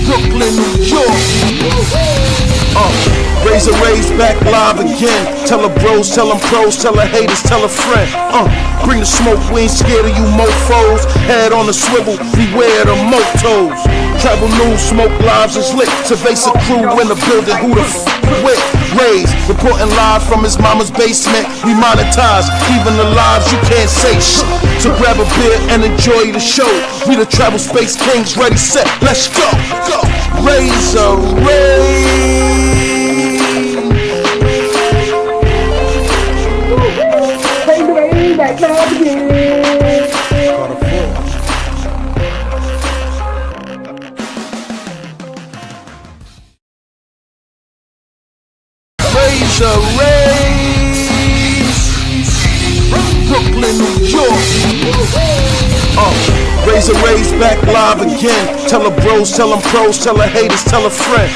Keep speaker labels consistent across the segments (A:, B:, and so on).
A: Brooklyn, New York. Raze back live again. Tell her bros, tell them pros, tell her haters, tell a friend. Bring the smoke, we ain't scared of you mofos. Head on the swivel, beware the motos. Travel news, smoke lives is lit. Cerveza crew in the building, who the with? Raze, reporting live from his mama's basement. We monetize, even the lives you can't say shit. So grab a beer and enjoy the show. We the travel space kings, ready, set, let's go. Raze. Brooklyn, New York. Raze back live again. Tell her bros, tell them pros, tell her haters, tell a friend.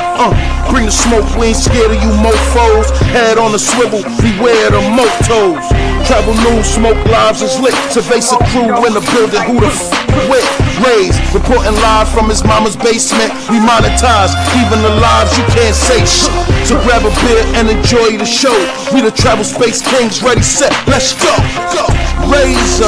A: Bring the smoke, we ain't scared of you mofos. Head on the swivel, beware the motos. Travel news, smoke lives is lit. Cerveza crew in the building, who the with? Raze, reporting live from his mama's basement. We monetize, even the lives you can't say shit. So grab a beer and enjoy the show. We the travel space kings, ready, set, let's go. Raze.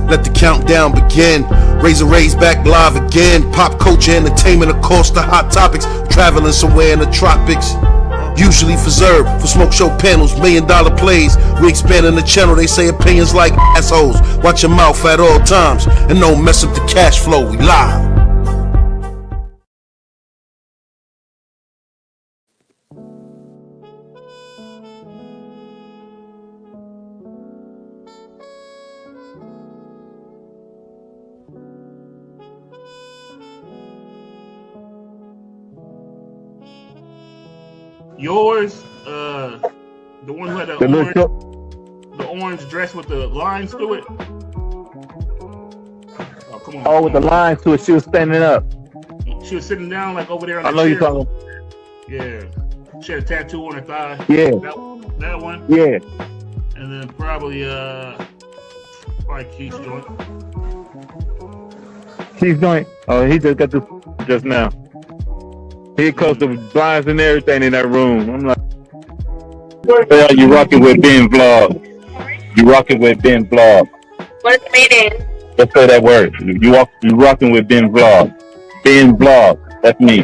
A: Let the countdown begin. Raze back live again. Pop culture, entertainment, of course, the hot topics. Traveling somewhere in the tropics. Usually preserved for smoke show panels, $1 million plays. We expanding the channel, they say opinions like assholes. Watch your mouth at all times and don't mess up the cash flow. We live.
B: Yours, the one who had the orange dress with the lines through it. Oh, come on.
C: Oh, with the lines to it, she was standing up.
B: She was sitting down like over there on the
C: chair. I know you're talking.
B: Yeah. She had a tattoo on her thigh.
C: Yeah.
B: That one.
C: Yeah.
B: And then probably Quis joint.
C: Quis joint? Oh, he just got this just now. He closed the blinds and everything in that room. I'm like, well, you rocking with Ben Vlog. You rocking with Ben Vlog.
D: What does it mean?
C: Let's say that word. You rocking with Ben Vlog. Ben Vlog. That's me.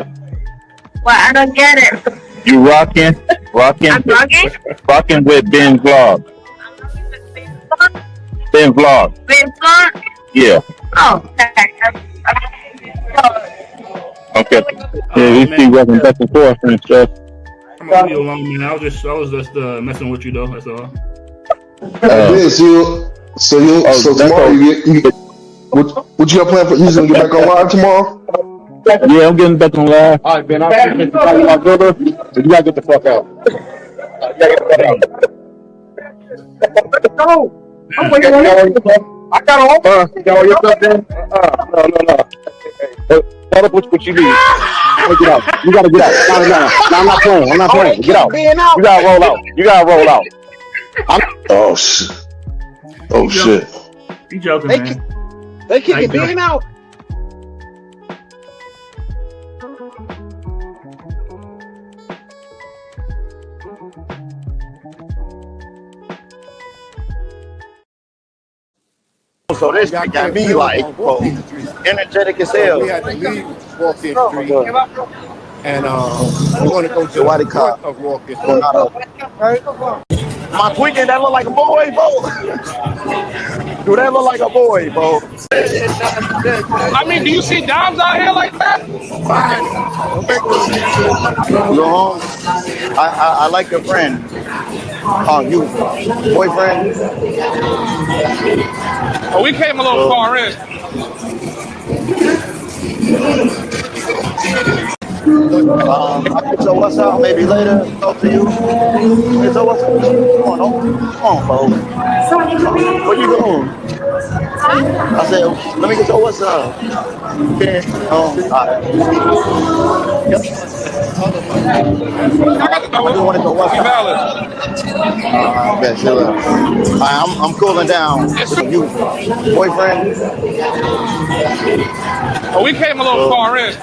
D: Well, I don't get it.
C: You rocking.
D: I'm vlogging?
C: Rocking with Ben Vlog. Ben Vlog.
D: Ben Vlog?
C: Yeah.
D: Oh, okay.
C: Okay. Yeah, we see working back and forth and stuff.
B: I'm gonna leave you alone, man. I was just messing with you though. That's all.
E: So tomorrow you What you got planned for? You gonna get back on live tomorrow?
C: Yeah, I'm getting back on live. All right, Ben. I'm talking about brother. So you gotta get the fuck out. Let's go. I'm waiting on you. I got all. You got all your stuff then? No. Hey, tell us what you need. Get out. You gotta get out. No, I'm not playing. Get out. You gotta roll out.
E: Oh shit. Oh shit.
B: You joking, man?
F: They kicking Ben out.
G: So this got me like, energetic as hell.
F: We had to leave Walk-in Street, and we're going to go to the front of Walk-in Street.
G: My tweaking, that look like a boy, bro. Do that look like a boy, bro?
H: I mean, do you see Doms out here like that?
G: You go home. I like your friend. Oh, you boyfriend?
H: Oh, we came a little far in.
G: I can show what's up maybe later. Talk to you. Hey, so what's up? Come on, bro. Where you going? I said, let me get your what's up. Okay. All right. Yep. I just want to go what's up. I'm cooling down. You, boyfriend?
H: Oh, we came a little far in.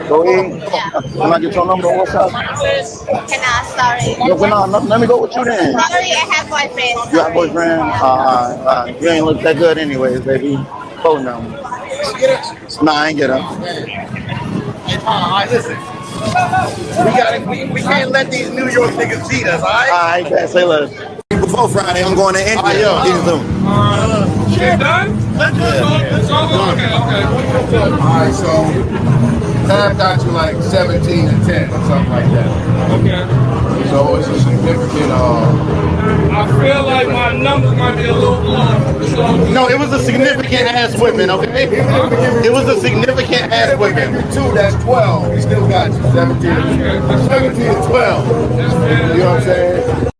G: Go in. Can I get your number? What's up?
D: Cannot, sorry.
G: No, let me go with you then.
D: Sorry, I have boyfriend.
G: You got a boyfriend? You ain't look that good anyways, baby. Phone number. Nah, I ain't get her.
F: Listen. We can't let these New York niggas beat us, all right?
G: All right, guys, say less. Before Friday, I'm going to India.
H: Shit done? Let's go. Okay.
F: All right, so time got you like 17 and 10 or something like that.
H: Okay.
F: So it's a significant.
H: I feel like my numbers might be a little low.
G: No, it was a significant ass whipping, okay? It was a significant ass whipping.
F: 2, that's 12. He still got you. 17 and 12. You know what I'm saying?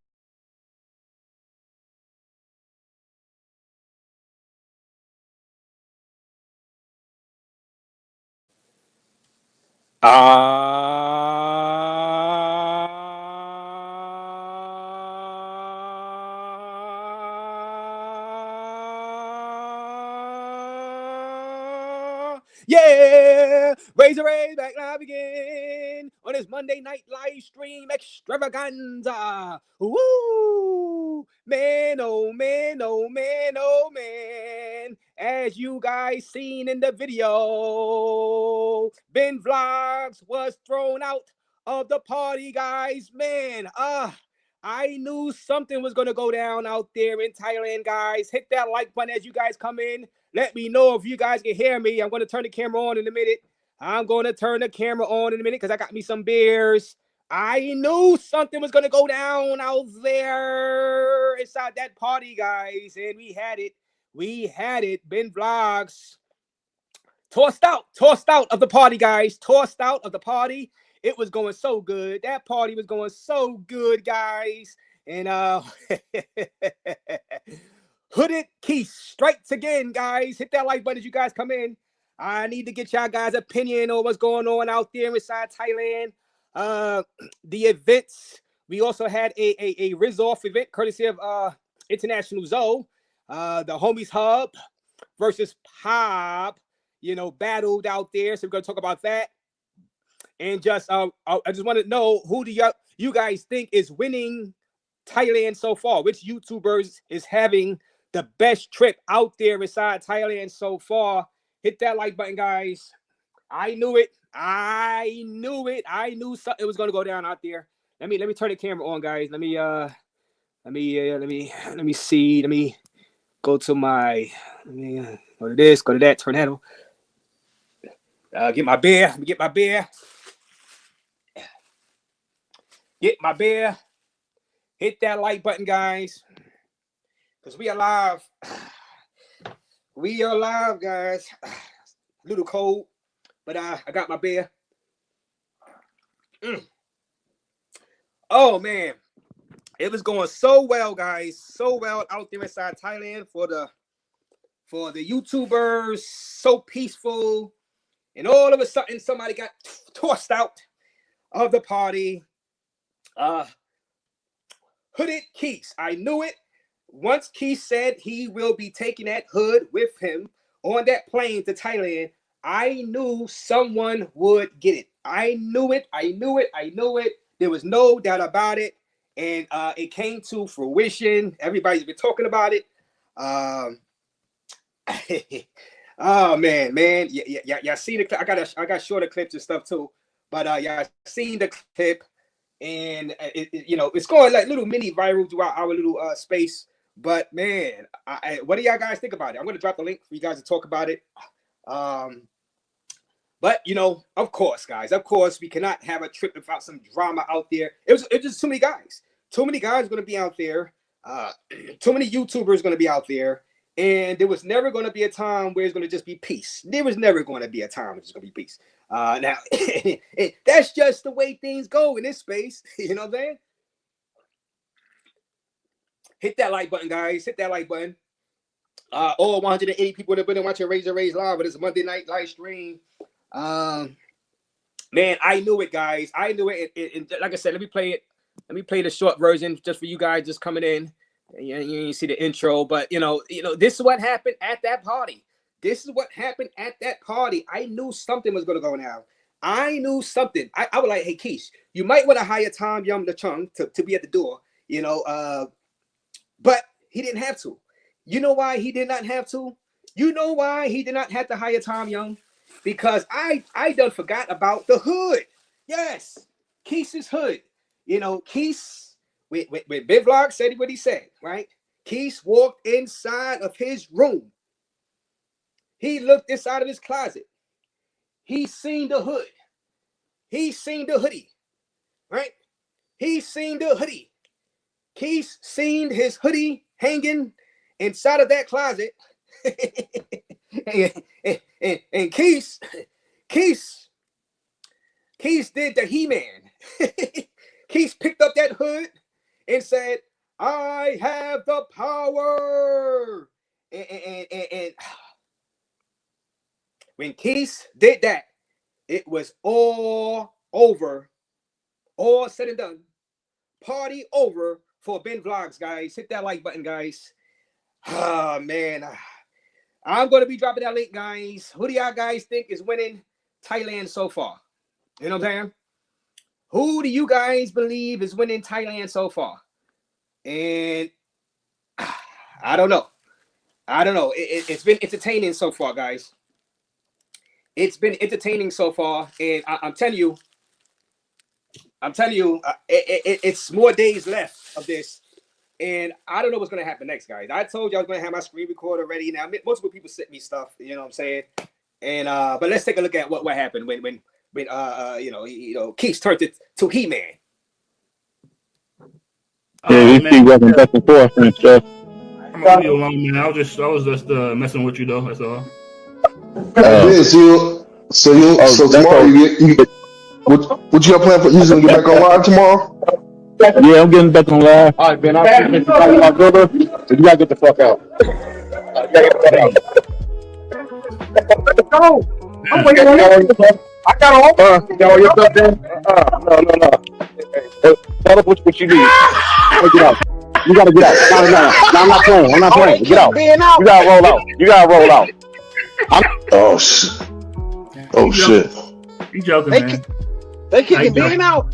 I: Yeah, Raze back live again on this Monday night live stream extravaganza. Woo, man, oh man, oh man, oh man. As you guys seen in the video, Ben Vlogs was thrown out of the party, guys. Man, I knew something was gonna go down out there in Thailand, guys. Hit that like button as you guys come in. Let me know if you guys can hear me. I'm going to turn the camera on in a minute. Because I got me some beers. I knew something was going to go down out there inside that party, guys. And we had it. Ben Vlogs tossed out of the party, guys. Tossed out of the party. It was going so good. That party was going so good, guys. And Hooded Quis strikes again, guys. Hit that like button as you guys come in. I need to get y'all guys' opinion on what's going on out there inside Thailand. The events. We also had a Rizz-off event courtesy of International Zoe. The Homies Hub versus Pop, battled out there. So we're gonna talk about that. And just I just want to know, who do you guys think is winning Thailand so far? Which YouTubers is having the best trip out there inside Thailand so far? Hit that like button, guys. I knew it. I knew something was gonna go down out there. Let me turn the camera on, guys. Let me see. Let me go to my. Go to this. Go to that. Turn that on. Get my beer. Let me get my beer. Get my beer. Hit that like button, guys. because we are live. We are live, guys. A little cold, but I got my beer. Oh man, it was going so well, guys. So well out there inside Thailand for the YouTubers. So peaceful, and all of a sudden somebody got tossed out of the party. Hooded Quis. I knew it. Once Quis said he will be taking that hood with him on that plane to Thailand, I knew someone would get it. I knew it. I knew it. I knew it. There was no doubt about it. And it came to fruition. Everybody's been talking about it. Oh man. Y'all seen the clip. I got shorter clips and stuff too. But y'all seen the clip. And it's going like little mini viral throughout our little space. But man, what do y'all guys think about it? I'm going to drop the link for you guys to talk about it. But of course, guys, we cannot have a trip without some drama out there. It was just too many guys. Too many guys going to be out there. Too many YouTubers going to be out there. And there was never going to be a time where it's going to just be peace. There was never going to be a time where it's going to be peace. Now, that's just the way things go in this space. You know what I'm saying? Hit that like button, guys. Hit that like button. All 180 people that have been watching Raze live, but it's a Monday night live stream. Man, I knew it, guys. I knew it. And like I said, let me play it. Let me play the short version just for you guys just coming in. You see the intro, but this is what happened at that party. This is what happened at that party. I knew something was going to go down. I knew something. I was like, hey, Quis, you might want to hire Tom Yum the Chung to be at the door, but he didn't have to. You know why he did not have to? You know why he did not have to hire Tom Young? Because I done forgot about the hood. Yes, Quis's hood. Quis, when Big Vlog said what he said, right? Quis walked inside of his room. He looked inside of his closet. He seen the hood. He seen the hoodie, right? He seen the hoodie. Quis seen his hoodie hanging inside of that closet. and Quis did the He-Man. Quis picked up that hood and said, I have the power. And when Quis did that, it was all over, all said and done. Party over for Ben Vlogs, guys. Hit that like button, guys. Oh, man. I'm going to be dropping that link, guys. Who do y'all guys think is winning Thailand so far? You know what I'm saying? Who do you guys believe is winning Thailand so far? And I don't know. It's been entertaining so far, guys. It's been entertaining so far. And I'm telling you, it's more days left of this. And I don't know what's going to happen next, guys. I told you I was going to have my screen recorder ready. Now, multiple people sent me stuff, you know what I'm saying? And but let's take a look at what happened when Quis turned it to He-Man.
C: Yeah, we see wasn't back and forth and stuff.
B: I'm gonna leave you alone, man. I was just messing with you, though. That's all.
E: So tomorrow you get what you got planned for? You gonna get back on live tomorrow?
C: Yeah, I'm getting back on live. All right, Ben. I'm you my brother. So you gotta get the fuck out. Go. I'm waiting on you. I got all. You got all your stuff, Ben? No. Tell us what you need. Get out. You gotta get out. No, I'm not playing. Get out. You gotta roll out.
E: Oh shit. Oh shit.
B: You joking, man?
G: They kicking Ben out.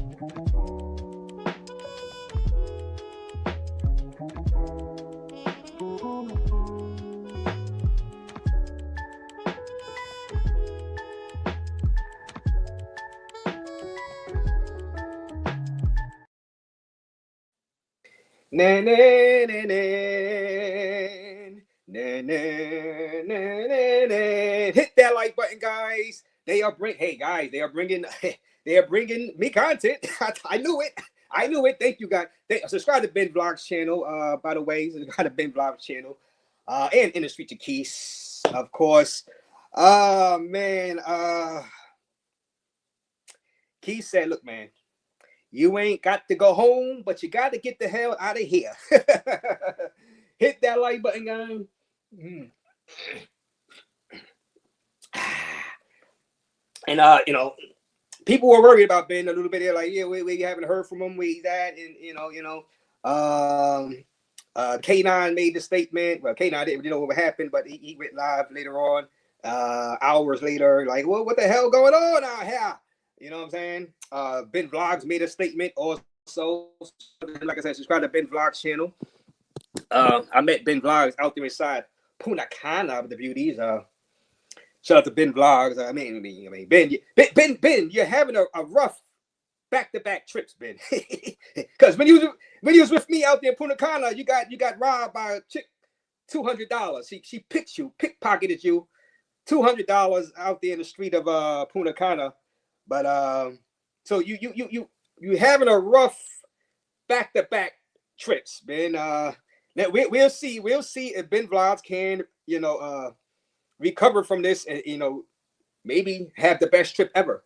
I: Na, na, na, na, na, na, na, na. Hit that like button, guys. They are bringing me content. I knew it. I knew it. Thank you, guys. Subscribe to Ben Vlog's channel. By the way, subscribe to Ben Vlog's channel. And In the Street to Quis, of course. Man. Quis said, look, man, you ain't got to go home, but you got to get the hell out of here. Hit that like button, guys. And you know, people were worried about Ben a little bit. They're like, yeah, we haven't heard from him where he's at, and K9 made the statement. Well, K9 didn't know what happened, but he went live later on, hours later, like, well, what the hell going on out here? You know what I'm saying? Ben Vlogs made a statement also. Like I said, subscribe to Ben Vlogs channel. I met Ben Vlogs out there inside Punta Cana of the beauties. Shout out to Ben Vlogs. I mean, Ben, you're having a rough back-to-back trips, Ben. Because when you was with me out there in Punta Cana, you got robbed by a chick, $200. She pickpocketed you, $200 out there in the street of Punta Cana. But so you having a rough back-to-back trips, Ben. We'll see if Ben Vlogs can recover from this and maybe have the best trip ever.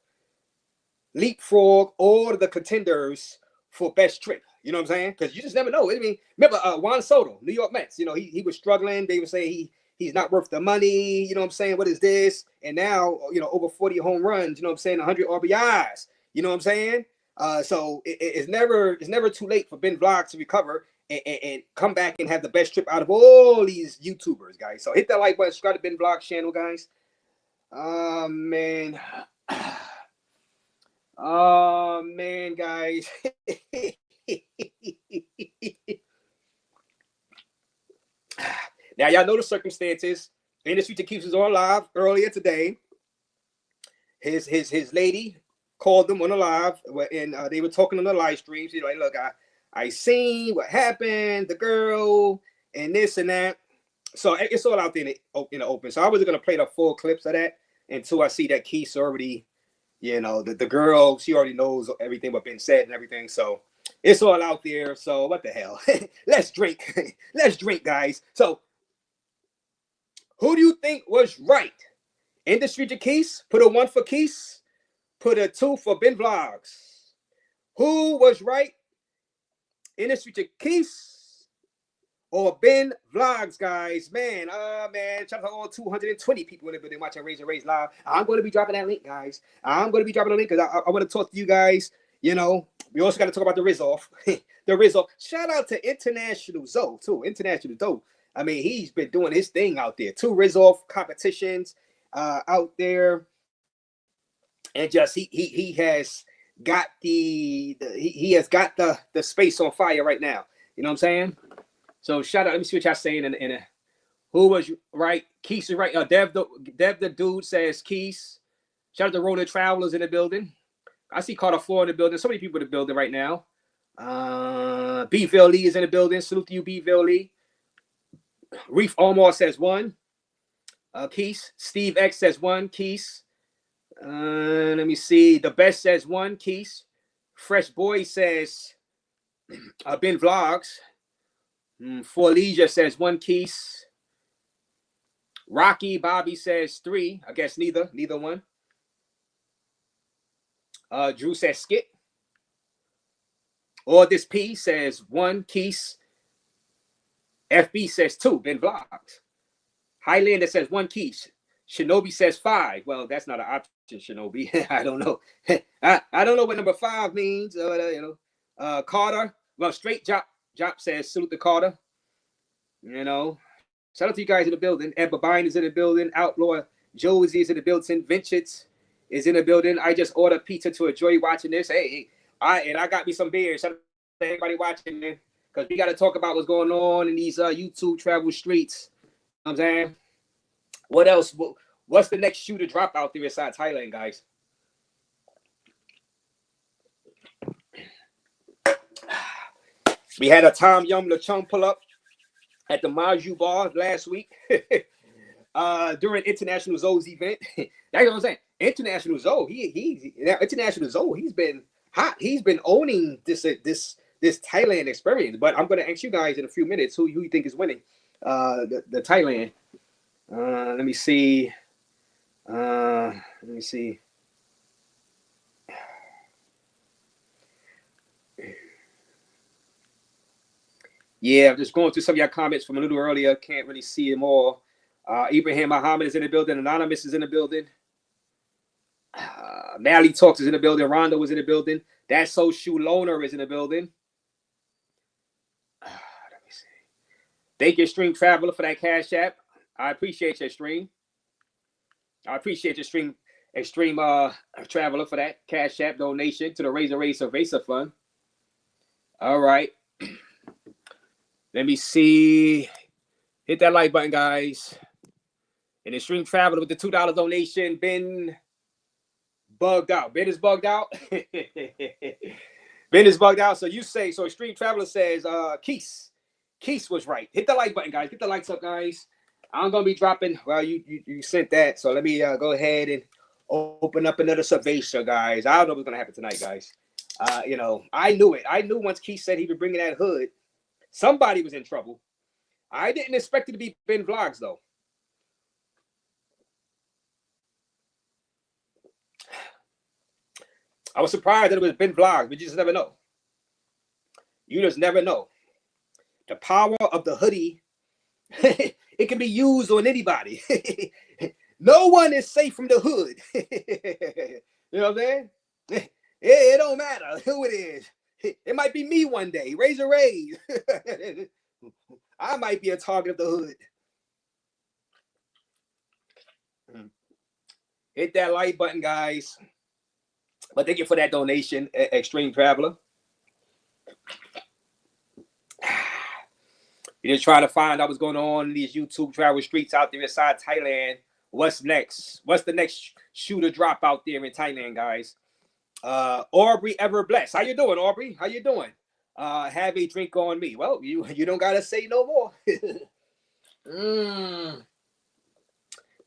I: Leapfrog all the contenders for best trip. You know what I'm saying? Because you just never know. I mean, remember Juan Soto, New York Mets. He was struggling. They would say he's not worth the money. You know what I'm saying? What is this? And now, over 40 home runs. You know what I'm saying? 100 RBIs. You know what I'm saying? So it's never too late for Ben Vlogs to recover and come back and have the best trip out of all these YouTubers, guys. So hit that like button, subscribe to Ben Vlog's channel, guys. Man. Oh man, guys. Now y'all know the circumstances. In the Street to Quis was on live earlier today. His lady called them on the live, and they were talking on the live stream. She's like, look, I seen what happened, the girl, and this and that. So it's all out there in the open. So I wasn't gonna play the full clips of that until I see that Quis already. The girl, she already knows everything what been said and everything. So it's all out there. So what the hell? Let's drink. Let's drink, guys. So who do you think was right? In the Street to Quis, put a 1 for Quis, put a 2 for Ben Vlogs. Who was right? In the Street to Quis or Ben Vlogs, guys? Man, shout out to all 220 people in the building watching Raze live. I'm going to be dropping that link, guys. I'm going to be dropping the link because I want to talk to you guys. We also got to talk about the Rizz-off. The Rizz-off. Shout out to International Zoe, too. International Zoe. I mean, he's been doing his thing out there. 2 Rizz-off competitions out there. And just he has got the space on fire right now. You know what I'm saying? So shout out. Let me see what y'all saying. Who was right? Quis is right. Dev the dude says Quis. Shout out to Roller Travelers in the building. I see Carter Floor in the building. So many people in the building right now. B-Ville Lee is in the building. Salute to you, B-Ville Lee. Reef Omar says 1. Quis. Steve X says 1. Quis. Let me see. The Best says 1. Quis. Fresh Boy says Ben Vlogs. For Leisure says 1 Quis. Rocky Bobby says 3. I guess neither one. Drew says Skit. Or this P says 1 Quis. FB says 2. Ben Vlogs. Highlander says 1 Quis. Shinobi says 5. Well, that's not an option, Shinobi. I don't know. I don't know what number 5 means. Carter. Well, Straight Jop says salute to Carter. Shout out to you guys in the building. Amber Bine is in the building. Outlaw Josie is in the building. Vincent is in the building. I just ordered pizza to enjoy watching this. Hey, I got me some beer. Shout out to everybody watching, man. Because we got to talk about what's going on in these YouTube travel streets. You know what I'm saying? What else? What's the next shoe to drop out there inside Thailand, guys? We had a Tom Yum LeChung pull up at the Maju Bar last week during International Zoe's event. That's what I'm saying. International Zoe, he's been hot. He's been owning this Thailand experience. But I'm gonna ask you guys in a few minutes who you think is winning the Thailand. Let me see. Yeah, I'm just going through some of your comments from a little earlier. Can't really see them all. Ibrahim Muhammad is in the building. Anonymous is in the building. Mally Talks is in the building. Rondo was in the building. That Social Loner is in the building. Let me see. Thank you, Stream Traveler, for that Cash App. I appreciate your stream. I appreciate your stream, Extreme Traveler, for that Cash App donation to the Raze Cerveza Fund. All right. Let me see. Hit that like button, guys. And Extreme Traveler with the $2 donation. Ben bugged out. Ben is bugged out. Ben is bugged out. So you say, so Extreme Traveler says, Quis was right. Hit the like button, guys. Get the likes up, guys. I'm gonna be dropping. Well, you sent that, so let me go ahead and open up another Cerveza, guys. I don't know what's gonna happen tonight, guys. You know, I knew it. I knew once Quis said he would bring in that hood, somebody was in trouble. I didn't expect it to be Ben Vlogs, though. I was surprised that it was Ben Vlogs, but you just never know. You just never know. The power of the hoodie, it can be used on anybody. No one is safe from the hood. You know what I'm saying? It don't matter who it is. It might be me one day. Raze. I might be a target of the hood. Hit that like button, guys. But thank you for that donation, Extreme Traveler. You're just trying to find out what's going on in these YouTube travel streets out there inside Thailand. What's next? What's the next shoe to drop out there in Thailand, guys? Aubrey Ever Blessed. How you doing, Aubrey? How you doing? Have a drink on me. Well, you don't gotta say no more.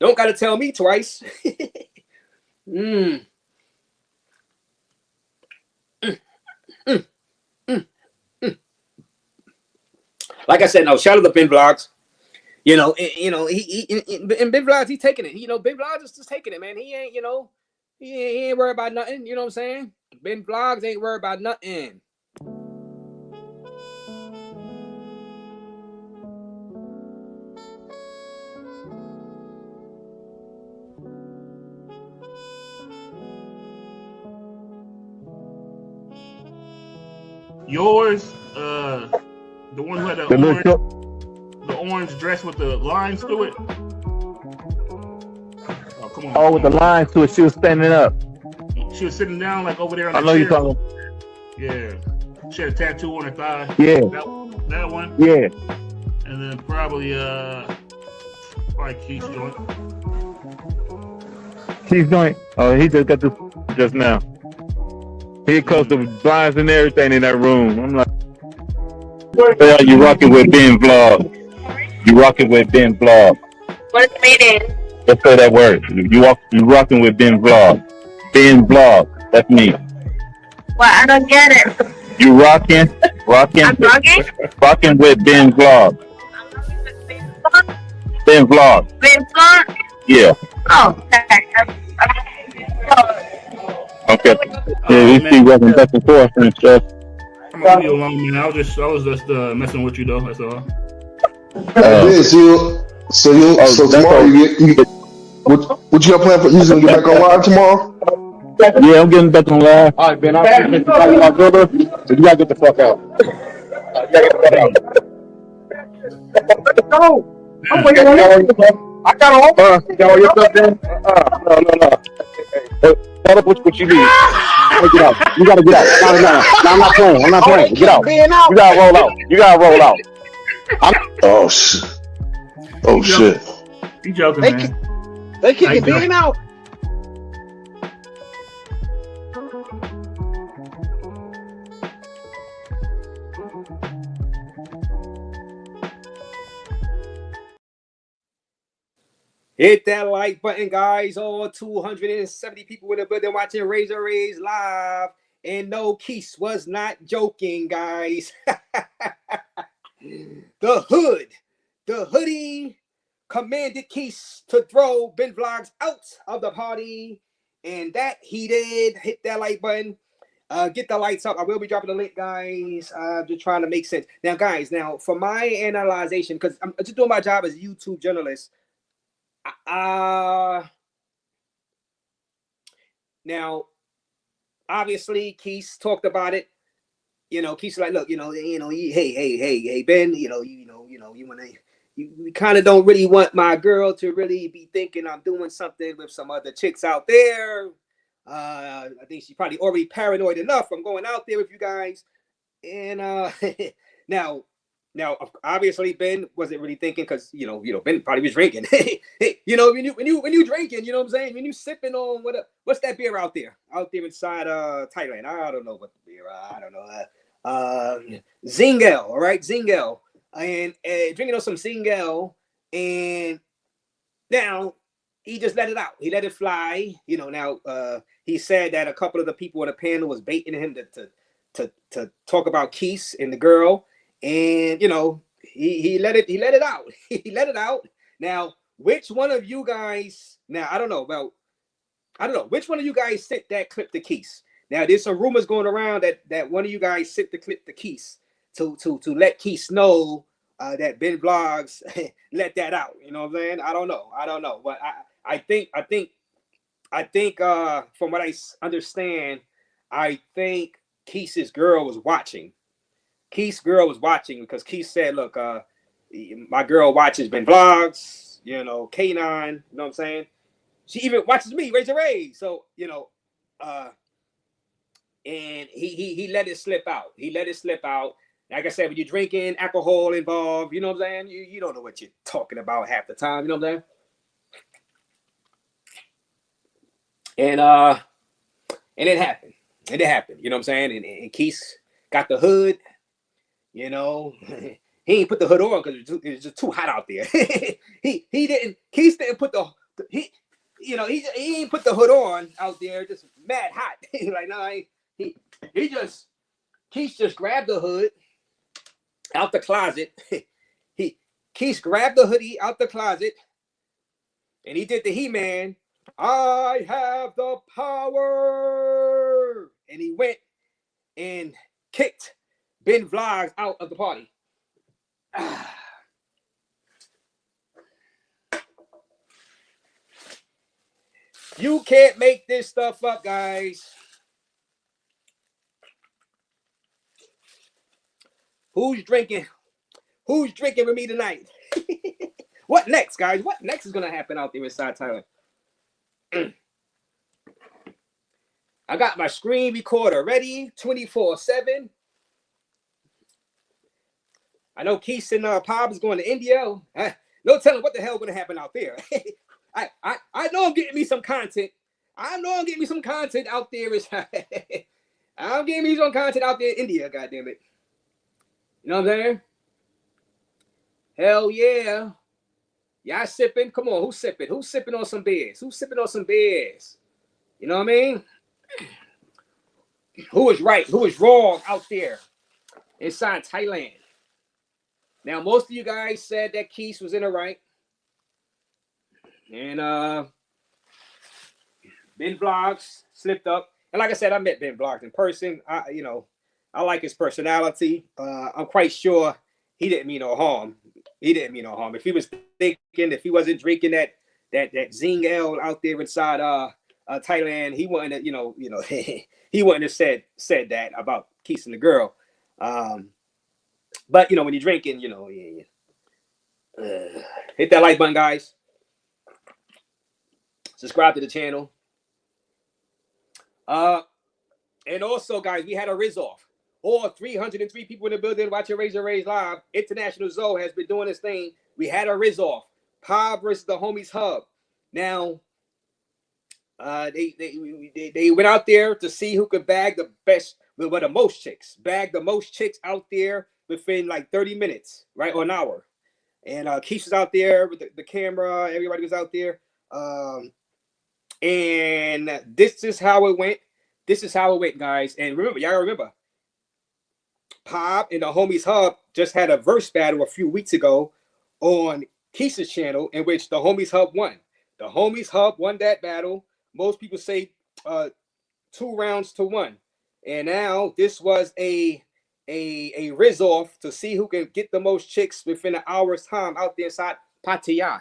I: Don't gotta tell me twice. Like I said, no, shout out to Ben Vlogs. You know, he and Ben Vlogs, he's taking it. You know, Ben Vlogs is just taking it, man. He ain't, he ain't worried about nothing. You know what I'm saying? Ben Vlogs ain't worried about nothing.
B: Yours, the one who had the orange dress with the lines through it. Oh, come on.
C: Oh, with the lines to it, she was standing up.
B: She was sitting down like over there on the
C: I know
B: chair.
C: you're talking.
B: Yeah. She had a tattoo on her thigh.
C: Yeah.
B: That one.
C: Yeah.
B: And then probably Quis joint.
C: Quis joint. Oh, he just got this just now. He closed the blinds and everything in that room. I'm like, well, you rocking with Ben Vlog. You rocking with Ben Vlog.
D: What's the meaning?
C: Let's say that word. You rocking with Ben Vlog. Ben Vlog. That's me.
D: Well, I don't get it.
C: You rocking.
D: I'm vlogging?
C: Rocking with Ben Vlog. Ben Vlog.
D: Ben Vlog?
C: Yeah.
D: Oh, okay.
C: Okay. Yeah, we see working back and forth and stuff.
B: I'm gonna leave you alone, man. I was just messing with you though. That's all.
E: So tomorrow you get what you got planned for? You gonna get back on live tomorrow?
C: Yeah, I'm getting back on live.
J: All right, Ben. I'm my brother. So you gotta get the fuck out. You gotta get the fuck out. Go. I'm waiting on you. I got all. You got all your stuff, Ben? No. Tell us what you need. Get out. You gotta get out. No, I'm not playing. I'm not playing. Get out. You gotta roll out.
E: Oh shit. Oh shit.
B: You joking, man?
J: They kicking Ben out.
I: Hit that like button, guys. All 270 people in the building watching Raze live. And no, Quis was not joking, guys. The hoodie commanded Quis to throw Ben Vlogs out of the party. And that he did. Hit that like button. Get the lights up. I will be dropping the link, guys. Just trying to make sense. Now, guys, for my analyzation, because I'm just doing my job as a YouTube journalist. Now, obviously, Quis talked about it. You know, Quis like, look, hey, Ben, you kind of don't really want my girl to really be thinking I'm doing something with some other chicks out there. I think she's probably already paranoid enough from going out there with you guys. And now, obviously Ben wasn't really thinking, because Ben probably was drinking. When you drinking, you know what I'm saying? When you sipping on what's that beer out there inside Thailand? I don't know what the beer. I don't know. Zingel, all right, Zingel, and drinking on some Zingel, and now he just let it out. He let it fly. Now he said that a couple of the people on the panel was baiting him to talk about Quis and the girl, and he let it out. He let it out. Now, which one of you guys? Now, I don't know which one of you guys sent that clip to Quis. Now, there's some rumors going around that one of you guys sent the clip to Quis to let Quis know that Ben Vlogs let that out. You know what I'm saying? I don't know. But I think from what I understand, I think Quis's girl was watching. Quis's girl was watching because Quis said, look, my girl watches Ben Vlogs, K9, you know what I'm saying? She even watches me, Raze. So, and he let it slip out. Like I said, when you're drinking, alcohol involved, you know what I'm saying? You don't know what you're talking about half the time, you know what I'm saying? And it happened. You know what I'm saying? And Quis got the hood, He ain't put the hood on because it was just too hot out there. Quis didn't put he ain't put the hood on out there, just mad hot. Like, no, Quis just grabbed the hood out the closet. Quis grabbed the hoodie out the closet, and he did the He-Man. I have the power, and he went and kicked Ben Vlogs out of the party. You can't make this stuff up, guys. Who's drinking with me tonight? What next, guys? What next is gonna happen out there inside Thailand? I got my screen recorder ready 24/7. I know Quis and Pop is going to India. No telling what the hell going to happen out there. I know I'm getting me some content. out there. I'm getting me some content out there in India, goddammit. You know what I'm saying? Hell yeah. Y'all sipping? Come on, who's sipping? Who's sipping on some beers? You know what I mean? Who is right? Who is wrong out there inside Thailand? Now, most of you guys said that Quis was in the right. And Ben Vlogs slipped up. And like I said, I met Ben Vlogs in person. I like his personality. I'm quite sure he didn't mean no harm. If he was thinking, if he wasn't drinking that Zing Ale out there inside Thailand, he wouldn't have, he wouldn't have said that about Quis and the girl. But when you're drinking, hit that like button, guys. Subscribe to the channel. And also, guys, we had a Rizz-off. All 303 people in the building watching Raze Live. International Zoe has been doing this thing. We had a Rizz-off. Pod versus the Homies Hub. Now, they went out there to see who could bag the best, the most chicks. Bag the most chicks out there within like 30 minutes, right? Or an hour. And Quis was out there with the camera. Everybody was out there. And this is how it went. this is how it went, guys. And remember, y'all remember, Pop and the Homies Hub just had a verse battle a few weeks ago on Quis's channel, in which the Homies Hub won. The Homies Hub won that battle. Most people say 2 rounds to 1. And now this was a Rizz-off to see who can get the most chicks within an hour's time out there inside Pattaya.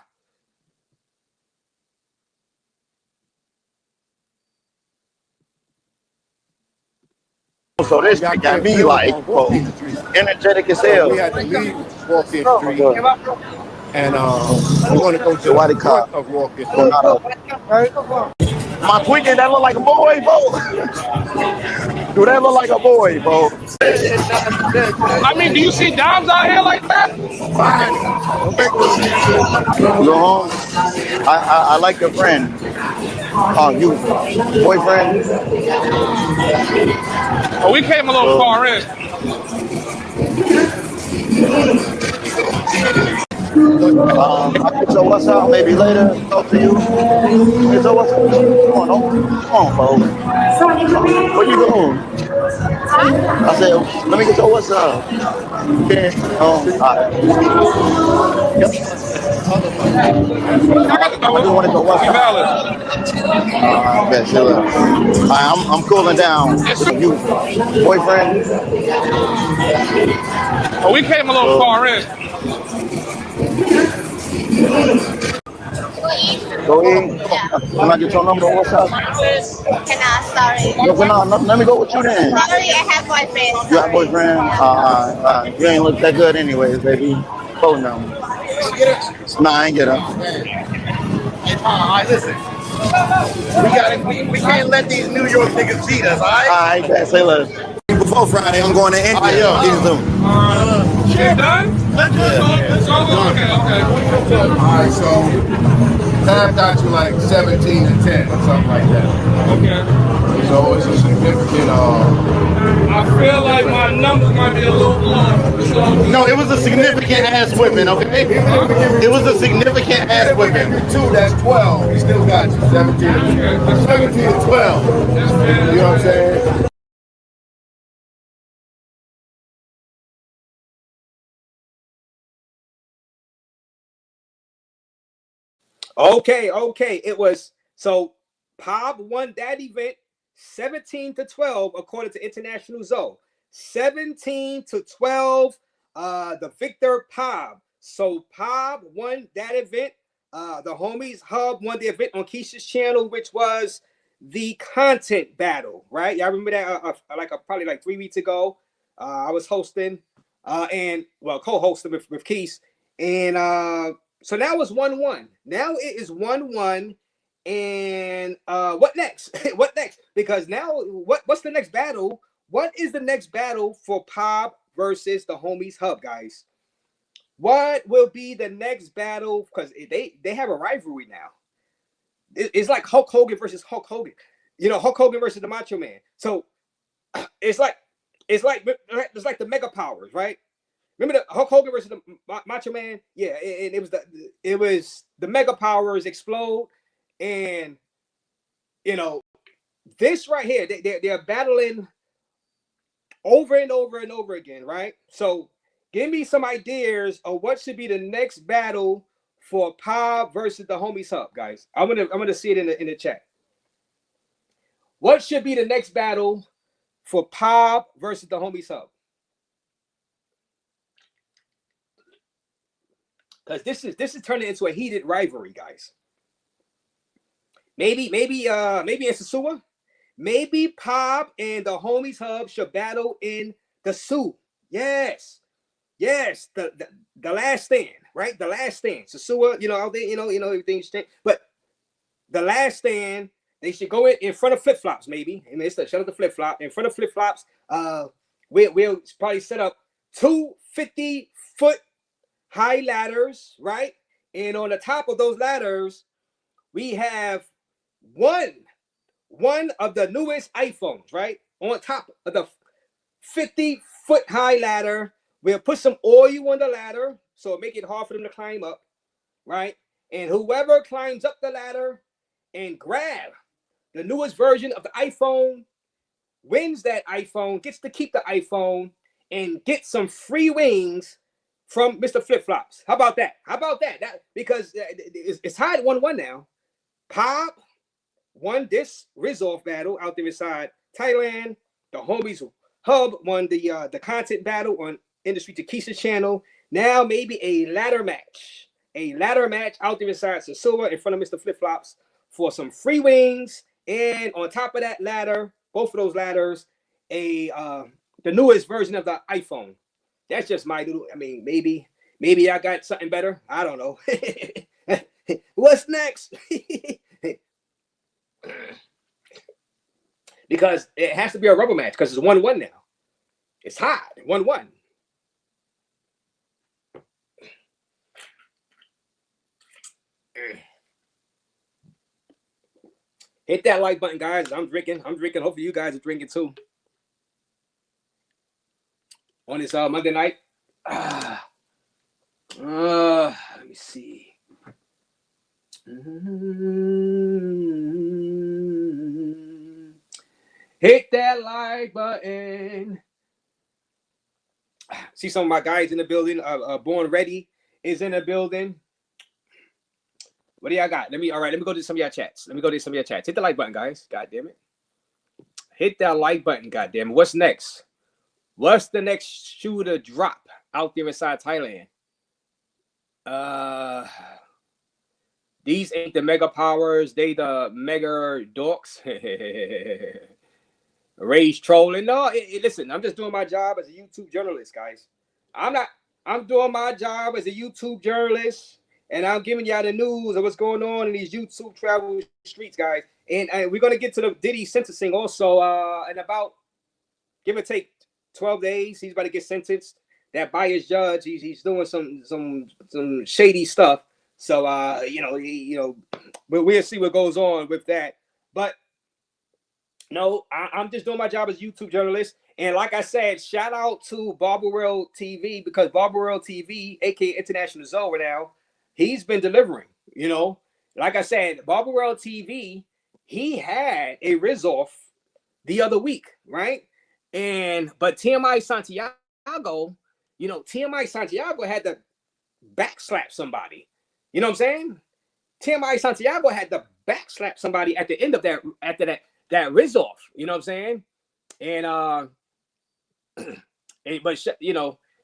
G: So this shit got me like, energetic as hell.
F: We had to leave Walk-in Street, and we're going to go to
G: Why the
F: the
G: cop?
F: front of Walk-in Street.
G: My tweaking, that look like a boy, bro. Do that look like a boy, bro?
H: I mean, do you see Doms out here like that?
G: You home? I like your friend. You boyfriend?
H: Oh, we came a little far in.
G: So what's up? Maybe later. Talk to you. Hey, so what's up? Come on, folks. Where you going? I said, let me get your what's up. Yeah. All right. Yep. I just want to go what's up. Bet, chill out. I'm cooling down. You, boyfriend?
H: Oh, we came a little far in.
G: Go in. Can I get your number? What's up?
D: Cannot, sorry.
G: No, let me go with you then.
D: Sorry, I have boyfriend.
G: You have a boyfriend? You ain't look that good anyways, baby. Phone number. Nah, I ain't get her.
F: Listen. We can't let these New York niggas beat us, all right?
G: All right, say less. Before Friday, I'm going to India.
H: Shit done? Let's go. Okay.
F: All right, so tapped out to like 17 and 10 or something like that.
H: Okay.
F: So it's a significant.
H: I feel like my numbers might be a little low.
K: No, it was a significant ass whipping, okay? It was a significant ass whipping.
F: 2, that's 12. He still got you. 17 and 12. You know what I'm saying?
I: Okay. It was so Pop won that event 17-12 according to International Zone. 17-12. The victor Pop. So Pop won that event. The Homies Hub won the event on Quis's channel, which was the content battle, right? Y'all remember that? Probably like 3 weeks ago. I was hosting and co-hosting with Quis, and so now it's 1-1. Now it is 1-1. And what next? What next? Because now what's the next battle? What is the next battle for Pop versus the Homies Hub, guys? What will be the next battle? Because they have a rivalry now. It's like Hulk Hogan versus Hulk Hogan. You know, Hulk Hogan versus the Macho Man. So it's like the Mega Powers, right? Remember the Hulk Hogan versus the Macho Man? Yeah, it was the Mega Powers explode, and you know this right here. They're battling over and over and over again, right? So give me some ideas of what should be the next battle for Pop versus the Homies Hub, guys. I'm gonna see it in the chat. What should be the next battle for Pop versus the Homies Hub? Because this is turning into a heated rivalry, guys. Maybe in Sasua. Maybe Pop and the Homies Hub should battle in the Sioux. Yes, the last stand, right? The last stand. Sasua, out there, everything's changed. But the last stand, they should go in front of flip flops, maybe. And it's shut up the flip flop. In front of flip flops, we'll probably set up 2 50-foot high ladders, right? And on the top of those ladders, we have one of the newest iPhones, right? On top of the 50-foot high ladder, we'll put some oil on the ladder so it make it hard for them to climb up, right? And whoever climbs up the ladder and grab the newest version of the iPhone wins that iPhone, gets to keep the iPhone, and get some free wings from Mr. Flip Flops. How about that? How about that? Because it's tied 1-1 now. Pop won this Rizz-off battle out there inside Thailand. The homies Hub won the content battle on Industry to Quis' channel. Now maybe a ladder match out there inside Sasua in front of Mr. Flip Flops for some free wings, and on top of that ladder, both of those ladders, the newest version of the iPhone. That's just my little. I mean, maybe I got something better. I don't know. What's next? Because it has to be a rubber match because it's 1-1 now. It's hot, 1-1. Hit that like button, guys. I'm drinking. Hopefully you guys are drinking too. On this Monday night. Let me see. Hit that like button. See some of my guys in the building. Born Ready is in the building. What do y'all got? Let me go to some of y'all chats. Hit the like button, guys. God damn it. Hit that like button, god damn it. What's next? What's the next shoe to drop out there inside Thailand? These ain't the mega powers, they the mega dorks. Raze trolling. No, listen, I'm just doing my job as a YouTube journalist, guys. I'm doing my job as a YouTube journalist, and I'm giving y'all the news of what's going on in these YouTube travel streets, guys. And we're gonna get to the Diddy sentencing also in about, give or take, 12 days. He's about to get sentenced. That biased judge, he's doing some shady stuff. So but we'll see what goes on with that. But no, I'm just doing my job as a YouTube journalist. And like I said, shout out to Barber World TV, because Barber World TV, aka International Zoe now, he's been delivering. Like I said, Barber World TV, he had a Rizz-off the other week, right? But TMI Santiago, TMI Santiago had to backslap somebody. You know what I'm saying? TMI Santiago had to backslap somebody at the end of that, after that Rizz-off. You know what I'm saying? And but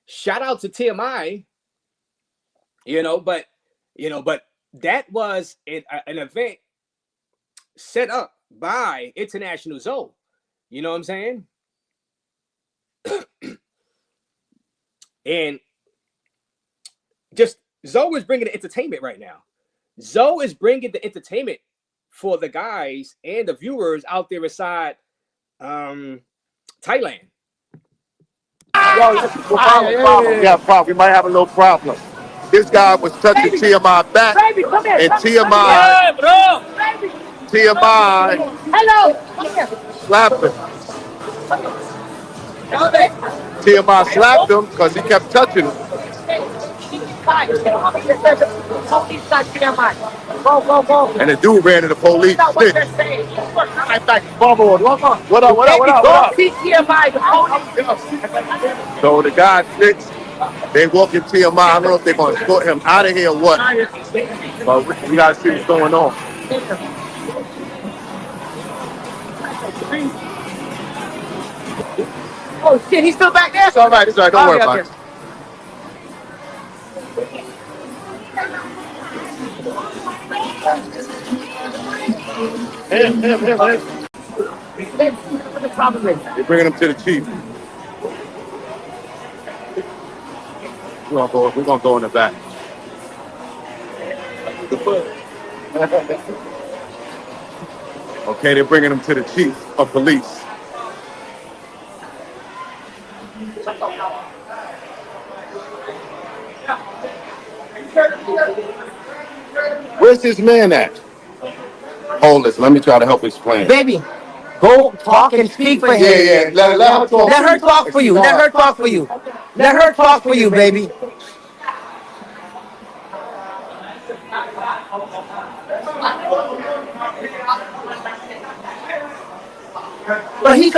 I: shout out to TMI. But that was an event set up by International Zoe. You know what I'm saying? And just Zoe is bringing the entertainment right now. Zoe is bringing the entertainment for the guys and the viewers out there inside Thailand.
J: Yeah, problem. We might have a little problem. This guy was touching TMI back, and TMI slapped him. TMI slapped him because he kept touching him. And the dude ran to the police. What up? So the guy snitched. They walk in TMI. I don't know if they're going to escort him out of here or what. But we got to see what's going on.
L: Oh shit, he's still back there?
J: It's all right. Don't worry about it. Him. They're bringing him to the chief. We're gonna go in the back. Okay, they're bringing him to the chief of police. Where's this man at? Hold this. Let me try to help explain.
L: Baby, go talk and speak for him.
J: Yeah. Let her talk.
L: Let her talk for you. Let her talk for you. Let her talk for you, baby. But he's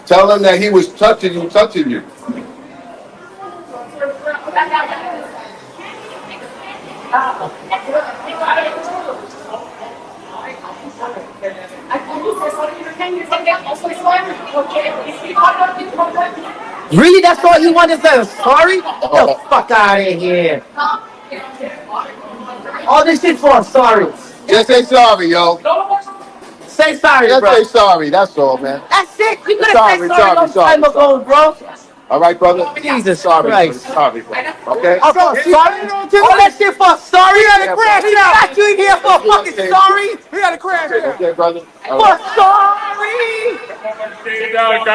F: Tell him that he was touching you.
L: Really? That's all you want to say? Sorry? Get the fuck out of here. All this shit for a sorry.
F: Just say sorry, yo.
L: Say sorry,
F: Just
L: bro.
F: say sorry. That's all, man.
L: That's it. You could have said sorry a long time ago, bro.
F: All right, brother.
L: Jesus
F: sorry,
L: Christ.
F: Sorry, bro. Okay.
L: Oh, for sorry? All that shit for sorry? We had to crash out. Got you in here for fucking sorry? We had to crash out.
F: Okay, brother.
L: For sorry?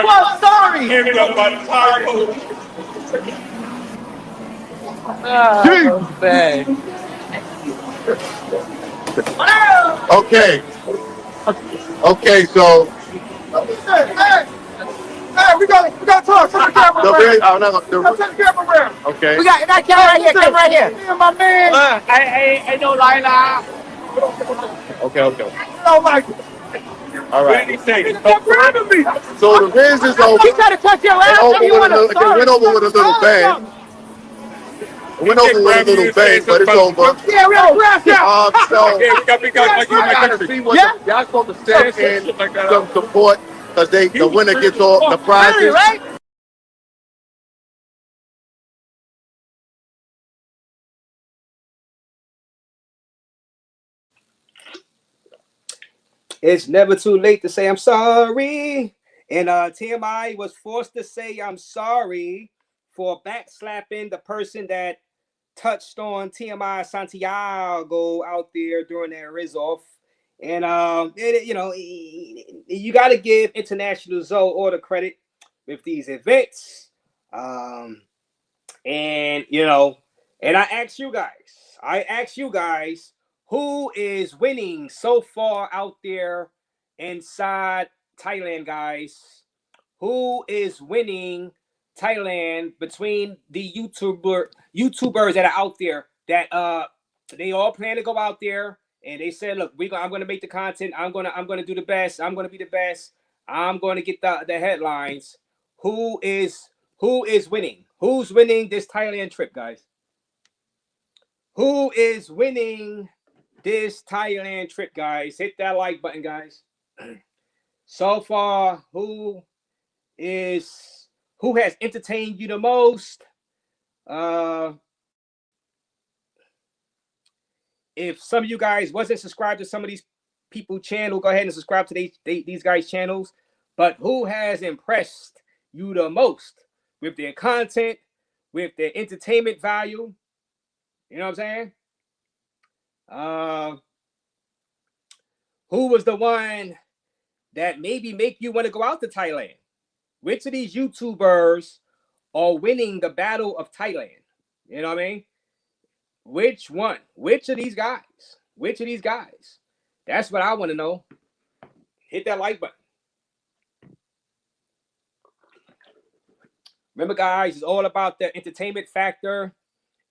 L: For sorry? Oh, bad.
F: Okay, so
J: Hey, we got to talk. Turn the camera around. Turn the camera around.
F: Okay.
L: We got that camera right here. Camera right here.
J: Me and my man.
L: I don't lie now.
F: Okay.
J: Don't like it.
F: All right.
J: Stop grabbing me.
F: So the Rizz is over.
L: He tried to touch your ass.
F: It went over with a little bang. It went over with a little bang, but it's over.
L: Yeah, we all crash out.
F: So we gotta see what y'all supposed to step in some support because the winner gets all the prizes.
L: Right?
I: It's never too late to say I'm sorry. And TMI was forced to say I'm sorry for backslapping the person that touched on TMI Santiago out there during that Rizz-off. And you got to give International Zoe all the credit with these events. And I ask you guys, who is winning so far out there inside Thailand, guys? Who is winning Thailand between the YouTubers that are out there that they all plan to go out there and they said, look, I'm going to make the content. I'm going to do the best. I'm going to be the best. I'm going to get the headlines. Who is winning? Who's winning this Thailand trip, guys? Who is winning this Thailand trip, guys? Hit that like button, guys. So far, who has entertained you the most? If some of you guys wasn't subscribed to some of these people's channel, go ahead and subscribe to these guys' channels. But who has impressed you the most with their content, with their entertainment value? You know what I'm saying? Who was the one that maybe make you want to go out to Thailand? Which of these YouTubers are winning the battle of Thailand? You know what I mean? Which one? Which of these guys? That's what I want to know. Hit that like button. Remember, guys, it's all about the entertainment factor.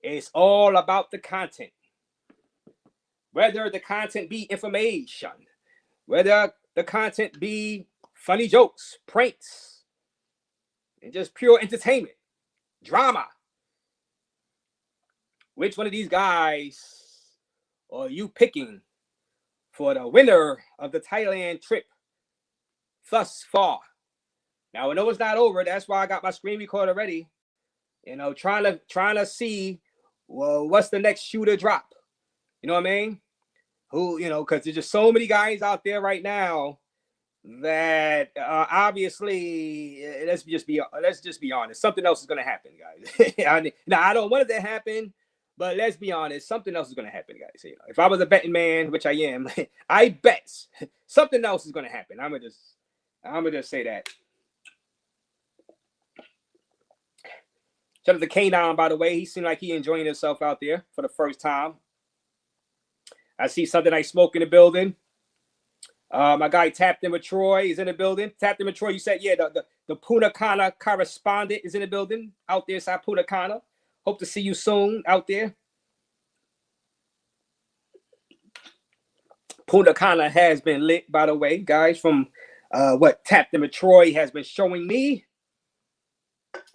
I: It's all about the content. Whether the content be information, whether the content be funny jokes, pranks, and just pure entertainment, drama. Which one of these guys are you picking for the winner of the Thailand trip thus far? Now, I know it's not over. That's why I got my screen recorder ready. Trying to see, well, what's the next shoe to drop? You know what I mean? Because there's just so many guys out there right now that obviously, let's just be honest. Something else is going to happen, guys. Now, I don't want it to happen, but let's be honest. Something else is going to happen, guys. If I was a betting man, which I am, I bet something else is going to happen. I'm gonna just say that. Shout out to K9, by the way. He seemed like he enjoying himself out there for the first time. I see something like Smoke in the building. My guy Tapped In with Troy is in the building. Tapped In with Troy, you said, yeah, the Punta Cana correspondent is in the building out there inside Punta Cana. Hope to see you soon out there. Punta Cana has been lit, by the way, guys, from what Tap Them Troy has been showing me.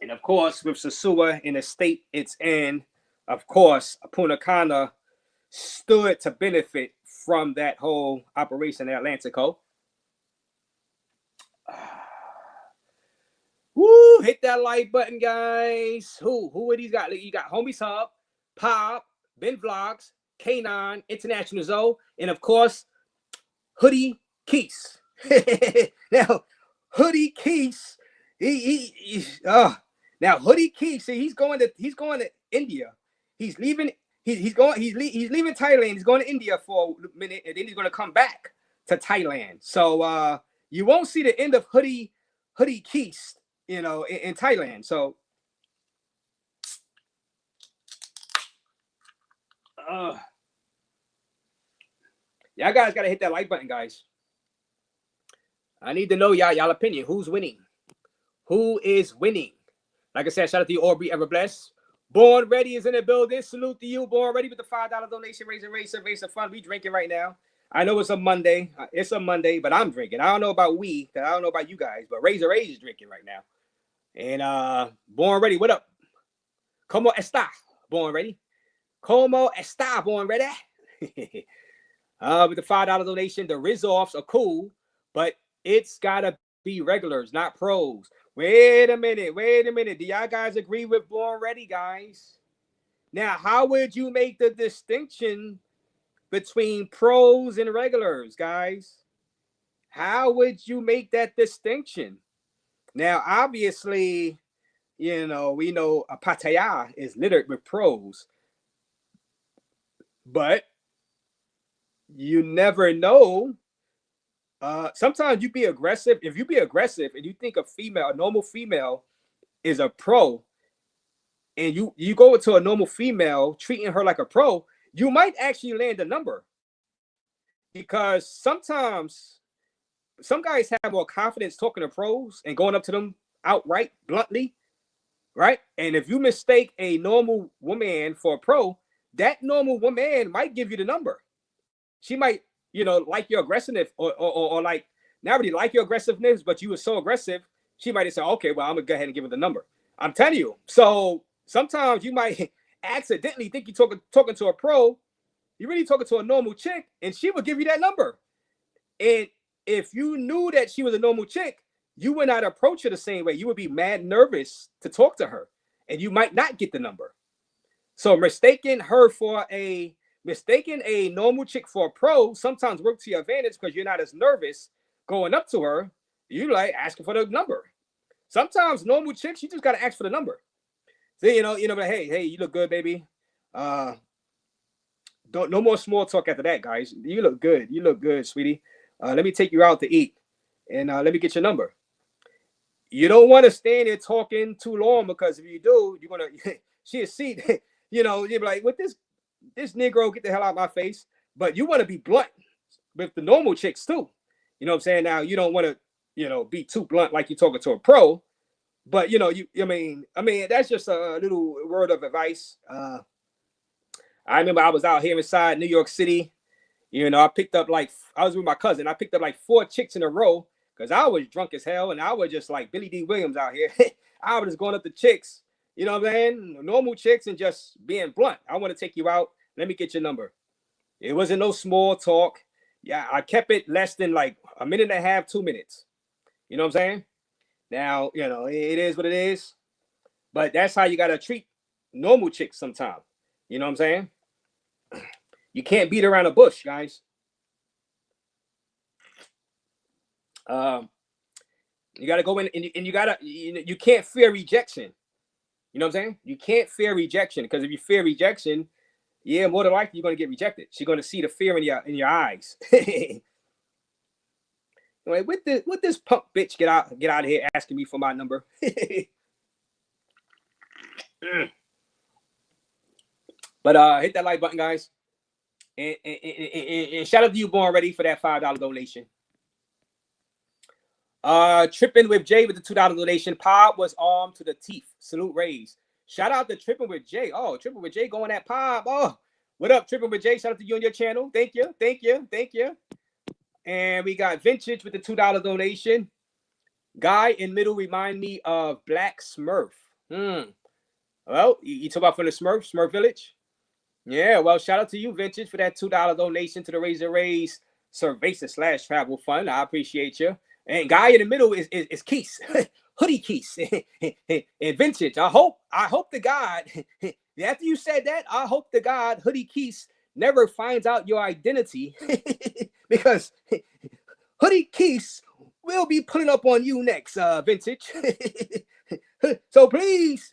I: And of course, with Sasua in the state it's in, of course, Punakana stood to benefit from that whole operation at Atlantico. Woo, hit that like button, guys. Who are these guys? You got Homies Hub, Pop, Ben Vlogs, K9, International Zoe, and of course, Hoodie Quis. Now, Hoodie Quis, now Hoodie Quis, see, he's going to India. He's leaving. He's leaving Thailand. He's going to India for a minute, and then he's going to come back to Thailand. So you won't see the end of Hoodie Quis, you know, in Thailand. So y'all guys gotta hit that like button, guys. I need to know y'all opinion. Who's winning? Who is winning? Like I said, shout out to you, Aubrey Everbless. Born Ready is in the building. Salute to you, Born Ready, with the $5 donation. Raise of fun. We drinking right now. I know it's a Monday. But I'm drinking. I don't know about we, because I don't know about you guys, but Raze is drinking right now. And Born Ready, what up? Como está, Born Ready? Como está, Born Ready? With the $5 donation, the Rizz-offs are cool, but it's gotta be regulars, not pros. Wait a minute. Do y'all guys agree with Born Ready, guys? Now, how would you make the distinction between pros and regulars, guys? How would you make that distinction? Now, obviously, you know, we know a Pattaya is littered with pros, but you never know. Sometimes you be aggressive. If you be aggressive and you think a normal female is a pro, and you go into a normal female treating her like a pro, you might actually land a number. Because sometimes some guys have more confidence talking to pros and going up to them outright, bluntly, right? And if you mistake a normal woman for a pro, that normal woman might give you the number. She might, you know, like your aggressiveness, or like not really like your aggressiveness, but you were so aggressive, she might say, okay, well, I'm gonna go ahead and give her the number. I'm telling you. So sometimes you might accidentally think you're talking to a pro. You're really talking to a normal chick, and she will give you that number. And if you knew that she was a normal chick, you would not approach her the same way. You would be mad nervous to talk to her, and you might not get the number. So mistaking a normal chick for a pro sometimes works to your advantage, because you're not as nervous going up to her. You like asking for the number. Sometimes normal chicks, you just gotta ask for the number. So but hey, you look good, baby. No more small talk after that, guys. You look good, sweetie. Let me take you out to eat, and let me get your number. You don't want to stand there talking too long, because if you do, you're gonna she'll see. You'll be like, what this Negro, get the hell out of my face. But you want to be blunt with the normal chicks too. You know what I'm saying? Now, you don't want to, be too blunt like you're talking to a pro. But, I mean, that's just a little word of advice. I remember I was out here inside New York City. I was with my cousin. I picked up like 4 chicks in a row, because I was drunk as hell, and I was just like Billy D. Williams out here. I was just going up to chicks. You know what I'm saying? Normal chicks, and just being blunt. I want to take you out. Let me get your number. It wasn't no small talk. Yeah, I kept it less than like a minute and a half, 2 minutes. You know what I'm saying? Now, it is what it is. But that's how you got to treat normal chicks sometimes. You know what I'm saying? You can't beat around the bush, guys. You got to go in, and you got to, you can't fear rejection. You know what I'm saying? You can't fear rejection, because if you fear rejection, yeah, more than likely you're going to get rejected. She's going to see the fear in your eyes. Like, what this punk bitch get out of here asking me for my number? But hit that like button, guys, and shout out to you, Born Ready, for that $5 donation. Tripping with Jay with the $2 donation. Pod was armed to the teeth. Salute, Raze. Shout out to Tripping with Jay. Oh, Tripping with Jay going at Pod. Oh, what up, Tripping with Jay? Shout out to you on your channel. Thank you. And we got Vintage with the $2 donation. Guy in middle remind me of Black Smurf. Well, you talk about from the Smurf Village? Yeah, well, shout out to you, Vintage, for that $2 donation to the Raze Cerveza / Travel Fund. I appreciate you. And Guy in the middle is Quis. Hoodie Quis. And Vintage, I hope the God, after you said that, I hope the God Hoodie Quis never finds out your identity because Hoodie Quis will be pulling up on you next, Vintage. So please,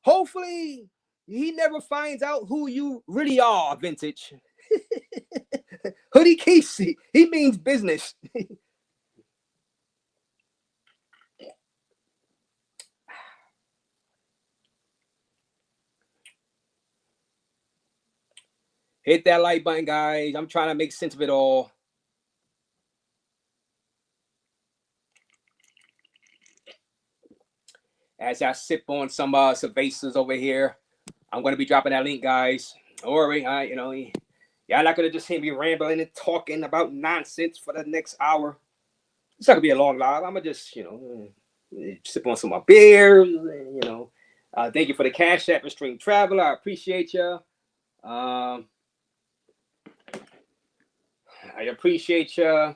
I: hopefully he never finds out who you really are, Vintage. Hoodie Quis, he means business. Hit that like button, guys. I'm trying to make sense of it all. As I sip on some cervezas over here, I'm going to be dropping that link, guys. Don't worry, y'all not going to just hear me rambling and talking about nonsense for the next hour. It's not going to be a long live. I'm going to just, sip on some of my beers. Thank you for the Cash App and Stream Traveler. I appreciate you. I appreciate you.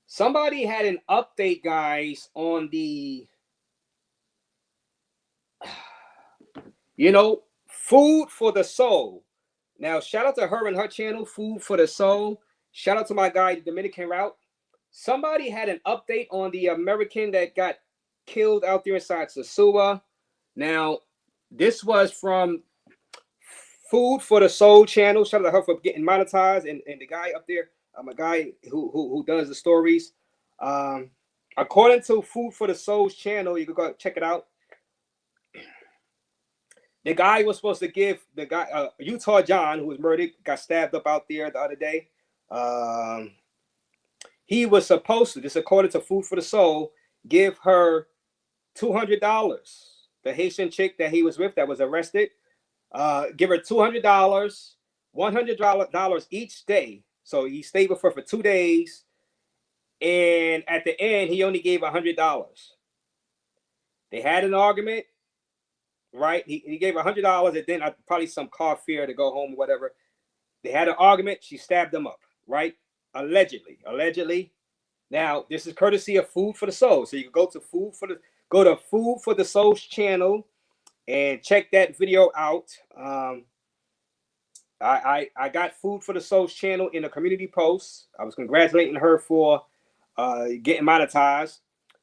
I: Somebody had an update, guys, on the, Food for the Soul. Now, shout out to her and her channel, Food for the Soul. Shout out to my guy, the Dominican Route. Somebody had an update on the American that got killed out there inside Sosua. Now, this was from Food for the Soul channel. Shout out to her for getting monetized, and the guy up there, a guy who does the stories. According to Food for the Soul's channel, you can go check it out. The guy was supposed to give the guy Utah John, who was murdered, got stabbed up out there the other day. He was supposed to, just according to Food for the Soul, give her $200. The Haitian chick that he was with that was arrested. Give her $200, $100 each day. So he stayed with her for 2 days. And at the end, he only gave $100. They had an argument, right? He gave $100 and then probably some car fare to go home or whatever. They had an argument. She stabbed him up, right? Allegedly. Now, this is courtesy of Food for the Soul. So you can go to Food for the Soul's channel and check that video out. I got Food for the Soul's channel in a community post. I was congratulating her for getting monetized,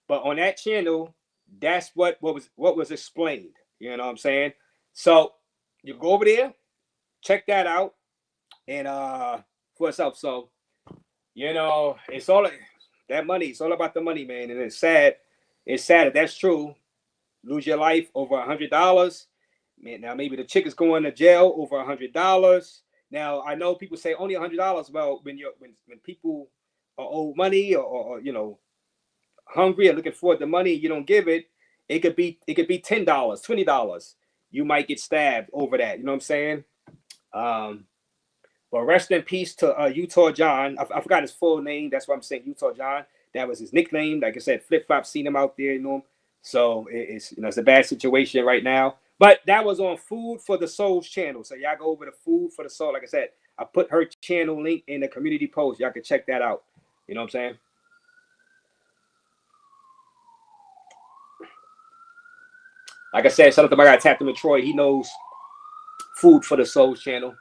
I: but on that channel, that's what was explained. You know what I'm saying? So you go over there, check that out, and for yourself. So it's all that money. It's all about the money, man. And it's sad. It's sad if that's true. Lose your life over $100. Man, now maybe the chick is going to jail over $100. Now I know people say only $100. Well, when people are owed money or hungry and looking for the money, you don't give it. It could be $10, $20. You might get stabbed over that. You know what I'm saying? But rest in peace to Utah John. I forgot his full name. That's why I'm saying Utah John. That was his nickname. Like I said, Flip Flop seen him out there. You know him. So it's a bad situation right now. But that was on Food for the Soul's channel. So y'all go over to Food for the Soul. Like I said, I put her channel link in the community post. Y'all can check that out. You know what I'm saying? Like I said, shout out to my guy Tapped him in Troy. He knows Food for the Soul's channel.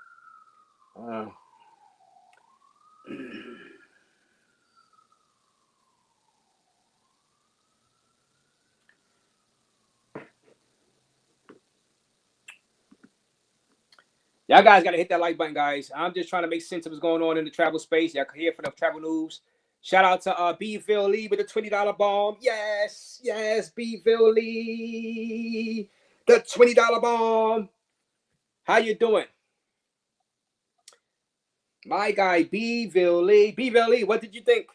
I: Y'all guys got to hit that like button, guys. I'm just trying to make sense of what's going on in the travel space. Y'all can hear for the travel news. Shout out to Beville Lee with the $20 bomb. Yes, Beville Lee. The $20 bomb. How you doing? My guy, Beville Lee. Beville Lee, what did you think?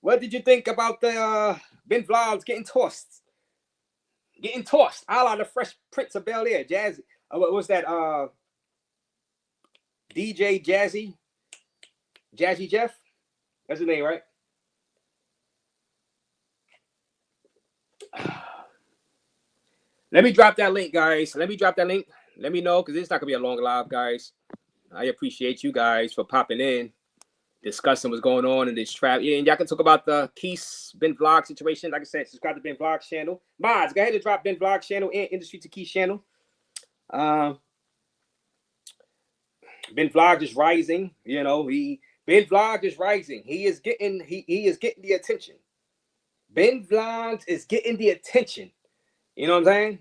I: What did you think about the Ben Vlogs getting tossed? Getting tossed. A la the Fresh Prince of Bel-Air. Jazzy. What was that? DJ Jazzy Jeff. That's his name, right? Let me drop that link, guys. Let me drop that link. Let me know, because it's not gonna be a long live, guys. I appreciate you guys for popping in, discussing what's going on in this trap. Yeah, and y'all can talk about the Quis Ben Vlog situation. Like I said, subscribe to Ben Vlog's channel. Mods, go ahead and drop Ben Vlog's channel and Industry to Quis channel. Ben Vlog is rising. You know, Ben Vlog is rising. He is getting the attention. Ben Vlogs is getting the attention. You know what I'm saying?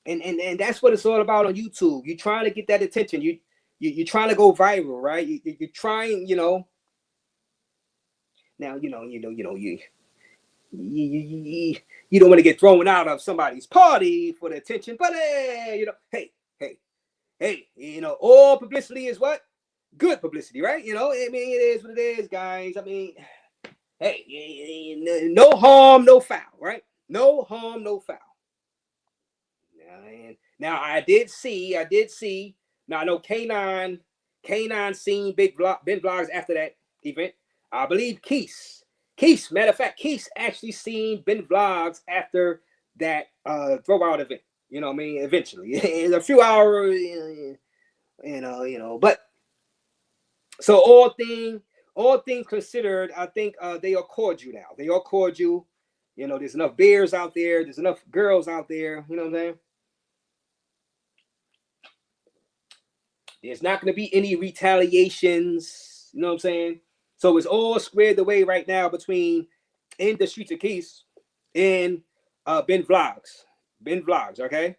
I: And that's what it's all about on YouTube. You're trying to get that attention. You're trying to go viral, right? You're trying, you know. Now, you don't want to get thrown out of somebody's party for the attention, but hey, you know, all publicity is what? Good publicity, right? You know, I mean, it is what it is, guys. I mean, hey, no harm, no foul, right? No harm, no foul. Now I did see. Now I know K9 seen Ben Vlogs after that event. I believe Quis, matter of fact, Quis actually seen Ben Vlogs after that throwout event. You know what I mean? Eventually, in a few hours, you know. But so all things considered, I think they are cordial now. They are cordial. You know, there's enough bears out there. There's enough girls out there. You know what I'm saying? There's not going to be any retaliations. You know what I'm saying? So it's all squared away right now between In the Streets of Quis and Ben Vlogs. Ben Vlogs, okay?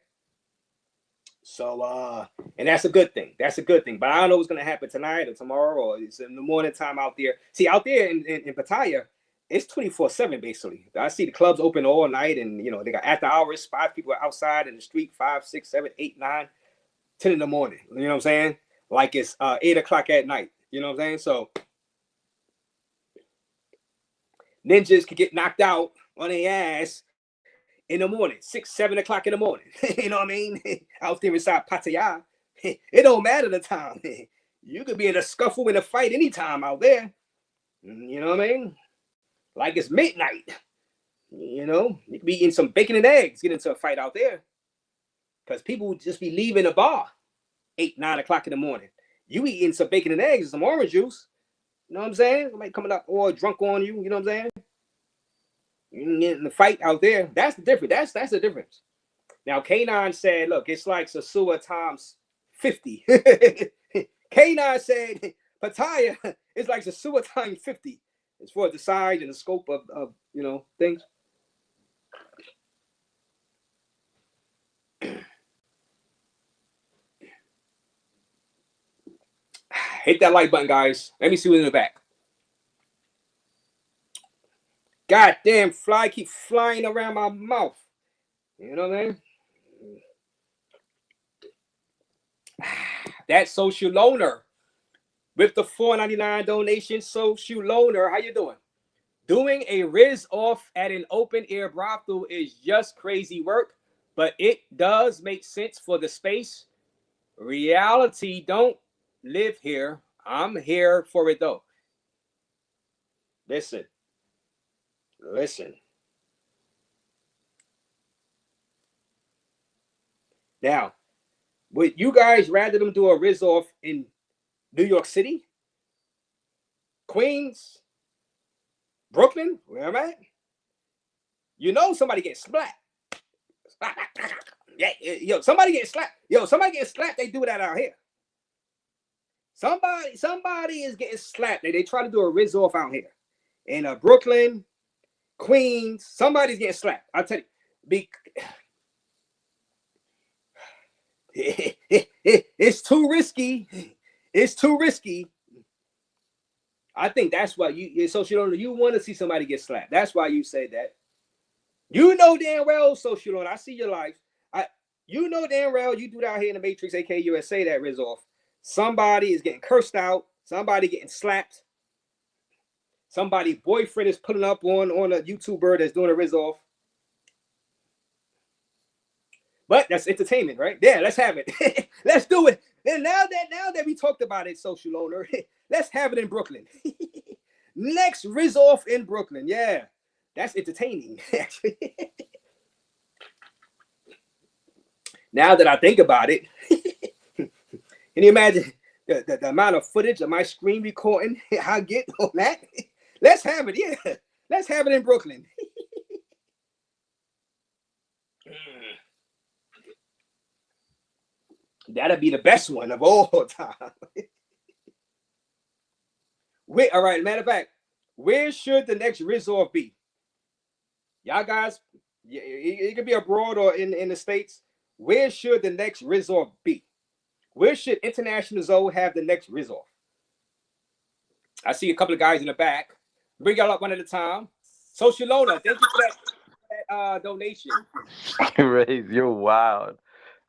I: So, and that's a good thing. That's a good thing. But I don't know what's going to happen tonight or tomorrow, or it's in the morning time out there. See, out there in Pattaya, it's 24/7 basically. I see the clubs open all night, and you know they got after hours. 5 people are outside in the street. 5, 6, 7, 8, 9, 10 in the morning. You know what I'm saying? Like it's 8 o'clock at night. You know what I'm saying? So ninjas could get knocked out on their ass in the morning, 6, 7 o'clock in the morning. You know what I mean? Out there inside Pattaya, it don't matter the time. You could be in a scuffle, in a fight anytime out there. You know what I mean? Like it's midnight. You know, you could be eating some bacon and eggs, get into a fight out there. Because people would just be leaving the bar 8, 9 o'clock in the morning. You eating some bacon and eggs and some orange juice. You know what I'm saying? Somebody coming up all drunk on you. You know what I'm saying? You get in the fight out there. That's the difference. That's the difference. Now, K9 said, look, it's like Sasua times 50. K9 said, Pattaya is like Sasua times 50. As far as the size and the scope of you know, things. Hit that like button, guys. Let me see what's in the back. Goddamn fly keep flying around my mouth. You know what I mean? That social loner with the $4.99 donation. Social loner, how you doing? Doing a Rizz-off at an open air brothel is just crazy work, but it does make sense for the space. Reality don't live here. I'm here for it though. Listen. Now, would you guys rather them do a Rizz-off in New York City, Queens, Brooklyn, where I'm at? You know somebody gets slapped. Yeah, yo, somebody gets slapped. They do that out here. Somebody is getting slapped. They try to do a Rizz-off out here. In Brooklyn, Queens, somebody's getting slapped. I'll tell you. It's too risky. It's too risky. I think that's why you want to see somebody get slapped. That's why you say that. You know damn well, social on. I see your life. You know damn well you do that out here in the Matrix, aka USA, that Rizz-off. Somebody is getting cursed out. Somebody getting slapped. Somebody boyfriend is pulling up on a YouTuber that's doing a Rizz-off. But that's entertainment, right? Yeah, let's have it. Let's do it. And now that we talked about it, social owner, let's have it in Brooklyn. Next Rizz-off in Brooklyn. Yeah, that's entertaining. Actually, now that I think about it, can you imagine the amount of footage of my screen recording I get on that? Let's have it. Yeah, let's have it in Brooklyn. That'll be the best one of all time. Wait, all right. Matter of fact, where should the next Rizz-off be? Y'all guys, it could be abroad or in the States. Where should the next Rizz-off be? Where should International Zoe have the next Rizz-off? I see a couple of guys in the back. Bring y'all up one at a time. Socialona, thank you for that donation.
M: Raze, you're wild.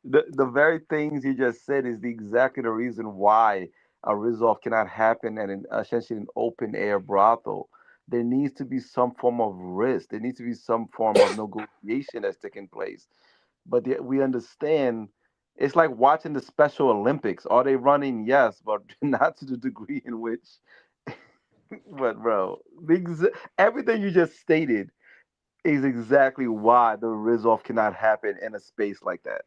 M: The very things you just said is exactly the reason why a Rizz-off cannot happen at essentially an open air brothel. There needs to be some form of risk. There needs to be some form of negotiation that's taking place. But we understand it's like watching the Special Olympics. Are they running? Yes, but not to the degree in which. But bro, everything you just stated is exactly why the Rizz-off cannot happen in a space like that.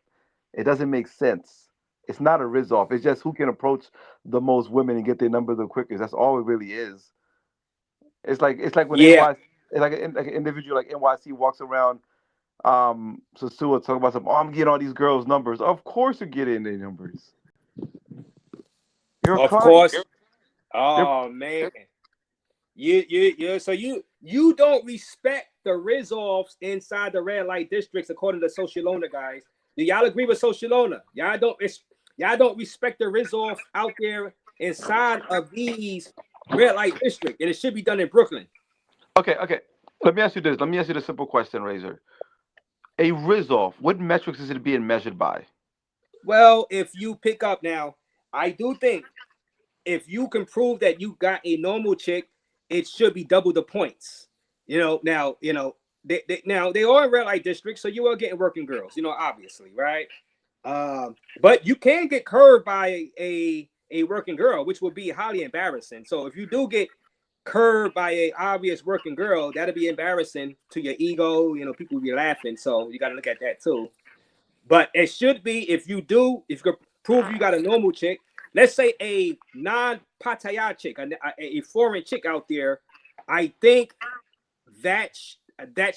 M: It doesn't make sense. It's not a Rizz-off. It's just who can approach the most women and get their number the quickest. That's all it really is. It's like when NYC, it's like an individual like NYC walks around. So Sue talk about something. Oh, I'm getting all these girls' numbers. Of course, you're getting their numbers. You're a
I: of
M: client.
I: course. Oh man, so you don't respect the Rizz-offs inside the red light districts, according to Socialona, guys. Do y'all agree with Socialona? Y'all don't respect the Rizz-off out there inside of these red light district, and it should be done in Brooklyn.
M: Okay. Let me ask you this. Let me ask you the simple question, Razor. A Rizz-off, what metrics is it being measured by?
I: Well, if you pick up now, I do think if you can prove that you got a normal chick, it should be double the points. They are in red light districts, so you are getting working girls, obviously, right? But you can get curved by a working girl, which would be highly embarrassing. So if you do get curved by a obvious working girl, that'll be embarrassing to your ego. People will be laughing. So you got to look at that too. But it should be if you could prove you got a normal chick, let's say a non-Pattaya chick, a foreign chick out there, I think that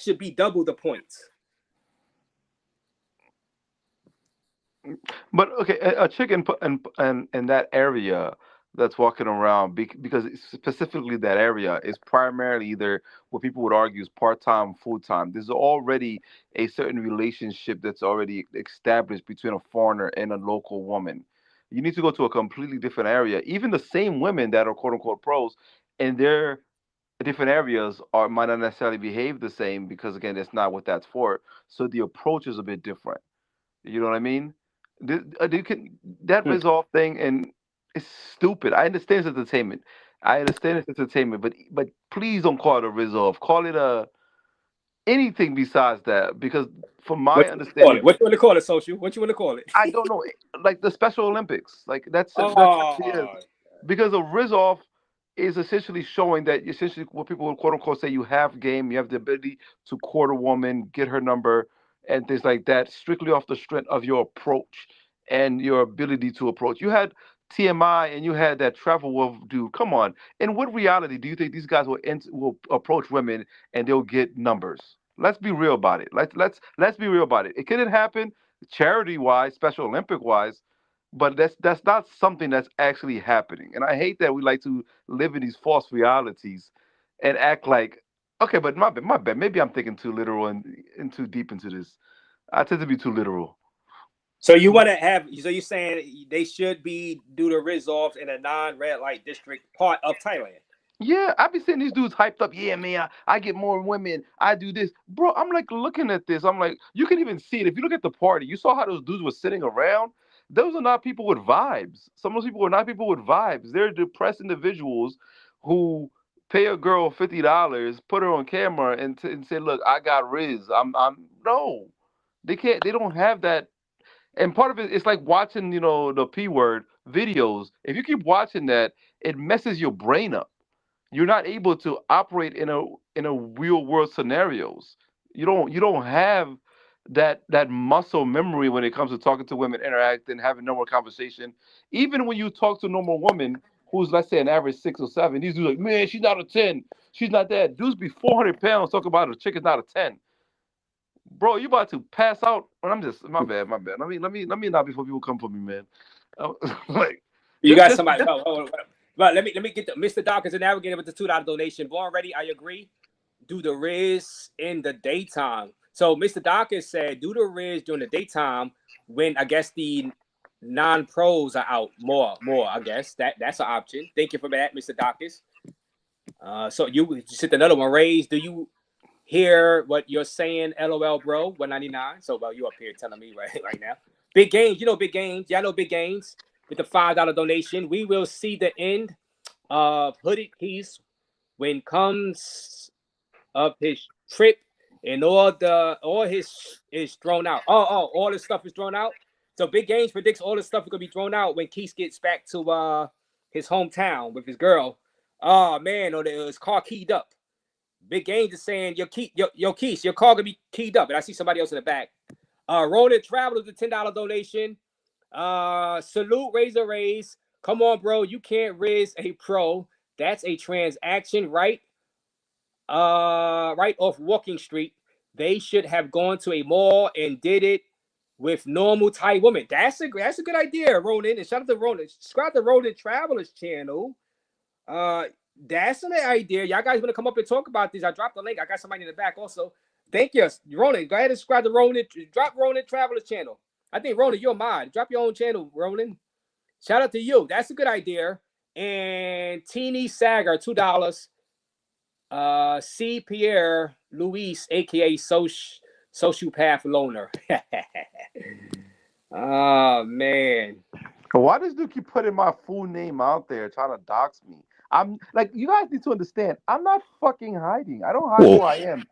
I: should be double the points.
M: But okay, a chick in that area that's walking around because specifically that area is primarily either what people would argue is part-time, full-time. There's already a certain relationship that's already established between a foreigner and a local woman. You need to go to a completely different area. Even the same women that are quote unquote pros in their different areas might not necessarily behave the same because again, that's not what that's for. So the approach is a bit different. You know what I mean? That Rizz-off thing, and it's stupid. I understand it's entertainment. But please don't call it a Rizz-off. Call it anything besides that, because from my understanding,
I: what you want to call it, Social? What you want to call it?
M: I don't know, like the Special Olympics, like that's because a Rizz-off is essentially showing that essentially what people would quote unquote say you have game, you have the ability to court a woman, get her number, and things like that, strictly off the strength of your approach and your ability to approach. You had TMI and you had that travel wolf dude. Come on. In what reality do you think these guys will approach women and they'll get numbers? Let's be real about it. Let's be real about it. It couldn't happen charity wise, Special Olympic wise, but that's not something that's actually happening. And I hate that we like to live in these false realities and act like okay, but my bad. Maybe I'm thinking too literal and too deep into this. I tend to be too literal.
I: So you want to have? So you're saying they should be do the Rizz-offs in a non-red light district part of Thailand?
M: Yeah, I be seeing these dudes hyped up. Yeah, man, I get more women. I do this, bro. I'm like looking at this. I'm like, you can even see it if you look at the party. You saw how those dudes were sitting around. Those are not people with vibes. Some of those people are not people with vibes. They're depressed individuals who pay a girl $50, put her on camera, and say, "Look, I got Rizz. I'm no." They can't. They don't have that. And part of it's like watching, the P word videos. If you keep watching that, it messes your brain up. You're not able to operate in a real world scenarios. You don't have that muscle memory when it comes to talking to women, interacting, having normal conversation. Even when you talk to a normal woman who's, let's say, an average 6 or 7, these dudes like, man, she's not a 10. She's not that. Dudes be 400 pounds talking about a chick is not a 10. Bro, you about to pass out. And I'm just my bad, my bad. Let me not before people come for me, man. Like
I: You got
M: this,
I: somebody. But let me get the Mr. Doc is a navigator with the $2 donation. Born ready, I agree. Do the Rizz in the daytime. So Mr. Doc has said do the Rizz during the daytime when I guess the non-pros are out more. I guess that's an option. Thank you for that, Mr. Dawkins. So you just another one. Raze, do you hear what you're saying? LOL, bro. 199. So well, you up here telling me right now. Big games, big games. Y'all know big games with the $5 donation. We will see the end of Hooded Quis when comes of his trip and all his is thrown out. All this stuff is thrown out. So Big Games predicts all this stuff is gonna be thrown out when Quis gets back to his hometown with his girl. Oh man, or his car keyed up. Big Games is saying your Quis, your car gonna be keyed up. And I see somebody else in the back. Roland Travelers, the $10 donation. Salute Razor Raze. Come on, bro. You can't Rizz a pro. That's a transaction, right? Right off Walking Street. They should have gone to a mall and did it with normal Thai women. That's a good idea, Ronan. And shout out to Ronan. Subscribe to Ronan Travelers channel. That's an idea. Y'all guys want to come up and talk about this? I dropped the link. I got somebody in the back also. Thank you, Ronan. Go ahead and subscribe to Ronan. Drop Ronan Travelers channel. I think Ronan, you're mine. Drop your own channel, Ronan. Shout out to you. That's a good idea. And Teeny Sagar, $2. C. Pierre Luis, aka Sociopath Loner. Oh man.
M: why does dude keep putting my full name out there trying to dox me? I'm like, you guys need to understand. I'm not fucking hiding. I don't hide who I am.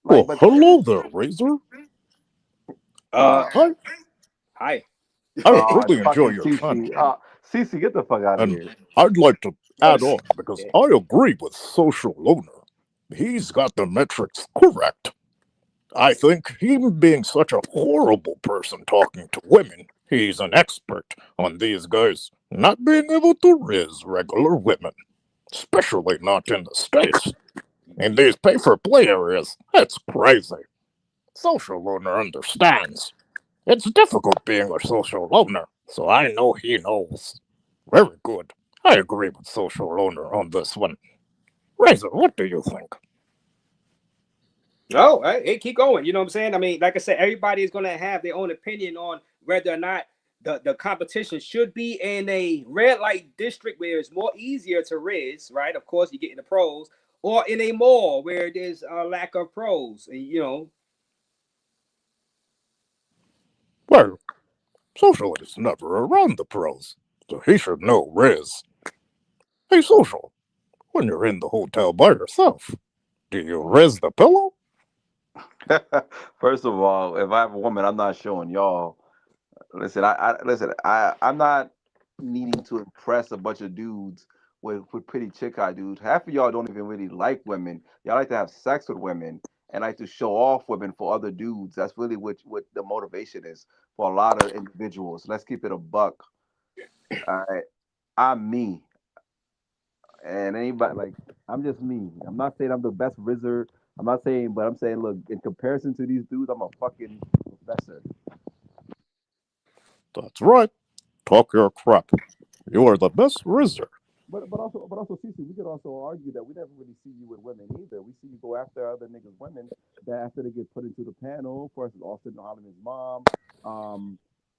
M: Like, but
N: hello there, Razor.
I: Hi.
N: I really enjoy your
M: CC.
N: channel.
M: CC, get the fuck out of
N: And
M: here.
N: I'd like to add on, because I agree with Social Loner. He's got the metrics correct. I think him being such a horrible person talking to women, he's an expert on these guys not being able to Rizz regular women. Especially not in the States. In these pay-for-play areas, that's crazy. Social Loner understands. It's difficult being a social loner, so I know he knows. Very good. I agree with Social Loner on this one. Razor, what do you think?
I: Oh, hey, keep going. You know what I'm saying? I mean, like I said, everybody is going to have their own opinion on whether or not the competition should be in a red light district where it's more easier to Rizz, right? Of course, you get in the pros, or in a mall where there's a lack of pros.
N: Well, Social is never around the pros, so he should know Rizz. Hey, Social, when you're in the hotel by yourself, do you Rizz the pillow?
M: First of all, if I have a woman, I'm not showing y'all. Listen, I'm not needing to impress a bunch of dudes with pretty chick eye dudes. Half of y'all don't even really like women. Y'all like to have sex with women and like to show off women for other dudes. That's really what the motivation is for a lot of individuals. Let's keep it a buck. All right, I'm me, and anybody like I'm just me. I'm not saying I'm the best Rizzer. I'm not saying, but I'm saying, look, in comparison to these dudes, I'm a fucking professor.
N: That's right. Talk your crap. You are the best Rizzer.
M: But also, Cece, we could also argue that we never really see you with women either. We see you go after other niggas' women that after they get put into the panel. For instance, Austin Holliman's mom,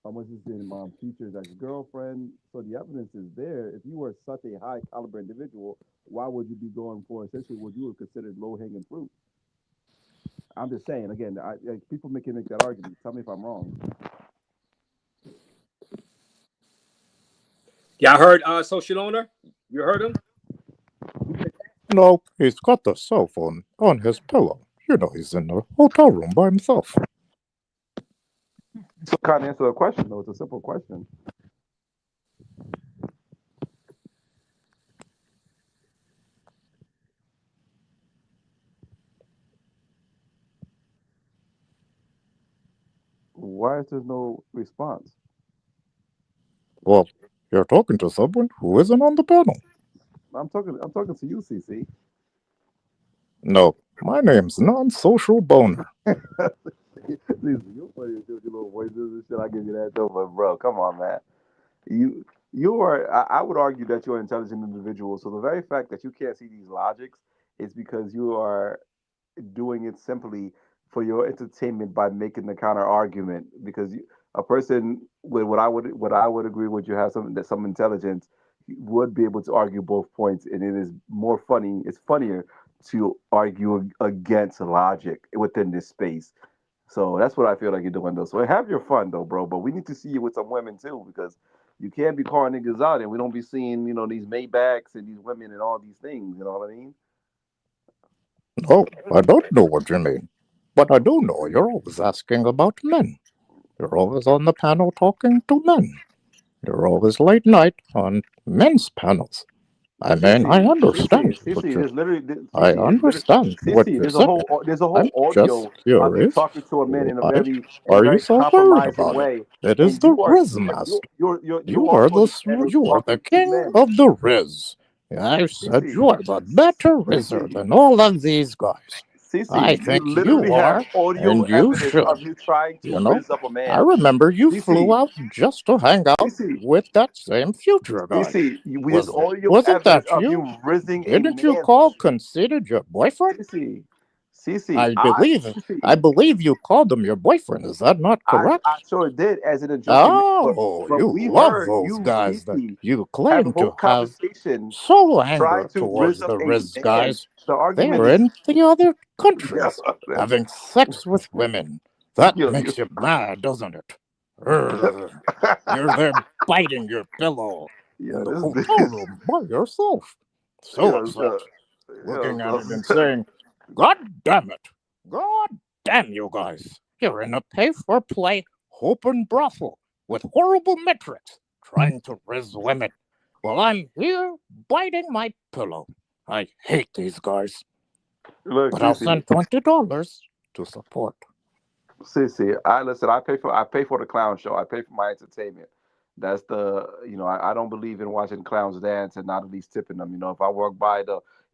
M: what's his name, Future's ex-girlfriend. So the evidence is there. If you were such a high caliber individual, why would you be going for essentially what you would consider low hanging fruit? I'm just saying. Again, people can make that argument. Tell me if I'm wrong.
I: Y'all heard Social Owner? You heard him?
N: No, he's got the cell phone on his pillow. You know he's in the hotel room by himself.
M: So can't answer a question though. It's a simple question. is there no response?
N: Well, you're talking to someone who isn't on the panel.
M: I'm talking to you, CC.
N: No, my name's Non-Social Boner.
M: Listen, you're funny with your little voices and shit. I give you that though, but bro, come on, man. You are. I would argue that you're an intelligent individual. So the very fact that you can't see these logics is because you are doing it simply for your entertainment by making the counter argument. Because a person with what I would agree with, you have some intelligence, would be able to argue both points, and it is more funny. It's funnier to argue against logic within this space. So that's what I feel like you're doing though. So have your fun though, bro. But we need to see you with some women too, because you can't be calling niggas out and we don't be seeing, these Maybachs and these women and all these things. You know what I mean?
N: No, I don't know what you mean. But I do know you're always asking about men. You're always on the panel talking to men. You're always late night on men's panels. I mean, I understand what you're. I understand what you're
M: There's a
N: saying.
M: whole
N: I'm just
M: audio of you
N: curious.
M: talking to a man
N: Why
M: in a
N: are you
M: very
N: so worried
M: compromising
N: about it?
M: way,
N: It is
M: and
N: the
M: you are
N: Rizz master.
M: you're
N: You are
M: also
N: the
M: the man who's
N: you are the
M: talking to
N: king
M: men.
N: of the Rizz. I said you are the better Rizzer than all of these guys. I
M: CC, you
N: think
M: literally
N: you
M: have
N: are,
M: audio
N: and you
M: evidence
N: should.
M: of you trying to
N: You know,
M: rizz up a
N: I
M: man.
N: remember you flew
M: CC,
N: out just to hang out
M: CC,
N: with that same future guy.
M: there's audio
N: Wasn't
M: evidence
N: that
M: of
N: you?
M: you rizzing a
N: Didn't you
M: man.
N: call conceited your boyfriend?
M: CC, CC,
N: I believe I believe you called him your boyfriend. Is that not correct?
M: I sure did, as in a joking manner.
N: Oh,
M: But
N: you
M: we
N: love
M: heard
N: those
M: you,
N: guys that
M: CC,
N: you
M: have a
N: claim
M: whole
N: to have
M: conversation
N: so
M: trying
N: anger
M: to rizz
N: towards
M: up
N: the
M: a
N: Rizz
M: man.
N: guys.
M: The argument
N: They're
M: is,
N: in the other
M: yeah,
N: countries having sex with women. That
M: you,
N: makes you mad, doesn't it? Urgh. You're there biting your pillow in
M: yeah,
N: the
M: this,
N: hotel room by yourself. So
M: yeah,
N: upset,
M: yeah,
N: looking at it and saying, God damn it! God damn you guys! You're in a pay-for-play open brothel with horrible metrics trying to rizz women. While I'm here biting my pillow. I hate these guys.
M: look,
N: But I'll
M: CC,
N: send $20 to support.
M: CC. Listen. I pay for the clown show. I pay for my entertainment. That's I don't believe in watching clowns dance and not at least tipping them. If I walk by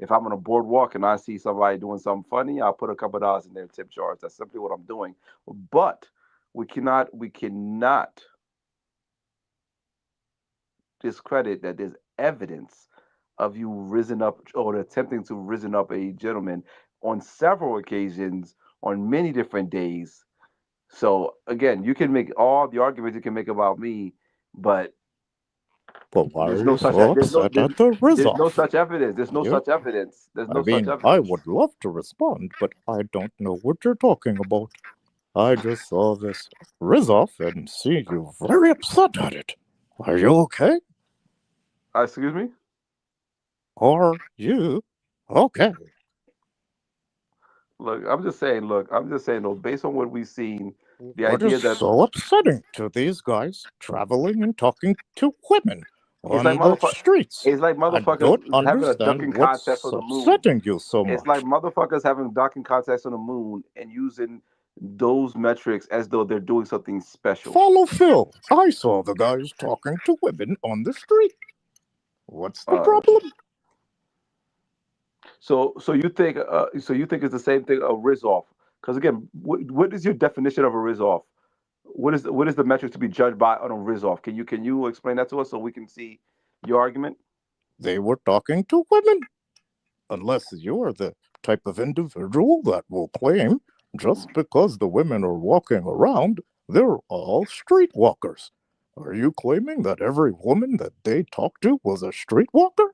M: if I'm on a boardwalk and I see somebody doing something funny, I'll put a couple of dollars in their tip jars. That's simply what I'm doing. But we cannot discredit that there's evidence of you risen up or attempting to risen up a gentleman on several occasions on many different days. So again, you can make all the arguments you can make about me, but
N: But why
M: there's
N: are
M: no
N: you
M: such
N: so
M: there's no
N: upset at the
M: there's no
N: Rizz-off?
M: such evidence. There's no
N: You?
M: such evidence. There's
N: I
M: no such
N: mean, I
M: evidence.
N: would love to respond, but I don't know what you're talking about. I just saw this Rizz-off and see you very upset at it. Are you okay?
M: Excuse me?
N: Are you okay?
M: Look, I'm just saying though, based on what we've seen, the
N: What is
M: idea that
N: so upsetting to these guys traveling and talking to women
M: it's like
N: on the streets? I
M: motherfuckers
N: don't
M: having a
N: understand
M: ducking contest
N: what's
M: on the moon.
N: upsetting you so
M: It's like
N: much.
M: motherfuckers having ducking contests on the moon and using those metrics as though they're doing something special.
N: Follow Phil. I saw the guys talking to women on the street. What's the
M: Uh,
N: problem?
M: so you think it's the same thing a Rizz-off? Because again, what is your definition of a Rizz-off? What is the metric to be judged by on a Rizz-off? Can you explain that to us so we can see your argument?
N: They were talking to women. Unless you're the type of individual that will claim just because the women are walking around, they're all streetwalkers. Are you claiming that every woman that they talked to was a streetwalker?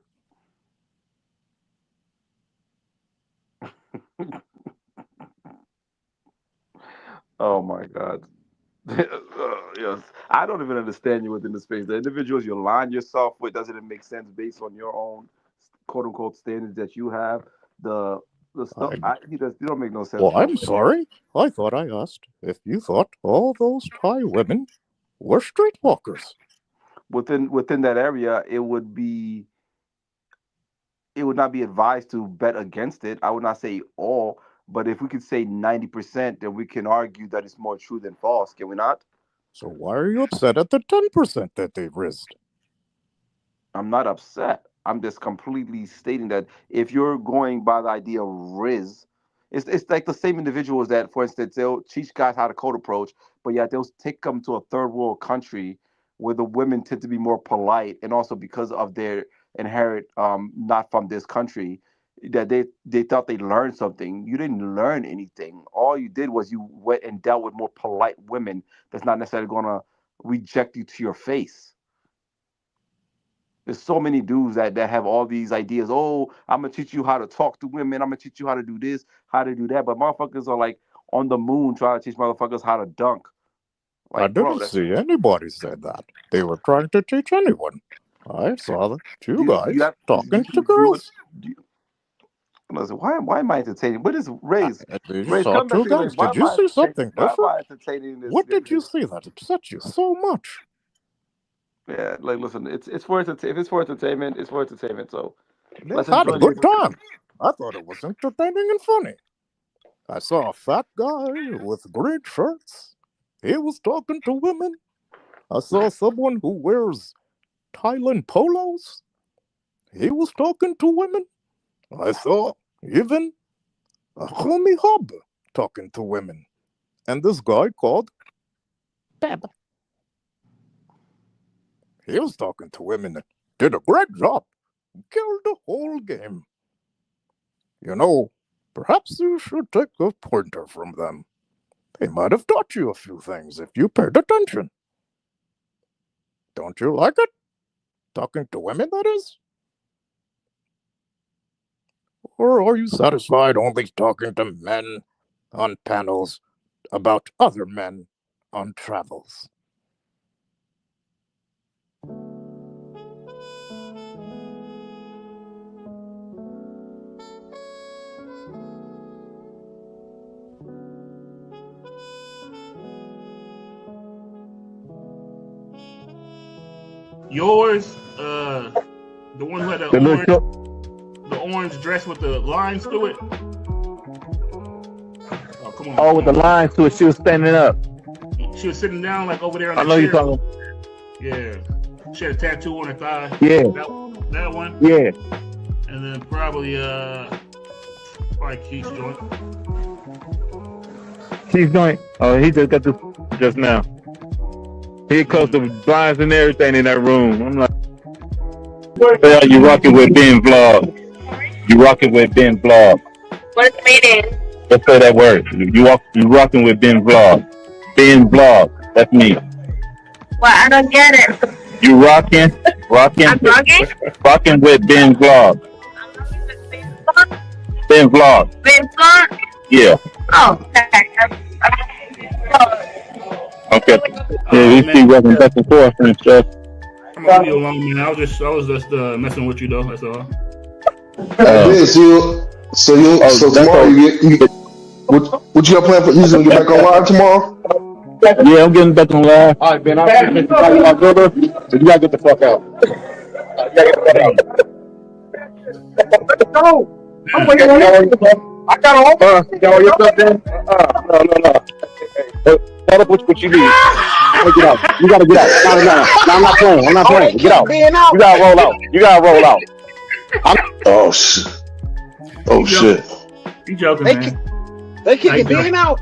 M: Oh my God. Yes, I don't even understand you within the space. The individuals you align yourself with, doesn't it make sense based on your own quote unquote standards that you have? The the stuff you don't make no sense,
N: Well,
M: bro.
N: I'm sorry. I thought I asked if you thought all those Thai women were streetwalkers.
M: Within that area, it would not be advised to bet against it. I would not say all, but if we could say 90%, then we can argue that it's more true than false. Can we not?
N: So why are you upset at the 10% that they rizzed?
M: I'm not upset. I'm just completely stating that if you're going by the idea of Riz, it's like the same individuals that, for instance, they'll teach guys how to code approach, but yet they'll take them to a third world country where the women tend to be more polite, and also because of their inherent not from this country, that they thought they learned something. You didn't learn anything. All you did was you went and dealt with more polite women that's not necessarily going to reject you to your face. There's so many dudes that have all these ideas. Oh, I'm gonna teach you how to talk to women. I'm gonna teach you how to do this, how to do that. But motherfuckers are like on the moon trying to teach motherfuckers how to dunk.
N: I
M: Like, bro,
N: didn't
M: that's
N: see anybody say that. They were trying to teach anyone. I saw the two guys talking to girls.
M: Listen, why am I entertaining? What is Raze?
N: They just
M: Raze,
N: saw
M: come back
N: two
M: to your
N: guys.
M: lane. Why
N: Did
M: am
N: you
M: I
N: see
M: entertaining?
N: something
M: Why am
N: different?
M: I entertaining this?
N: What did you see that upset you so much?
M: Yeah, like listen, it's for if it's for entertainment, it's for entertainment. So
N: They
M: let's
N: had a
M: enjoy
N: good
M: the
N: time. I thought it was entertaining and funny. I saw a fat guy with green shirts. He was talking to women. I saw someone who wears Thailand polos. He was talking to women. I saw even a homie hub talking to women. And this guy called Beb. He was talking to women and did a great job. Killed the whole game. You know, perhaps you should take a pointer from them. They might have taught you a few things if you paid attention. Don't you like it? Talking to women, that is? Or are you satisfied only talking to men on panels about other men on travels?
B: Yours, the one who had the orange dress with the lines through it. Oh, come on.
C: Oh, with the lines to it, she was standing up.
B: She was sitting down like over there on the
C: I know
B: chair.
C: you're talking.
B: Yeah. She had a tattoo on her thigh.
C: Yeah.
B: That one.
C: Yeah.
B: And then probably Quis joint.
C: She's going. Oh, he just got this just now. He closed the blinds and everything in that room. I'm like, you rocking with Ben Vlog. You rocking with Ben Vlog.
D: What's the meaning?
C: Let's say that word. You rocking with Ben Vlog. Ben Vlog. That's me.
D: Well, I don't get it.
C: You rocking.
D: I'm rocking?
C: Rocking with Ben Vlog. Ben Vlog.
D: Ben Vlog?
C: Yeah.
D: Oh, okay.
C: Okay. Yeah, we see working back and forth and stuff.
B: I'm gonna leave you alone, man. I was just messing with you though. That's all.
E: So tomorrow you get what you got planned for? You gonna get back on live tomorrow?
C: Yeah, I'm getting back on live.
J: All right, Ben. I'll see you my brother. So you gotta get the fuck out. No, I'm waiting on you. I got all. You got all your stuff, Ben? No. Tell us what you need. Get out. You gotta get out. No, I'm not playing. Get out. You gotta roll out.
E: Oh shit.
B: You joking, man?
L: They kicking Ben out.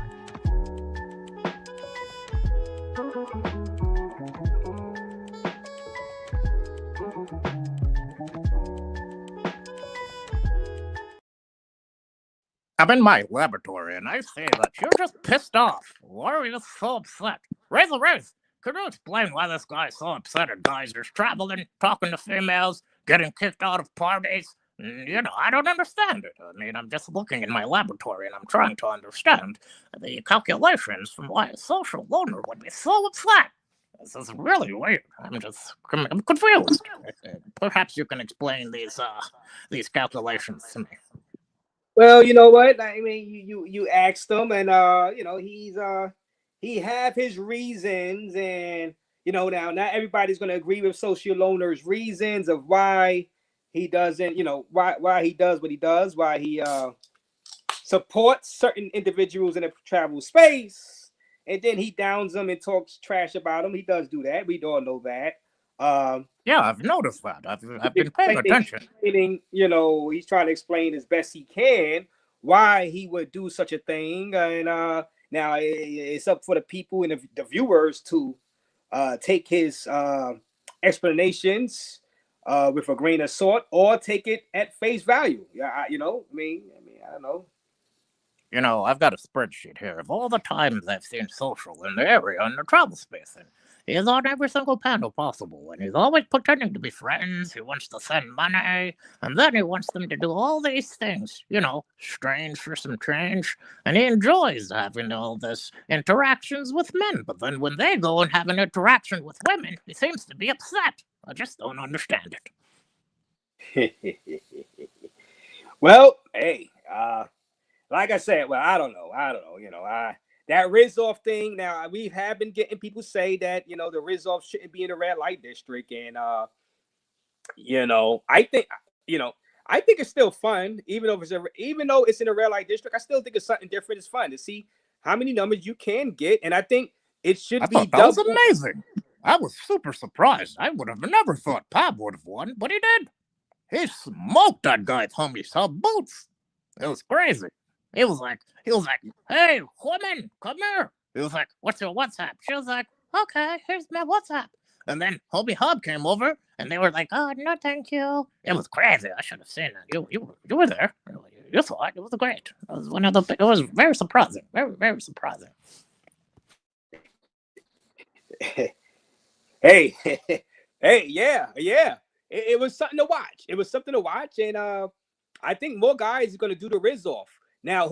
N: I'm in my laboratory and I see that you're just pissed off. Why are you so upset? Raze, could you explain why this guy's so upset at guys just traveling, talking to females, getting kicked out of parties? You know, I don't understand it. I mean, I'm just looking in my laboratory and I'm trying to understand the calculations from why a social loner would be so upset. This is really weird. I'm confused. Perhaps you can explain these calculations to me.
I: Well, you know what? I mean, you asked him, and you know, he have his reasons, and you know, now not everybody's gonna agree with social loner's reasons of why he doesn't, you know, why he does what he does, why he supports certain individuals in a travel space, and then he downs them and talks trash about them. He does do that. We all know that.
N: Yeah, I've noticed that. I've been paying attention.
I: You know, he's trying to explain as best he can why he would do such a thing, and now it's up for the people and the viewers to take his explanations with a grain of salt, or take it at face value. Yeah, you know, I mean, I don't know.
N: You know, I've got a spreadsheet here of all the times I've seen Social in the area in the travel space, and he's on every single panel possible, and he's always pretending to be friends. He wants to send money, and then he wants them to do all these things, you know, strange for some change, and he enjoys having all this interactions with men, but then when they go and have an interaction with women, he seems to be upset. I just don't understand
I: it. Well, hey, like I said, well, I don't know. You know, that Rizz-off thing. Now we have been getting people say that, you know, the Rizz-off shouldn't be in the red light district, and you know, I think it's still fun, even though it's in the red light district. I still think it's something different. It's fun to see how many numbers you can get, and I think it should be.
N: That was amazing. I was super surprised. I would have never thought Pab would have won, but he did. He smoked that guy's homie sub boots. It was crazy. He was like, hey, woman, come here. He was like, what's your WhatsApp? She was like, okay, here's my WhatsApp. And then Hobie Hub came over, and they were like, oh, no, thank you. It was crazy. I should have seen that. You were there. You saw it. It was great. It was very surprising. Very, very surprising.
I: Hey, yeah. It was something to watch. It was something to watch, and I think more guys are going to do the Rizz-off. Now,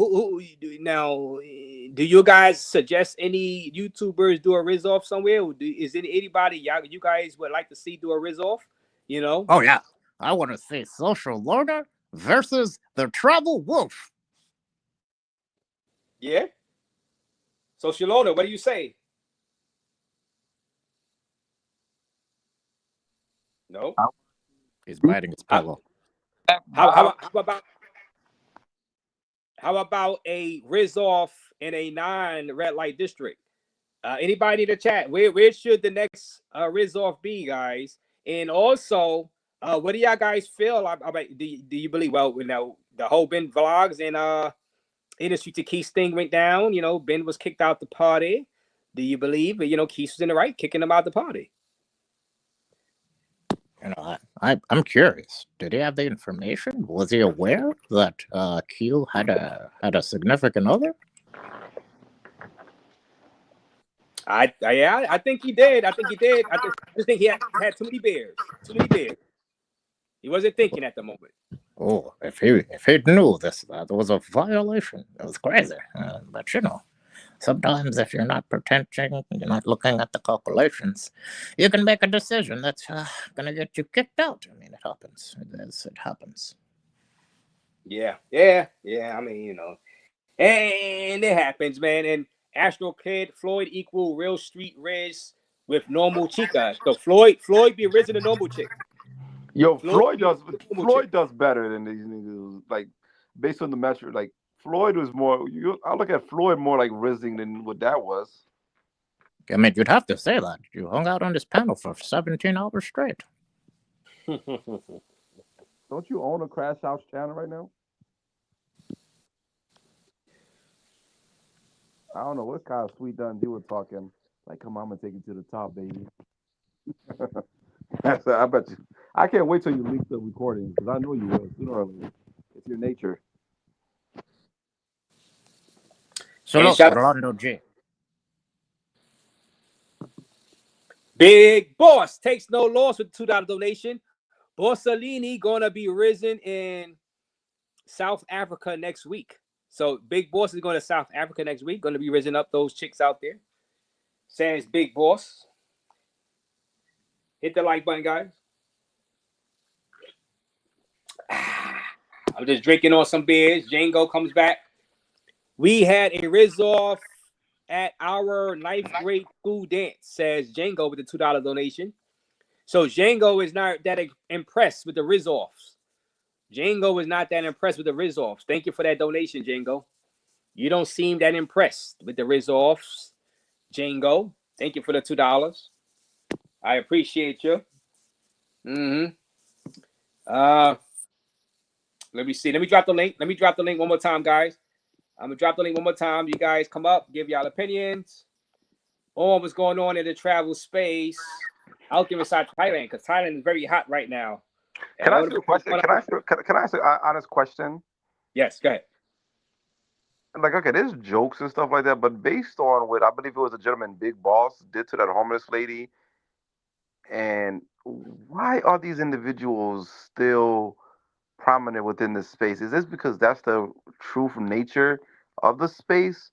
I: now, do you guys suggest any YouTubers do a Rizz-off somewhere? Is there anybody you guys would like to see do a Rizz-off? You know?
N: Oh yeah, I want to see Social Loner versus the Travel Wolf.
I: Yeah. Social Loner, what do you say? No.
N: He's biting his pillow.
I: How about a Rizz-off in a non-red light district? Anybody in the chat? Where should the next Rizz-off be, guys? And also, what do y'all guys feel about? Do you believe? Well, you know, the whole Ben vlogs and industry to Quis thing went down. You know, Ben was kicked out the party. Do you believe? You know, Quis was in the right, kicking him out the party.
N: You know, I'm curious. Did he have the information? Was he aware that Q had a significant other?
I: I think he did. I just think he had too many beers. He wasn't thinking at the moment.
N: Oh, if he knew that was a violation, it was crazy. But you know, sometimes if you're not pretending, you're not looking at the calculations, you can make a decision that's going to get you kicked out. I mean, it happens. It happens.
I: Yeah. I mean, you know, and it happens, man. And Astro Kid, Floyd equal real street Riz with normal chica. So Floyd be Riz and a normal chick.
M: Yo, Floyd does better than these niggas. Like, based on the metric, like, Floyd was more. I look at Floyd more like rizzing than what that was.
N: I mean, you'd have to say that. You hung out on this panel for 17 hours straight.
M: Don't you own a Crash House channel right now? I don't know what kind of sweet done you were talking. Like, come on, I'm gonna take you to the top, baby. I bet you. I can't wait till you leak the recording because I know you will sooner or later. It's your nature.
N: So look, Rolando G.
I: Big Boss takes no loss with the $2 donation. Borsalini gonna be risen in South Africa next week. So Big Boss is going to South Africa next week. Going to be risen up those chicks out there. Says Big Boss. Hit the like button, guys. I'm just drinking on some beers. Django comes back. We had a Rizz-off at our 9th grade school dance, says Django with the $2 donation. So Django is not that impressed with the Rizz-offs. Django is not that impressed with the Rizz-offs. Thank you for that donation, Django. You don't seem that impressed with the Rizz-offs. Jingo, thank you for the $2. I appreciate you. Let me see. Let me drop the link. Let me drop the link one more time, guys. I'm gonna drop the link one more time. You guys come up, give y'all opinions on what's going on in the travel space out there inside Thailand, because Thailand is very hot right now.
M: Can I ask you a question? Can I ask an honest question?
I: Yes, go ahead.
M: Like, okay, there's jokes and stuff like that, but based on what I believe it was a gentleman, Big Boss, did to that homeless lady, and why are these individuals still prominent within this space? Is this because that's the true nature of the space?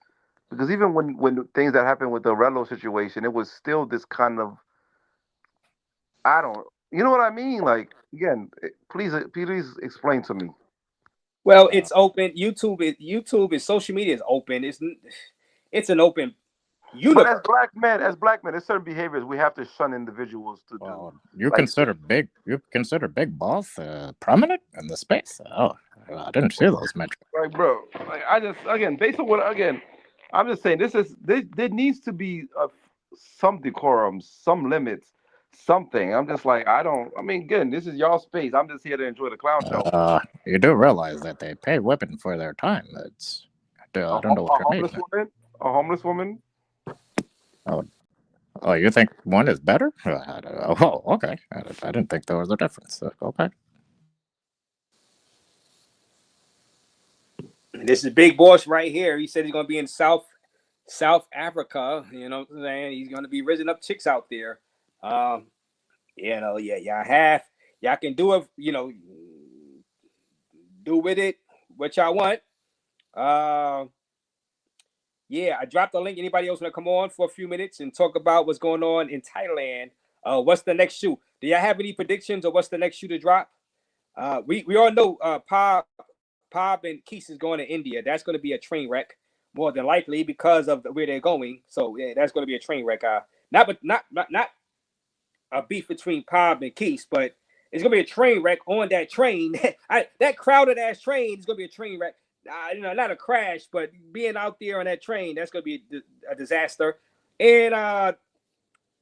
M: Because even when things that happened with the Rello situation, it was still this kind of, you know what I mean? Like, again, please explain to me.
I: Well, it's open. YouTube is social media is open. It's an open universe.
M: But as black men, there's certain behaviors we have to shun individuals to do.
N: You consider Big Boss prominent in the space? Oh, I didn't see those metrics.
M: Like, bro, like, based on I'm just saying, there needs to be some decorum, some limits, something. I'm just like, again, this is y'all space. I'm just here to enjoy the clown show.
N: You do realize that they pay women for their time. I don't know what you mean.
M: A homeless woman?
N: Oh, you think one is better? Oh, okay. I didn't think there was a difference. Okay.
I: This is Big Boss right here. He said he's going to be in South Africa. You know what I'm saying? He's going to be raising up chicks out there. Y'all can do it, do with it what y'all want. I dropped the link. Anybody else want to come on for a few minutes and talk about what's going on in Thailand? What's the next shoe? Do y'all have any predictions of what's the next shoe to drop? We all know Pab and Quis is going to India. That's going to be a train wreck, more than likely, because of where they're going. So yeah, that's going to be a train wreck. Not a beef between Pab and Quis, but it's going to be a train wreck on that train. That crowded ass train is going to be a train wreck. Not a crash, but being out there on that train, that's going to be a disaster. And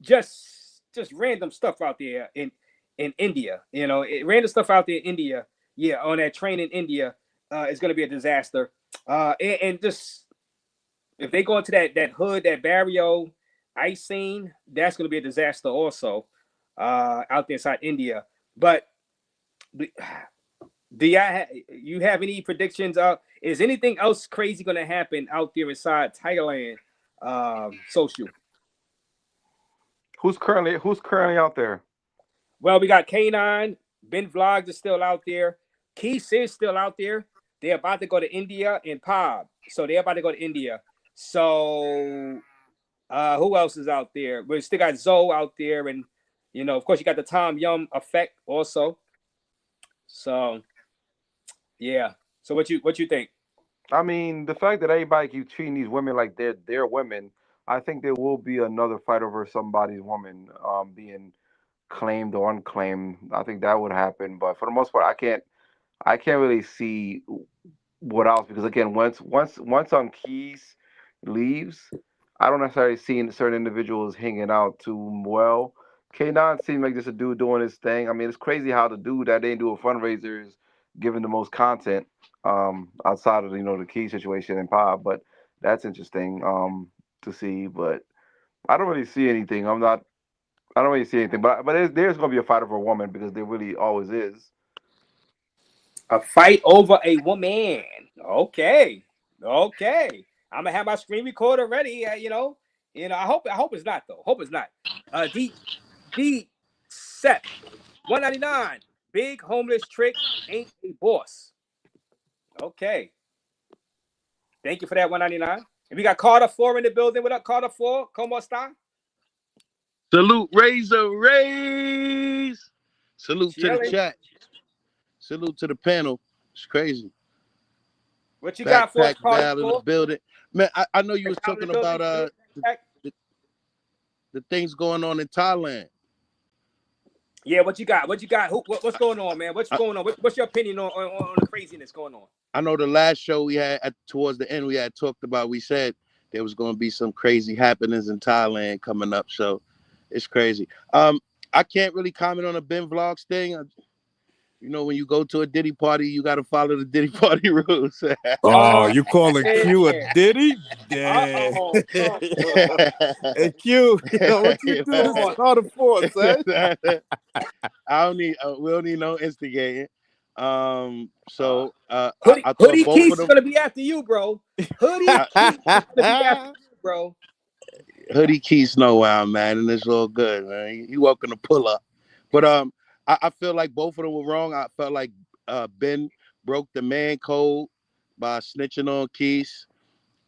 I: just random stuff out there in India. Random stuff out there in India. Yeah, on that train in India is going to be a disaster. And just if they go into that hood, that barrio ice scene, that's going to be a disaster also out there inside India. But do you have any predictions? Is anything else crazy going to happen out there inside Thailand? Social.
M: Who's currently out there?
I: Well, we got K9. Ben Vlogs is still out there. Quis is still out there. They're about to go to India and Pab. So they're about to go to India. So who else is out there? We still got Zoe out there, and of course you got the Tom Yum effect also. So yeah. So what you think?
M: I mean, the fact that everybody keeps treating these women like they're women, I think there will be another fight over somebody's woman being claimed or unclaimed. I think that would happen, but for the most part, I can't really see what else, because again, once Quis leaves, I don't necessarily see certain individuals hanging out too well. K9 seems like just a dude doing his thing. I mean, it's crazy how the dude that didn't do a fundraiser is giving the most content outside of the Quis situation and Pop, but that's interesting to see. But I don't really see anything. I don't really see anything. But there's going to be a fight over a woman, because there really always is.
I: A fight over a woman. Okay. I'm gonna have my screen recorder ready. I hope it's not though. Hope it's not. D set 199. Big homeless trick ain't a boss. Okay. Thank you for that 199. And we got Carter 4 in the building. What up, Carter 4? Como esta?
O: Salute, Raze. Salute to the chat. Salute to the panel. It's crazy.
I: What you got for us,
O: Carter 4? In the building. Man, I know you was talking about the things going on in Thailand.
I: Yeah, what you got? What's going on, man? What's going on? What's your opinion on the craziness going on?
O: I know the last show we had towards the end, we had talked about, we said there was going to be some crazy happenings in Thailand coming up. So it's crazy. I can't really comment on a Ben Vlogs thing. You know, when you go to a Diddy party, you got to follow the Diddy party rules.
P: Oh, you calling Q a Diddy? Yeah. Hey Q, what you do to start a force, son?
O: We don't need no instigating. So I thought
I: Hoodie
O: both
I: Keith
O: of them
I: is gonna be after you, bro. Hoodie Keith is gonna be after you, bro.
O: Hoodie Keys know where I'm at, and it's all good, man. You welcome to pull up. But I feel like both of them were wrong. I felt like Ben broke the man code by snitching on Keys.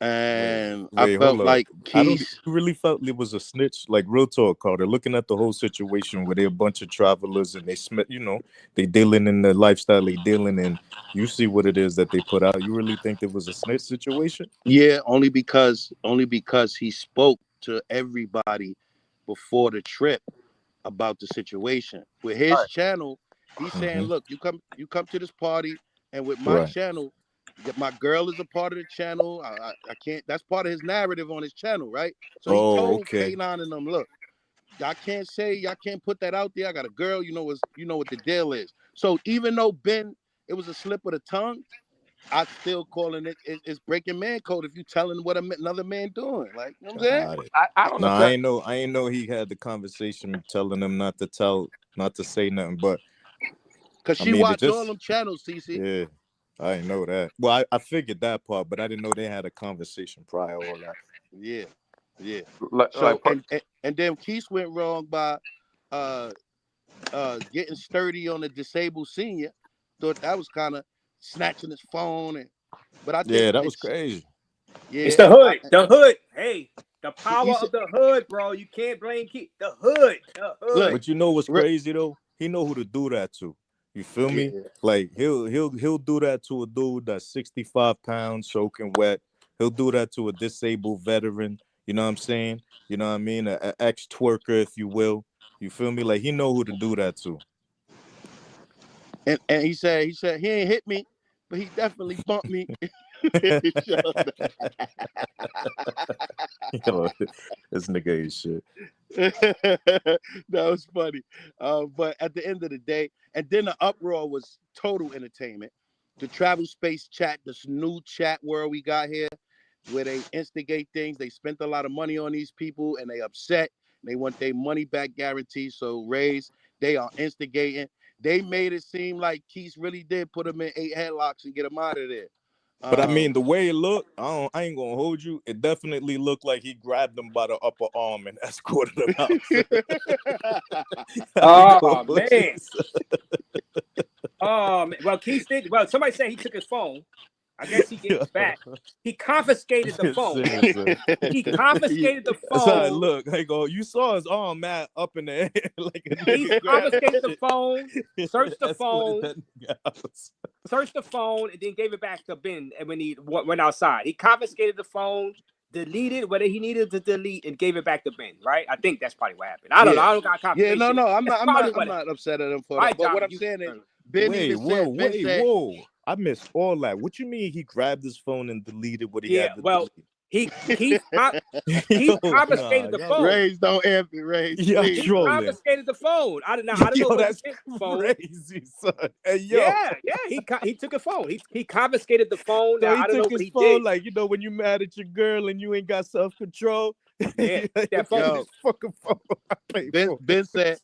O: And I
P: Wait,
O: felt
P: hold up.
O: like
P: I don't
O: Keys.
P: you really felt it was a snitch, like real talk, Carter. Looking at the whole situation where they're a bunch of travelers and they dealing in the lifestyle they dealing in. You see what it is that they put out. You really think it was a snitch situation?
O: Yeah, only because he spoke to everybody before the trip about the situation. With his channel, he's saying, look, you come to this party, and with my channel, that my girl is a part of the channel. I can't, that's part of his narrative on his channel, right? So he told K9 and them, look, I can't put that out there. I got a girl, you know what the deal is. So even though Ben, it was a slip of the tongue, I still calling it's breaking man code if you telling what another man doing. Like, you know what I'm saying?
M: I don't know.
P: I ain't know he had the conversation telling him not to say nothing, but
O: because she watched all them channels, CC.
P: Yeah, I didn't know that. Well, I figured that part, but I didn't know they had a conversation prior to all that.
O: Yeah.
M: So
O: and then Keith went wrong by getting sturdy on a disabled senior. Thought that was kind of snatching his phone, but I think
P: that was crazy.
O: Yeah,
I: it's the hood. The hood. Hey, the power of the hood, bro. You can't blame Keith. The hood.
P: But you know what's crazy though? He know who to do that to. You feel me? Like he'll do that to a dude that's 65 pounds soaking wet. He'll do that to a disabled veteran. You know what I'm saying? You know what I mean? An ex-twerker, if you will. You feel me? Like he know who to do that to.
O: And he said he ain't hit me, but he definitely bumped me.
P: Yo, this nigga ain't shit.
O: That was funny. But at the end of the day, and then the uproar was total entertainment. The travel space chat, this new chat world we got here, where they instigate things. They spent a lot of money on these people and they upset. They want their money back guarantee. So Raze, they are instigating. They made it seem like Keith really did put him in 8 headlocks and get him out of there.
P: But I mean, the way it looked, I ain't gonna hold you. It definitely looked like he grabbed him by the upper arm and escorted him out.
I: Oh man. Oh man. Well, Keith did. Well, somebody said he took his phone. I guess he gave it back. He confiscated the phone. He confiscated the phone.
P: Sorry, look, I go. You saw his arm, Matt, up in the air.
I: He confiscated the phone, searched the phone, and then gave it back to Ben. And when he went outside, he confiscated the phone, deleted what he needed to delete, and gave it back to Ben. Right? I think that's probably what happened. I don't know. I don't got confirmation.
O: Yeah, no, I'm not upset at him for that. But what I'm saying is, Ben said,
P: whoa. I missed all that. What you mean he grabbed his phone and deleted what he had to delete?
I: He confiscated the phone.
O: Raze, don't answer, Raze.
I: He confiscated the phone. I don't know.
P: That's crazy, son. Hey, yo.
I: Yeah. He took a phone. He confiscated the phone.
P: So
I: I don't know
P: took
I: what
P: his
I: he
P: phone,
I: did.
P: like, you know, when you mad at your girl and you ain't got self-control.
I: Yeah, that phone.
O: Fucking phone. Ben said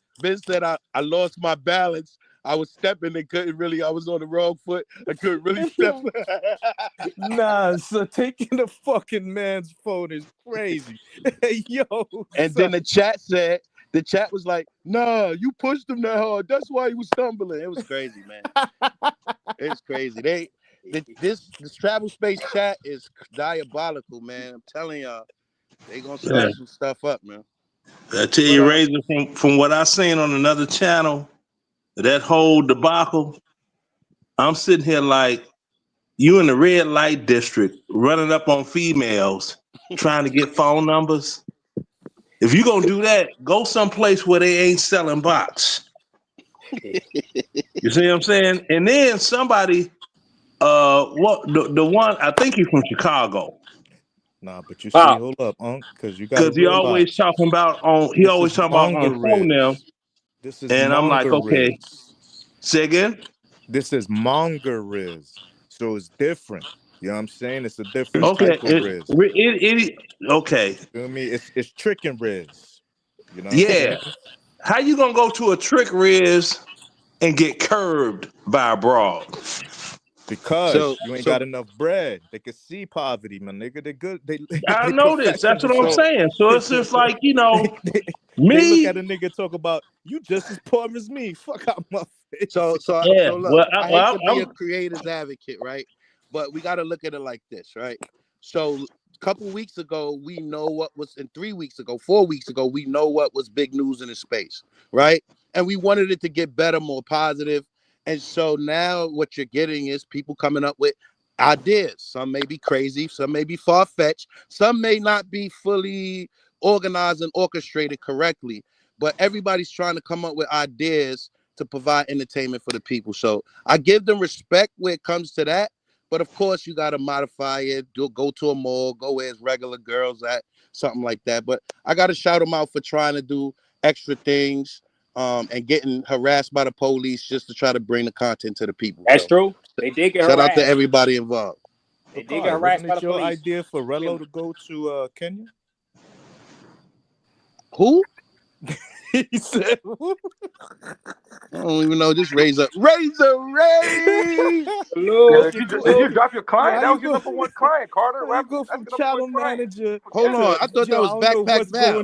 O: I lost my balance. I was stepping and I was on the wrong foot. I couldn't really step.
P: Nah, so taking the fucking man's phone is crazy. Yo.
O: And then the chat was like, nah, you pushed him that hard. That's why he was stumbling. It was crazy, man. It's crazy. This travel space chat is diabolical, man. I'm telling y'all, they gonna start some stuff up, man.
A: I tell you, Razor, from what I seen on another channel, that whole debacle, I'm sitting here like, you in the red light district running up on females trying to get phone numbers. If you gonna do that, go someplace where they ain't selling box. You see what I'm saying? And then somebody, the one, I think he's from Chicago.
P: Nah, but you see, hold up, because you got to
Q: Because he
P: realize
Q: always talking about on phone now.
P: This is
Q: And I'm like, okay.
P: Riz.
Q: Say again?
P: This is Monger Riz. So it's different. You know what I'm saying? It's a different type of Riz.
Q: Okay.
P: Feel me? It's tricking Riz. You know what I'm saying?
Q: How you gonna go to a trick Riz and get curbed by a broad?
P: Because you ain't got enough bread. They can see poverty, my nigga. They're good.
Q: I know this. That's what I'm saying. So it's just like, you know,
P: They look at a nigga talk about, you just as poor as me. Fuck out my face.
O: So look, I hate to be a creator's advocate, right? But we got to look at it like this, right? So a couple weeks ago, we know what was, and 3 weeks ago, 4 weeks ago, we know what was big news in the space, right? And we wanted it to get better, more positive. And so now what you're getting is people coming up with ideas. Some may be crazy, some may be far-fetched, some may not be fully organized and orchestrated correctly, but everybody's trying to come up with ideas to provide entertainment for the people. So I give them respect when it comes to that, but of course you got to modify it, go to a mall, go where it's regular girls at, something like that. But I got to shout them out for trying to do extra things and getting harassed by the police just to try to bring the content to the people.
I: That's true. They did get
O: shout
I: harassed.
O: out to everybody involved.
I: They did get harassed by the police.
P: Your idea for Rello to go to Kenya?
O: Who?
P: He said, who?
O: I don't even know. Just Raze. Raze.
M: Did you drop your client? That was your number one client, Carter.
P: You go from channel manager.
O: Hold on, I thought that was Backpack Val.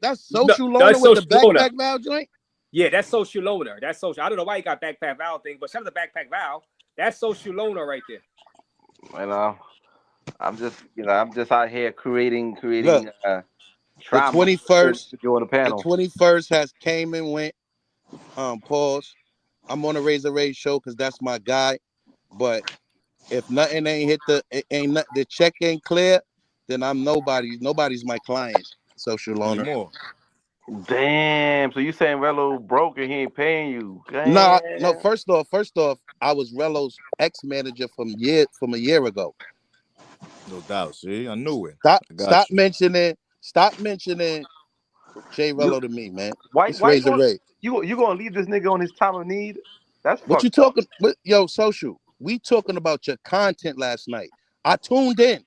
O: That's Social Loner with the Backpack Val joint.
I: Yeah, that's Social Loner. That's social. I don't know why you got Backpack Val thing, but shout out to Backpack Val. That's Social Loner right there.
M: You know, I'm just out here creating.
O: Look, the 21st. The 21st has came and went. Pause. I'm on the Raze show because that's my guy. But if nothing ain't hit the check ain't clear, then I'm nobody. Nobody's my client. Social Loner.
M: Damn. So you saying Rello broke and he ain't paying you?
O: No. First off, I was Rello's ex-manager from a year ago.
P: No doubt. See, I knew it.
O: Stop mentioning Jay Rello to me, man.
M: Why
O: you
M: gonna leave this nigga on his time of need? That's
O: what you talking. Yo, Social. We talking about your content last night. I tuned in,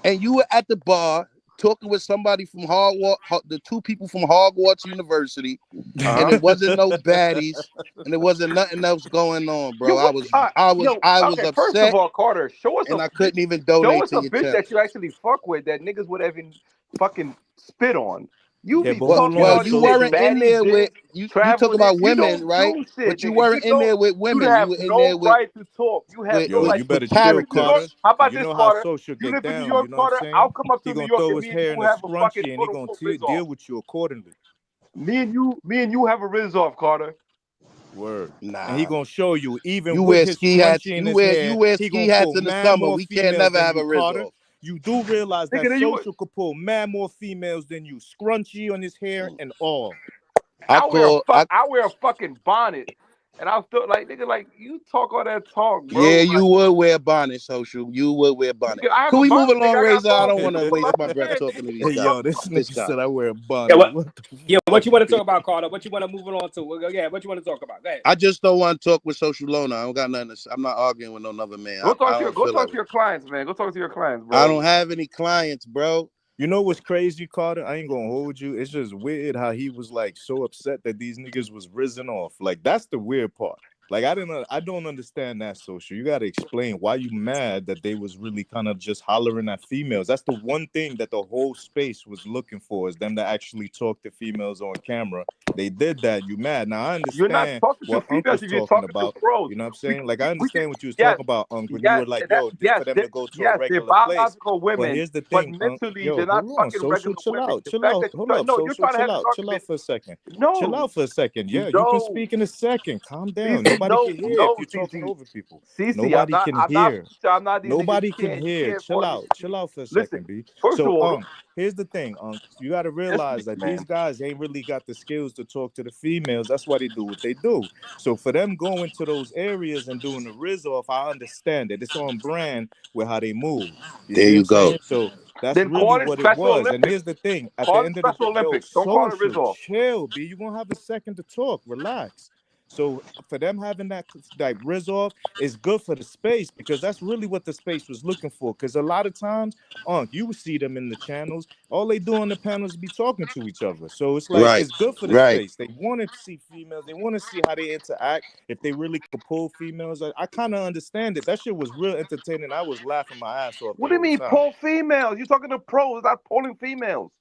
O: and you were at the bar talking with somebody from the two people from Hogwarts University, and it wasn't no baddies, and there wasn't nothing else going on, bro. I was upset.
M: First of all, Carter, show us,
O: and I couldn't even donate to your
M: bitch
O: channel.
M: that you actually fuck with that niggas would even fucking spit on. You
O: you weren't in there with you talk about women, right? But you weren't in there with women. You were in there with
M: right to talk. You have no right
P: you better
M: to
P: chill, Carter.
M: How about
P: you
M: this,
P: know
M: Carter?
P: How social
M: You
P: get
M: live in
P: down,
M: New York,
P: you know what I'm
M: Carter.
P: saying?
M: I'll come up to
P: He
M: New
P: gonna
M: York
P: throw
M: and
P: his
M: me
P: hair
M: and
P: in
M: you
P: a
M: have a fucking
P: scrunchie and he gonna deal with you accordingly.
M: Me and you have a Rizz-off, Carter.
P: Word.
O: Nah.
P: And he gonna show you even
O: you
P: with
O: wear
P: his
O: ski hats.
P: scrunchie in
O: You
P: his hair,
O: wear
P: he
O: ski
P: gonna
O: hats
P: pull
O: in the
P: mad
O: summer.
P: more
O: We can't
P: females
O: never
P: than
O: have a
P: you,
O: Rizz-off.
P: Carter. You do realize that
M: Nigga,
P: social could pull mad more females than you, scrunchy on his hair and all.
M: I wear a fucking bonnet, and I feel like nigga, like you talk all that talk, bro.
O: Yeah, you would wear bonnet, Social. You would wear bonnet. Can we move along, Razor? I don't want to waste my breath talking to these guys.
P: Yo, this nigga said I wear a bonnet.
I: What you want to talk about, Carter? What you want to move on to? Yeah, what you want to talk about? Go ahead.
O: I just don't want to talk with Social Loner. I don't got nothing to say. I'm not arguing with no other man.
M: Go talk to your clients, man. Go talk to your clients, bro.
O: I don't have any clients, bro.
P: You know what's crazy, Carter? I ain't gonna hold you. It's just weird how he was like so upset that these niggas was Rizz-off. Like that's the weird part. Like I don't understand that, Social. You gotta explain why you mad that they was really kind of just hollering at females. That's the one thing that the whole space was looking for, is them to actually talk to females on camera. They did that. You mad? Now I understand.
M: You're not talking
P: what
M: to females. You're talking
P: about.
M: To pros.
P: You know what I'm saying? Like I understand what you was talking about, when you were like, yo, for them to go to a regular place.
M: Women,
P: but here's the thing,
M: mentally,
P: yo,
M: they're not fucking
P: Social, chill
M: women.
P: out, chill out. Hold up, Social, chill out for a second.
M: No,
P: chill out for a second. Yeah, you can speak in a second. Calm down. Nobody can hear if you're talking over people. Nobody can hear. Nobody can hear. Chill out for a second, B.
M: First of all,
P: here's the thing, you got to realize that these guys ain't really got the skills to talk to the females. That's why they do what they do. So for them going to those areas and doing the Rizz-off, I understand that it's on brand with how they move. You
O: There
P: see what
O: you
P: I'm
O: go.
P: saying? So that's
F: Then
P: really
F: call it
P: what it
F: Special
P: was. And
F: Olympics.
P: here's the thing: at
F: Call
P: the
F: it
P: end of the
F: Special
P: day, yo,
F: Olympics. Don't call it
P: social,
F: Rizz-off.
P: chill, B. You're gonna have a second to talk. Relax. So for them having that like Rizz-off is good for the space, because that's really what the space was looking for. Because a lot of times, you would see them in the channels. All they do on the panels is be talking to each other. So it's like
O: Right.
P: it's good for the
O: Right.
P: space. They wanted to see females. They want to see how they interact. If they really could pull females, I kind of understand it. That shit was real entertaining. I was laughing my ass off.
F: What do you mean pull females? You're talking to pros, not pulling females.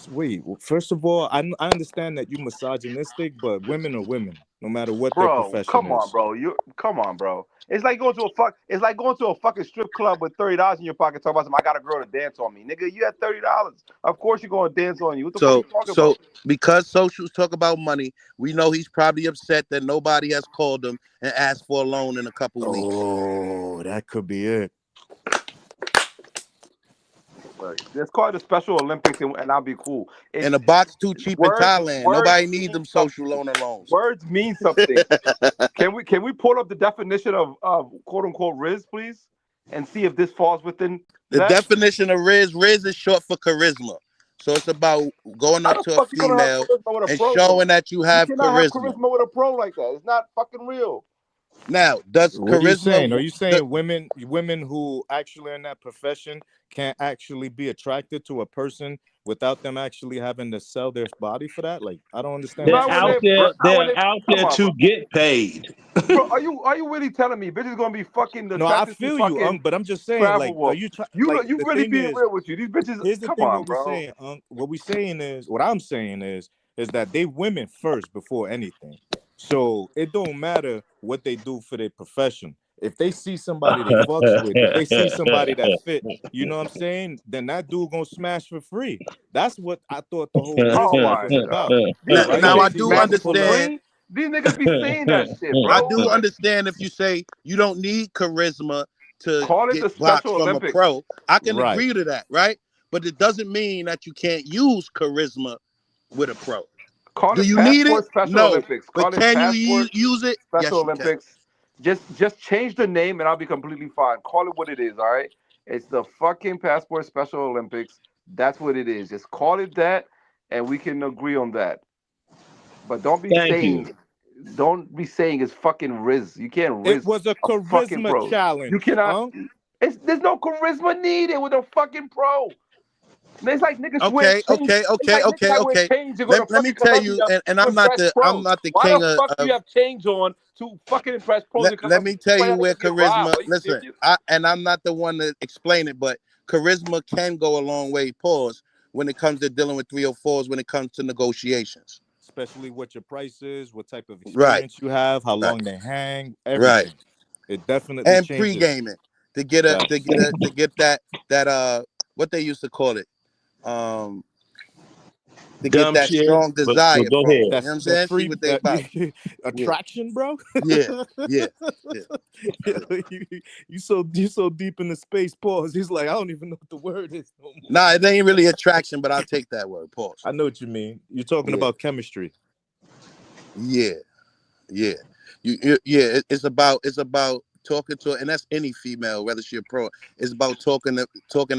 P: Wait, first of all, I understand that you're misogynistic, but women are women, no matter what their
F: Bro,
P: profession
F: come
P: is.
F: on, bro. Come on, bro. It's like going to a fucking strip club with $30 in your pocket talking about something, I got a girl to dance on me. Nigga, you had $30. Of course you're gonna dance on you. What the fuck you talking about?
O: Because socials talk about money, we know he's probably upset that nobody has called him and asked for a loan in a couple weeks.
P: Oh, that could be it.
F: Let's call it the Special Olympics and I'll be cool.
O: And a box too cheap in Thailand. Nobody needs them social loans.
F: Words mean something. Can we pull up the definition of quote unquote Rizz, please, and see if this falls within
O: the definition of Rizz? Rizz is short for charisma. So it's about going up to a female and showing that you have
F: charisma. You cannot have
O: charisma
F: with a pro like that. It's not fucking real.
O: Now, does
P: what
O: charisma?
P: Are you saying? Are you saying women who actually in that profession can't actually be attracted to a person without them actually having to sell their body for that? Like, I don't understand.
Q: They're out there to get paid.
F: Bro, are you really telling me bitches gonna be fucking the?
P: No, I feel you, but I'm just saying, like, are you trying?
F: You
P: like,
F: really being real with you? These bitches.
P: Here's the
F: come
P: thing.
F: on,
P: What
F: bro.
P: we're saying, what I'm saying is that they women first before anything. So it don't matter what they do for their profession. If they see somebody they fucks with, if they see somebody that fit, you know what I'm saying, then that dude gonna smash for free. That's what I thought the whole Rizz-off was about.
O: Now I do understand.
F: These niggas be saying that shit, bro.
O: I do understand if you say you don't need charisma to get blocks from
F: Olympics.
O: A pro. I can agree to that, right? But it doesn't mean that you can't use charisma with a pro. Do you need it? No.
F: Olympics.
O: But can you use it?
F: Special Olympics. Just change the name and I'll be completely fine. Call it what it is, all right? It's the fucking Passport Special Olympics. That's what it is. Just call it that and we can agree on that. But don't be saying it's fucking Rizz. You can't Rizz.
P: It was a charisma challenge.
F: You cannot. There's no charisma needed with a fucking pro. It's like niggas
O: okay. Let me tell you, and I'm not the
F: Why
O: king
F: the fuck
O: of.
F: You have change on to fucking impress pros.
O: Let me tell you where charisma. Listen, I'm not the one to explain it, but charisma can go a long way. Pause. When it comes to dealing with 304s, when it comes to negotiations,
P: especially what your price is, what type of experience you have, how long they hang, everything. It definitely
O: and
P: changes.
O: pre-gaming to get that what they used to call it. To get that strong desire.
Q: But go ahead.
O: You know what I'm saying? See what they about.
P: Attraction, bro.
O: Yeah.
P: You so deep in the space. Pause. He's like, I don't even know what the word is no more.
O: Nah, it ain't really attraction, but I'll take that word. Pause.
P: I know what you mean. You're talking about chemistry.
O: Yeah. It's about talking to her, and that's any female, whether she a pro. It's about talking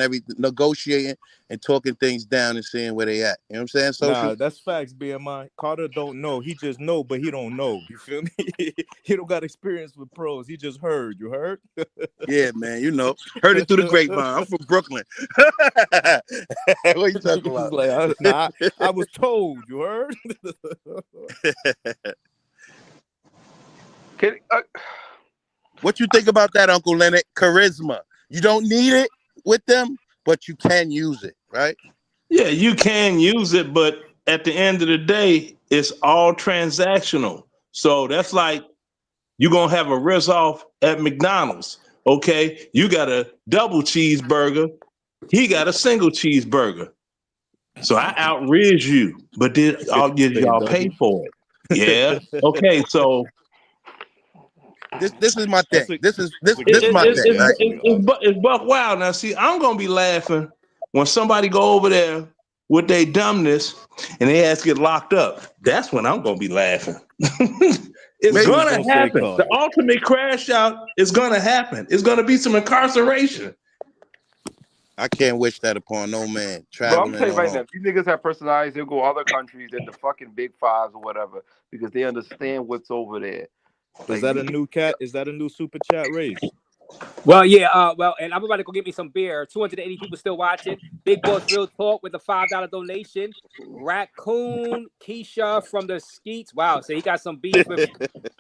O: everything, negotiating and talking things down and seeing where they at. You know what I'm saying? Social?
P: Nah, that's facts, BMI. Carter don't know. He just know, but he don't know. You feel me? He don't got experience with pros. He just heard. You heard?
O: Yeah, man. You know, heard it through the grapevine. I'm from Brooklyn. What you talking about?
P: Like, I was told. You heard?
O: What you think about that, Uncle Leonard? Charisma. You don't need it with them, but you can use it, right?
Q: Yeah, you can use it, but at the end of the day, it's all transactional. So that's like you're going to have a Rizz-off at McDonald's. Okay, you got a double cheeseburger. He got a single cheeseburger. So I out-Rizz you, but then y'all pay for it. Yeah. Okay, so
O: this is my thing. This is my thing.
Q: It's buck wild. Now, see, I'm gonna be laughing When somebody go over there with their dumbness and they ass get locked up, that's when I'm gonna be laughing. It's gonna happen. The ultimate crash out is gonna happen. It's gonna be some incarceration.
O: I can't wish that upon no man.
F: Bro, I'm
O: Traveling
F: telling you right
O: or
F: now, if these niggas have personalities, they'll go other countries than the fucking big fives or whatever because they understand what's over there.
P: Is that a new cat? Is that a new super chat raise?
I: Well, yeah, and I'm about to go get me some beer. 280 people still watching. Big Boss Real Talk with a $5 donation. Raccoon Keisha from the Skeets. Wow, so he got some beef with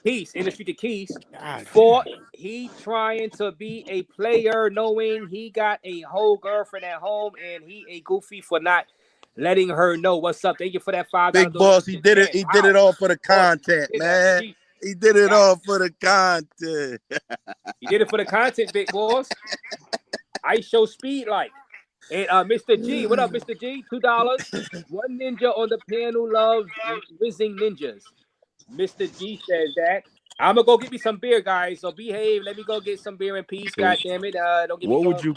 I: Peace in the street of Keys. For he trying to be a player, knowing he got a whole girlfriend at home, and he a goofy for not letting her know what's up. Thank you for that $5
O: Big
I: donation.
O: Boss, he did it. He did it all for the content, man. He did it all for the content.
I: He did it for the content, Big Boss. I show speed like. And Mr. G, what up, Mr. G? $2. One ninja on the panel loves rizzing ninjas. Mr. G says that. I'm gonna go get me some beer, guys. So behave. Let me go get some beer in peace. God damn it. Don't get me
P: What would you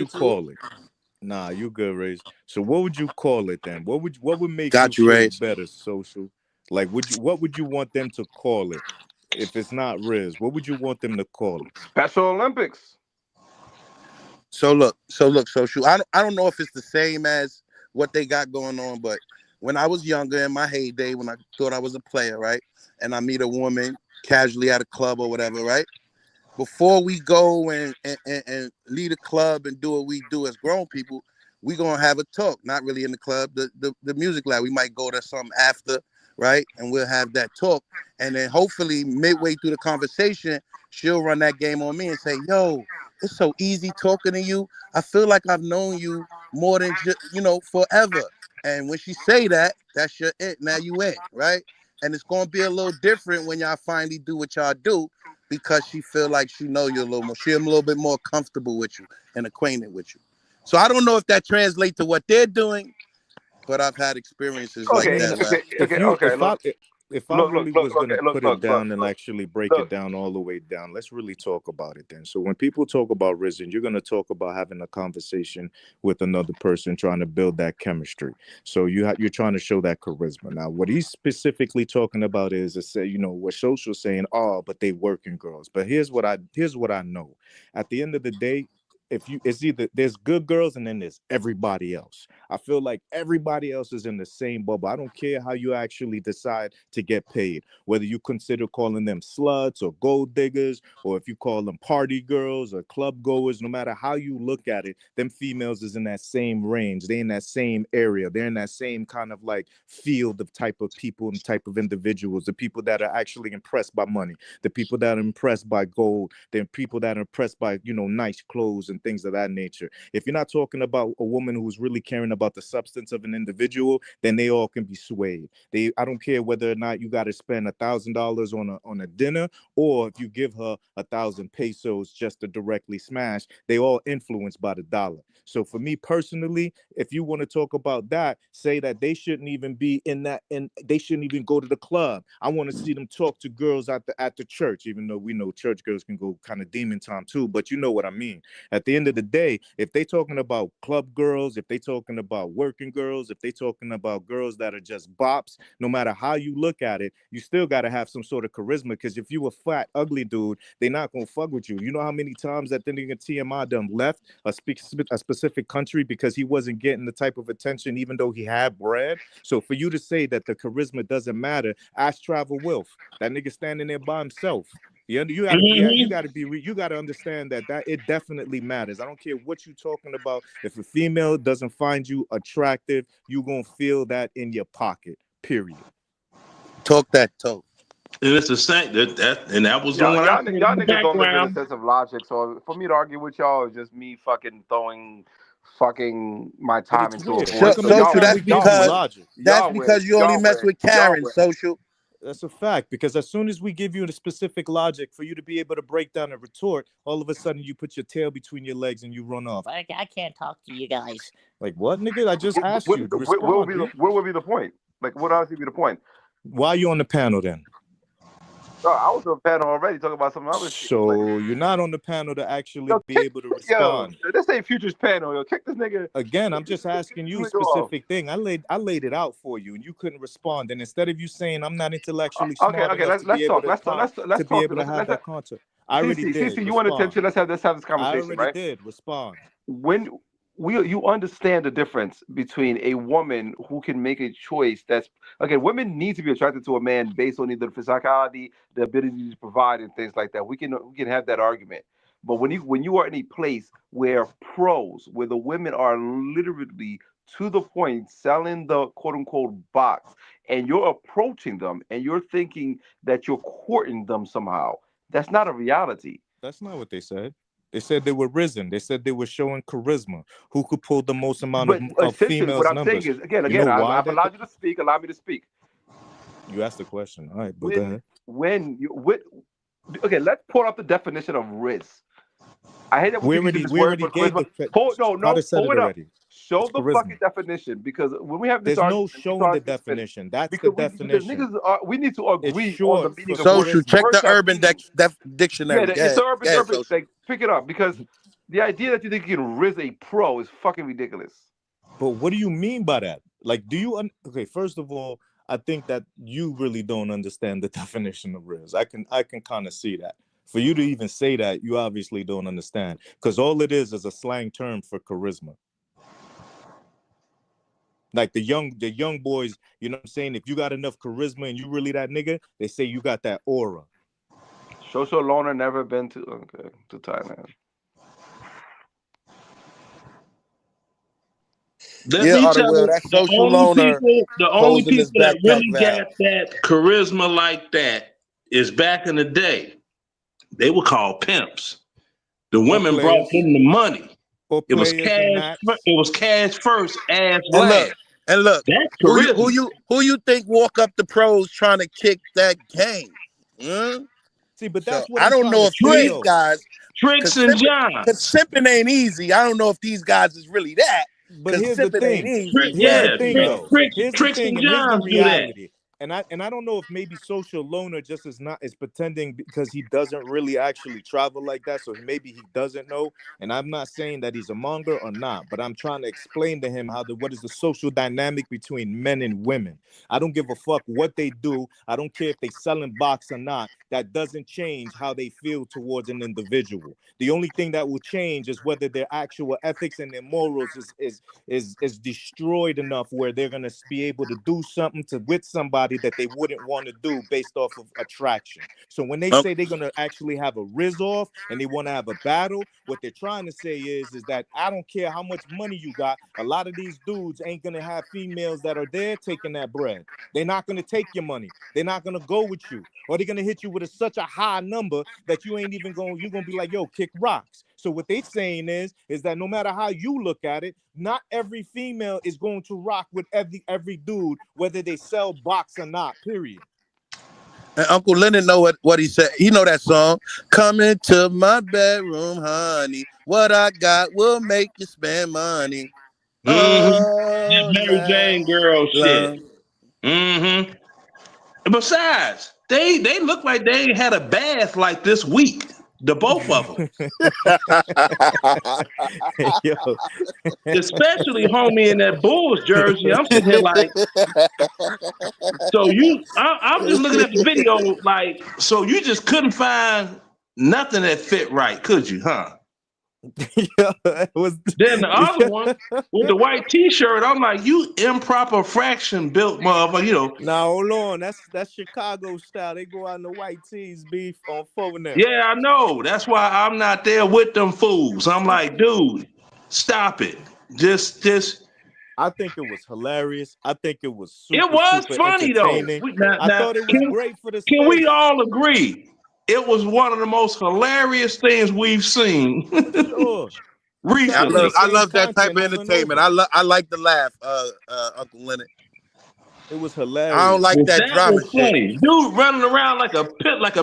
I: YouTube.
P: call it? Nah, you good, Raze. So what would you call it then? What would make
O: Got
P: you
O: you,
P: feel
O: Raze.
P: better, social? Like what would you want them to call it? If it's not Riz, what would you want them to call it?
F: Special Olympics.
O: So look, social. I don't know if it's the same as what they got going on, but when I was younger in my heyday, when I thought I was a player, right, and I meet a woman casually at a club or whatever, right, before we go and lead a club and do what we do as grown people, we gonna have a talk. Not really in the club, the music lab. We might go to something after, right, and we'll have that talk, and then hopefully midway through the conversation, she'll run that game on me and say, "Yo, it's so easy talking to you. I feel like I've known you more than just, forever." And when she say that, that's your it. Now you in, right? And it's gonna be a little different when y'all finally do what y'all do, because she feel like she know you a little more. She's a little bit more comfortable with you and acquainted with you. So I don't know if that translates to what they're doing, but I've had experiences like that.
P: If I really was gonna put it down and actually break it down all the way down, let's really talk about it then. So when people talk about risen, you're gonna talk about having a conversation with another person, trying to build that chemistry. So you're trying to show that charisma. Now, what he's specifically talking about is what Social's saying. Oh, but they working girls. But here's what I know. At the end of the day, it's either there's good girls and then there's everybody else. I feel like everybody else is in the same bubble. I don't care how you actually decide to get paid, whether you consider calling them sluts or gold diggers, or if you call them party girls or club goers. No matter how you look at it, them females is in that same range. They're in that same area. They're in that same kind of like field of type of people and type of individuals. The people that are actually impressed by money, the people that are impressed by gold, the people that are impressed by nice clothes and things of that nature. If you're not talking about a woman who's really caring about the substance of an individual, then they all can be swayed. I don't care whether or not you got to spend $1,000 on a dinner, or if you give her 1,000 pesos just to directly smash. They all influenced by the dollar. So for me personally, if you want to talk about that, say that they shouldn't even be in that, and they shouldn't even go to the club. I want to see them talk to girls at the church, even though we know church girls can go kind of demon time too, but you know what I mean. At the end of the day, if they talking about club girls, if they talking about working girls, if they talking about girls that are just bops, no matter how you look at it, you still got to have some sort of charisma, because if you a fat, ugly dude, they not going to fuck with you. You know how many times that thing in TMI done left a specific country because he wasn't getting the type of attention, even though he had bread? So for you to say that the charisma doesn't matter, ask Travel Wilf. That nigga standing there by himself. You gotta understand that it definitely matters. I don't care what you're talking about. If a female doesn't find you attractive, you gonna feel that in your pocket. Period.
O: Talk that talk.
Q: And it's the same that was the one.
F: Y'all niggas don't live in a sense of logic. So for me to argue with y'all is just me fucking throwing my time into a void.
O: That's because you only mess with Karen, social.
P: That's a fact, because as soon as we give you the specific logic for you to be able to break down a retort, all of a sudden you put your tail between your legs and you run off. I can't talk to you guys. Like, what, nigga? I just asked you.
F: What would be the point? Like, what else would be the point?
P: Why are you on the panel then?
F: No, I was on the panel already talking about some other shit.
P: So you're not on the panel to actually
F: Yo,
P: be able to
F: yo,
P: respond.
F: this ain't Future's panel. Yo, kick this nigga.
P: Again, I'm just asking you a specific thing. I laid it out for you, and you couldn't respond. And instead of you saying I'm not intellectually smart enough to be able to have that content, I already did.
F: You want attention? Let's have this conversation.
P: I already
F: right?
P: did respond.
F: When you understand the difference between a woman who can make a choice that's women need to be attracted to a man based on either the physicality, the ability to provide, and things like that. We can have that argument. But when you are in a place where the women are literally to the point selling the quote unquote box, and you're approaching them and you're thinking that you're courting them somehow, that's not a reality.
P: That's not what they said. They said they were risen. They said they were showing charisma. Who could pull the most amount of females'
F: what I'm
P: numbers?
F: saying is, again, I've allowed you to speak. Allow me to speak.
P: You asked the question. All right, but go ahead.
F: Let's pull up the definition of Rizz. I hate that
P: we already gave the
F: pull it up. Show the
P: charisma.
F: Fucking definition, because when we have this,
P: there's no showing the definition. That's the definition.
F: We need to agree on the meaning of
O: social. Check the Urban Dictionary.
F: Yeah, it's the urban. Pick it up, because the idea that you think you can Rizz a pro is fucking ridiculous.
P: But what do you mean by that? Like, do you okay? First of all, I think that you really don't understand the definition of Rizz. I can kind of see that. For you to even say that, you obviously don't understand, because all it is a slang term for charisma. Like the young boys, you know what I'm saying? If you got enough charisma and you really that nigga, they say you got that aura.
F: Social loner, never been to Thailand.
Q: The only people that really got that charisma like that is back in the day. They were called pimps. The women brought them the money. It was cash. It was cash first, ass last.
O: And look, who you think walk up the pros trying to kick that game?
P: See, but that's what
O: I don't know if these guys,
Q: Tricks and John.
O: Because simping ain't easy. I don't know if these guys is really that.
P: But here's the thing. Here's the thing, and here's the reality. And I don't know if maybe social loner just is pretending because he doesn't really actually travel like that. So maybe he doesn't know. And I'm not saying that he's a monger or not, but I'm trying to explain to him what is the social dynamic between men and women. I don't give a fuck what they do. I don't care if they selling box or not. That doesn't change how they feel towards an individual. The only thing that will change is whether their actual ethics and their morals is destroyed enough where they're gonna be able to do something with somebody that they wouldn't want to do based off of attraction. So when they say they're gonna actually have a Rizz-off and they want to have a battle, what they're trying to say is that I don't care how much money you got. A lot of these dudes ain't gonna have females that are there taking that bread. They're not gonna take your money. They're not gonna go with you, or they're gonna hit you with such a high number that you ain't even going. You're gonna be like, yo, kick rocks. So what they're saying is that no matter how you look at it, not every female is going to rock with every dude, whether they sell box or not, period.
O: And Uncle Lennon know what he said. He know that song. Come into my bedroom, honey. What I got will make you spend money.
Q: Mary Jane girl shit. Besides, they look like they had a bath like this week. The both of them. Especially homie in that Bulls jersey. I'm sitting here like, so I'm just looking at the video like, so you just couldn't find nothing that fit right, could you, huh? Then the other one with the white t-shirt, I'm like, you improper fraction built motherfucker, you know.
P: Now hold on, that's Chicago style. They go out in the white tees, beef on phone now.
Q: Yeah, I know. That's why I'm not there with them fools. I'm like, dude, stop it. Just
P: I think it was hilarious. I think it was
Q: super funny though.
P: I thought it was great for the space.
Q: Can we all agree? It was one of the most hilarious things we've seen.
P: Sure.
Q: Recently.
O: I love that type of entertainment. I like the laugh, Uncle Lennon.
P: It was hilarious.
O: I don't like that drama shit.
Q: Dude running around like a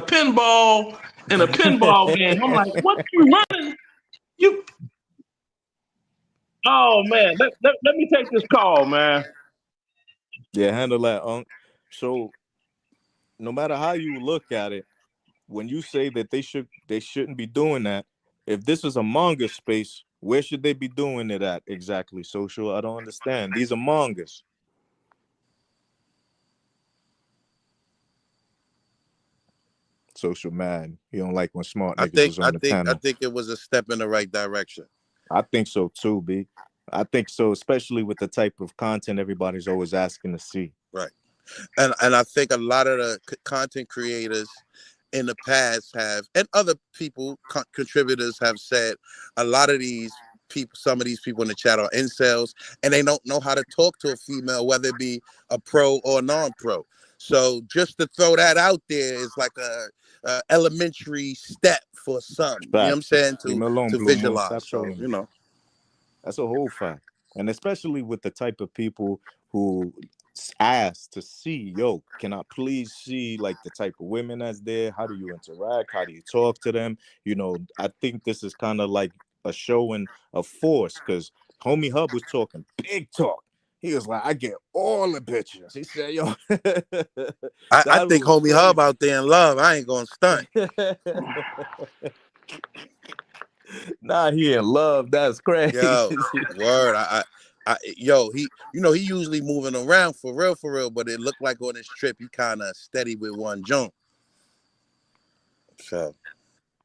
Q: pinball in a pinball game. I'm like, what you running? You. Oh man, let me take this call, man.
P: Yeah, handle that, Unc. So no matter how you look at it, when you say that they shouldn't be doing that, if this is a manga space, where should they be doing it at exactly? Social, I don't understand. These are mangas. Social man, you don't like when smart niggas is on the panel.
O: I think it was a step in the right direction.
P: I think so too, B. I think so, especially with the type of content everybody's always asking to see.
O: Right. And I think a lot of the content creators in the past have, and other people, contributors have said, a lot of these people, some of these people in the chat are incels, and they don't know how to talk to a female, whether it be a pro or non-pro. So just to throw that out there is like a elementary step for some. You know what I'm saying? To visualize. So, you know,
P: that's a whole fact. And especially with the type of people who ask to see, yo, can I please see like the type of women that's there? How do you interact? How do you talk to them? You know, I think this is kind of like a showing of force, because Homie Hub was talking big talk. He was like, I get all the bitches. He said, yo.
O: I think Homie
P: crazy.
O: Hub out there in love. I ain't gonna stunt.
P: Nah, he in love. That's crazy.
O: Yo, word. Yo, he usually moving around for real, but it looked like on this trip he kind of steady with one joint. So,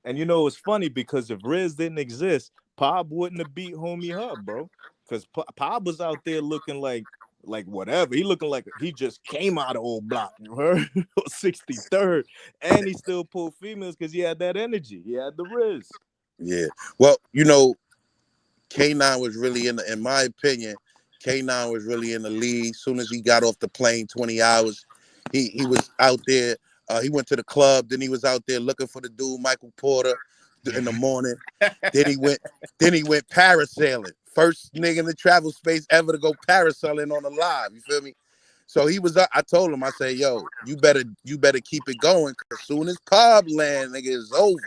P: and you know, it's funny because if Rizz didn't exist, Pop wouldn't have beat Homie Hub, bro. Because Pop was out there looking like whatever. He looking like he just came out of old block, you heard? 63rd, and he still pulled females because he had that energy. He had the Rizz.
O: Yeah. Well, you know, K9 was really in my opinion, K9 was really in the lead. As soon as he got off the plane, 20 hours, he was out there. He went to the club, then he was out there looking for the dude, Michael Porter, in the morning. then he went parasailing. First nigga in the travel space ever to go parasailing on a live. You feel me? So he was up. I told him, I said, yo, you better keep it going, because as soon as Cobb land, nigga, is over.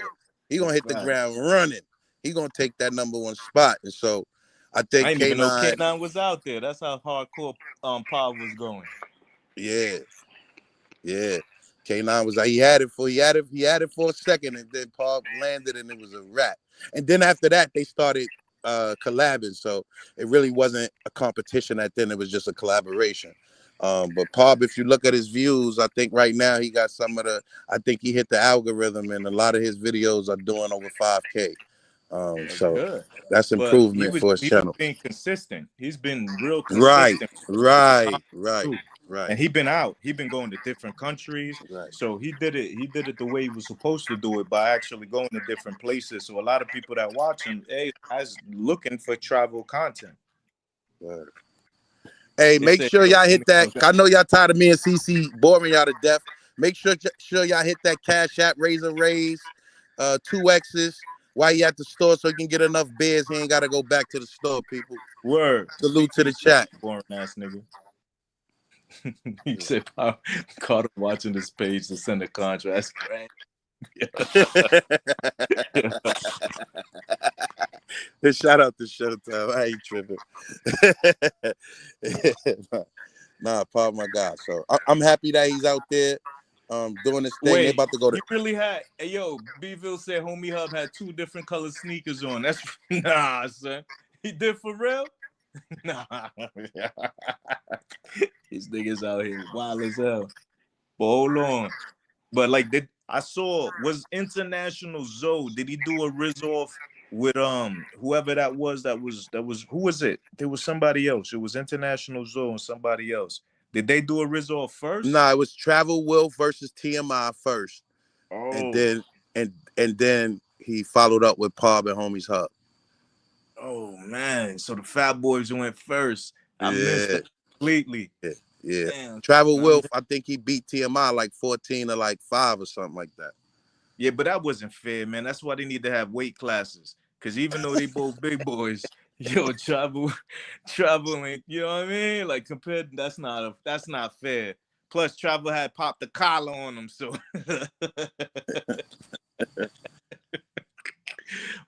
O: He gonna hit the ground running. He gonna take that number 1 spot. And so I think
P: I didn't even know K9 was out there. That's how hardcore Pop was going.
O: Yeah. K9 was like, he had it for a second, and then Pop landed and it was a wrap. And then after that they started collabing. So it really wasn't a competition at then, it was just a collaboration. But Pop, if you look at his views, I think right now he got I think he hit the algorithm, and a lot of his videos are doing over 5K. So
P: good.
O: That's improvement for his channel.
P: He's been consistent. He's been real consistent.
O: Right.
P: And he been out. He been going to different countries.
O: Right.
P: So he did it the way he was supposed to do it, by actually going to different places. So a lot of people that watch him, is looking for travel content.
O: Right. Hey, make sure y'all hit that. I know y'all tired of me and CC boring y'all to death. Make sure y'all hit that Cash App, Raze, 2X's while you at the store, so you can get enough beers. He ain't got to go back to the store, people.
P: Word.
O: Salute to the chat.
P: Boring ass nigga. He said, caught him watching this page to send a contrast.
O: Shout out to Showtime. I ain't tripping. Nah, Paul, my God. So I'm happy that he's out there doing this thing. They about to go to.
P: He really had. Hey, yo, Bville said Homie Hub had 2 different colored sneakers on. That's nah, son. He did for real? Nah. These niggas out here wild as hell. But hold on. But like, I saw, was International Zoe, did he do a Rizz-off with whoever that was who was it? There was somebody else. It was International Zoe and somebody else. Did they do a Rizz-off first?
O: Nah, it was Travel Will versus TMI first.
P: Oh.
O: And then he followed up with Pop and Homies Hub.
P: Oh man, so the Fat Boys went first. I missed it completely.
O: Yeah.
P: Damn.
O: Travel Will, I think he beat TMI like 14 or like 5 or something like that.
P: Yeah, but that wasn't fair, man. That's why they need to have weight classes. Because even though they both big boys, yo, traveling, you know what I mean? Like, compared, that's not fair. Plus, Travel had popped the collar on him, so.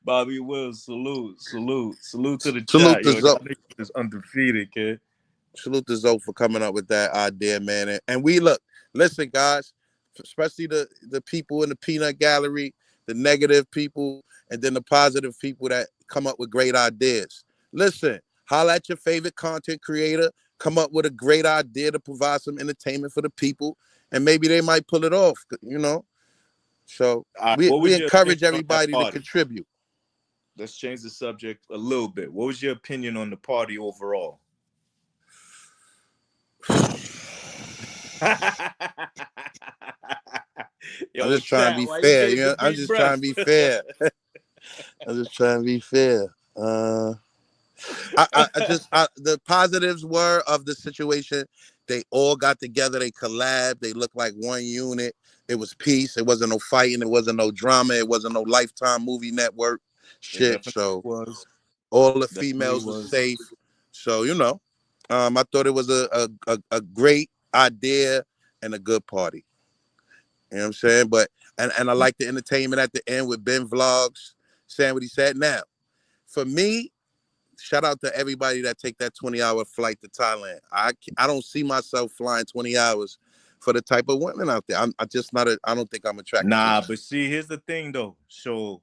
P: Bobby Wills, salute to the chat. Yo, that nigga is undefeated, kid.
O: Salute to Zoe for coming up with that idea, man. And we listen, guys, especially the people in the peanut gallery, the negative people, and then the positive people that come up with great ideas. Listen, holla at your favorite content creator, come up with a great idea to provide some entertainment for the people, and maybe they might pull it off, you know? So
P: what
O: we
P: was your opinion
O: encourage
P: on that
O: everybody to
P: party?
O: contribute.
P: Let's change the subject a little bit. What was your opinion on the party overall?
O: I'm just trying to be fair. You know, I'm just trying to be fair. I'm just trying to be fair. The positives were of the situation. They all got together. They collabed. They looked like one unit. It was peace. It wasn't no fighting. It wasn't no drama. It wasn't no Lifetime movie network shit. So all the females were safe. So you know, I thought it was a great idea and a good party. You know what I'm saying? But and I like the entertainment at the end with Ben Vlogs saying what he said. Now, for me, shout out to everybody that take that 20-hour flight to Thailand. I don't see myself flying 20 hours for the type of women out there. I don't think I'm attracted to that.
P: But see, here's the thing though. So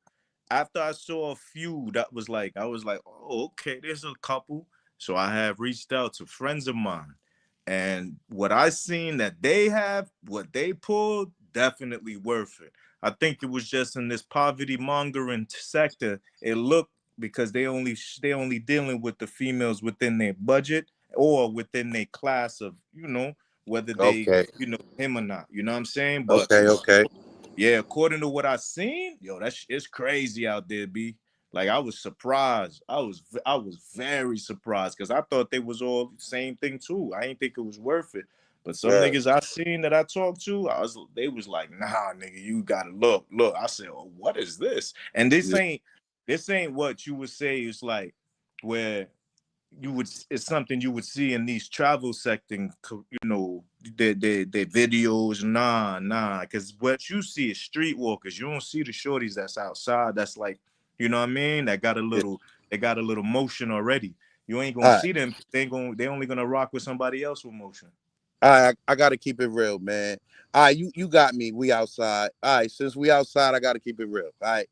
P: after I saw a few that was like, I was like, oh, okay, there's a couple. So I have reached out to friends of mine. And what I seen that they have, what they pulled, definitely worth it. I think it was just in this poverty mongering sector. It looked, because they only dealing with the females within their budget or within their class of, you know, whether they, you know, him or not. You know what I'm saying? But
O: okay.
P: Yeah, according to what I seen, yo, it's crazy out there, B. Like I was surprised. I was very surprised because I thought they was all the same thing too. I didn't think it was worth it. But some niggas I seen that I talked to, they was like, nah, nigga, you gotta look. I said, oh, what is this? And this ain't what you would say is like where it's something you would see in these travel secting, you know, their videos. Nah, because what you see is streetwalkers. You don't see the shorties that's outside. That's like, you know what I mean? That got a little, they got a little motion already. You ain't gonna see them. They only gonna rock with somebody else with motion.
O: All right, I gotta keep it real, man. All right, you got me. We outside. All right, since we outside, I gotta keep it real. All right.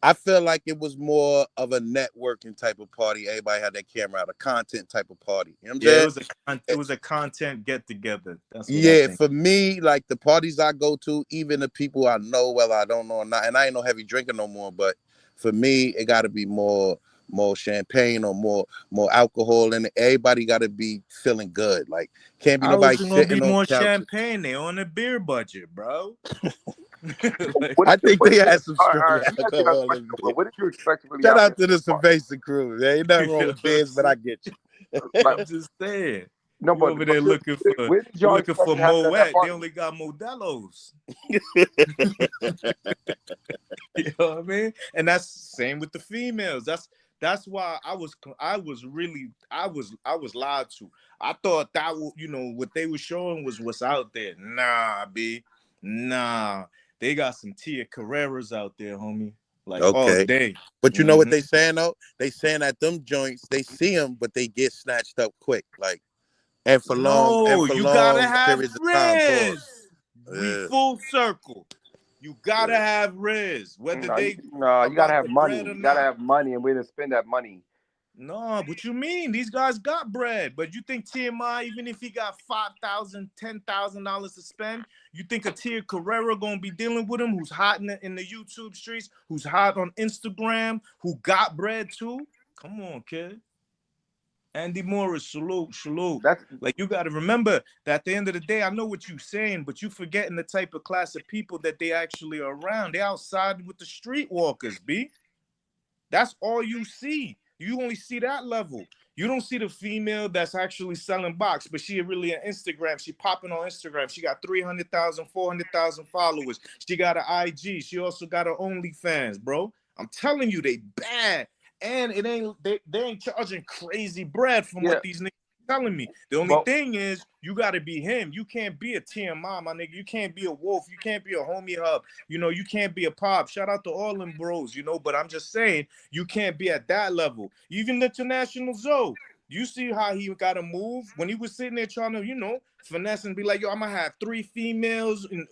O: I feel like it was more of a networking type of party. Everybody had their camera out, a content type of party. You know what I'm saying?
P: It was a content get together. That's what I think.
O: For me, like the parties I go to, even the people I know, whether I don't know or not, and I ain't no heavy drinker no more, but for me, it got to be more champagne or more alcohol, and everybody got to be feeling good. Like can't be nobody sitting on
P: more
O: couches.
P: Champagne. They on a beer budget, bro.
O: I think they had some strong alcohol.
F: What did you expect from
O: Shout out to the Cerveza crew. There ain't nothing wrong with beers, but I get you.
P: I'm just saying.
F: No, but
P: over there looking for Moet. They only got Modelo's. You know what I mean? And that's same with the females. That's why I was lied to. I thought that, you know, what they were showing was what's out there. Nah, B. Nah. They got some Tia Carreras out there, homie. Like all day.
O: But you know what they saying though? They saying at them joints, they see them, but they get snatched up quick. Like and for long
P: gotta have
O: periods of time.
P: We full circle. You gotta have Rizz.
F: You gotta have money. You gotta have money and where to spend that money.
P: No, what you mean? These guys got bread. But you think TMI, even if he got $5,000, $10,000 to spend, you think a Tia Carrera gonna be dealing with him, who's hot in the YouTube streets, who's hot on Instagram, who got bread too? Come on, kid. Andy Morris, salute. Like, you got to remember that at the end of the day, I know what you're saying, but you forgetting the type of class of people that they actually are around. They outside with the streetwalkers, B. That's all you see. You only see that level. You don't see the female that's actually selling box, but she really on Instagram. She popping on Instagram. She got 300,000, 400,000 followers. She got an IG. She also got her OnlyFans, bro. I'm telling you, they bad. And it ain't they ain't charging crazy bread from what these niggas are telling me. The only thing is you gotta be him. You can't be a TMI, my nigga. You can't be a Wolf. You can't be a Homie Hub. You know, you can't be a Pop. Shout out to all them bros, you know, but I'm just saying you can't be at that level. Even the International Zoe. You see how he got to move when he was sitting there trying to, finesse and be like, yo, I'm gonna have 3 females and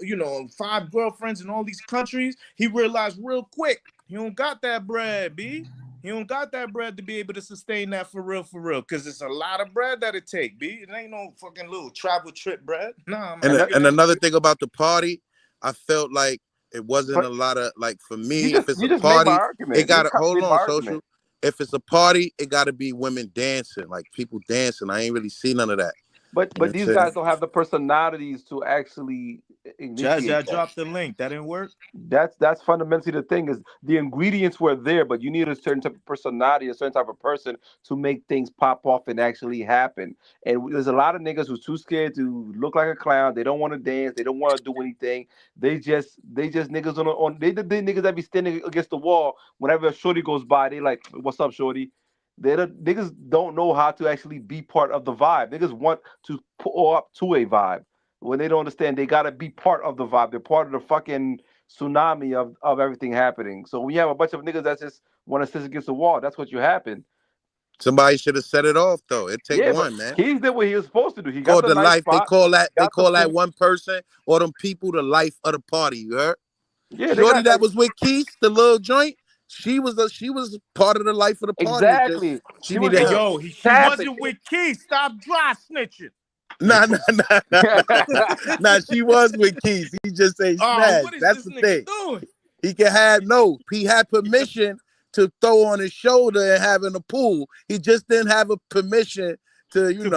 P: 5 girlfriends in all these countries. He realized real quick he don't got that bread, B. He don't got that bread to be able to sustain that for real, because it's a lot of bread that it take, B. It ain't no fucking little travel trip bread. Nah, man.
O: And another thing about the party, I felt like it wasn't a lot of, like, for me, if it's a party, it gotta hold on, social. If it's a party, it gotta be women dancing, like people dancing. I ain't really see none of that.
F: But these guys don't have the personalities to actually
P: Jazzy, I dropped the link. That didn't work.
F: That's fundamentally the thing, is the ingredients were there, but you need a certain type of personality, a certain type of person to make things pop off and actually happen. And there's a lot of niggas who's too scared to look like a clown. They don't want to dance. They don't want to do anything. They just niggas they the niggas that be standing against the wall whenever a shorty goes by. They like, what's up, shorty? Niggas don't know how to actually be part of the vibe. Niggas want to pull up to a vibe when they don't understand they gotta be part of the vibe. They're part of the fucking tsunami of everything happening. So when you have a bunch of niggas that just want to sit against the wall, that's what you happen.
O: Somebody should have set it off though. It take one, man.
F: He did what he was supposed to do. He
O: got
F: the nice
O: life.
F: spot.
O: They call that one person or them people the life of the party. You heard?
F: Yeah,
O: shorty that was with Quis, the little joint. She was part of the life of the party.
F: Exactly.
P: She wasn't with Quis. Stop dry snitching.
O: Nah. Nah, she was with Quis. He just say snatch. That's the thing.
P: Doing?
O: He had permission to throw on his shoulder and have in the pool. He just didn't have a permission to
F: we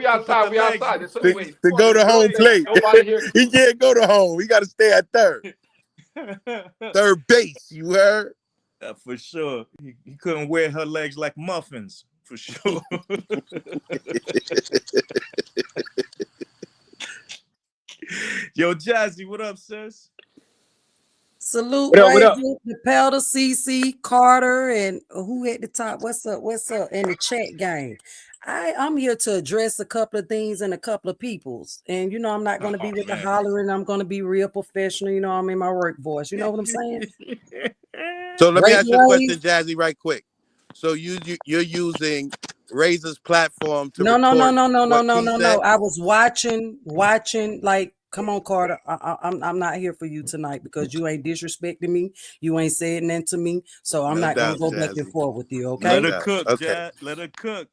F: outside.
O: To go to home plate. He can't go to home. He got to stay at third. Third base, you heard?
P: For sure. He couldn't wear her legs like muffins, for sure. Yo, Jazzy, what up, sis?
R: Salute, Raze, the Pelder, CC, Carter, and who at the top? What's up? In the chat game. I'm here to address a couple of things and a couple of peoples. And I'm not going to be with the hollering. I'm going to be real professional. I'm in my work voice. You know what I'm saying?
O: So let me ask you a question, Jazzy, right quick. So you're using Raze's platform to
R: No. I was watching. Like, come on, Carter. I'm not here for you tonight because you ain't disrespecting me. You ain't saying nothing to me. So I'm not going to go back and forth with you. Okay.
P: Let her cook, Jazz. Let her cook.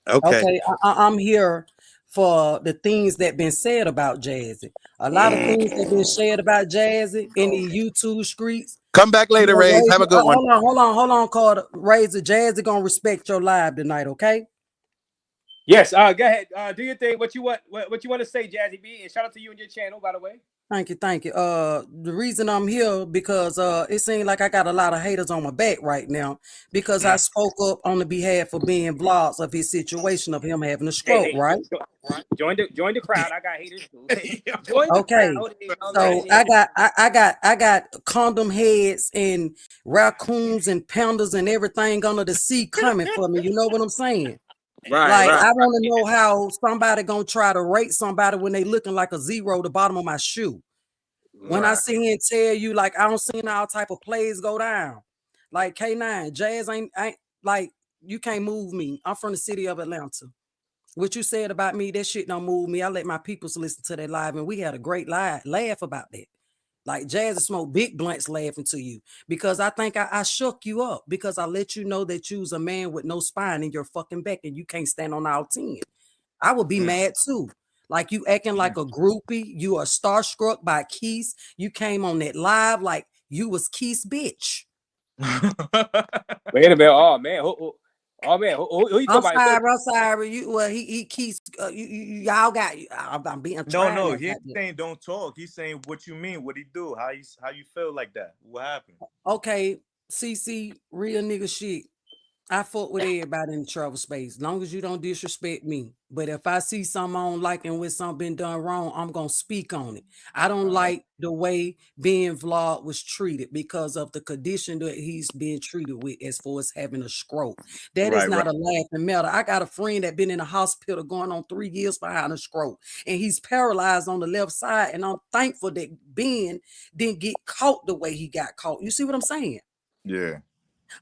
R: Okay, I'm here for the things that been said about Jazzy. A lot of things that been said about Jazzy in the YouTube streets.
O: Come back later, Raze. Have a good one.
R: Hold on, Carter. Raze, Jazzy gonna respect your live tonight, okay?
I: Yes. Go ahead. Do your thing. What you want to say, Jazzy B? And shout out to you and your channel, by the way.
R: Thank you. The reason I'm here because it seems like I got a lot of haters on my back right now because I spoke up on the behalf of being vlogs of his situation of him having a stroke, right?
I: Join the crowd. I got haters too.
R: Okay. So I got condom heads and raccoons and pandas and everything under the sea coming for me. You know what I'm saying? Right. I want to know how somebody gonna try to rate somebody when they looking like a zero the bottom of my shoe. When I sit here and tell you, like, I don't see all type of plays go down. Like K9, Jazz ain't like, you can't move me. I'm from the city of Atlanta. What you said about me, that shit don't move me. I let my peoples listen to that live, and we had a great laugh about that. Like Jazz smoked big blunts laughing to you because I think I shook you up because I let you know that you's a man with no spine in your fucking back and you can't stand on all 10. I would be mad too. Like you acting like a groupie. You are starstruck by Quis. You came on that live like you was Quis bitch.
I: Wait a minute. Oh man. Oh man, who you talking about?
R: I'm sorry. He keeps y'all got. I'm being
P: no. He's saying don't talk. He's saying what you mean. What he do? How you feel like that? What happened?
R: Okay, CC, real nigga shit. I fuck with everybody in the travel space, as long as you don't disrespect me. But if I see something I don't like and with something done wrong, I'm gonna speak on it. I don't like the way being vlog was treated because of the condition that he's being treated with as far as having a stroke. That is not a laughing matter. I got a friend that been in the hospital going on 3 years behind a stroke, and he's paralyzed on the left side. And I'm thankful that Ben didn't get caught the way he got caught. You see what I'm saying?
P: Yeah.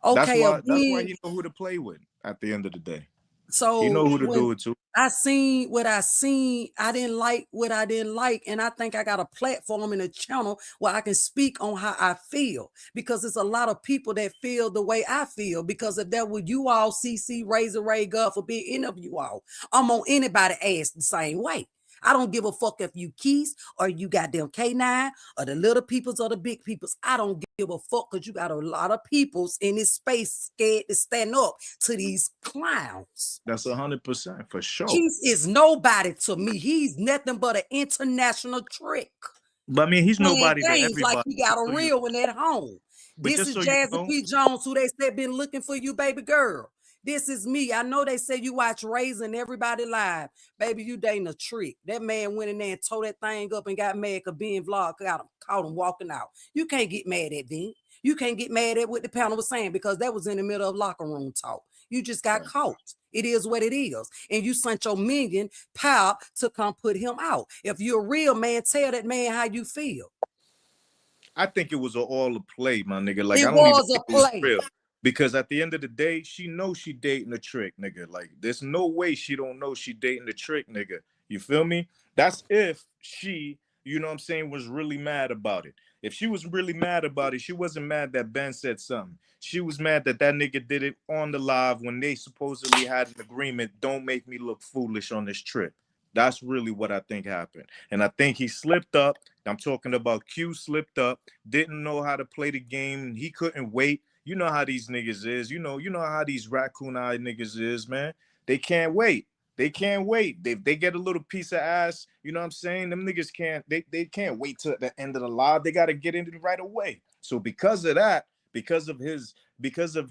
R: Okay,
P: that's why he know who to play with. At the end of the day,
R: so
P: he know who to
R: when
P: do it to.
R: I seen what I seen, I didn't like what I didn't like, and I think I got a platform and a channel where I can speak on how I feel, because there's a lot of people that feel the way I feel. Because if that were you all, CC, Razor Ray, God forbid, any of you all, I'm on anybody ass the same way. I don't give a fuck if you Quis or you goddamn K9 or the little peoples or the big peoples. I don't give a fuck, because you got a lot of peoples in this space scared to stand up to these clowns.
P: That's 100% for sure.
R: Quis is nobody to me. He's nothing but an international trick.
P: But I mean, he's nobody to
R: Games like
P: everybody.
R: he got a real one at home.
P: But
R: This
P: just
R: is
P: so you
R: Jazzy
P: know,
R: P. Jones, who they said been looking for you, baby girl. This is me. I know they say you watch Raze and everybody live. Baby, you dating a trick. That man went in there and tore that thing up and got mad because being vlog caught him walking out. You can't get mad at them. You can't get mad at what the panel was saying, because that was in the middle of locker room talk. You just got caught. It is what it is. And you sent your minion pal to come put him out. If you're a real man, tell that man how you feel.
P: I think it was all a play, my nigga. Like,
R: It
P: I don't even
R: was
P: think
R: a
P: it was
R: play.
P: real. Because at the end of the day, she knows she dating a trick, nigga. Like, there's no way she don't know she dating a trick, nigga. You feel me? That's if she, you know what I'm saying, was really mad about it. If she was really mad about it, she wasn't mad that Ben said something. She was mad that that nigga did it on the live when they supposedly had an agreement. Don't make me look foolish on this trip. That's really what I think happened. And I think he slipped up. I'm talking about Q slipped up, didn't know how to play the game. He couldn't wait. You know how these niggas is. You know how these raccoon-eyed niggas is, man. They can't wait. They can't wait. They get a little piece of ass. You know what I'm saying? Them niggas can't, they can't wait till the end of the live. They got to get into it right away. So because of that, because of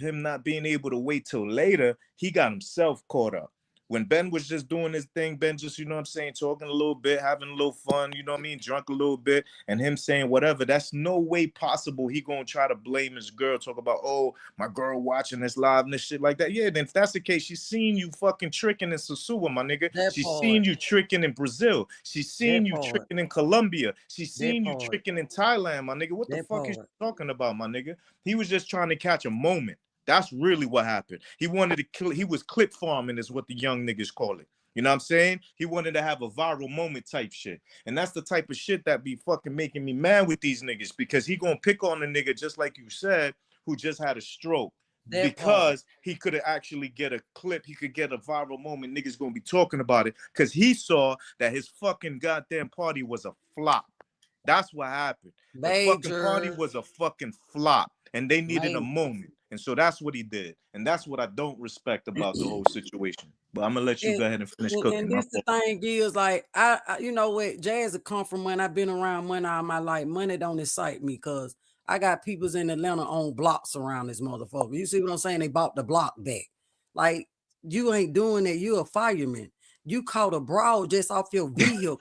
P: him not being able to wait till later, he got himself caught up. When Ben was just doing his thing, Ben just, you know what I'm saying, talking a little bit, having a little fun, you know what I mean, drunk a little bit, and him saying whatever, that's no way possible he gonna try to blame his girl, talk about, oh, my girl watching this live and this shit like that. Yeah, then if that's the case, she's seen you fucking tricking in Sosua, my nigga. She's seen you tricking in Brazil. She's seen you tricking in Colombia. She's seen you tricking in Thailand, my nigga. What the fuck is she talking about, my nigga? He was just trying to catch a moment. That's really what happened. He wanted to kill. He was clip farming, is what the young niggas call it. You know what I'm saying? He wanted to have a viral moment type shit. And that's the type of shit that be fucking making me mad with these niggas, because he gonna pick on the nigga, just like you said, who just had a stroke. Because he could actually get a clip, he could get a viral moment. Niggas gonna be talking about it because he saw that his fucking goddamn party was a flop. That's what happened. The fucking party was a fucking flop, and they needed a moment. And so that's what he did. And that's what I don't respect about the whole situation. But I'm gonna let you go ahead and finish cooking.
R: And this the thing is, like, I you know what, Jazz have come from when I've been around money all my life. Money don't excite me, because I got peoples in Atlanta on blocks around this motherfucker. You see what I'm saying? They bought the block back. Like, you ain't doing it. You a fireman. You caught a brawl just off your vehicle.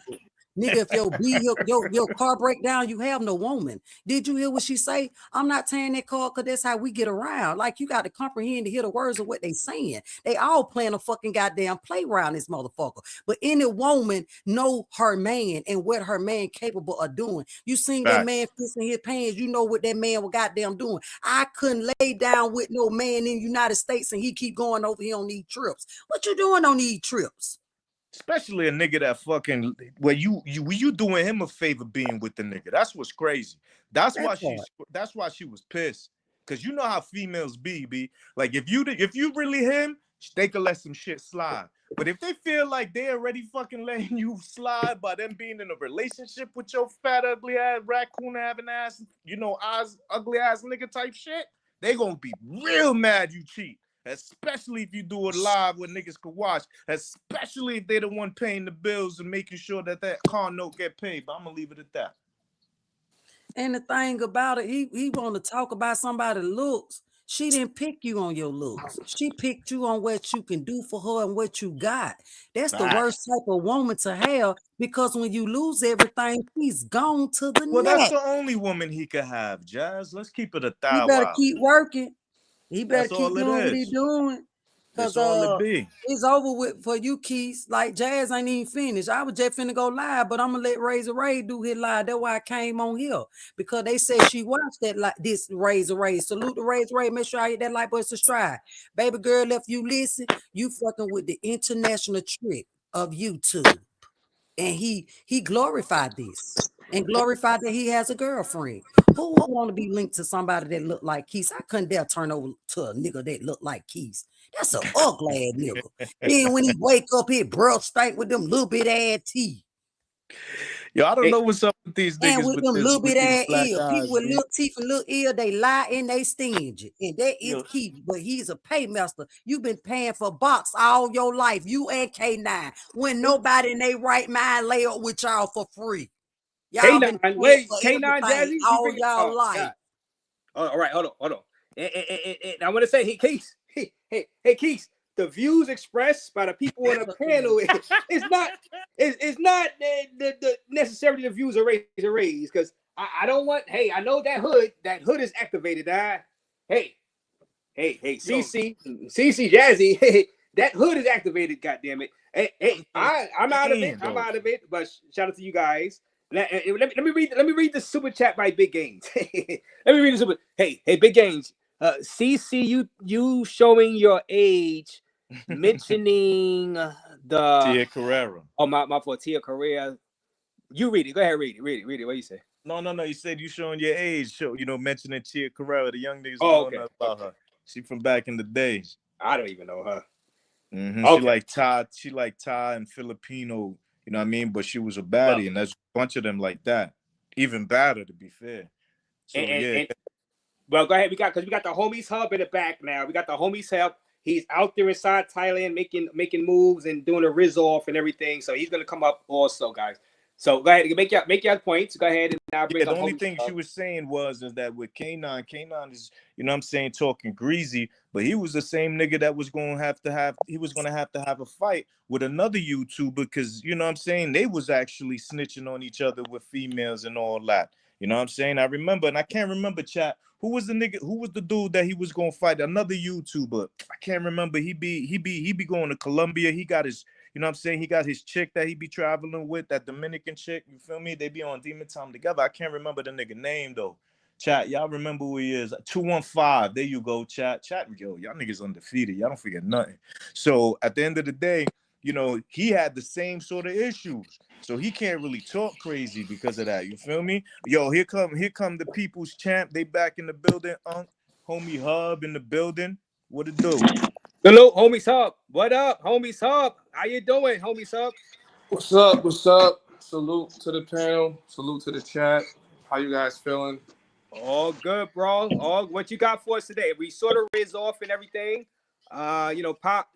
R: Nigga, if your vehicle, your car break down, you have no woman. Did you hear what she say? I'm not tearing that car because that's how we get around. Like, you got to comprehend to hear the words of what they saying. They all playing a fucking goddamn play around this motherfucker. But any woman know her man and what her man capable of doing. You seen that man fixing his pants, you know what that man was goddamn doing. I couldn't lay down with no man in the United States and he keep going over here on these trips. What you doing on these trips?
P: Especially a nigga that fucking, where you doing him a favor being with the nigga. That's what's crazy. That's why she was pissed. Cause you know how females be. Like, if you really him, they could let some shit slide. But if they feel like they already fucking letting you slide by them being in a relationship with your fat, ugly ass, raccoon having ass, you know, eyes, ugly ass nigga type shit, they gonna be real mad you cheat. Especially if you do it live where niggas could watch. Especially if they the one paying the bills and making sure that car note get paid. But I'm gonna leave it at that.
R: And the thing about it, he want to talk about somebody's looks. She didn't pick you on your looks. She picked you on what you can do for her and what you got. That's the worst type of woman to have, because when you lose everything, he's gone to the
P: Well,
R: neck.
P: that's the only woman he could have, Jazz. Let's keep it a thou.
R: He better keep working. He better
P: That's
R: keep doing what he's doing. Cause
P: all it be.
R: it's over with for you, Quis. Like Jazz ain't even finished. I was just finna go live, but I'm gonna let Raze do his live. That's why I came on here. Because they said she watched that like this Raze. Salute to Raze. Make sure I hit that like button, subscribe. Baby girl, if you listen, you fucking with the international trick of YouTube. And he glorified this and glorified that he has a girlfriend. Who would want to be linked to somebody that looked like Quis? I couldn't dare turn over to a nigga that looked like Quis. That's an ugly ass nigga. Then when he wake up, his breath stank with them little bit ass teeth.
P: Yo, I don't know what's up with these niggas
R: And with them little bit
P: these
R: ass
P: black
R: ears.
P: eyes,
R: People with
P: man.
R: little teeth and little ear, they lie and they stingy. And that is Quis, but he's a paymaster. You've been paying for box all your life, you and K9, when nobody in their right mind lay up with y'all for free. Y'all been
I: K9, wait,
R: for
I: K9
R: everything
I: Jazzy,
R: all y'all life.
I: God. All right, hold on. And I want to say, hey, Quis, hey, Quis, the views expressed by the people on the panel is not the necessarily the views of Raze, because I don't want. Hey, I know that hood is activated. Hey, CC Jazzy, hey, that hood is activated. Goddamn it. Hey, I'm out of it. I'm out of it. But shout out to you guys. Let me read the super chat by Big Gains. Let me read the super. Hey, Big Gains. CC, you showing your age, mentioning the
P: Tia Carrera.
I: Oh, my fault, Tia Carrera. You read it. Go ahead, read it. What you say?
P: No. You said you showing your age. Mentioning Tia Carrera. The young niggas
I: don't
P: know about her. She from back in the days.
I: I don't even know her.
P: Mm-hmm. Okay. She like Thai and Filipino. You know what I mean? But she was a baddie, and there's a bunch of them like that. Even badder, to be fair. So
I: Well, go ahead. We got the homies hub in the back now. We got the homies hub. He's out there inside Thailand making moves and doing a Rizz-off and everything. So he's gonna come up also, guys. So go ahead, make your points. Go ahead and now bring
P: the only thing she was saying is that with K9 is, you know what I'm saying, talking greasy, but he was the same nigga that was gonna have to have a fight with another YouTuber, because you know what I'm saying, they was actually snitching on each other with females and all that. You know what I'm saying? I remember, and I can't remember, chat. Who was the dude that he was gonna fight? Another YouTuber. I can't remember. He be going to Colombia. He got his, you know what I'm saying? He got his chick that he be traveling with, that Dominican chick. You feel me? They be on Demon Time together. I can't remember the nigga name though. Chat, y'all remember who he is? 215. There you go, chat. Yo, y'all niggas undefeated. Y'all don't forget nothing. So at the end of the day, you know, he had the same sort of issues. So he can't really talk crazy because of that. You feel me? Yo, here come the people's champ. They back in the building. Homie Hub in the building. What it do?
I: Hello, homies Hub. What up, homies Hub? How you doing, homies Hub?
H: What's up? Salute to the panel. Salute to the chat. How you guys feeling?
I: All good, bro. What you got for us today? We sort of Rizz-off and everything. You know, Pop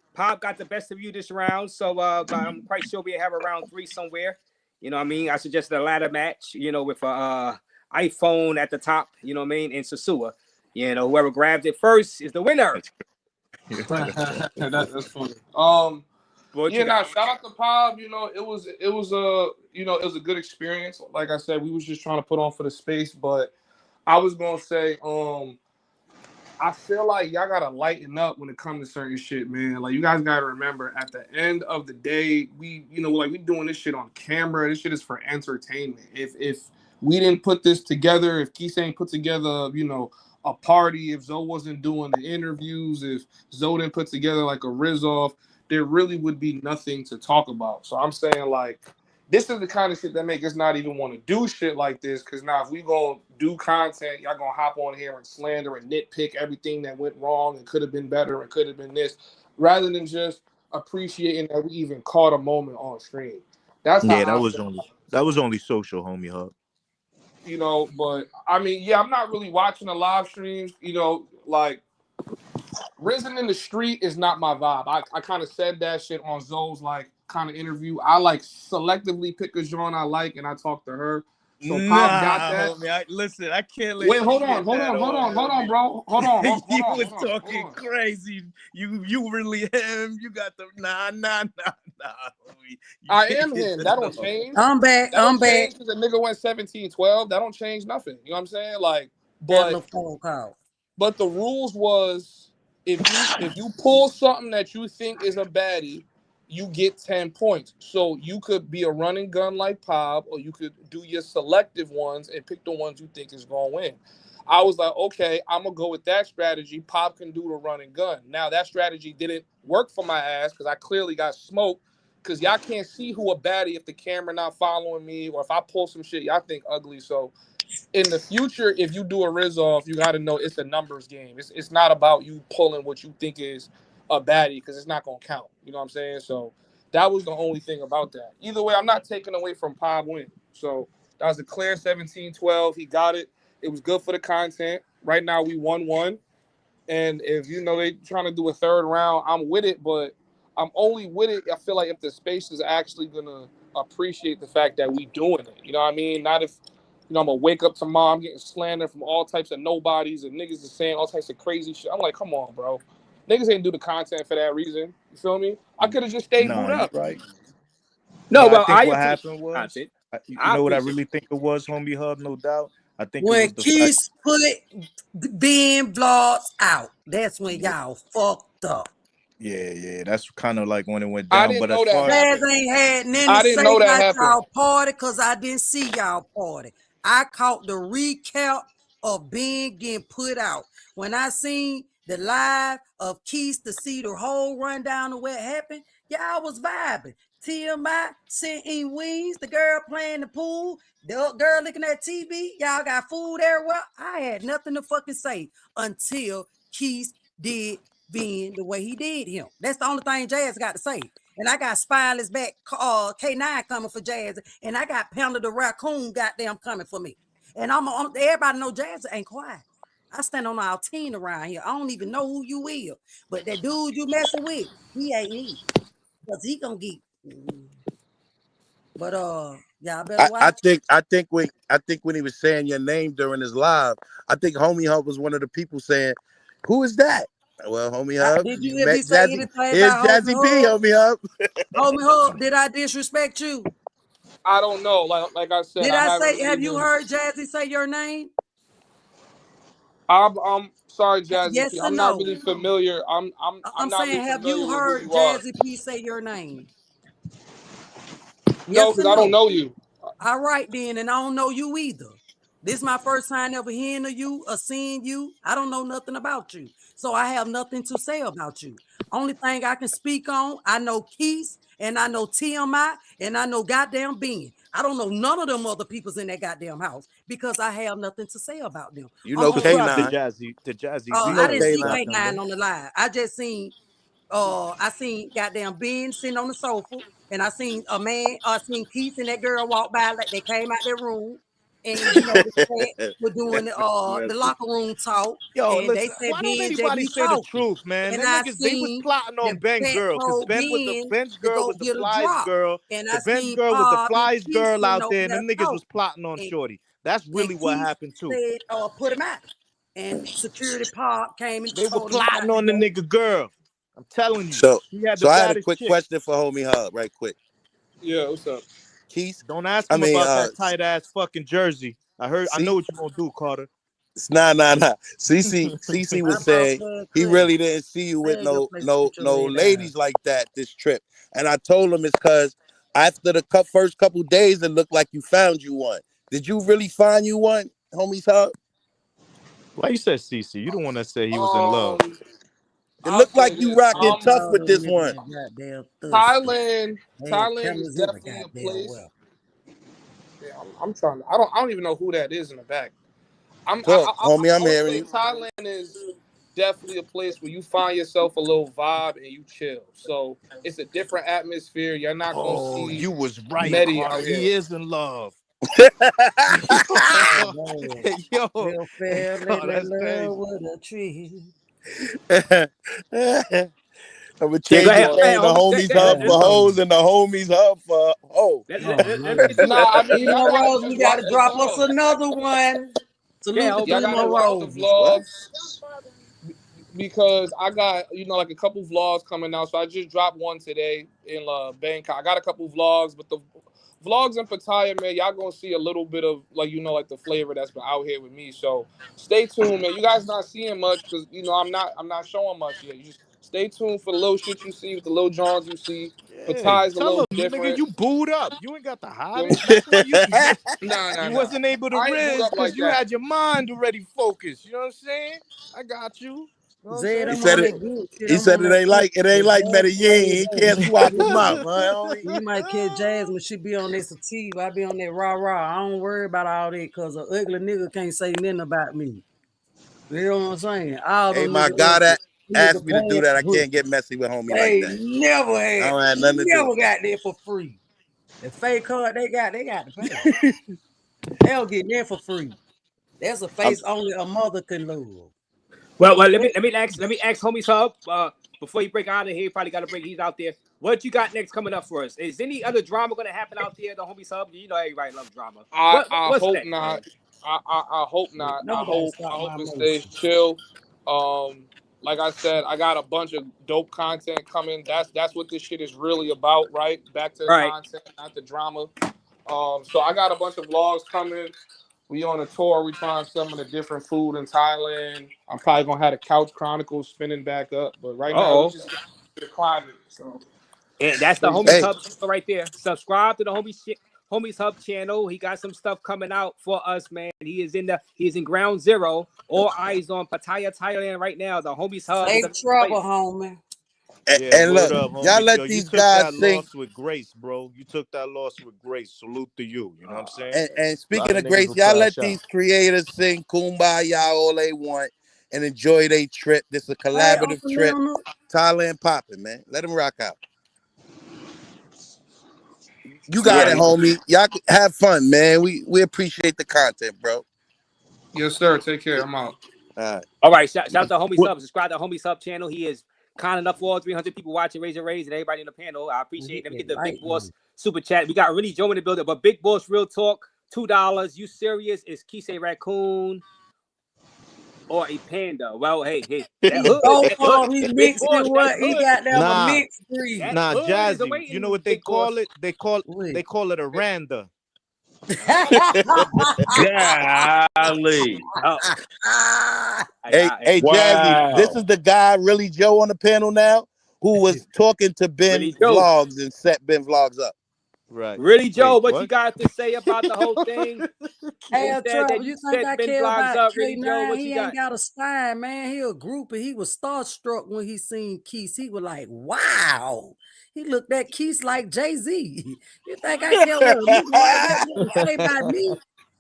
I: got the best of you this round, so I'm quite sure we have a round 3 somewhere. You know what I mean? I suggested a ladder match, you know, with iPhone at the top, you know what I mean, and Sasua. You know, whoever grabs it first is the winner.
H: That's funny. Shout out to Pop. You know, it was a good experience. Like I said, we was just trying to put on for the space, but I was gonna say, I feel like y'all gotta lighten up when it comes to certain shit, man. Like, you guys gotta remember, at the end of the day, we doing this shit on camera. This shit is for entertainment. If we didn't put this together, if Quis ain't put together, you know, a party, if Zoe wasn't doing the interviews, if Zoe didn't put together like a Rizz-off, there really would be nothing to talk about. So I'm saying, like, this is the kind of shit that make us not even want to do shit like this. Because now, if we gonna do content, y'all gonna hop on here and slander and nitpick everything that went wrong and could have been better and could have been this, rather than just appreciating that we even caught a moment on stream. That's how
P: that was only social, homie Hub.
H: You know, but I mean, yeah, I'm not really watching the live streams. You know, like, Risen in the street is not my vibe. I kind of said that shit on Zoe's like kind of interview. I like selectively pick a genre I like and I talk to her. So Pop got that.
P: Homie, I can't let
H: Wait, hold on, bro. Hold on.
P: You was talking crazy. You really him. You got the nah. Homie.
H: I am him. That don't change.
R: I'm back.
H: Because the nigga went 17-12. That don't change nothing. You know what I'm saying? Like, but the rules was, if you pull something that you think is a baddie, you get 10 points. So you could be a running gun like Pop, or you could do your selective ones and pick the ones you think is gonna win. I was like, okay, I'm gonna go with that strategy. Pop can do the running gun. Now that strategy didn't work for my ass because I clearly got smoked. Because y'all can't see who a baddie if the camera not following me, or if I pull some shit y'all think ugly. So in the future, if you do a Rizz-off, you got to know it's a numbers game. It's not about you pulling what you think is a baddie, because it's not gonna count. You know what I'm saying? So that was the only thing about that. Either way, I'm not taking away from Pop win. So that was a clear 17-12. He got it. It was good for the content. Right now we 1-1. And if they trying to do a third round, I'm with it, but I'm only with it, I feel like, if the space is actually gonna appreciate the fact that we doing it. You know what I mean? Not if I'm gonna wake up tomorrow, I'm getting slandered from all types of nobodies and niggas is saying all types of crazy shit. I'm like, come on, bro. Niggas ain't do the content for that reason. You feel me? I could have just stayed
P: Nah,
H: booed
P: you
H: up.
P: right.
I: No,
P: But I
I: well,
P: think
I: I
P: what
I: appreciate
P: happened
I: the
P: was,
I: content.
P: you
I: I
P: know what I
I: appreciate
P: really think it was, homie Hub, no doubt. I think it
R: When
P: was the fact.
R: Quis put Ben vlogs out, that's when y'all fucked up.
P: Yeah, that's kind of like when it went
H: I
P: down.
H: didn't
P: But as
H: know that
P: far as
R: Jazz
H: happened.
R: ain't had nothing
H: I
R: to
H: didn't
R: say
H: know that
R: about
H: happened.
R: y'all party because I didn't see y'all party. I caught the recap of Ben getting put out. When I seen the live of Quis to see the whole rundown of what happened, y'all was vibing. TMI sitting wings, the girl playing the pool, the girl looking at TV, y'all got food everywhere. I had nothing to fucking say until Quis did Ben the way he did him. That's the only thing Jazz got to say. And I got Spineless back K9 coming for Jazz, and I got Panda the Raccoon goddamn coming for me. And everybody know Jazz ain't quiet. I stand on our team around here. I don't even know who you is, but that dude you messing with, he ain't me, because he gonna get. But y'all better watch.
O: I think when he was saying your name during his live, I think Homie Hub was one of the people saying, "Who is that?" Well, Homie Hub,
R: Did you
O: you
R: hear
O: met
R: me say
O: Jazzy.
R: anything
O: Here's
R: about
O: Jazzy
R: Homie
O: P,
R: Hub?
O: Homie Hub.
R: Homie Hub, did I disrespect you?
H: I don't know. Like I said,
R: Did
H: I
R: I
H: haven't
R: say?
H: really
R: Have you
H: been.
R: heard Jazzy say your name?
H: I'm sorry, Jazzy
R: Yes
H: P.
R: or
H: I'm not
R: no?
H: really familiar. I'm
R: I'm
H: not really
R: saying, have you
H: familiar with who
R: heard
H: you are.
R: Jazzy P say your name?
H: No,
R: Yes or
H: because I don't
R: no?
H: know you.
R: All right then, and I don't know you either. This is my first time ever hearing of you or seeing you. I don't know nothing about you, so I have nothing to say about you. Only thing I can speak on, I know Quis, and I know TMI, and I know goddamn Ben. I don't know none of them other people's in that goddamn house because I have nothing to say about them.
O: You
R: I'm
O: know
P: well,
R: only
P: shout out to
O: K9.
P: Jazzy,
O: You
R: I
O: know
R: didn't
P: B
R: see
O: K9.
P: about them
R: K9
P: though.
R: on the live. I seen goddamn Ben sitting on the sofa, and I seen a man, I seen Keith and that girl walk by like they came out their room, and the chat were doing the locker room talk,
P: Yo,
R: and they
P: listen,
R: said
P: why don't
R: Ben just
P: anybody
R: be
P: say the
R: talking.
P: truth, man?
R: And
P: Them
R: I
P: niggas, they was
R: seen
P: plotting on
R: the
P: Ben
R: chat
P: girl, because
R: told Ben
P: Ben's
R: to
P: girl
R: go
P: was the
R: get a
P: flyest
R: drop.
P: girl.
R: And I
P: The Ben's
R: seen
P: girl was the
R: Pop and
P: flyest
R: Keith
P: girl
R: sitting
P: out
R: over
P: there, and
R: there
P: them niggas was
R: talking.
P: plotting on
R: And,
P: Shorty. That's
R: and
P: really what
R: Keith
P: happened too.
R: said, put him out. And security Pop came and
P: They were
R: told him he got
P: plotting
R: to
P: on the
R: go.
P: nigga girl. I'm telling you,
O: So
P: she had the
O: so I had a
P: baddest
O: quick
P: chick.
O: question for Homie Hub, right quick.
H: Yeah, what's up?
O: Keith,
P: Don't ask
O: I
P: him
O: mean,
P: about that tight ass fucking jersey. I know what you gonna do, Carter.
O: Nah. CC
R: My
O: was
R: boss
O: saying
R: said,
O: he
R: Chris,
O: really didn't see you with
R: tell your place to sit your
O: no
R: lay down.
O: ladies like that this trip. And I told him it's because after the first couple days, it looked like you found you one. Did you really find you one, Homie's Hub?
P: Why you said CC? You the one that said he was in love.
O: It
H: I'll
O: looked
H: say
O: like you
H: this.
O: rocking tough
R: All
O: with
R: them
O: this
R: niggas
O: one.
R: that goddamn thirsty.
H: Thailand.
R: They had
H: Thailand is
R: cameras every
H: definitely a
R: goddamn
H: place.
R: well.
H: Yeah, I'm trying. I don't even know who that is in the back.
O: Talk,
H: I
O: homie, I'm
H: would
O: hearing
H: say
O: you.
H: Thailand is definitely a place where you find yourself a little vibe and you chill. So it's a different atmosphere. You're not gonna
P: Oh,
H: see
P: you was right,
H: Medi
P: Carter.
H: out here.
P: He is in love.
R: Oh, man.
P: Yo,
R: Real fair,
P: oh,
R: lately
P: that's
R: love
P: crazy.
R: with a tree.
O: I'm gonna
I: Yeah, go
O: change
I: ahead.
O: his
H: But
I: Go ahead,
O: name to
I: homie.
O: Homies
I: Let,
O: Hub
I: let,
O: for hoes and the Homies Hub for ho.
I: let me do it.
H: nah, I mean
R: Lima
H: y'all gotta
R: Rose, we
H: just
R: got
H: watch
R: to
H: the
R: drop us
H: vlogs.
R: another one.
I: Yeah,
R: Salute to
H: Y'all
I: homie.
R: Lima
H: gotta watch the
R: Roses. What?
H: vlogs because I got like a couple vlogs coming out. So I just dropped one today in Bangkok. I got a couple vlogs, but vlogs in Pattaya, man, y'all gonna see a little bit of like like the flavor that's been out here with me. So stay tuned, man. You guys not seeing much because I'm not showing much yet. You just stay tuned for the little shit you see with the little Johns you see.
N: Hey,
H: Pattaya's a
N: tell
H: little
N: them, nigga,
H: different.
N: you booed up. You ain't got to hide
H: You know
N: it. That's why
H: Nah.
N: you wasn't able to
H: I ain't moved
N: riz
H: up
N: because
H: like
N: you
H: that.
N: had your mind already focused. You know what I'm saying? I got you. You know what I'm
R: Zed,
N: saying?
O: He
R: I'm
O: said
R: on
O: it.
R: that good shit.
O: He
R: I'm
O: said
R: on
O: it
R: that
O: ain't
R: good
O: like it
R: shit.
O: ain't like
R: Jasmine on
O: Medellin.
R: your
O: He
R: ass.
O: can't swap him out, huh, homie?
R: You might catch Jasmine. She be on that sativa. I be on that rah. I don't worry about all that because an ugly nigga can't say nothing about me. You know what I'm saying? All
O: Hey,
R: them
O: my
R: niggas
O: God,
R: ugly. Nigga
O: asked me to do
R: bad
O: that. I
R: pussy.
O: can't get messy with homie like
R: They
O: that.
R: never
O: I
R: had,
O: don't have nothing to do
R: never
O: with that.
R: got that for free. The fake card they got to pay. They don't get that for free. That's a face only a mother can love.
I: Well, let me ask homie Sub. Before you break out of here, he probably got to break. He's out there. What you got next coming up for us? Is any other drama going to happen out there? The homie Sub. You know everybody loves drama.
H: I
I: What's
H: hope
I: next,
H: not.
I: man?
H: I hope not. I
R: Nobody
H: hope
R: stop my
H: it stays
R: emotions.
H: chill. Like I said, I got a bunch of dope content coming. That's what this shit is really about, right? Back to the
I: Right.
H: content, not the drama. So I got a bunch of vlogs coming. We on a tour. We trying some of the different food in Thailand. I'm probably gonna have the Couch Chronicles spinning back up, but right now we just get to the climate. So
I: And that's the
H: stay
I: Homies
H: tuned.
I: Hub channel right there. Subscribe to the Homies Hub channel. He got some stuff coming out for us, man. He is in Ground Zero. All eyes on Pattaya, Thailand right now. The Homies Hub is a
R: Safe trouble, homie.
P: Yeah,
O: And
P: word
O: look,
P: up,
O: y'all
P: homie.
O: let
P: Yo, you
O: these
P: took
O: guys
P: that
O: sing.
P: loss with grace, bro. You took that loss with grace. Salute to you. You know what I'm saying?
O: And
P: A lot
O: speaking
P: of
O: of
P: niggas
O: grace,
P: will
O: y'all
P: crash
O: let
P: out.
O: these creators sing Kumbaya all they want and enjoy their trip. This is a
R: Hey,
O: collaborative
R: Uncle
O: trip.
R: Leonard.
O: Thailand popping, man. Let them rock out. You got
H: Yeah.
O: it, homie. Y'all have fun, man. We appreciate the content, bro.
H: Yes, sir. Take care. I'm out.
I: All right, shout out to Homie Sub. Subscribe to Homie Sub channel. He is kind enough for all 300 people watching Raze and everybody in the panel. I appreciate it. Let me get the Big Boss super chat. We got really Joe in the building, but Big Boss Real Talk, $2. You serious? Is Quis a raccoon or a panda? Well, hey, that
R: He
I: hood,
R: both
I: that
R: of
I: hood,
R: them. He
I: Big
R: mixed
I: Boss,
R: in
I: that
R: what? He
I: hood,
R: got them a
P: Nah,
R: mixed breed.
I: that
P: nah,
I: hood is
P: Jazzy. You know
I: awaiting
P: what they
I: Big Boss.
P: call it? They call it a randa.
Q: Golly.
O: Hey, Jazzy, this is
Q: Wow.
O: the guy, Really Joe, on the panel now, who was talking to Ben
I: Really Joe.
O: Vlogs and set Ben Vlogs up.
P: Right.
I: Really, Joe,
P: Wait,
I: what you
P: what?
I: got to say about the whole thing?
R: Hey,
I: You said
R: Trevor,
I: that you
R: you think
I: set
R: I
I: Ben
R: care
I: Vlogs
R: about
I: up. Really, Joe,
R: K9?
I: what you
R: He
I: got?
R: ain't got a spine, man. He a groupie. He was starstruck when he seen Quis. He was like, wow. He looked at Quis like Jay-Z. You think I care what a nigga like that want to say about me?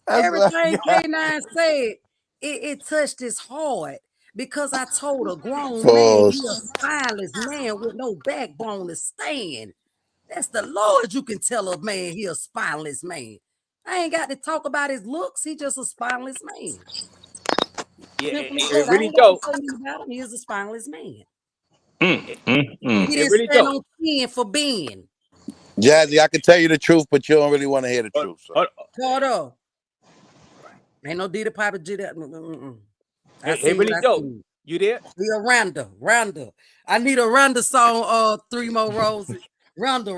R: Everything K9 said, it touched his heart because I told a grown man he a
O: Pause.
R: spineless man with no backbone to stand. That's the Lord you can tell a man he a spineless man. I ain't got to talk about his looks. He just a spineless man.
I: Yeah,
R: Simple as
I: it
R: that. I
I: really
R: ain't got to
I: Joe.
R: say anything about him. He is a spineless man. He
I: It
R: didn't
I: really
R: stand
I: Joe.
R: on 10 for being.
O: Jazzy, I can tell you the truth, but you don't really want to hear the truth. So.
R: Caught up. Ain't no D to Papa G that. I
I: Hey,
R: seen what
I: really
R: I
I: Joe.
R: seen.
I: You there?
R: We a Rhonda. I need a Rhonda song, 3 more roses. Rhonda.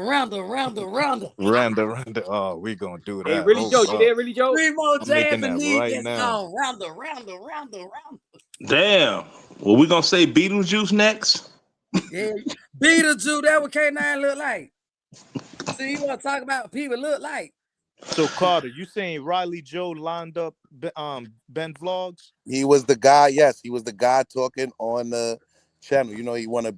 P: Randa. Oh, we gonna do
I: Hey,
P: that.
I: really
P: Hold
I: Joe. You
P: up.
I: there, really Joe?
R: 3 more
P: I'm
R: jazz
P: making
R: and
P: that
R: need
P: right
R: that
P: now.
R: song. Rhonda.
Q: Damn. Well, we gonna say Beetlejuice next?
R: Yeah. Beetlejuice, that what K9 look like. See, you want to talk about what people look like.
P: So Carter, you saying Riley Joe lined up Ben Vlogs?
O: He was the guy, yes, he was the guy talking on the channel. You know, he one of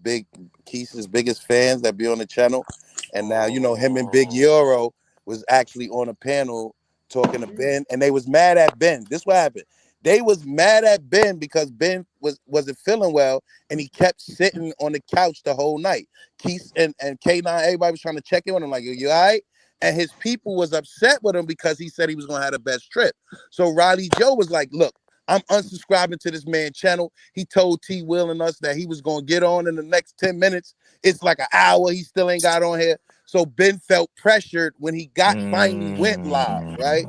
O: Keith's biggest fans that be on the channel. And now, you know, him and Big Euro was actually on a panel talking to Ben, and they was mad at Ben. This what happened. They was mad at Ben because Ben wasn't feeling well, and he kept sitting on the couch the whole night. Keith and K9, everybody was trying to check in on him, like, you all right? And his people was upset with him because he said he was gonna have the best trip. So Riley Joe was like, look, I'm unsubscribing to this man's channel. He told T Will and us that he was gonna get on in the next 10 minutes. It's like an hour. He still ain't got on here. So Ben felt pressured when he finally went live, right?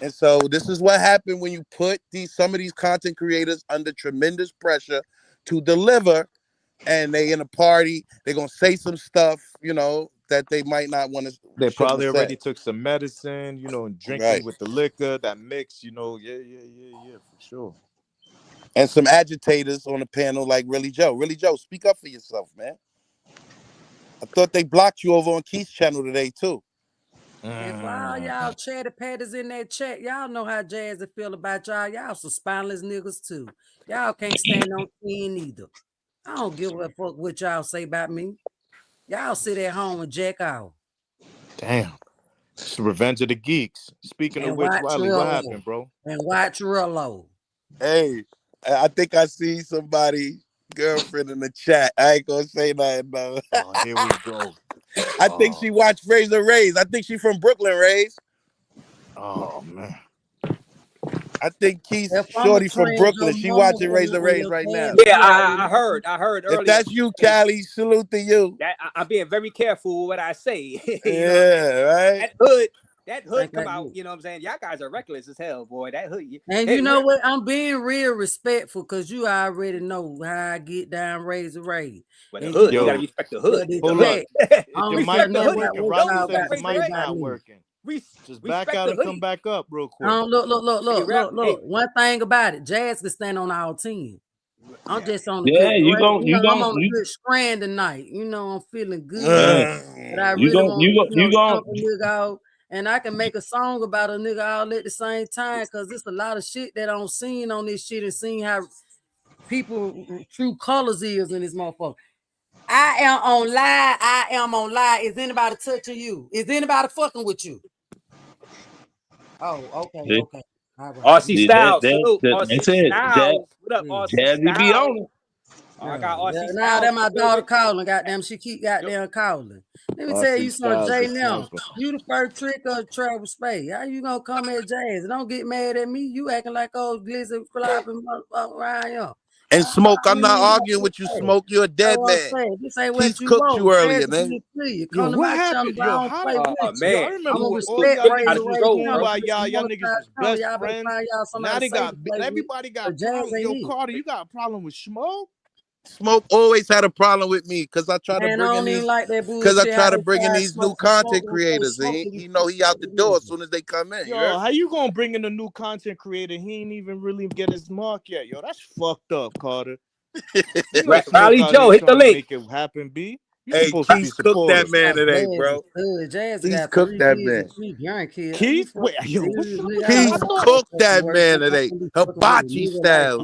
O: And so this is what happened when you put some of these content creators under tremendous pressure to deliver, and they in a party, they're gonna say some stuff, you know, that they might not want to.
P: They probably already took some medicine, you know, and drinking
O: Right.
P: with the liquor, that mix, you know. Yeah, for sure.
O: And some agitators on the panel like Really Joe. Really Joe, speak up for yourself, man. I thought they blocked you over on Quis channel today too.
R: And for all y'all chatty patties in that chat, y'all know how Jazzy feel about y'all. Y'all some spineless niggas too. Y'all can't stand on team either. I don't give a fuck what y'all say about me. Y'all sit at home and jack out.
P: Damn. It's the Revenge of the Geeks. Speaking of which, Riley, what happened, bro?
R: And watch Rizz-off.
O: Hey, I think I see somebody girlfriend in the chat. I ain't gonna say nothing though.
P: Oh, here we go.
O: I think she watched Raze. I think she from Brooklyn, Raze.
P: Oh man.
O: I think Keith Shorty from Brooklyn. She watching Raze right now.
I: Yeah, I heard earlier.
O: If that's you, Cali, salute to you.
I: I'm being very careful what I say.
O: Right.
I: That hood come out, you know what I'm saying? Y'all guys are reckless as hell, boy. That hood.
R: And you know what? I'm being real respectful because you already know how I get down Raze.
I: But the hood, you gotta respect the hood.
P: Hold up. Your mic not working. Riley said the mic not working. Just back out and come back up real quick.
R: Look. One thing about it, Jazz can stand on all 10. I'm just on the good. I'm on a good strand tonight. You know, I'm feeling good. But I really want to jump a nigga out. And I can make a song about a nigga all at the same time because there's a lot of shit that I'm seeing on this shit and seeing how people true colors is in this motherfucker. I am on live. Is anybody touching you? Is anybody fucking with you? Oh, okay. All right.
I: RC Styles. RC Styles. What up, RC Styles? I got RC Styles.
R: Now that my daughter calling, goddamn, she keep goddamn calling. Let me tell you something, Jay. Now, you the first trick of travel space. How you gonna come at Jazz? Don't get mad at me. You acting like old glizzy flopping around here.
O: And Smoke, I'm not arguing with you, Smoke. You're a dead man.
R: This ain't what you
O: cooked you earlier, man.
P: Yo, what happened? Yo, how did I remember all y'all niggas was best friends. Now they got everybody got problems. Yo, Carter, you got a problem with Smoke?
O: Smoke always had a problem with me because I try to bring in these these new content creators. And he know he out the door as soon as they come in.
P: Yo, how you gonna bring in a new content creator? He ain't even really get his mark yet. Yo, that's fucked up, Carter.
I: Riley Joe, hit the link.
P: Make it happen, B.
O: Hey, Keith cooked that man today, bro. Keith cooked that man.
P: Keith, wait, yo,
O: Keith cooked that man today. Hibachi style,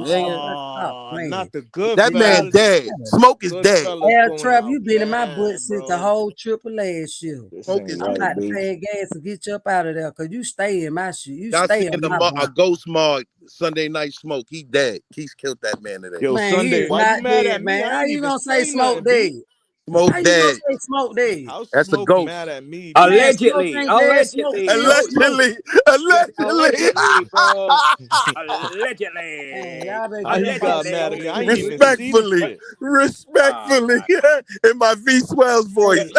P: not the good.
O: That man dead. Smoke is dead.
R: Yeah, Trev, you been in my butt since the whole triple last year. I'm about to pay gas to get you up out of there because you stay in my shit. You stay in
O: a ghost mog Sunday night Smoke. He dead. Keith killed that man today.
P: Yo,
R: man,
P: Sunday, why you mad at me?
R: How you gonna say Smoke dead?
O: Smoke dead.
R: Smoke dead.
O: That's a ghost.
P: Mad at me.
I: Allegedly, bro.
O: Allegedly.
P: He got mad at me. I
O: Respectfully. In my V Swell's voice.
R: Hey,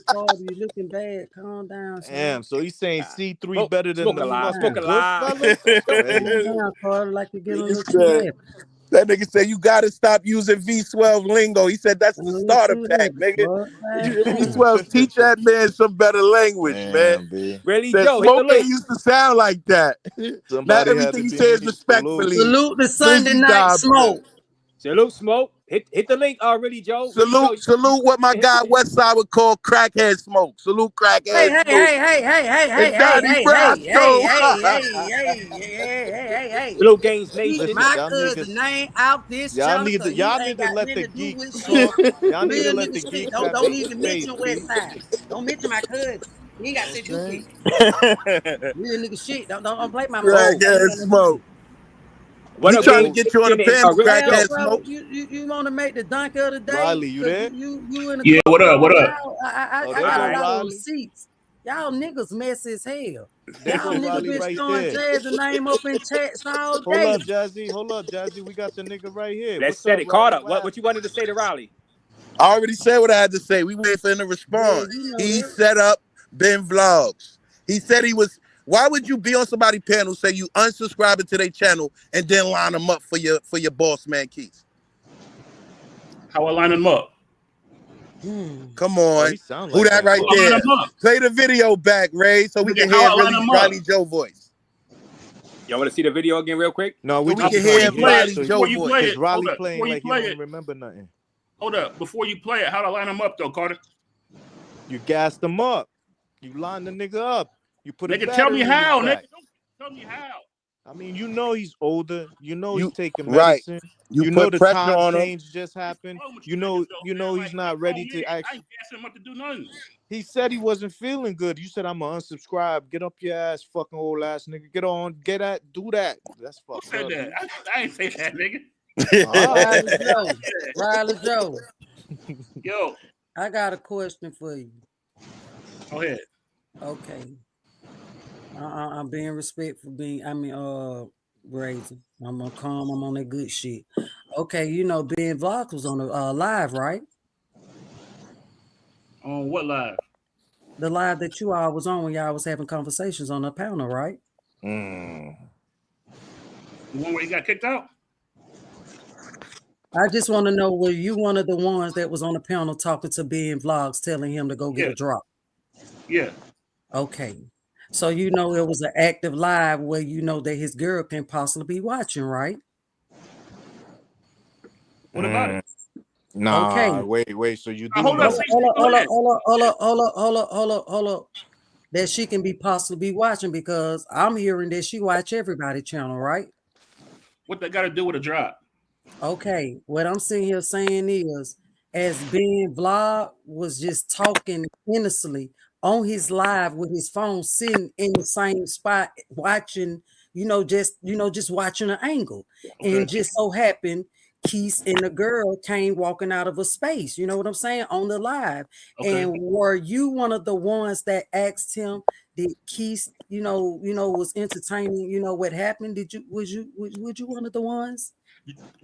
R: Carter, you looking bad. Calm down.
P: Damn, so he's saying C3 better than the
I: fucking
R: Goodfellas? Carter, like you get a little too
O: That nigga said you gotta stop using V12 lingo. He said that's the starter pack, nigga. V12 teach that man some better language, man.
I: Really,
O: said
I: Joe,
O: Smoke ain't used to sound like that. Not everything he says respectfully.
R: Salute the Sunday night Smoke.
I: Salute Smoke. Hit the link already, Joe.
O: Salute what my guy Westside would call crackhead Smoke. Salute crackhead Smoke.
R: Hey.
I: Salute Gaines Nation.
R: My cousin name out this
P: y'all need to let the geeks talk. Y'all need to let the geeks
R: don't even mention Westside. Don't mention my cousin. He ain't got to do it. Real nigga shit. Don't play my
O: crackhead Smoke. What trying to get you on the panel, crackhead Smoke?
R: You want to make the dunk of the day?
P: Riley, you there?
R: You in the
K: yeah, what up?
R: I got a lot of receipts. Y'all niggas messy as hell. Y'all niggas been throwing Jazz and name up in chats all day.
P: Hold up, Jazzy. We got the nigga right here.
I: Let's set it, Carter. What you wanted to say to Riley?
O: I already said what I had to say. We wait for him to respond. He set up Ben Vlogs. He said he was. Why would you be on somebody's panel, say you unsubscribing to their channel, and then line them up for your boss man Keith?
K: How I line them up?
O: Come
P: Oh,
O: on.
P: he sound
O: Who
P: like
O: that
P: that.
O: right
B: I'll line
O: there?
B: them up.
O: Play the video back, Ray, so we
B: Look
O: can
B: at how
O: hear
B: I line
O: really
B: them up.
O: Riley Joe voice.
L: Y'all want to see the video again real quick?
P: No,
O: So
P: we
O: we
P: just
O: can
B: Before
O: hear
B: you play
O: Riley
B: it,
P: so
O: Joe
B: before you play
O: voice.
P: because
B: it,
P: Riley
B: hold up.
P: playing
B: Before you
P: like he
B: play
P: don't
B: it,
P: remember nothing.
B: hold up. Before you play it, how to line them up though, Carter?
P: You gassed him up. You lined the nigga up. You put a
B: Nigga, tell me
P: battery in his
B: how, nigga.
P: back.
B: Tell me how.
P: I mean, you know he's older. You know he's
O: You
P: taking
O: right.
P: medicine.
O: You
P: You know
O: put
P: the
O: pressure
P: time
O: on him.
P: change just happened.
B: What's wrong with
P: You
B: you
P: know,
B: niggas though, man?
P: he's
B: Like
P: not ready
B: grown
P: to
B: men, I
P: actually.
B: ain't gassing him up to do nothing.
P: He said he wasn't feeling good. You said I'm gonna unsubscribe. Get up your ass, fucking old ass nigga. Get on, get at, do that. That's
B: Who
P: fucked
B: said
P: up.
B: that? I ain't say that, nigga.
R: Riley Joe. Riley Joe.
B: Yo,
R: I got a question for you.
B: go ahead.
R: Okay. I'm being respectful. Raising. I'm gonna calm. I'm on that good shit. Okay, you know, Ben Vlogs was on the live, right?
B: On what live?
R: The live that you all was on when y'all was having conversations on the panel, right?
B: The one where he got kicked out?
R: I just want to know, were you one of the ones that was on the panel talking to Ben Vlogs, telling him to go get a drop?
B: Yeah.
R: Okay. So you know it was an active live where you know that his girl can possibly be watching, right?
B: What about it?
P: Nah,
R: Okay.
P: wait. So you do
B: Hold
P: know?
B: up,
R: Hold up. That she can be possibly watching, because I'm hearing that she watch everybody channel, right?
B: What that got to do with a drop?
R: Okay. What I'm sitting here saying is, as Ben Vlog was just talking innocently on his live with his phone, sitting in the same spot, watching, just watching an angle.
B: Okay.
R: And just so happened, Quis and the girl came walking out of a space, you know what I'm saying, on the live.
B: Okay.
R: And were you one of the ones that asked him, did Quis, was entertaining, what happened? Was you one of the ones?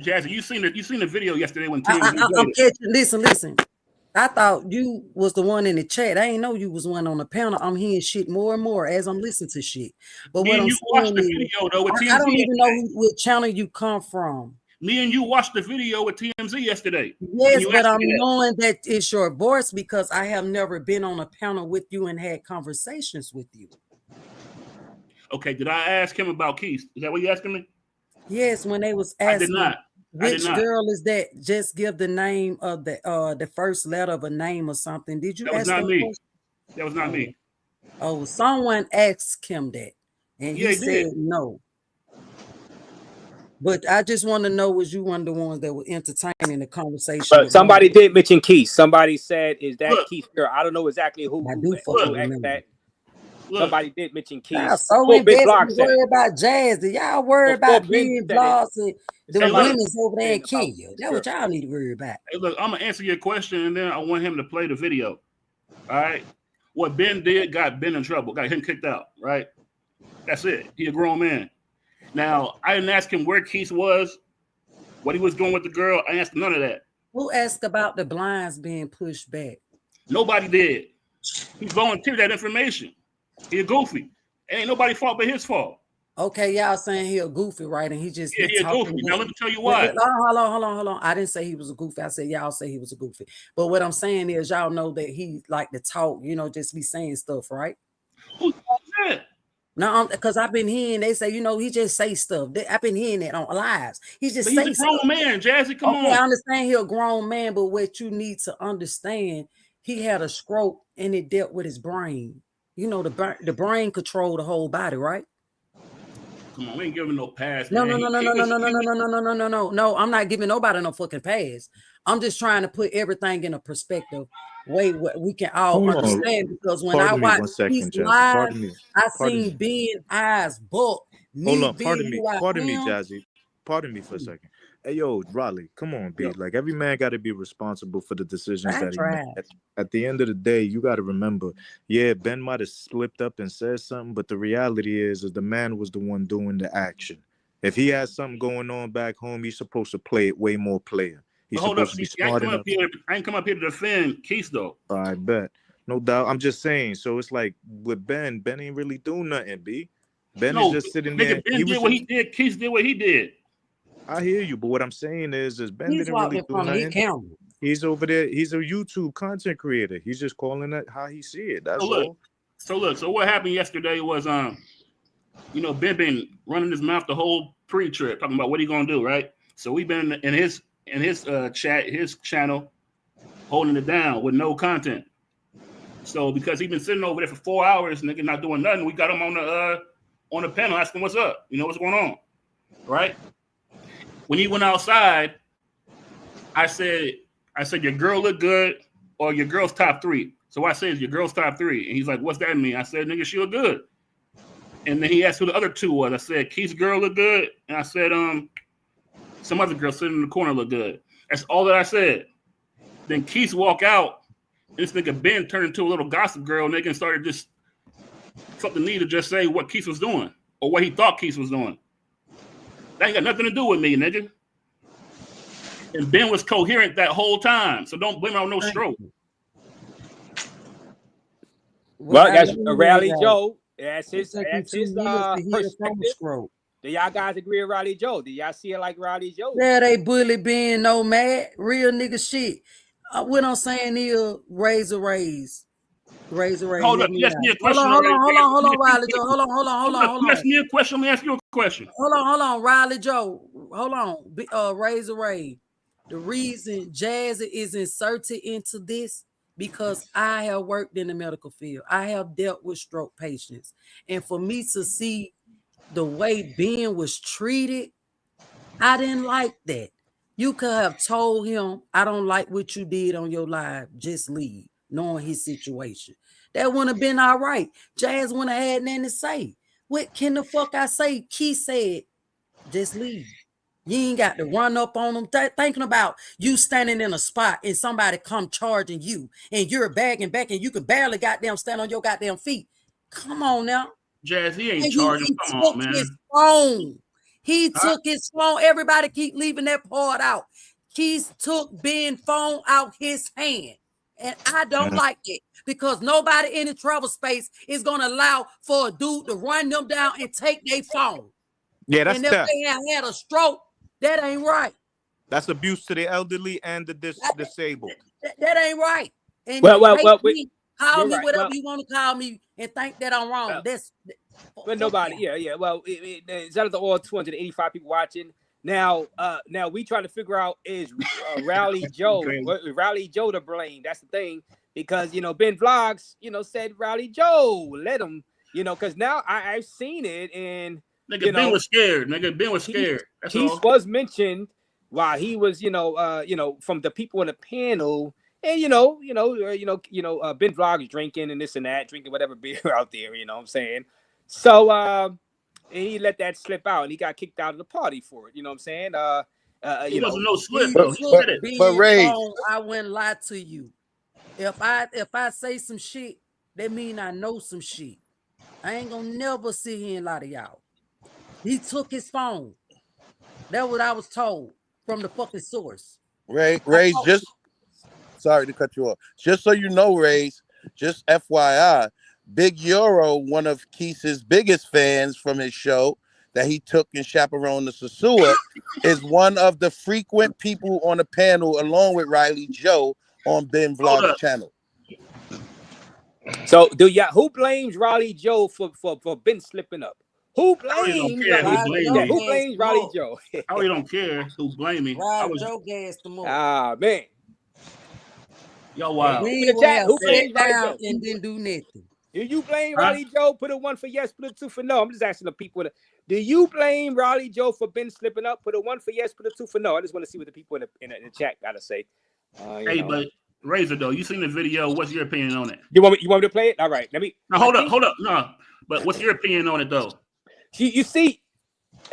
B: Jazzy, you seen the video yesterday when
R: I'm
B: TMZ played it.
R: catching. Listen. I thought you was the one in the chat. I ain't know you was one on the panel. I'm hearing shit more and more as I'm listening to shit. But
B: Me
R: what
B: and
R: I'm
B: you watched
R: saying
B: the
R: is,
B: video though with TMZ.
R: I don't even
B: yesterday.
R: know what channel you come from.
B: Me and you watched the video with TMZ yesterday.
R: Yes, but I'm knowing that it's your voice because I have never been on a panel with you and had conversations with you.
B: Okay, did I ask him about Quis? Is that what you asking me?
R: Yes, when they was asking.
B: I did not.
R: Which girl is that? Just give the name of the first letter of a name or something. Did you
B: That was
R: ask
B: not
R: that
B: me.
R: question?
B: That was not me.
R: Oh, someone asked him that, and he said no. But I just want to know, was you one of the ones that were entertaining the conversation?
L: But somebody did mention Quis. Somebody said, "Is that Quis girl?" I don't know exactly who asked that. Somebody did mention Quis.
R: Y'all so invested to worry about Jazzy. Y'all worry about being blogs and the women's over there in Kenya. That's what y'all need to worry about.
B: Hey, look, I'm gonna answer your question, and then I want him to play the video. All right. What Ben did got Ben in trouble, got him kicked out. Right. That's it. He a grown man. Now, I didn't ask him where Quis was, what he was doing with the girl. I asked none of that.
R: Who asked about the blinds being pushed back?
B: Nobody did. He volunteered that information. He a goofy. Ain't nobody fault but his fault.
R: Okay, y'all saying he a goofy, right? And he just
B: he a goofy. Now let me tell you why.
R: Hold on. I didn't say he was a goofy. I said y'all say he was a goofy. But what I'm saying is y'all know that he like to talk, just be saying stuff, right?
B: Who said?
R: No, because I've been hearing they say, he just say stuff. I've been hearing that on lives. He's a
B: grown man, Jazzy. Come on.
R: I understand he's a grown man, but what you need to understand, he had a stroke and it dealt with his brain. The brain control the whole body, right?
B: Come on, we ain't giving no pass.
R: No. I'm not giving nobody no fucking pass. I'm just trying to put everything in a perspective way what we can all understand. Because when I watch these live, I seen Ben eyes buck.
P: Hold on, pardon me, Jazzy. Pardon me for a second. Hey, yo, Raleigh, come on, B. Like, every man got to be responsible for the decisions that he makes. At the end of the day, you got to remember, yeah, Ben might have slipped up and said something, but the reality is the man was the one doing the action. If he has something going on back home, he's supposed to play it way more player. He's supposed to be smart enough.
B: I ain't come up here to defend Quis, though.
P: I bet. No doubt. I'm just saying. So it's like with Ben ain't really doing nothing, B. Ben is just sitting there.
B: Ben did what he did. Quis did what he did.
P: I hear you, but what I'm saying is Ben didn't really do nothing. He's over there. He's a YouTube content creator. He's just calling it how he see it. That's all.
B: So what happened yesterday was Ben been running his mouth the whole pre-trip, talking about what he gonna do, right? So we've been in his chat, his channel, holding it down with no content. So because he's been sitting over there for 4 hours, nigga, not doing nothing, we got him on the panel asking what's up, what's going on, right? When he went outside, I said your girl look good or your girl's top 3. So I said your girl's top 3, and he's like, what's that mean? I said, nigga, she look good. And then he asked who the other 2 was. I said, Keith's girl look good, and I said, some other girl sitting in the corner look good. That's all that I said. Then Keith walk out, and this nigga Ben turned into a little gossip girl, nigga, and started just felt the need to just say what Keith was doing or what he thought Keith was doing. That ain't got nothing to do with me, nigga. And Ben was coherent that whole time, so don't blame it on no stroke.
L: Well, that's Rally Joe. That's his perspective. Do y'all guys agree with Raleigh Joe? Do y'all see it like Raleigh Joe?
R: Yeah, they bully being no mad. Real nigga shit. What I'm saying is Raze.
B: Hold up. Yes, me a question.
R: Hold on, Riley Joe. Hold on.
B: Ask me a question. Let me ask you a question.
R: Hold on, Riley Joe. Hold on. Raze. The reason Jazzy is inserted into this because I have worked in the medical field. I have dealt with stroke patients. And for me to see the way Ben was treated, I didn't like that. You could have told him, I don't like what you did on your live. Just leave, knowing his situation. That wouldn't have been all right. Jazz wouldn't have had nothing to say. What can the fuck I say? Key said, just leave. You ain't got to run up on them. Thinking about you standing in a spot and somebody come charging you and you're bagging back and you can barely goddamn stand on your goddamn feet. Come on now.
B: Jazz, he ain't charging. Come on, man.
R: His phone. He took his phone. Everybody keep leaving that part out. Keith took Ben's phone out his hand. And I don't like it because nobody in the travel space is going to allow for a dude to run them down and take their phone.
P: Yeah, that's
R: and if
P: tough.
R: they have had a stroke, that ain't right.
P: That's abuse to the elderly and the disabled.
R: That ain't right. And
L: call me
R: right. Whatever you want to call me and think that I'm wrong.
L: But nobody, yeah. Well, it's out of the all 285 people watching. Now we trying to figure out is Raleigh Joe to blame? That's the thing, because Ben Vlogs said Raleigh Joe let him, because now I've seen it and
B: Ben was scared. Ben was scared.
L: He was mentioned while he was from the people on the panel. And Ben Vlogs drinking and this and that, drinking whatever beer out there, what I'm saying. So and he let that slip out and he got kicked out of the party for it, you know what I'm saying?
B: It wasn't no slip,
O: but Raze,
R: I wouldn't lie to you. If I say some shit, that mean I know some shit. I ain't gonna never sit here and lie to y'all. He took his phone. That's what I was told from the fucking source.
O: Raze, just sorry to cut you off. Just so you know, Raze, just FYI, Big Euro, one of Keith's biggest fans from his show that he took and chaperoned to Sasua, is one of the frequent people on the panel along with Riley Joe on Ben Vlog's channel.
L: So who blames Raleigh Joe for Ben slipping up? Who blames Raleigh Joe?
B: I really don't care who blame me.
R: Joe gassed them up.
L: Ah, man.
B: Yo, wow.
L: Who blames Raleigh Joe?
R: And didn't do nothing.
L: Do you blame Raleigh Joe? Put a 1 for yes, put a 2 for no. I'm just asking the people. Do you blame Raleigh Joe for Ben slipping up? Put a 1 for yes, put a 2 for no. I just want to see what the people in the chat gotta say.
B: But Razor, though, you seen the video. What's your opinion on it?
L: You want me to play it? All right, let me.
B: No, hold up. No, but what's your opinion on it, though?
L: You see,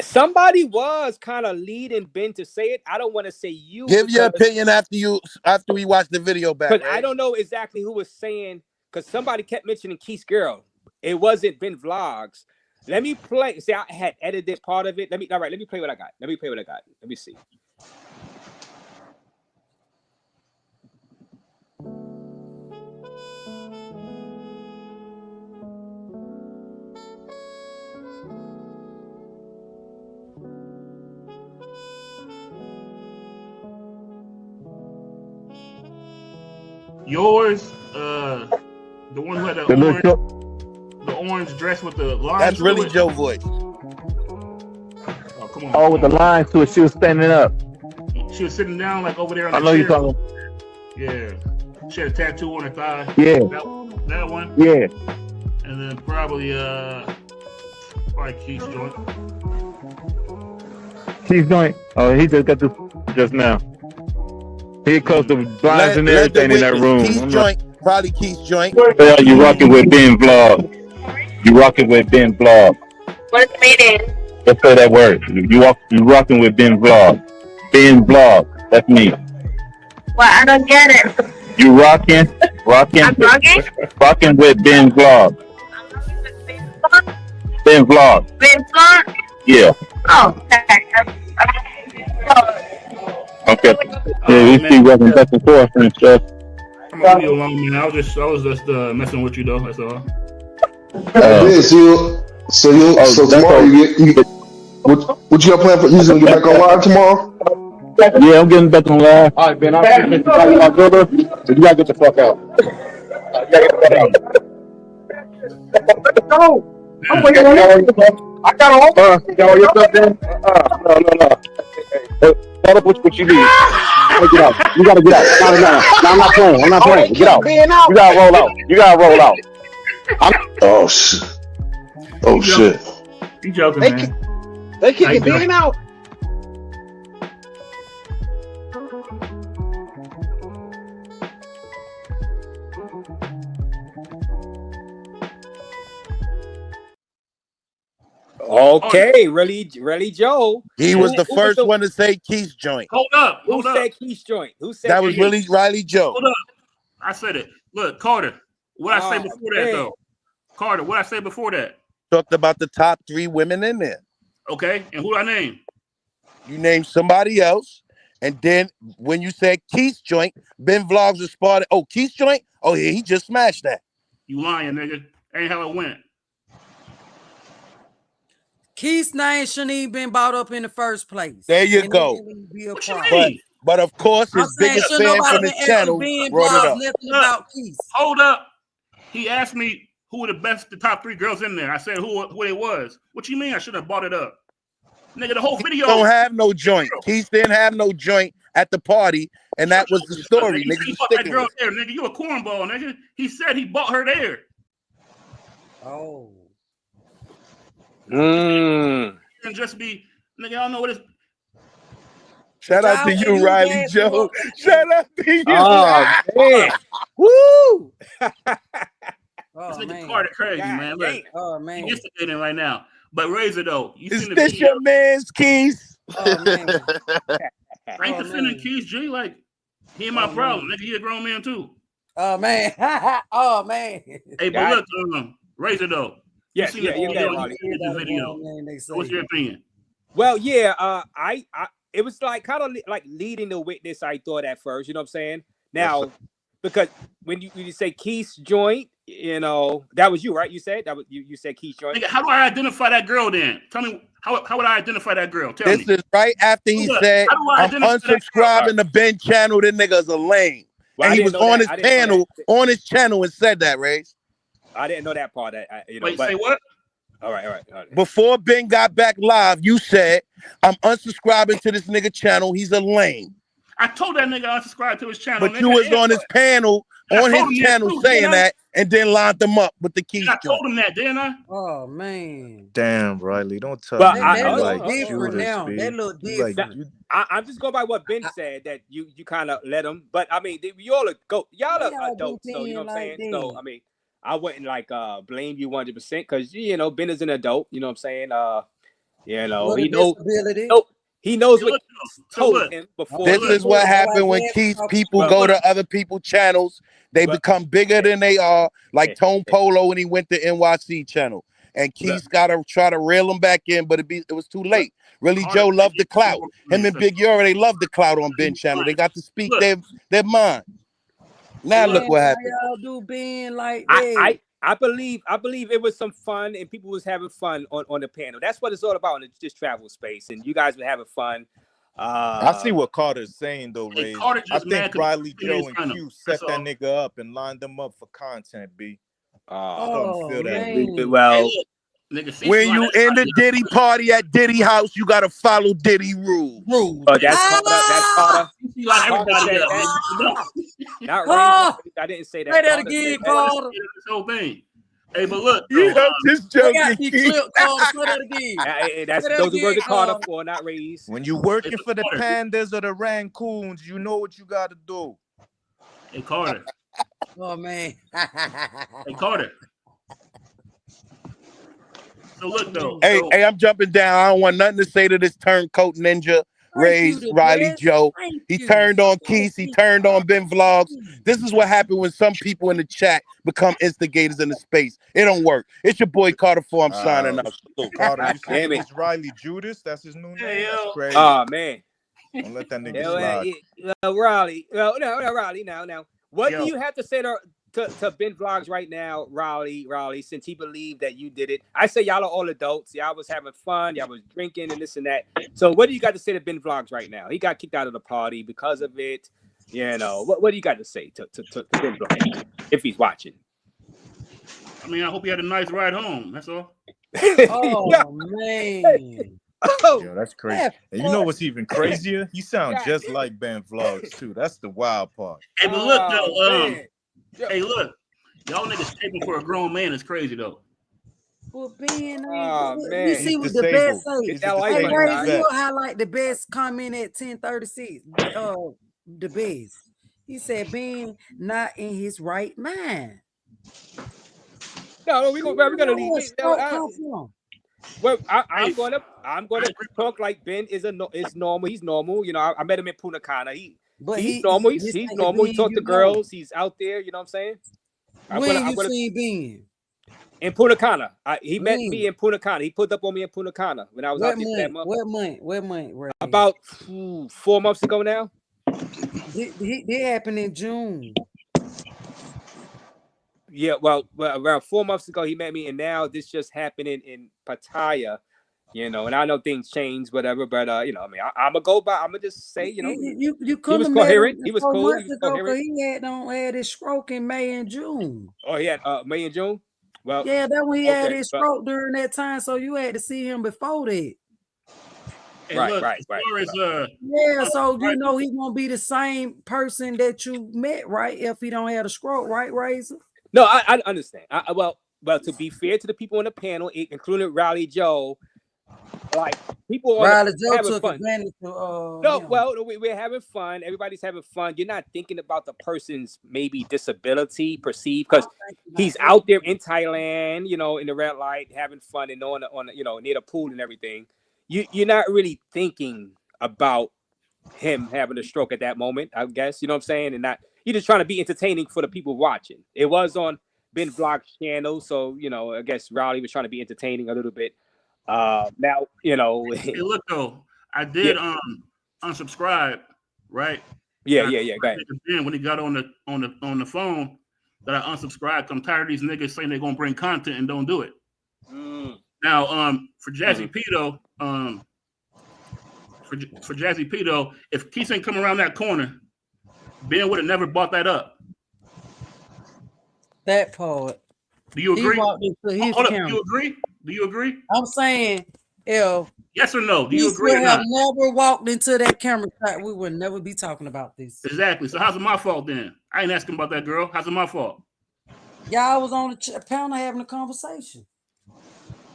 L: somebody was kind of leading Ben to say it. I don't want to say you.
O: Give your opinion after we watch the video back.
L: But I don't know exactly who was saying, because somebody kept mentioning Keith's girl. It wasn't Ben Vlogs. Let me play. See, I had edited part of it. Let me play what I got. Let me see.
B: Yours, the one who had the orange dress with the lines.
O: That's really Joe voice.
B: Oh, come on.
C: Oh, with the lines to it, she was standing up.
B: She was sitting down like over there on the
C: I know
B: chair.
C: you're talking.
B: Yeah. She had a tattoo on her thigh.
C: Yeah.
B: That one.
C: Yeah.
B: And then probably Quis joint.
C: Quis joint. Oh, he just got this just now. He closed the blinds and everything in that room.
O: Quis joint. Probably Quis joint.
C: Yeah, you rocking with Ben Vlog. You rocking with Ben Vlog.
D: What's the meaning?
C: Let's say that word. You rocking with Ben Vlog. Ben Vlog. That's me.
D: Well, I don't get it.
C: You rocking.
D: I'm vlogging?
C: Rocking with Ben Vlog. Ben Vlog.
D: Ben vlog?
C: Yeah.
D: Oh, okay.
C: Okay. Yeah, we see working back and forth and stuff.
B: I'm gonna leave you alone, man. I was just messing with you though. That's all.
E: So tomorrow what you got planned for? You gonna get back on live tomorrow?
C: Yeah, I'm getting back on live.
J: All right, Ben, I'll see you my brother. You gotta get the fuck out. Let's go. I'm waiting on you. I got all your stuff then? No. Tell us what you need. Get out. You gotta get out. No, I'm not playing. Get out. You gotta roll out.
E: Oh shit.
B: You joking, man?
J: They kicking Ben out.
L: Okay, really, Joe.
O: He was the first one to say Quis joint.
B: Hold up.
L: Who said Quis joint? Who said
O: that? Was really Riley Joe.
B: Hold up. I said it. Look, Carter. What I say before that though? Carter, what I say before that?
O: Talked about the top 3 women in there.
B: Okay, and who I name?
O: You named somebody else, and then when you said Quis joint, Ben Vlogs responded, "Oh, Quis joint? Oh yeah, he just smashed that."
B: You lying, nigga? Ain't how it went.
R: Quis' name shouldn't even been brought up in the first place.
O: There you go. But of course, his biggest fan from his channel brought it up.
B: Hold up. He asked me who were the top 3 girls in there. I said who it was. What you mean I should have bought it up? Nigga, the whole video.
O: Don't have no joint. Quis didn't have no joint at the party, and that was the story. Nigga,
B: you bought that girl there, nigga. You a cornball, nigga. He said he bought her there.
R: Oh.
B: And just be, nigga, I don't know what it's.
O: Shout out to you, Riley Joe. Shout out to you.
L: Oh, man. Woo!
B: This nigga Carter crazy, man. Look, he's instigating right now. But Razor, though, you
O: is
B: seen the
O: this
B: video.
O: your man's Quis?
R: Oh, man.
B: I ain't defending Quis, G. Like, he ain't my problem. Nigga, he a grown man, too.
R: Oh, man. Oh, man.
B: Hey, but look, Razor, though.
L: Yes, you got
B: the video. What's your opinion?
L: Well, yeah, I it was like kind of like leading the witness. I thought at first, you know what I'm saying? Now, because when you say Quis joint, you know that was you, right? You said that was you said Quis joint.
B: Nigga, how do I identify that girl then? Tell me how would I identify that girl? Tell me.
O: This is right after he said, "I'm unsubscribing the Ben channel. Them niggas are lame."
L: Well,
O: and he was on his panel, on his channel, and said that, Raze.
L: I didn't know that part.
B: Wait, say what?
L: All right.
O: Before Ben got back live, you said, "I'm unsubscribing to this nigga channel. He's a lame."
B: I told that nigga unsubscribe to his channel.
O: But you was on his panel, saying that, and then lined them up with the Quis.
B: I told him that, didn't I?
R: Oh man.
P: Damn, Riley, don't tell
R: me
P: you
R: like
P: Judas,
R: now.
P: B.
R: That look different.
P: Like,
L: I'm just going by what Ben said that you kind of let him. But I mean, y'all are adults, so you know what I'm saying. So I mean, I wouldn't like blame you 100% because Ben is an adult. You know what I'm saying. He knows what told him before.
O: This is what happened when Quis people go to other people's channels. They become bigger than they are, like Tone Polo when he went to NYC channel. And Quis got to try to reel him back in, but it was too late. Really, Joe loved the clout. Him and Big Yura, they love the clout on Ben channel. They got to speak their mind. Now look what happened.
R: Y'all do Ben like that.
L: I believe it was some fun and people was having fun on the panel. That's what it's all about in this travel space. And you guys were having fun.
P: I see what Carter's saying though,
B: Hey,
P: Raze.
B: Carter
P: I
B: just mad
P: think
B: 'cause
P: Riley,
B: he
P: Joe,
B: didn't
P: and
B: sign him.
P: Q
B: That's
P: set that
B: all.
P: nigga up and lined them up for content, B. Starting to feel that.
B: Hey, look, nigga, see,
A: When you in the Diddy party at Diddy house, you gotta follow Diddy rules.
L: Oh, that's Carter. That's Carter.
B: You like
L: Carter
B: everybody
L: said
B: up.
L: that. Not
R: Ah!
L: Raze. I didn't say that.
R: Say that
L: Carter
R: again,
L: said that.
R: Carter.
B: This whole thing. Hey, but look,
A: Yeah,
B: though,
A: I'm just
R: I
A: joking.
R: got the clip, Carter. Say that again.
L: That's
R: Say that
L: those are words
R: again,
L: of Carter
R: Carter.
L: for, not Raze.
P: When you working for the pandas or the raccoons, you know what you gotta do.
B: Hey, Carter.
R: Oh man.
B: Hey, Carter. So look though.
A: Hey, I'm jumping down. I don't want nothing to say to this turncoat ninja, Raze,
R: the
A: Riley,
R: best.
A: Joe.
R: Thank
A: He
R: you.
A: turned on Quis. He turned on Ben Vlogs. This is what happened when some people in the chat become instigators in the space. It don't work. It's your boy Carter 4. I'm signing out. Salute.
P: Carter, you
L: Damn
P: saying
L: it.
P: he's Riley Judas? That's his new name?
B: Hey,
P: That's
B: yo.
P: crazy.
L: Oh man.
P: Don't let that nigga slide.
L: Riley. No, Riley. Now. What
B: Yo.
L: do you have to say to Ben Vlogs right now, Riley, since he believed that you did it? I say y'all are all adults. Y'all was having fun. Y'all was drinking and this and that. So what do you got to say to Ben Vlogs right now? He got kicked out of the party because of it. You know, what do you got to say to Ben Vlogs if he's watching?
B: I mean, I hope you had a nice ride home. That's all.
R: Oh man.
L: Oh,
P: Yo, that's crazy. And you know what's even crazier? He sounds just like Ben Vlogs too. That's the wild part.
B: Hey, but look though,
L: man.
B: hey, look, y'all niggas taping for a grown man is crazy though.
R: Well, Ben,
L: man.
R: you see
P: He's
R: what the best
P: disabled.
R: say.
P: He's
L: that
P: a
L: like
R: Hey,
P: disabled
R: Ray,
P: vet.
R: you highlight the best comment at 10:36. The best. He said Ben not in his right mind.
L: No, we're gonna leave. Well, I'm gonna talk like Ben is normal. He's normal. You know, I met him in Punta Cana. He's normal. He's normal. He talked to girls. He's out there. You know what I'm saying?
R: When you seen Ben?
L: In Punta Cana. He met me in Punta Cana. He put up on me in Punta Cana when I was out there for that month.
R: What month? Right?
L: About 4 months ago now.
R: It happened in June.
L: Yeah, well, around 4 months ago he met me, and now this just happened in Pattaya. You know, and I know things change, whatever, but you know, I mean, I'm gonna go by. I'm gonna just say, you know,
R: you
L: he was coherent. He was cool. He was
R: ago,
L: coherent.
R: He had his stroke in May and June.
L: Oh, he had May and June. Well,
R: yeah, that when he had his stroke during that time, so you had to see him before that.
B: Hey,
L: right.
R: Yeah, so you know he won't be the same person that you met, right? If he don't have a stroke, right, Raze?
L: No, I understand. Well, to be fair to the people on the panel, including Riley Joe, like people
R: Riley Joe
L: having
R: took
L: fun.
R: advantage of
L: No, well, we're having fun. Everybody's having fun. You're not thinking about the person's maybe disability perceived because he's out there in Thailand, you know, in the red light, having fun and on you know, near the pool and everything. You're not really thinking about him having a stroke at that moment, I guess. You know what I'm saying? And you're just trying to be entertaining for the people watching. It was on Ben Vlog's channel, so you know, I guess Riley was trying to be entertaining a little bit. Now, you know.
B: Hey, look though, I did unsubscribe, right?
L: Yeah. Go ahead.
B: Then when he got on the phone, that I unsubscribed. I'm tired of these niggas saying they're gonna bring content and don't do it. Now, for Jazzy P though, for Jazzy P though, if Quis ain't come around that corner, Ben would have never bought that up.
R: That part.
B: Do you agree?
R: Hold up,
B: do you agree?
R: I'm saying, yes
B: or no? Do you agree?
R: Would have never walked into that camera shot. We would never be talking about this.
B: Exactly. So how's it my fault then? I ain't asking about that girl. How's it my fault?
R: Y'all was on the panel having a conversation.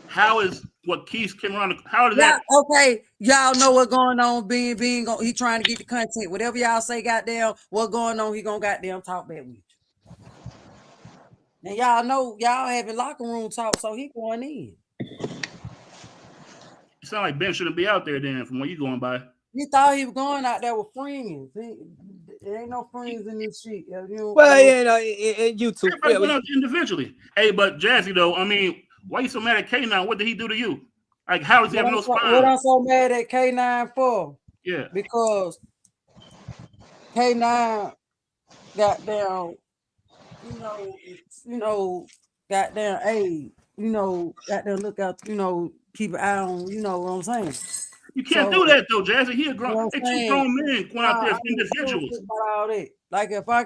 B: How is what Quis came around? How did that?
R: Okay, y'all know what going on. Being he trying to get the content. Whatever y'all say, goddamn, what going on? He gonna goddamn talk back with you. And y'all know y'all having locker room talk, so he going in.
B: It sound like Ben shouldn't be out there then, from where you going by.
R: He thought he was going out there with friends. There ain't no friends in this shit.
L: Well, you know, in YouTube.
B: Everybody went out individually. Hey, but Jazzy though, I mean, why you so mad at K9? What did he do to you? Like, how does he have no spine?
R: What I'm so mad at K9 for?
B: Yeah.
R: Because K9 goddamn, goddamn, hey, goddamn look out, keep an eye on, you know what I'm saying?
B: You can't do that though, Jazzy. He a grown. They two grown men going out there as individuals.
R: All that. Like if I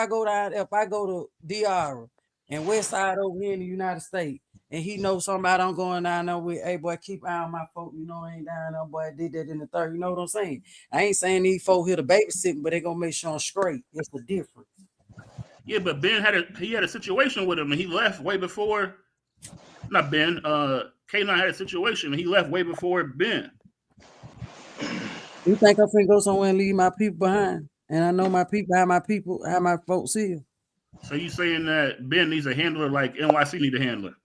R: go to DR and West Side over here in the United States, and he knows somebody I'm going down there with, hey boy, keep eye on my folk, you know, I ain't down there, boy, I did that in the third. You know what I'm saying? I ain't saying these folk here to babysit, but they gonna make sure I'm straight. It's the difference.
B: Yeah, but Ben had a situation with him, and he left way before. Not Ben. K9 had a situation, and he left way before Ben.
R: You think I'm finna go somewhere and leave my people behind? And I know my people, how my folks here.
B: So you saying that Ben needs a handler like NYC need a handler?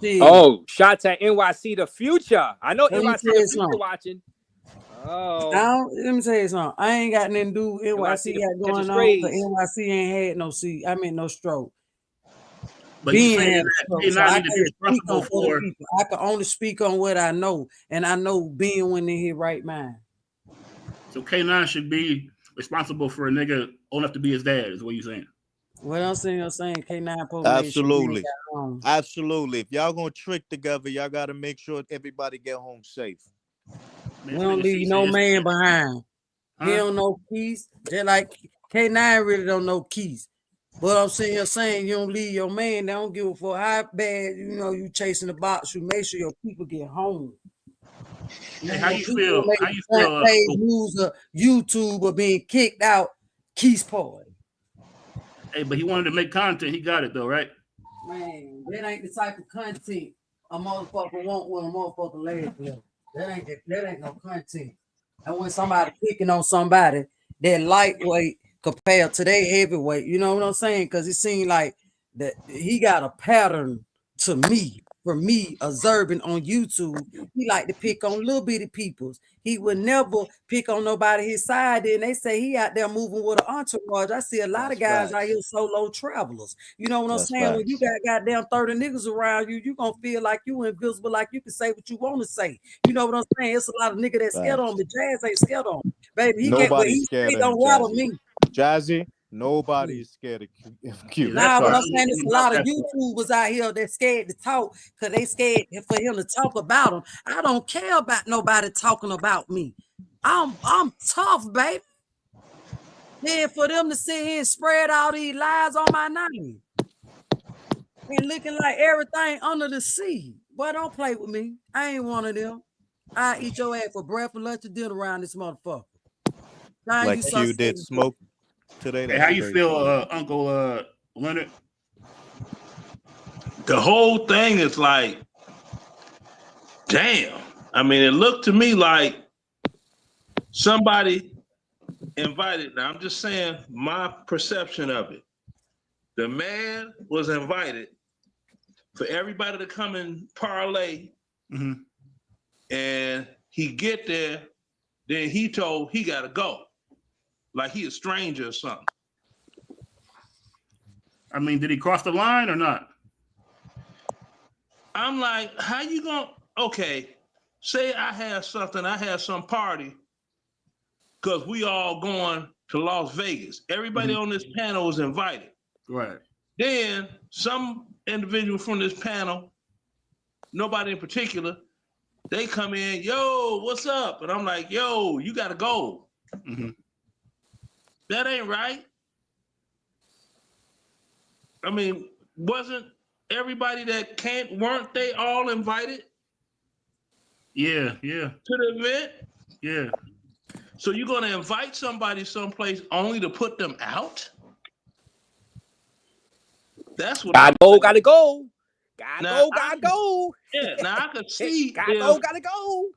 R: Shit.
L: Oh, shots at NYC the future. I know
R: Let me
L: NYC
R: tell you
L: the future
R: something.
L: watching. Oh,
R: Let me tell you something. I ain't got nothing to do with NYC got going on. But NYC ain't had no seat. I mean no stroke.
B: But you saying that they not need to be responsible for.
R: I can only speak on what I know, and I know Ben went in his right mind.
B: So K9 should be responsible for a nigga old enough to be his dad, is what you saying?
R: What I'm saying K9
P: absolutely. Absolutely. If y'all gonna trick together, y'all gotta make sure everybody get home safe.
R: We don't leave no man behind. He don't know Quis. They're like K9 really don't know Quis. But I'm saying you don't leave your man. They don't give a fuck how bad you chasing the box. You make sure your people get home.
B: Hey, how you feel? How you feel?
R: User YouTube or being kicked out. Quis party.
B: Hey, but he wanted to make content. He got it though, right?
R: Man, that ain't the type of content a motherfucker want when a motherfucker leg level. That ain't no content. And when somebody picking on somebody that lightweight compared to their heavyweight, you know what I'm saying? Because it seemed like that he got a pattern to me. For me, observing on YouTube, he like to pick on little bitty peoples. He would never pick on nobody his side. And they say he out there moving with an entourage. I see a lot of guys out here solo travelers. You know what I'm saying? When you got goddamn 30 niggas around you, you gonna feel like you invisible, like you can say what you want to say. You know what I'm saying? It's a lot of niggas that scared on, but Jazz ain't scared on. Baby, he can't. He don't rattle me.
P: Jazzy, nobody is scared of Q.
R: Nah, but I'm saying there's a lot of YouTubers out here that scared to talk because they scared for him to talk about them. I don't care about nobody talking about me. I'm tough, baby. Then for them to sit here and spread all these lies on my name and looking like everything under the sea. Boy, don't play with me. I ain't one of them. I eat your ass for breakfast, lunch, and dinner around this motherfucker.
P: Like Q did smoke today.
B: Hey, how you feel, Uncle Leonard?
Q: The whole thing is like, damn. I mean, it looked to me like somebody invited. Now, I'm just saying my perception of it. The man was invited for everybody to come and parlay, and he get there, then he told he got to go. Like he a stranger or something.
B: I mean, did he cross the line or not?
Q: I'm like, how you gonna, okay, say I have some party, because we all going to Las Vegas. Everybody on this panel was invited.
B: Right.
Q: Then some individual from this panel, nobody in particular, they come in, yo, what's up? And I'm like, yo, you gotta go. That ain't right. I mean, wasn't everybody that weren't they all invited?
B: Yeah. To
Q: the event?
B: Yeah.
Q: So you're gonna invite somebody someplace only to put them out? That's what
L: gotta go. Gotta go.
Q: Yeah, now I could see
L: gotta go.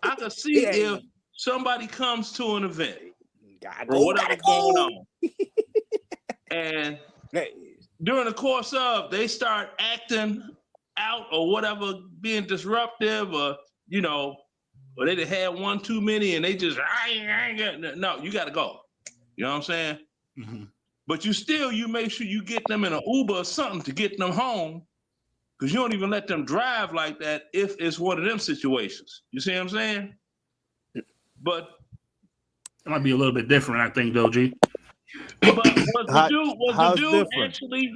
Q: I could see if somebody comes to an event.
L: Or
Q: whatever's going on. And during the course of, they start acting out or whatever, being disruptive, or or they had one too many and they just no, you got to go. You know what I'm saying? But you make sure you get them in an Uber or something to get them home, because you don't even let them drive like that if it's one of them situations. You see what I'm saying? But
B: it might be a little bit different, I think, though, G.
Q: But was the dude
P: different?
Q: Actually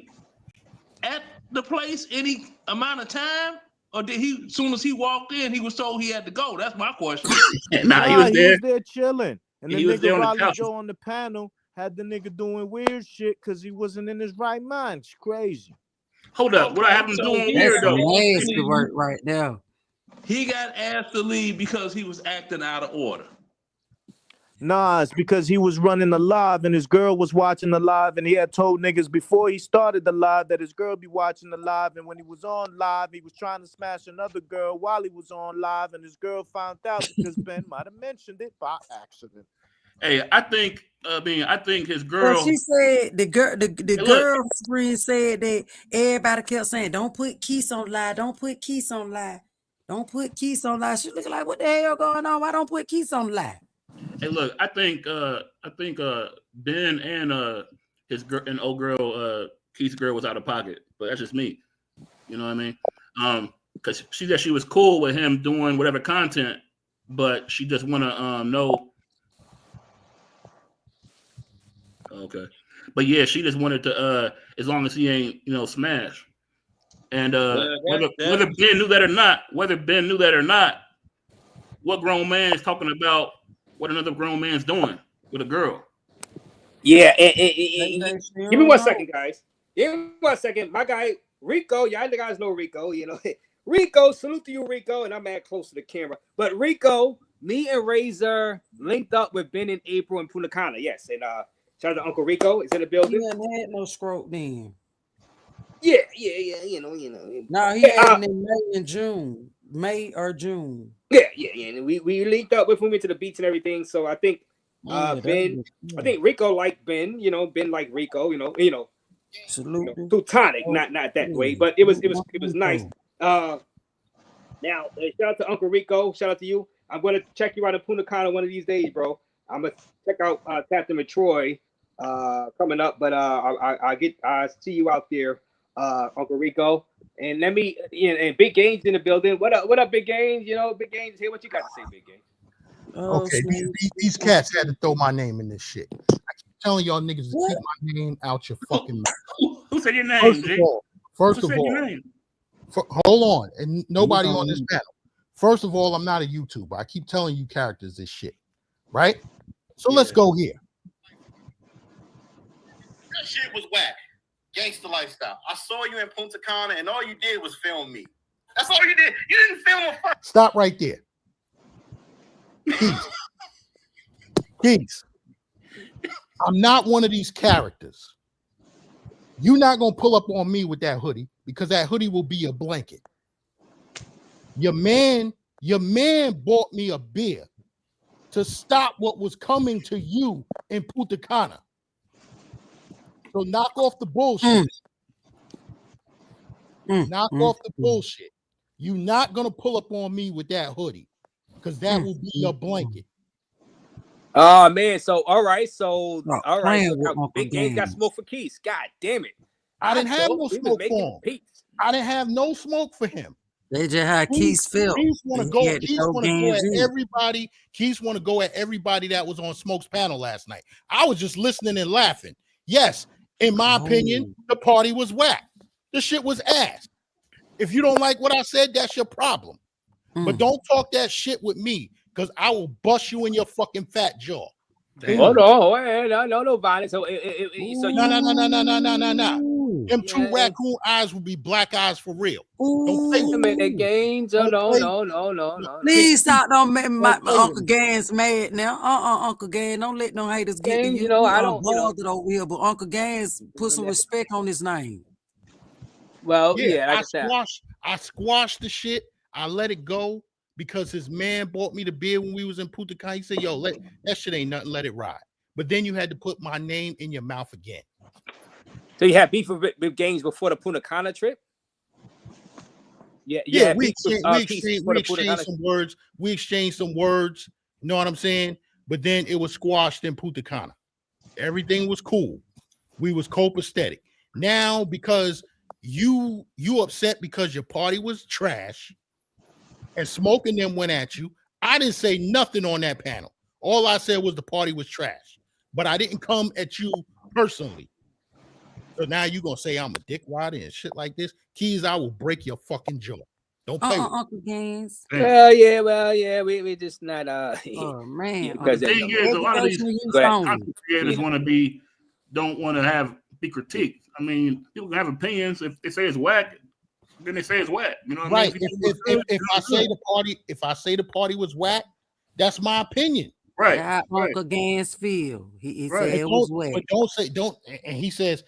Q: at the place any amount of time, or did he? As soon as he walked in, he was told he had to go. That's my question.
B: Nah, he was there.
P: Chilling, and the
B: He was
P: nigga
B: there on the
P: Raleigh
B: couch.
P: Joe on the panel had the nigga doing weird shit because he wasn't in his right mind. It's crazy.
B: Hold up, what I have him doing weird though?
R: Nasty work right there.
Q: He got asked to leave because he was acting out of order.
P: Nah, it's because he was running the live and his girl was watching the live, and he had told niggas before he started the live that his girl be watching the live, and when he was on live, he was trying to smash another girl while he was on live, and his girl found out because Ben might have mentioned it by accident.
B: Hey, I think his girl.
R: Well, she said the girlfriend said that everybody kept saying, "Don't put Quis on live. Don't put Quis on live. Don't put Quis on live." She looking like, "What the hell going on? Why don't put Quis on live?"
B: Hey, look, I think Ben and his girl and old girl Keith's girl was out of pocket, but that's just me. You know what I mean? Because she said she was cool with him doing whatever content, but she just want to know. Okay, but yeah, she just wanted to as long as he ain't smash. And whether Ben knew that or not, what grown man is talking about what another grown man's doing with a girl?
L: Yeah, give me 1 second, guys. Give me 1 second. My guy Rico, y'all the guys know Rico. Rico, salute to you, Rico, and I'm at close to the camera. But Rico, me and Razor linked up with Ben in April in Punta Cana. Yes, and shout out to Uncle Rico. Is in the building.
R: He hadn't had no stroke then.
L: Yeah. You know.
R: No, he had it in May and June. May or June.
L: Yeah. And we linked up with him, went to the beach and everything. So I think Ben, I think Rico liked Ben. Ben liked Rico. Plutonic, not that way, but it was nice. Now shout out to Uncle Rico. Shout out to you. I'm gonna check you out in Punta Cana one of these days, bro. I'm gonna check out Captain Troy coming up, but I see you out there, Uncle Rico. And let me and Big Games in the building. What up, Big Games? Big Games here. What you got to say, Big Games?
S: Okay, these cats had to throw my name in this shit. I keep telling y'all niggas to keep my name out your fucking mouth.
B: Who said your name?
S: First of all, hold on, and nobody on this panel. First of all, I'm not a YouTuber. I keep telling you characters this shit, right? So let's go here.
K: That shit was whack. Gangster lifestyle. I saw you in Punta Cana, and all you did was film me. That's all you did. You didn't film a fuck.
S: Stop right there. Peace. I'm not one of these characters. You're not gonna pull up on me with that hoodie because that hoodie will be a blanket. Your man bought me a beer to stop what was coming to you in Punta Cana. So knock off the bullshit. Knock off the bullshit. You're not gonna pull up on me with that hoodie because that will be a blanket.
L: Oh man, so all right, so now Big Game got smoke for Quis. God damn it.
S: I didn't have no smoke for him. I didn't have no smoke for him.
R: They just had Quis felt.
S: Quis want to go at everybody. Quis want to go at everybody that was on Smoke's panel last night. I was just listening and laughing. Yes, in my opinion, the party was whack. The shit was ass. If you don't like what I said, that's your problem. But don't talk that shit with me because I will bust you in your fucking fat jaw.
L: Hold on, no violence. So,
S: no. Them two raccoon eyes will be black eyes for real. Don't play with
L: me. Games. No.
R: Please stop! Don't make my Uncle Gans mad now. Uncle Gans, don't let no haters get you.
L: I don't
R: bother over here, but Uncle Gans put some respect on his name.
L: Well,
S: I squashed the shit. I let it go because his man bought me the beer when we was in Punta Cana. He said, "Yo, that shit ain't nothing. Let it ride." But then you had to put my name in your mouth again.
L: So you had beef with Games before the Punta Cana trip? Yeah.
S: We exchanged some words. We exchanged some words. You know what I'm saying? But then it was squashed in Punta Cana. Everything was cool. We was copacetic. Now because you upset because your party was trash and Smoke and them went at you. I didn't say nothing on that panel. All I said was the party was trash. But I didn't come at you personally. So now you're gonna say I'm a dickwad and shit like this. Quis, I will break your fucking jaw. Don't play with
R: Uncle Gaines.
L: Well, yeah, we just not
R: Oh man,
B: The thing is, a lot of these content creators don't want to be critiqued. I mean, people have opinions. If they say it's whack, then they say it's whack. You know what I mean?
S: If I say the party was whack, that's my opinion.
B: Right.
R: How Uncle Gaines feel. He
S: Right.
R: said it was whack.
S: But and he says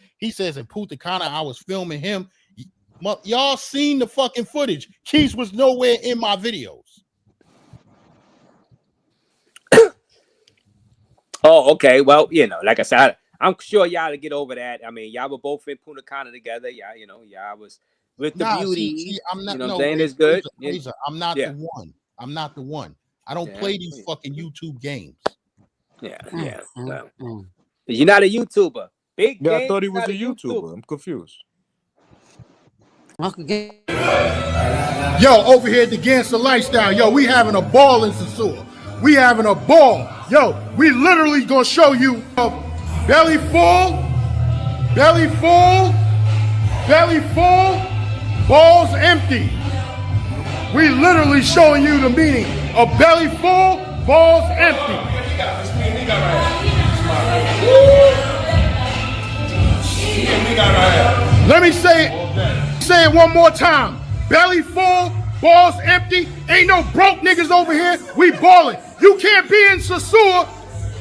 S: in Punta Cana, I was filming him. Y'all seen the fucking footage. Quis was nowhere in my videos.
L: Oh, okay. Well, like I said, I'm sure y'all to get over that. I mean, y'all were both in Punta Cana together. Y'all was with the beauty.
S: See, I'm not.
L: I'm saying it's good.
S: Razor, I'm not the one. I'm not the one. I don't play these fucking YouTube games.
L: Yeah. Well, you're not a YouTuber.
P: I thought he was a YouTuber. I'm confused.
S: Uncle Gaines. Yo, over here at the Gangster Lifestyle, yo, we having a ball in Sasua. We having a ball. Yo, we literally gonna show you belly full, balls empty. We literally showing you the meaning of belly full, balls empty. Let me say it one more time. Belly full, balls empty. Ain't no broke niggas over here. We balling. You can't be in Sasua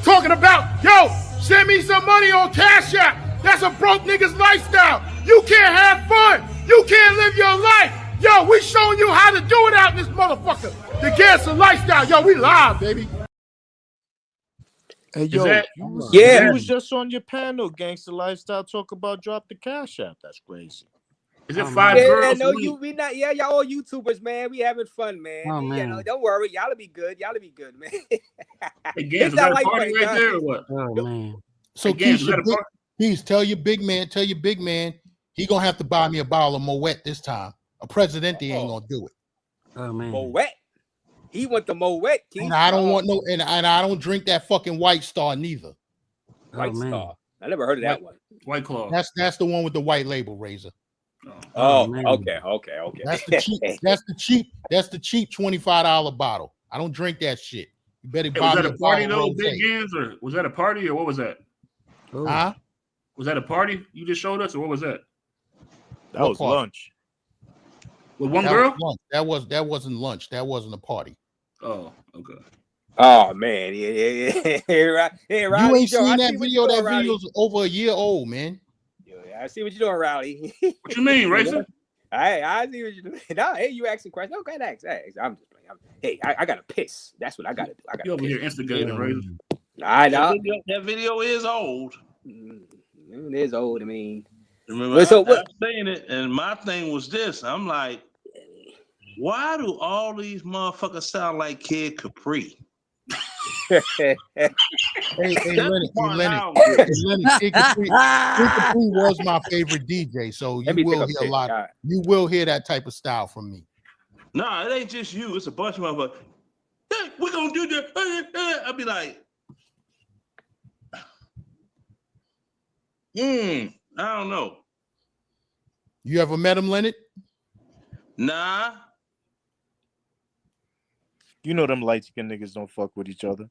S: talking about, yo, send me some money on Cash App. That's a broke nigga's lifestyle. You can't have fun. You can't live your life. Yo, we showing you how to do it out in this motherfucker. The Gangster Lifestyle. Yo, we live, baby.
P: Hey, yo, you was just on your panel, Gangster Lifestyle, talk about drop the Cash App. That's crazy.
B: Is it 5 girls?
L: We not. Yeah, y'all all YouTubers, man. We having fun, man.
R: Oh, man.
L: Don't worry. Y'all'll be good. Man.
B: Again, is that a party right there or what?
R: Oh man.
S: So please tell your big man, he gonna have to buy me a bottle of Moet this time. A Presidente ain't gonna do it.
R: Oh man.
L: Moet. He want the Moet.
S: And I don't want no, and I don't drink that fucking White Star neither.
L: White Star. I never heard of that one.
B: White Claw.
S: That's the one with the white label, Razor.
L: Oh, okay.
S: That's the cheap $25 bottle. I don't drink that shit. You better buy
B: was
S: me
B: that a party though, Big Gans, or was that a party, or what was that?
S: Huh?
B: Was that a party you just showed us, or what was that?
P: That was lunch.
B: With one girl?
S: That wasn't lunch. That wasn't a party.
B: Oh, okay.
L: Oh man, yeah.
S: You ain't seen that video. That video's over a year old, man.
L: I see what you're doing, Rowley.
B: What you mean, Racer?
L: I see what you're doing. No, hey, you asking questions? Okay, thanks. I'm just playing. I gotta piss. That's what I gotta do. I gotta
B: over here instigating, Razor.
L: I know.
Q: That video is old.
L: It is old. I mean,
Q: remember, I was saying it, and my thing was this. I'm like, why do all these motherfuckers sound like Kid Capri?
S: Hey, Lenny, Kid Capri was my favorite DJ, so you will hear a lot. You will hear that type of style from me.
Q: No, it ain't just you. It's a bunch of motherfuckers. Hey, we're gonna do that. I'll be like, I don't know.
S: You ever met him, Leonard?
Q: Nah.
P: You know them light-skinned niggas don't fuck with each other.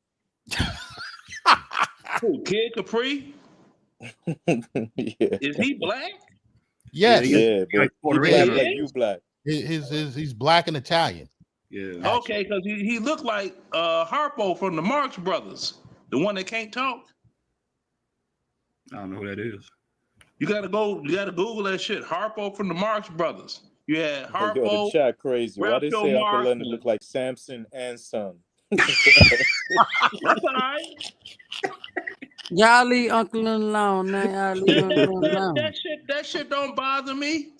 Q: Who, Kid Capri?
P: Yeah.
Q: Is he black?
S: Yes.
P: Yeah, but like you black.
S: He's black and Italian.
B: Yeah.
Q: Okay, because he looked like Harpo from the Marx Brothers, the one that can't talk.
B: I don't know who that is.
Q: You gotta Google that shit. Harpo from the Marx Brothers. You had Harpo.
P: Yo, the chat crazy. Why they say Uncle
Q: Mark
P: Leonard look like Samson and Son?
Q: That's all right.
R: Y'all leave Uncle alone now. Y'all leave Uncle alone.
Q: That shit don't bother me.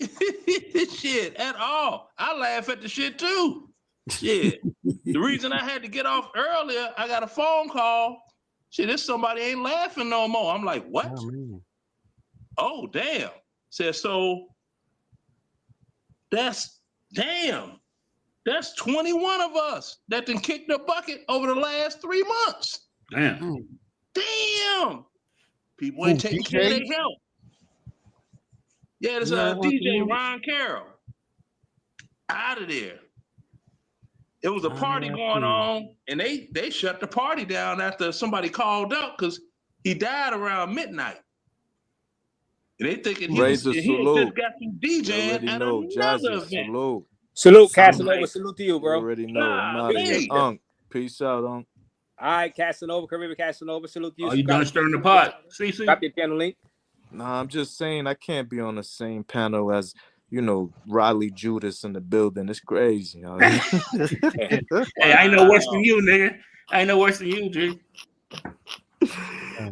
Q: Shit at all. I laugh at the shit too. Shit. The reason I had to get off earlier, I got a phone call. Shit, this somebody ain't laughing no more. I'm like, what? Oh damn. Said so. That's 21 of us that done kicked the bucket over the last 3 months.
B: Damn.
Q: Damn. People ain't taking care of their health. Yeah, there's a DJ, Ron Carroll. out of there. It was a party going on, and they shut the party down after somebody called up because he died around midnight. And they thinking he had just got some DJing at another event.
L: Salute, Casanova. Salute to you, bro.
P: You already know. I'm out of here. Unc. Peace out, Unc.
L: All right, Casanova, Caribbean Casanova. Salute to you.
B: Oh, you done stirring the pot. CC?
L: Drop your channel link.
P: Nah, I'm just saying I can't be on the same panel as, you know, Riley Judas in the building. It's crazy.
B: Hey, I ain't no worse than you, nigga. I ain't no worse than you, G.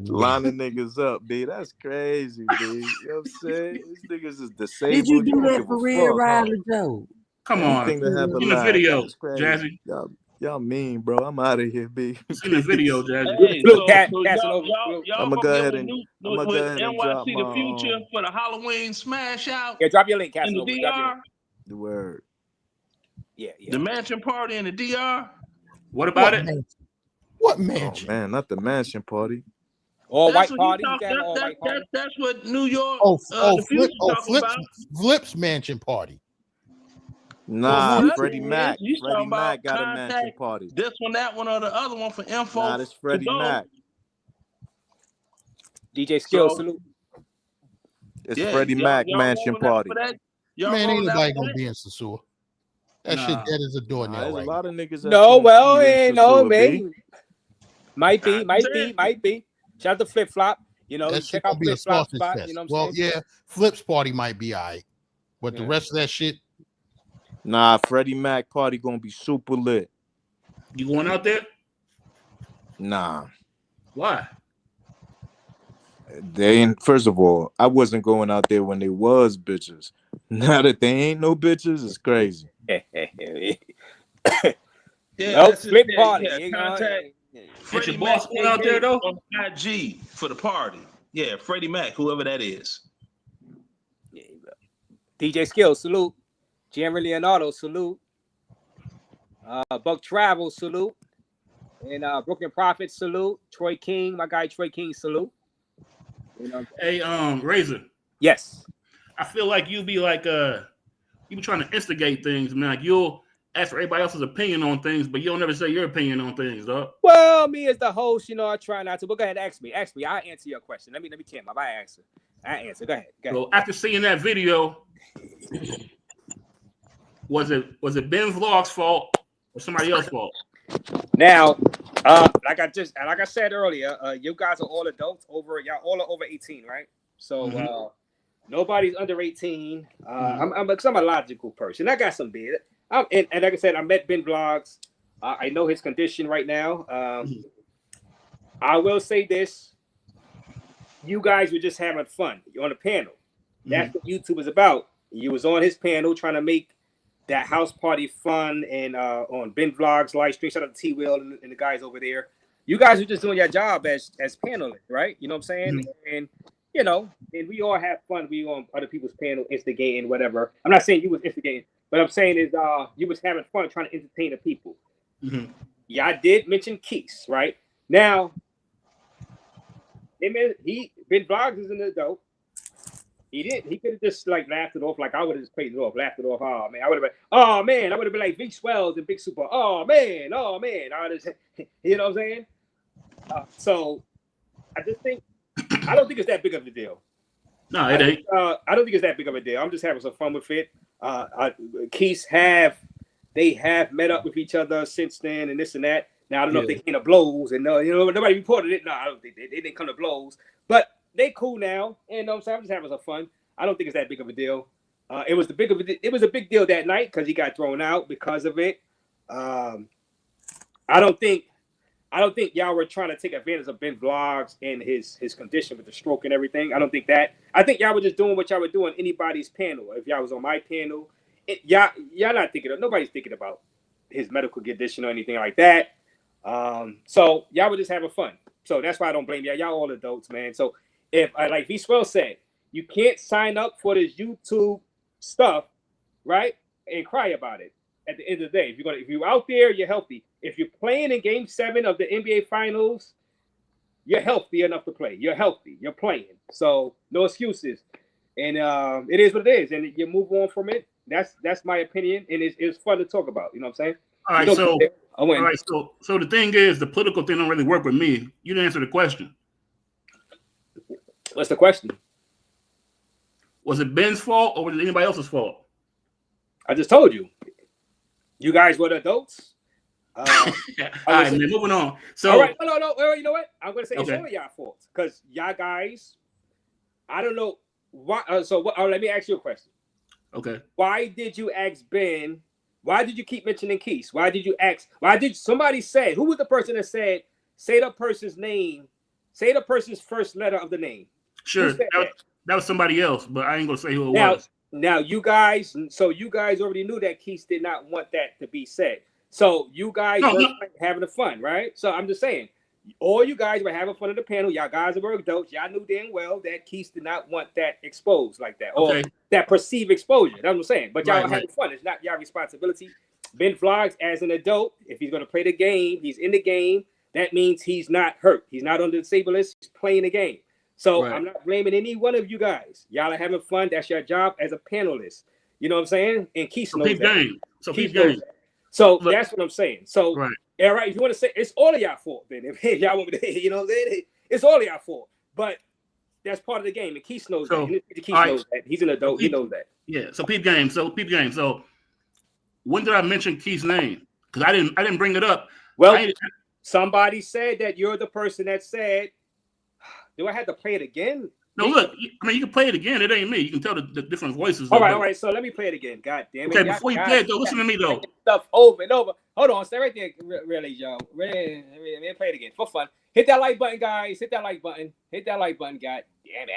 P: Lining niggas up, B. That's crazy, B. You know what I'm saying? These niggas is disabled.
R: Did you do
P: don't
R: that
P: give
R: for
P: a
R: real,
P: fuck,
R: Riley Joe?
B: Come on.
P: Anything to have a
B: In the
P: laugh.
B: video,
P: That's crazy.
B: Jazzy.
P: Y'all mean, bro. I'm out of here, B.
B: See the video, Jazzy.
Q: Hey, so y'all
P: I'ma go ahead and
Q: with
P: go ahead and drop
Q: NYC
P: my
Q: the Future for the Halloween smash out.
L: Yeah, drop your link,
Q: in the
L: Casanova.
Q: DR.
P: The word.
L: Yeah.
Q: The mansion party in the DR.
B: What about it?
S: Mansion? What mansion?
P: Oh, man, not the mansion party.
L: All
Q: That's
L: white
Q: what he
L: party.
Q: talk- That's what New York.
S: Oh,
Q: the Future talking
S: Flip's,
Q: about.
S: Flip's mansion party.
P: Nah,
Q: Flip
P: Freddie
Q: is,
P: Mac.
Q: he's
P: Freddie
Q: talking about
P: Mac got a mansion
Q: contact
P: party.
Q: This one, that one, or the other one for info.
P: Nah, this Freddie
Q: to go.
P: Mac.
L: DJ Skills,
Q: So-
L: salute.
P: It's
Q: Yeah,
P: Freddie
Q: y'all-
P: Mac
Q: y'all
P: mansion
Q: rolling out
P: party.
Q: for that? Y'all
S: Man, ain't
Q: rolling out
S: nobody
Q: for
S: gonna
Q: that?
S: be in Sasua. That
B: Nah.
S: shit dead as a door
P: Nah,
S: now,
P: there's
S: right?
P: a lot of niggas.
L: No, well,
P: ain't
L: no,
P: B.
L: man. Might be.
Q: saying.
L: Shout out to Flip Flop. You know,
S: That shit
L: check
S: gonna
L: out
S: be a
L: Flip Flop
S: sausage
L: spot.
S: fest.
L: You know what
S: Well,
L: I'm saying?
S: yeah, Flip's party might be alright, but the
L: Yeah.
S: rest of that shit,
P: Nah, Freddie Mac party gonna be super lit.
B: You going out there?
P: Nah.
B: Why?
P: They ain't, first of all, I wasn't going out there when they was bitches. Now that they ain't no bitches, it's crazy.
Q: Yeah,
L: Nope,
Q: that's
L: Flip
Q: it.
L: party.
Q: Yeah,
L: You know,
Q: contact
B: Ain't
Q: Freddie
B: your boss
Q: Mac
B: going out there though?
Q: on IG for the party. Yeah, Freddie Mac, whoever that is.
L: DJ Skills, salute. Jeremy Leonardo, salute. Buck Travel, salute. And Brooklyn Prophet, salute. Troy King, my guy Troy King, salute. You know,
B: Hey, Razor.
L: yes.
B: I feel like you be like you be trying to instigate things, man. Like you'll ask for everybody else's opinion on things, but you'll never say your opinion on things, dog.
L: Well, me as the host, you know, I try not to. But go ahead, ask me. Ask me. I'll answer your question. Let me check my answer. I answer. Go ahead.
B: So after seeing that video, was it Ben Vlog's fault or somebody else's fault?
L: Now, like I said earlier, you guys are all adults y'all all are over 18, right? So nobody's under 18. I'm a logical person. I got some beard. And like I said, I met Ben Vlogs. I know his condition right now. I will say this. You guys were just having fun. You're on a panel. That's what YouTube is about. You was on his panel trying to make that house party fun, and on Ben Vlogs live stream. Shout out to T Will and the guys over there. You guys are just doing your job as panelists, right? You know what I'm saying? And you know, and we all have fun. We on other people's panel, instigating, whatever. I'm not saying you was instigating, but I'm saying is you was having fun trying to entertain the people. Yeah, I did mention Quis, right? Now, Ben Vlogs is an adult. He did. He could have just like laughed it off, like I would have just played it off, laughed it off. Oh man, I would have been. Oh man, I would have been like Big Swells and Big Super. Oh man. I would just, you know what I'm saying? So I just think I don't think it's that big of a deal.
B: No, it ain't.
L: I don't think it's that big of a deal. I'm just having some fun with it. Quis have met up with each other since then, and this and that. Now I don't know if they came to blows, and you know nobody reported it. No, I don't think they didn't come to blows, but they cool now, and I'm just having some fun. I don't think it's that big of a deal. It was a big deal that night because he got thrown out because of it. I don't think y'all were trying to take advantage of Ben Vlogs and his condition with the stroke and everything. I don't think that. I think y'all were just doing what y'all were doing anybody's panel. If y'all was on my panel, y'all not thinking of, nobody's thinking about his medical condition or anything like that. So y'all were just having fun. So that's why I don't blame y'all. Y'all all adults, man. So if like V Swell said, you can't sign up for this YouTube stuff, right? And cry about it. At the end of the day, if you're out there, you're healthy. If you're playing in Game 7 of the NBA Finals, you're healthy enough to play. You're healthy. You're playing. So no excuses. And it is what it is. And you move on from it. that's my opinion, and it's fun to talk about. You know what I'm saying?
B: All right,
L: You
B: so
L: know, I win.
B: all right, so the thing is, the political thing don't really work with me. You didn't answer the question.
L: What's the question?
B: Was it Ben's fault or was it anybody else's fault?
L: I just told you. You guys were the adults.
B: All right, man, moving on. So,
L: all right, no. Well, you know what? I'm gonna say it's
B: Okay.
L: all y'all fault because y'all guys. I don't know why. Let me ask you a question.
B: Okay.
L: Why did you ask Ben? Why did you keep mentioning Quis? Why did you ask? Why did somebody say? Who was the person that said? Say the person's name. Say the person's first letter of the name.
B: Sure,
L: Who said
B: that was somebody else, but I ain't gonna say who it
L: Now,
B: was.
L: now you guys. So you guys already knew that Quis did not want that to be said. So you guys were having the fun, right? So I'm just saying, all you guys were having fun at the panel. Y'all guys were adults. Y'all knew damn well that Quis did not want that exposed like that, or
B: Okay.
L: that perceived exposure. That's what I'm saying. But y'all
B: Right,
L: were having fun. It's not y'all responsibility. Ben Vlogs, as an adult, if he's going to play the game, he's in the game. That means he's not hurt. He's not on the disabled list. He's playing the game. So
B: Right.
L: I'm not blaming any one of you guys. Y'all are having fun. That's your job as a panelist. You know what I'm saying? And Quis knows
B: peep
L: that.
B: game. So
L: Quis
B: peep
L: knows
B: game.
L: that. So that's what I'm saying. So,
B: Right.
L: all right, if you want to say it's all of y'all fault, then if y'all want me to, you know what I'm saying? It's all of y'all fault. But that's part of the game. And Quis knows
B: So,
L: that. And Quis
B: all right.
L: knows that. He's an adult. He knows that.
B: Yeah. So peep game. So when did I mention Keith's name? Because I didn't bring it up.
L: Well, somebody said that you're the person that said. Do I have to play it again?
B: No, look. I mean, you can play it again. It ain't me. You can tell the different voices.
L: All right. So let me play it again. God damn it.
B: Okay, before you play it, though, listen to me, though.
L: Stuff over and over. Hold on, stay right there, really, Joe. Really, play it again for fun. Hit that like button, guys. Hit that like button. Hit that like button. God damn it.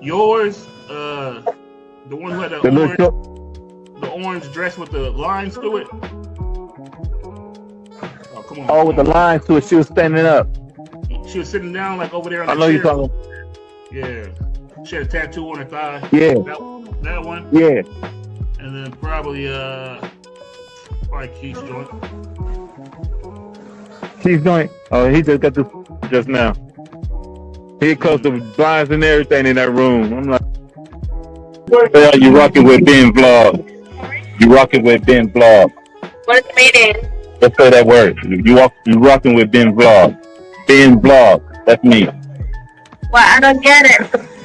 B: Yours, the one who had the orange dress with the lines through it. Oh, come on.
C: Oh, with the lines to it, she was standing up.
B: She was sitting down like over there on
C: I
B: the
C: know you're
B: chair.
C: talking.
B: Yeah. She had a tattoo on her thigh.
C: Yeah.
B: That one.
C: Yeah.
B: And then probably Keith's joint.
C: Keith's joint. Oh, he just got this just now. He closed the blinds and everything in that room. I'm like, yeah, you rocking with Ben Vlog. You rocking with Ben Vlog.
D: What's meeting?
C: Let's say that word. You rocking with Ben Vlog. Ben Vlog. That's me.
D: Well, I don't get it.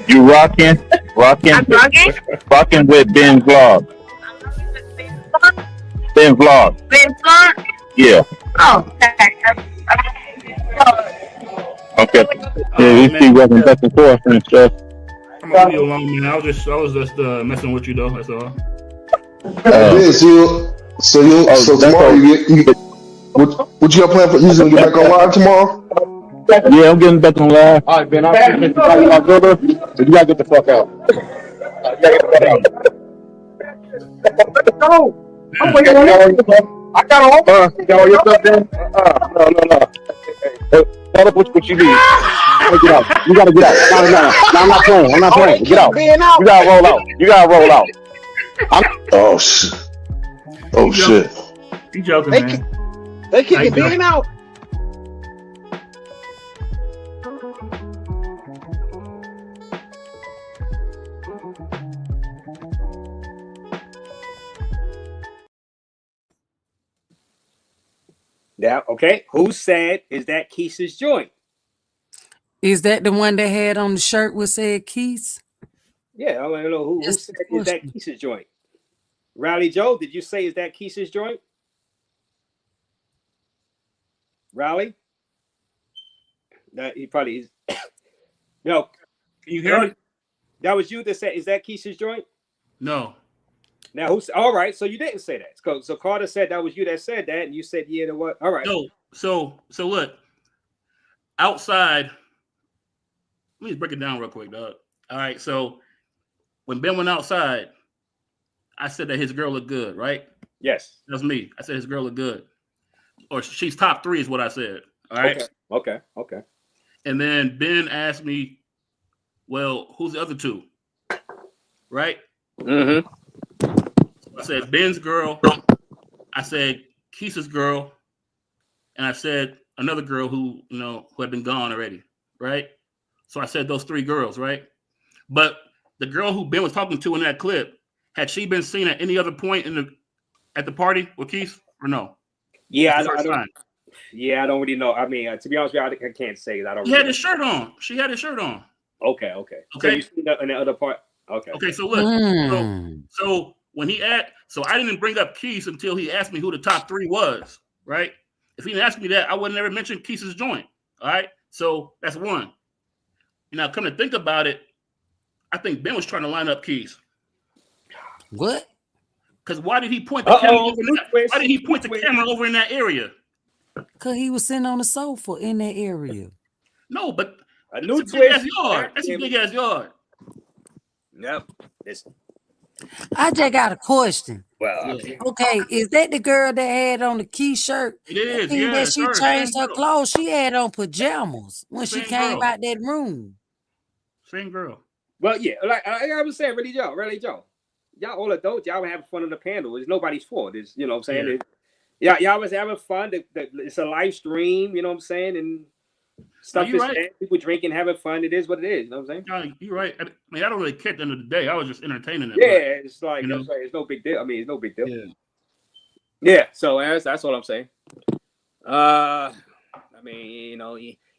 C: You rocking.
D: I'm vlogging?
C: Rocking with Ben Vlog. Ben Vlog.
D: Ben Vlog?
C: Yeah.
D: Oh, okay.
C: Okay. Yeah, you see working back and forth and stuff.
B: I'm gonna leave you alone, man. I was just messing with you though. That's all.
E: So tomorrow what you got planned for? You gonna get back on live tomorrow?
C: Yeah, I'm getting back on live.
J: All right, Ben, I'll see you brother. So you gotta get the fuck out. I'm waiting on you. I got all got all your stuff then? No. Hey, tell us what you need. Get out. You gotta get out. No, I'm not playing. I'm not playing. Get out. You gotta roll out.
E: Oh shit. Oh shit.
B: You joking, man.
J: They kicking Ben out.
L: Yeah, okay. Who said is that Quis's joint?
R: Is that the one that had on the shirt was said Quis?
L: Yeah, I want to know who said is that Quis's joint? Rally Joe, did you say is that Quis's joint? Rally? That he probably is. No.
B: Can you hear me?
L: That was you that said is that Quis's joint?
B: No.
L: Now who's all right? So you didn't say that. So Carter said that was you that said that, and you said yeah. What? All right.
B: No. So look. Outside. Let me break it down real quick, dog. All right. So when Ben went outside, I said that his girl looked good, right?
L: Yes.
B: That's me. I said his girl looked good, or she's top 3 is what I said. All right.
L: Okay.
B: And then Ben asked me, "Well, who's the other 2?" right?
L: Mm-hmm.
B: I said Ben's girl, I said Quis's girl, and I said another girl who had been gone already, right? So I said those three girls, right? But the girl who Ben was talking to in that clip, had she been seen at any other point at the party with Quis or no?
L: Yeah,
B: That's the first time.
L: Yeah, I don't really know. I mean, to be honest with you, I can't say that. I don't.
B: He had his shirt on. She had his shirt on.
L: Okay. So you see that in the other part? Okay.
B: Okay. So look. So when so I didn't bring up Quis until he asked me who the top three was. Right. If he didn't ask me that, I would never mention Quis's joint. All right. So that's one. Now, come to think about it, I think Ben was trying to line up Quis.
R: What?
B: Because why did he point the camera over in that? Why did he point the camera over in that area?
R: Because he was sitting on the sofa in that area.
B: No, but
L: a new
B: that's a big ass yard. That's a big ass yard.
L: Yep. Listen.
R: I just got a question.
L: Well,
R: okay, is that the girl that had on the Key shirt?
B: It is,
R: yeah. That she changed her
B: girl.
R: clothes. She had on pajamas when she came out that room.
B: Same girl.
L: Well, yeah, like I was saying, really, Joe. Y'all all adults, y'all were having fun on the panel. It's nobody's fault. It's, you know what I'm saying? Yeah. Y'all was having fun. It's a live stream, you know what I'm saying? And stuff is right. People drinking, having fun. It is what it is. You know what I'm saying?
B: You're right. I mean, I don't really care at the end of the day. I was just entertaining them.
L: Yeah, it's like, it's no big deal. I mean, it's no big deal. Yeah. So that's what I'm saying. I mean,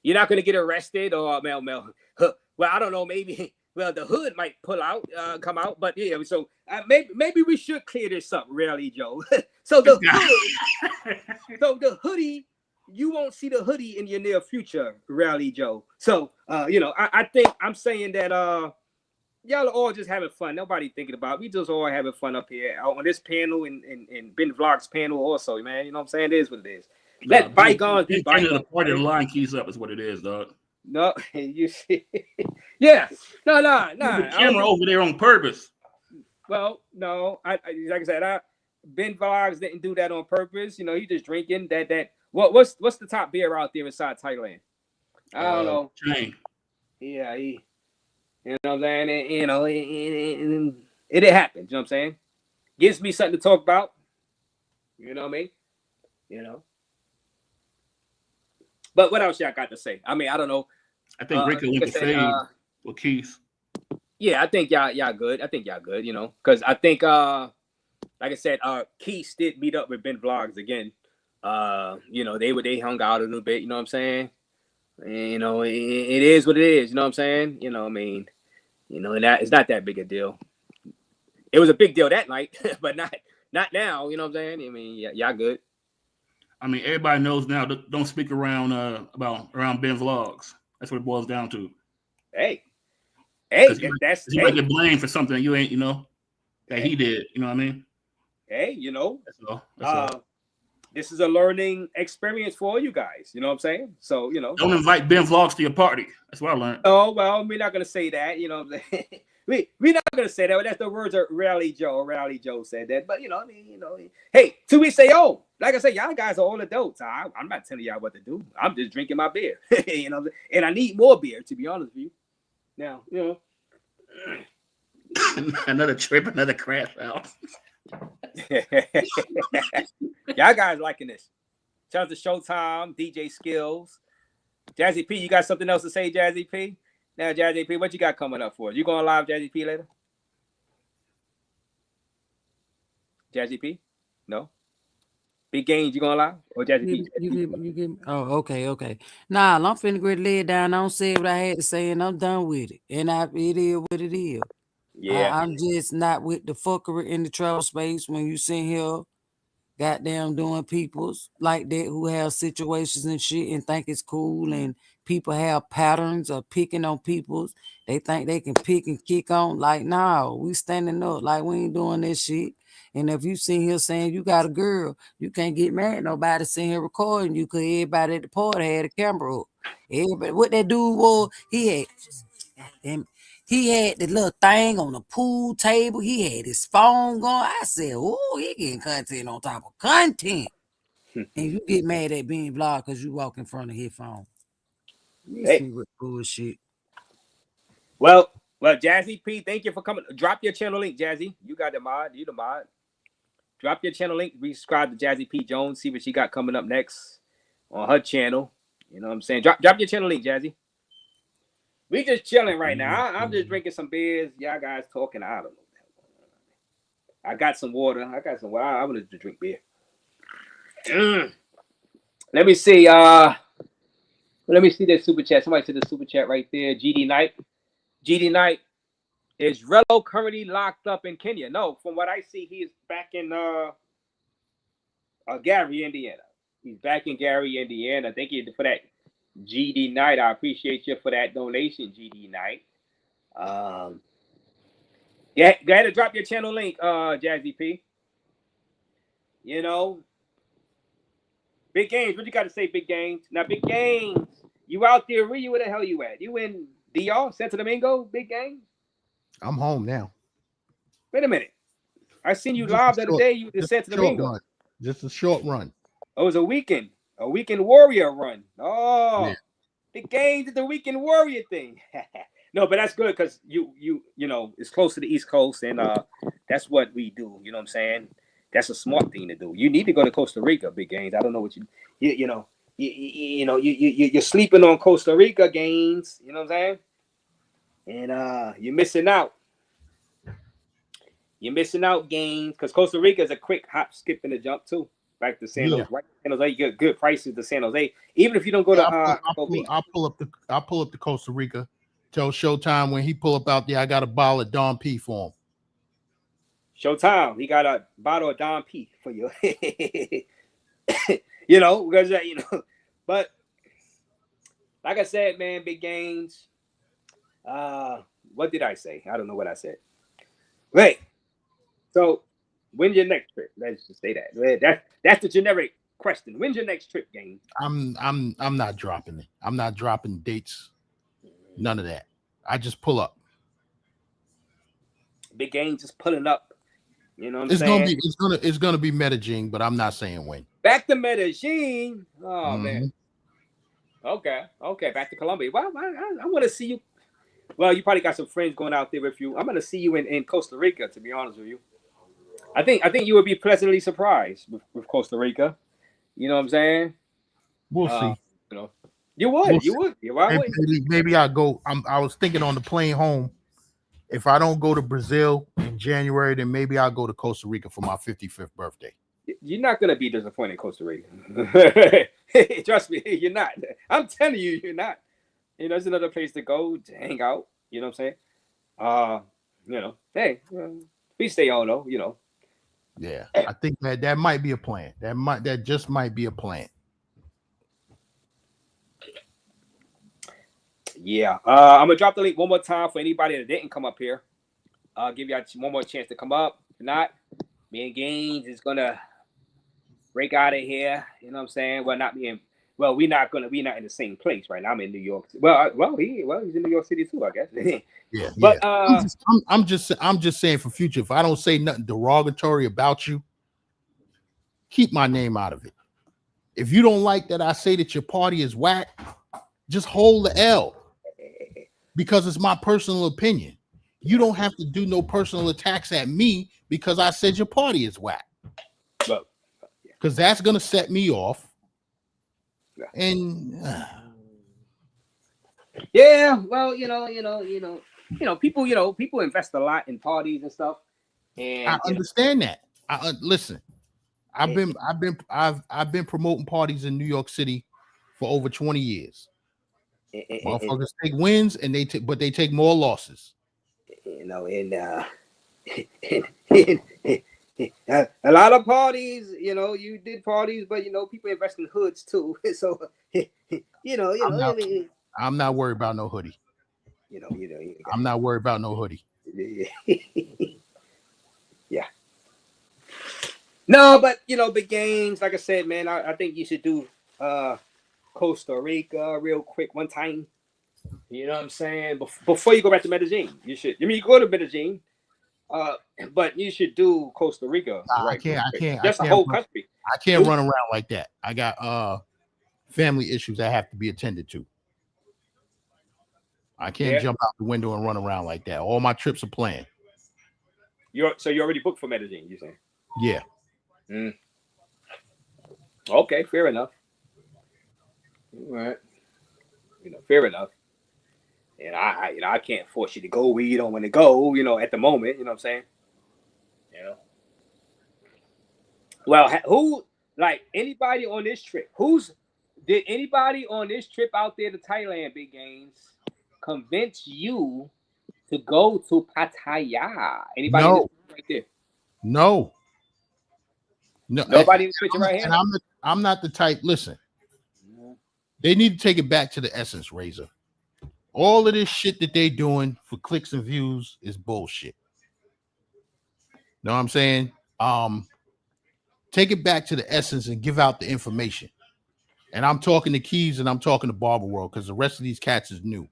L: you're not going to get arrested or, well, I don't know, maybe... Well, the hood might come out, but yeah. So maybe we should clear this up, really, Joe. So the hoodie, you won't see the hoodie in your near future, really, Joe. So I think I'm saying that y'all are all just having fun. Nobody thinking about it. We just all having fun up here on this panel and Ben Vlog's panel also, man. You know what I'm saying? It is what it is. Let bygones be bygones.
B: The party of the line keys up is what it is, dog.
L: No, you see, yeah, no.
B: The camera over there on purpose.
L: Well, no, I like I said, Ben Vlogs didn't do that on purpose. He just drinking that. What's the top beer out there inside Thailand? I don't know.
B: Chain.
L: Yeah, you know what I'm saying? It happens. You know what I'm saying? Gives me something to talk about. You know what I mean? But what else y'all got to say? I mean, I don't know.
B: I think Rico went to fade with Quis.
L: Yeah, I think y'all good. Because I think like I said, Quis did meet up with Ben Vlogs again. They hung out a little bit, you know what I'm saying? And, it is what it is, you know what I'm saying? And that it's not that big a deal. It was a big deal that night, but not now, you know what I'm saying? I mean, y'all good.
B: I mean, everybody knows now. Don't speak around Ben Vlogs. That's what it boils down to.
L: Hey,
B: you might get blamed for something you ain't, that he did. You know what I mean?
L: Hey,
B: That's all.
L: This is a learning experience for all you guys. You know what I'm saying? So
B: don't invite Ben Vlogs to your party. That's what I learned.
L: Oh well, we're not gonna say that. You know what I'm saying? We're not gonna say that. That's the words of Rally Joe. Rally Joe said that. But hey, till we say, like I said, y'all guys are all adults. I'm not telling y'all what to do. I'm just drinking my beer. And I need more beer, to be honest with you. Now,
B: another trip, another crash out.
L: Y'all guys liking this. Shout out to Showtime, DJ Skills. Jazzy P, you got something else to say, Jazzy P? Now, Jazzy P, what you got coming up for us? You going live, Jazzy P, later? Jazzy P? No? Big Games, you going live? Or Jazzy P?
R: You get me? Oh, okay. Nah, I'm finna get lay down. I don't say what I had to say, and I'm done with it. And it is what it is.
L: Yeah.
R: I'm just not with the fuckery in the travel space when you sit here goddamn doing peoples like that who have situations and shit and think it's cool, and people have patterns of picking on peoples. They think they can pick and kick on. Like, no, we standing up. Like, we ain't doing this shit. And if you sit here saying you got a girl, you can't get mad. Nobody sitting here recording you because everybody at the party had a camera up. Everybody, what that dude was, he had the little thing on the pool table. He had his phone going. I said, oh, he getting content on top of content. And you get mad at being blocked because you walk in front of his phone.
L: Hey.
R: Bullshit.
L: Well, Well, Jazzy P, thank you for coming. Drop your channel link, Jazzy. You got the mod. You the mod. Drop your channel link. Subscribe to Jazzy P Jones. See what she got coming up next on her channel. You know what I'm saying? Drop your channel link, Jazzy. We just chilling right now. I'm just drinking some beers. Y'all guys talking. I don't know. I got some water. I wanted to drink beer. Let me see. Let me see that super chat. Somebody said the super chat right there. GD Knight. GD Knight. Is Rello currently locked up in Kenya? No, from what I see, he is back in Gary, Indiana. He's back in Gary, Indiana. Thank you for that, GD Knight. I appreciate you for that donation, GD Knight. Yeah, go ahead and drop your channel link, Jazzy P. You know, Big Games. What you got to say, Big Games? Now, Big Games, you out there? Where the hell you at? You in DR, Santo Domingo, Big Games?
S: I'm home now.
L: Wait a minute. I seen you live the other day. You just Santo Domingo.
S: Run. Just a short run.
L: Oh, it was a weekend warrior run. Oh, yeah. The game did the weekend warrior thing. No, but that's good because you know it's close to the East Coast, and that's what we do. You know what I'm saying? That's a smart thing to do. You need to go to Costa Rica, Big Games. I don't know what you're sleeping on Costa Rica, Games. You know what I'm saying? And you're missing out. You're missing out, Games, because Costa Rica is a quick hop, skip, and a jump too. Back to San Jose. Right? San Jose, you get good prices to San Jose. Even if you don't go to
S: I'll pull up the Costa Rica. Tell Showtime when he pull up out there, I got a bottle of Don P for him.
L: Showtime, he got a bottle of Don P for you. You know, because but like I said, man, Big Games. What did I say? I don't know what I said. Wait. So, when's your next trip? Let's just say that. That's the generic question. When's your next trip, Game?
S: I'm not dropping it. I'm not dropping dates. None of that. I just pull up.
L: Big Game just pulling up. You know what I'm saying?
S: It's gonna be Medellin, but I'm not saying when.
L: Back to Medellin. Oh man. Okay. Back to Colombia. Well, I want to see you. Well, you probably got some friends going out there with you. I'm gonna see you in Costa Rica. To be honest with you, I think you would be pleasantly surprised with Costa Rica. You know what I'm saying?
S: We'll see.
L: You know, you would.
S: Maybe I'll go. I was thinking on the plane home. If I don't go to Brazil in January, then maybe I'll go to Costa Rica for my 55th birthday.
L: You're not gonna be disappointed in Costa Rica. Trust me, you're not. I'm telling you, you're not. You know, it's another place to go to hang out. You know what I'm saying? Hey, we stay on though. You know.
S: Yeah, I think that might be a plan. That just might be a plan.
L: Yeah, I'm gonna drop the link one more time for anybody that didn't come up here. I'll give you one more chance to come up. If not, me and Gaines is gonna break out of here. You know what I'm saying? We're not in the same place right now. I'm in New York. He's in New York City too, I guess.
S: Yeah.
L: But
S: I'm just saying for future, if I don't say nothing derogatory about you, keep my name out of it. If you don't like that I say that your party is whack, just hold the L. Because it's my personal opinion. You don't have to do no personal attacks at me because I said your party is whack. Because that's gonna set me off. And
L: yeah, well, people invest a lot in parties and stuff. And
S: I understand that. Listen, I've been promoting parties in New York City for over 20 years. Motherfuckers take wins and they take more losses.
L: A lot of parties, you did parties, but people invest in hoods too. So
S: I'm not worried about no hoodie. I'm not worried about no hoodie.
L: Yeah. No, but Big Games, like I said, man, I think you should do Costa Rica real quick one time. You know what I'm saying? Before you go back to Medellin, you should. You go to Medellin, but you should do Costa Rica.
S: Right? I can't.
L: That's a whole country.
S: I can't run around like that. I got family issues that have to be attended to. I can't jump out the window and run around like that. All my trips are planned.
L: So you already booked for Medellin, you saying?
S: Yeah.
L: Okay, fair enough. All right. Fair enough. And I can't force you to go where you don't want to go, at the moment, you know what I'm saying? Well, who, like, anybody on this trip, did anybody on this trip out there to Thailand, Big Games, convince you to go to Pattaya? Anybody
S: No.
L: right there?
S: No.
L: Nobody in this picture right here?
S: And I'm not the type, listen. They need to take it back to the essence, Razor. All of this shit that they doing for clicks and views is bullshit. Know what I'm saying? Take it back to the essence and give out the information. And I'm talking to Quis and I'm talking to Barber World because the rest of these cats is new.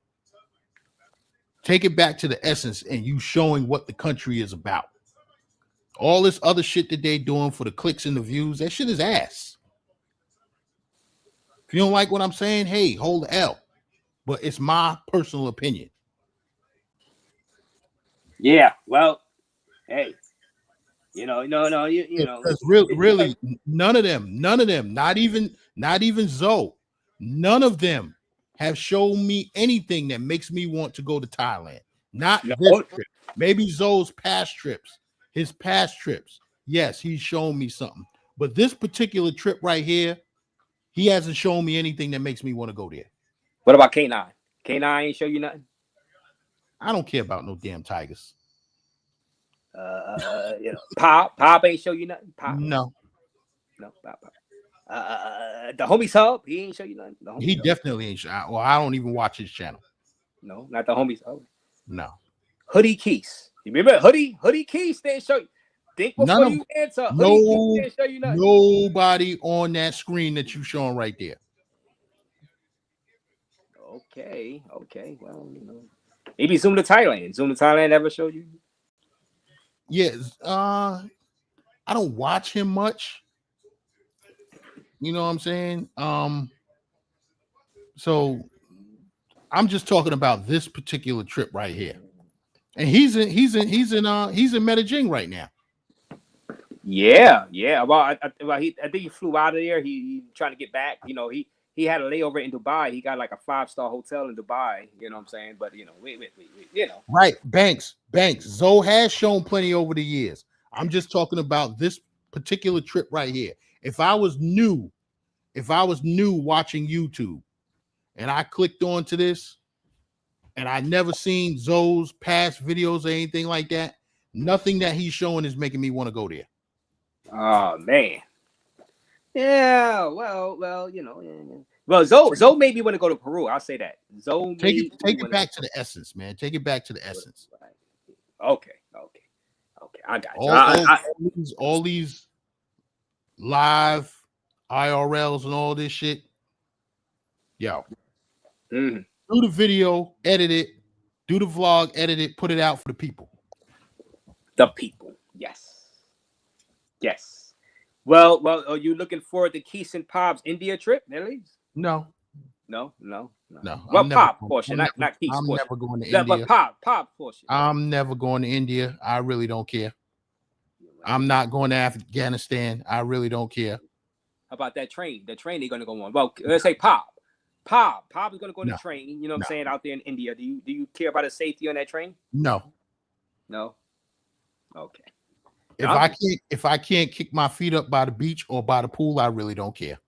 S: Take it back to the essence and you showing what the country is about. All this other shit that they doing for the clicks and the views, that shit is ass. If you don't like what I'm saying, hey, hold the L. But it's my personal opinion.
L: Yeah, well, hey, you know.
S: Because really, none of them, not even Zoe, none of them have shown me anything that makes me want to go to Thailand. Not this trip. Maybe Zoe's past trips, his past trips. Yes, he's shown me something. But this particular trip right here, he hasn't shown me anything that makes me want to go there.
L: What about K9? K9 ain't show you nothing?
S: I don't care about no damn tigers.
L: Pop ain't show you nothing? Pop?
S: No.
L: Pop. The homie sub, he ain't show you nothing.
S: He definitely ain't. Well, I don't even watch his channel.
L: No, not the homies. Oh.
S: No.
L: Hoodie Quis. You remember Hoodie Quis didn't show you. Think before you answer. Hoodie Quis didn't show you nothing.
S: Nobody on that screen that you showing right there.
L: Okay. Well, maybe Zoom to Thailand. Zoom to Thailand ever showed you?
S: Yes. I don't watch him much. You know what I'm saying? So I'm just talking about this particular trip right here. And he's in Medellin right now.
L: Yeah. Well, I think he flew out of there. He trying to get back. He had a layover in Dubai. He got like a 5-star hotel in Dubai. You know what I'm saying? But wait.
S: Right, Banks. Zoe has shown plenty over the years. I'm just talking about this particular trip right here. If I was new watching YouTube and I clicked onto this and I never seen Zoe's past videos or anything like that, nothing that he's showing is making me want to go there.
L: Oh man. Yeah, well, Well, Zoe made me want to go to Peru. I'll say that. Zoe
S: take it back to the essence, man. Take it back to the essence.
L: Okay. I got you.
S: All these live IRLs and all this shit. Yo. Do the video, edit it, do the vlog, edit it, put it out for the people.
L: The people, yes. Well, are you looking forward to Quis and Pop's India trip, at least?
S: No.
L: Well, Pop portion, not Quis portion.
S: I'm never going to India.
L: But Pop portion.
S: I'm never going to India. I really don't care. I'm not going to Afghanistan. I really don't care.
L: How about that train? The train they're going to go on. Well, let's say Pop is going to go on the train. You know what I'm saying? Out there in India. Do you care about the safety on that train?
S: No.
L: Okay.
S: If I can't kick my feet up by the beach or by the pool, I really don't care.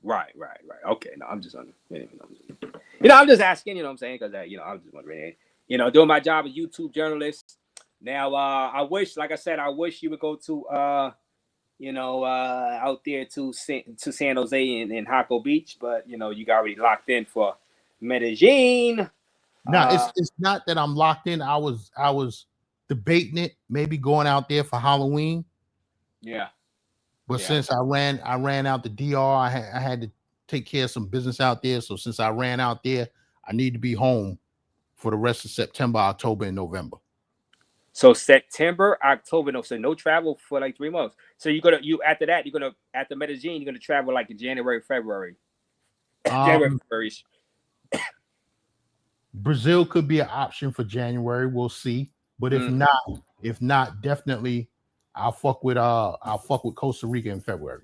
L: Right. Okay. No, I'm just I'm just asking. You know what I'm saying? Because I'm just wondering. Doing my job as YouTube journalist. Now, I wish you would go to out there to San Jose and Jaco Beach, but you got already locked in for Medellin.
S: No, it's not that I'm locked in. I was debating it, maybe going out there for Halloween.
L: Yeah.
S: But since I ran out the DR, I had to take care of some business out there. So since I ran out there, I need to be home for the rest of September, October, and November.
L: So September, October, no travel for like 3 months. So after Medellin, you're gonna travel like in January, February. January, February.
S: Brazil could be an option for January. We'll see. But if not, definitely I'll fuck with Costa Rica in February.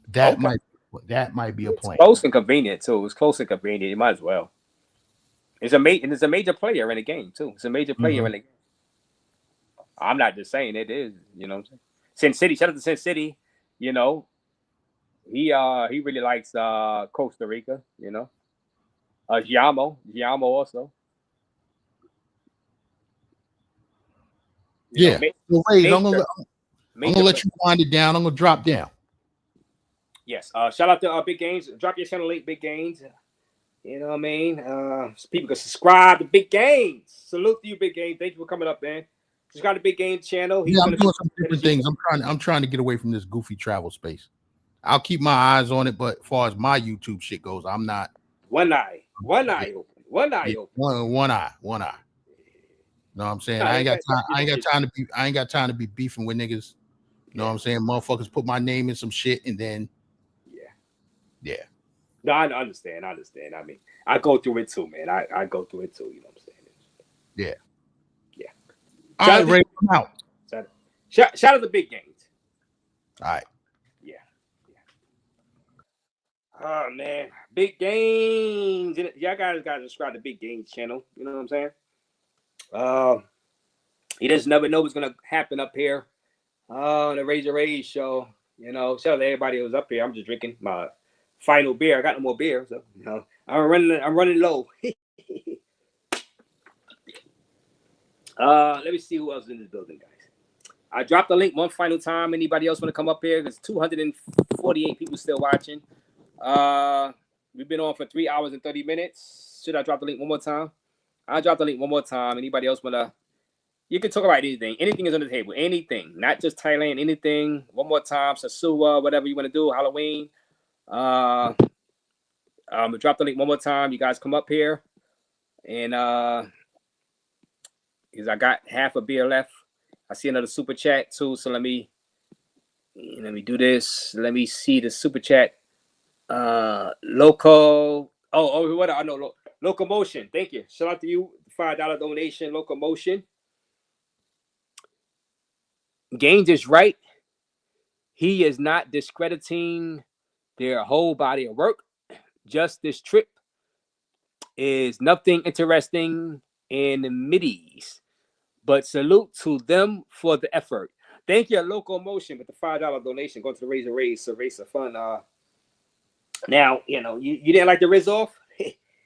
S: That might be a plan.
L: Close and convenient too. It's close and convenient. You might as well. It's a major player in the game too. It's a major player in the game. I'm not just saying it is. You know what I'm saying? Sin City. Shout out to Sin City. You know, he really likes Costa Rica. You know, Giamo also.
S: Yeah. So Raze, I'm gonna let you wind it down. I'm gonna drop down.
L: Yes. Shout out to Big Gains. Drop your channel link, Big Gains. You know what I mean? So people can subscribe to Big Gains. Salute to you, Big Gains. Thank you for coming up, man. Subscribe to Big Gains channel.
S: I'm doing some different things. I'm trying to get away from this goofy travel space. I'll keep my eyes on it, but as far as my YouTube shit goes, I'm not.
L: One eye open. One eye open.
S: One eye. Know what I'm saying? I ain't got time to be beefing with niggas. You know what I'm saying? Motherfuckers put my name in some shit and then yeah.
L: No, I understand. I mean, I go through it too, man. I go through it too. You know what I'm saying?
S: Yeah. All right, Ray, come out.
L: Shout out to Big Gains.
S: All right.
L: Yeah. Oh man, Big Gains. Y'all guys gotta subscribe to Big Gains channel. You know what I'm saying? You just never know what's gonna happen up here on the Raze show. You know, shout out to everybody who was up here. I'm just drinking my final beer. I got no more beer, so you know I'm running low. Let me see who else is in this building, guys. I dropped the link one final time. Anybody else want to come up here? There's 248 people still watching. We've been on for 3 hours and 30 minutes. Should I drop the link one more time? I'll drop the link one more time. Anybody else wanna? You can talk about anything. Anything is on the table. Anything, not just Thailand. Anything. One more time. Sasua, whatever you want to do. Halloween. I'm gonna drop the link one more time. You guys come up here, and because I got half a beer left. I see another super chat too. So let me do this. Let me see the super chat. Loco. Oh, what I know. Locomotion. Thank you. Shout out to you. $5 donation. Locomotion. Gaines is right. He is not discrediting their whole body of work. Just this trip is nothing interesting in the middies. But salute to them for the effort. Thank you, Locomotion, with the $5 donation. Go to the Raze for fun. Now, you know, you didn't like the Rizz-off?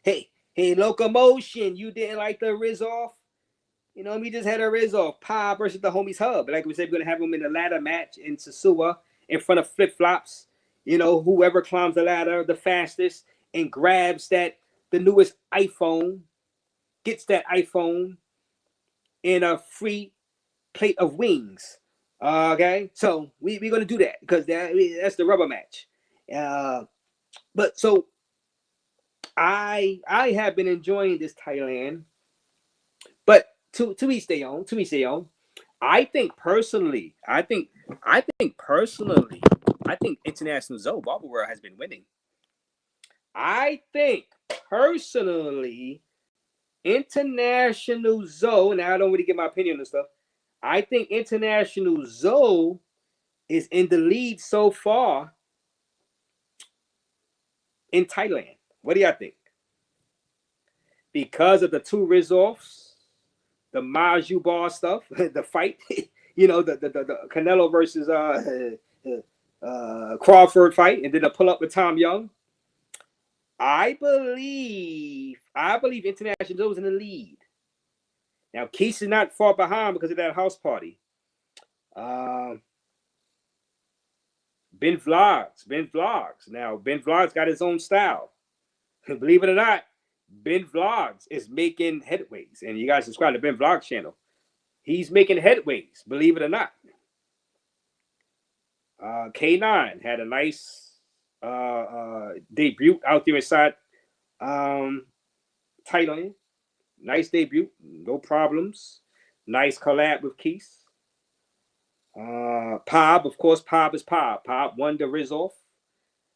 L: Hey, Locomotion, you didn't like the Rizz-off? You know, we just had a Rizz-off. Pa versus the homies Hub. Like we said, we're going to have them in the ladder match in Sasua in front of flip-flops. You know, whoever climbs the ladder the fastest and grabs the newest iPhone, gets that iPhone in a free plate of wings. Okay? So we're going to do that because that's the rubber match. But so I have been enjoying this Thailand, but to each their own. I think personally, International Zoe Barber World has been winning. I think personally, International Zoe. Now I don't really get my opinion on this stuff. I think International Zoe is in the lead so far in Thailand. What do y'all think? Because of the two Rizz-offs, the Maju Bar stuff, the fight, you know, the Canelo versus Crawford fight, and then the pull up with Tom Young. I believe International was in the lead. Now Quis is not far behind because of that house party. Ben Vlogs. Now Ben Vlogs got his own style. Believe it or not, Ben Vlogs is making headways, and you guys subscribe to Ben Vlogs channel. He's making headways, believe it or not. K9 had a nice debut out there inside Thailand. Nice debut, no problems. Nice collab with Quis. Pob, of course, Pob is Pob. Pob won the Rizz-off.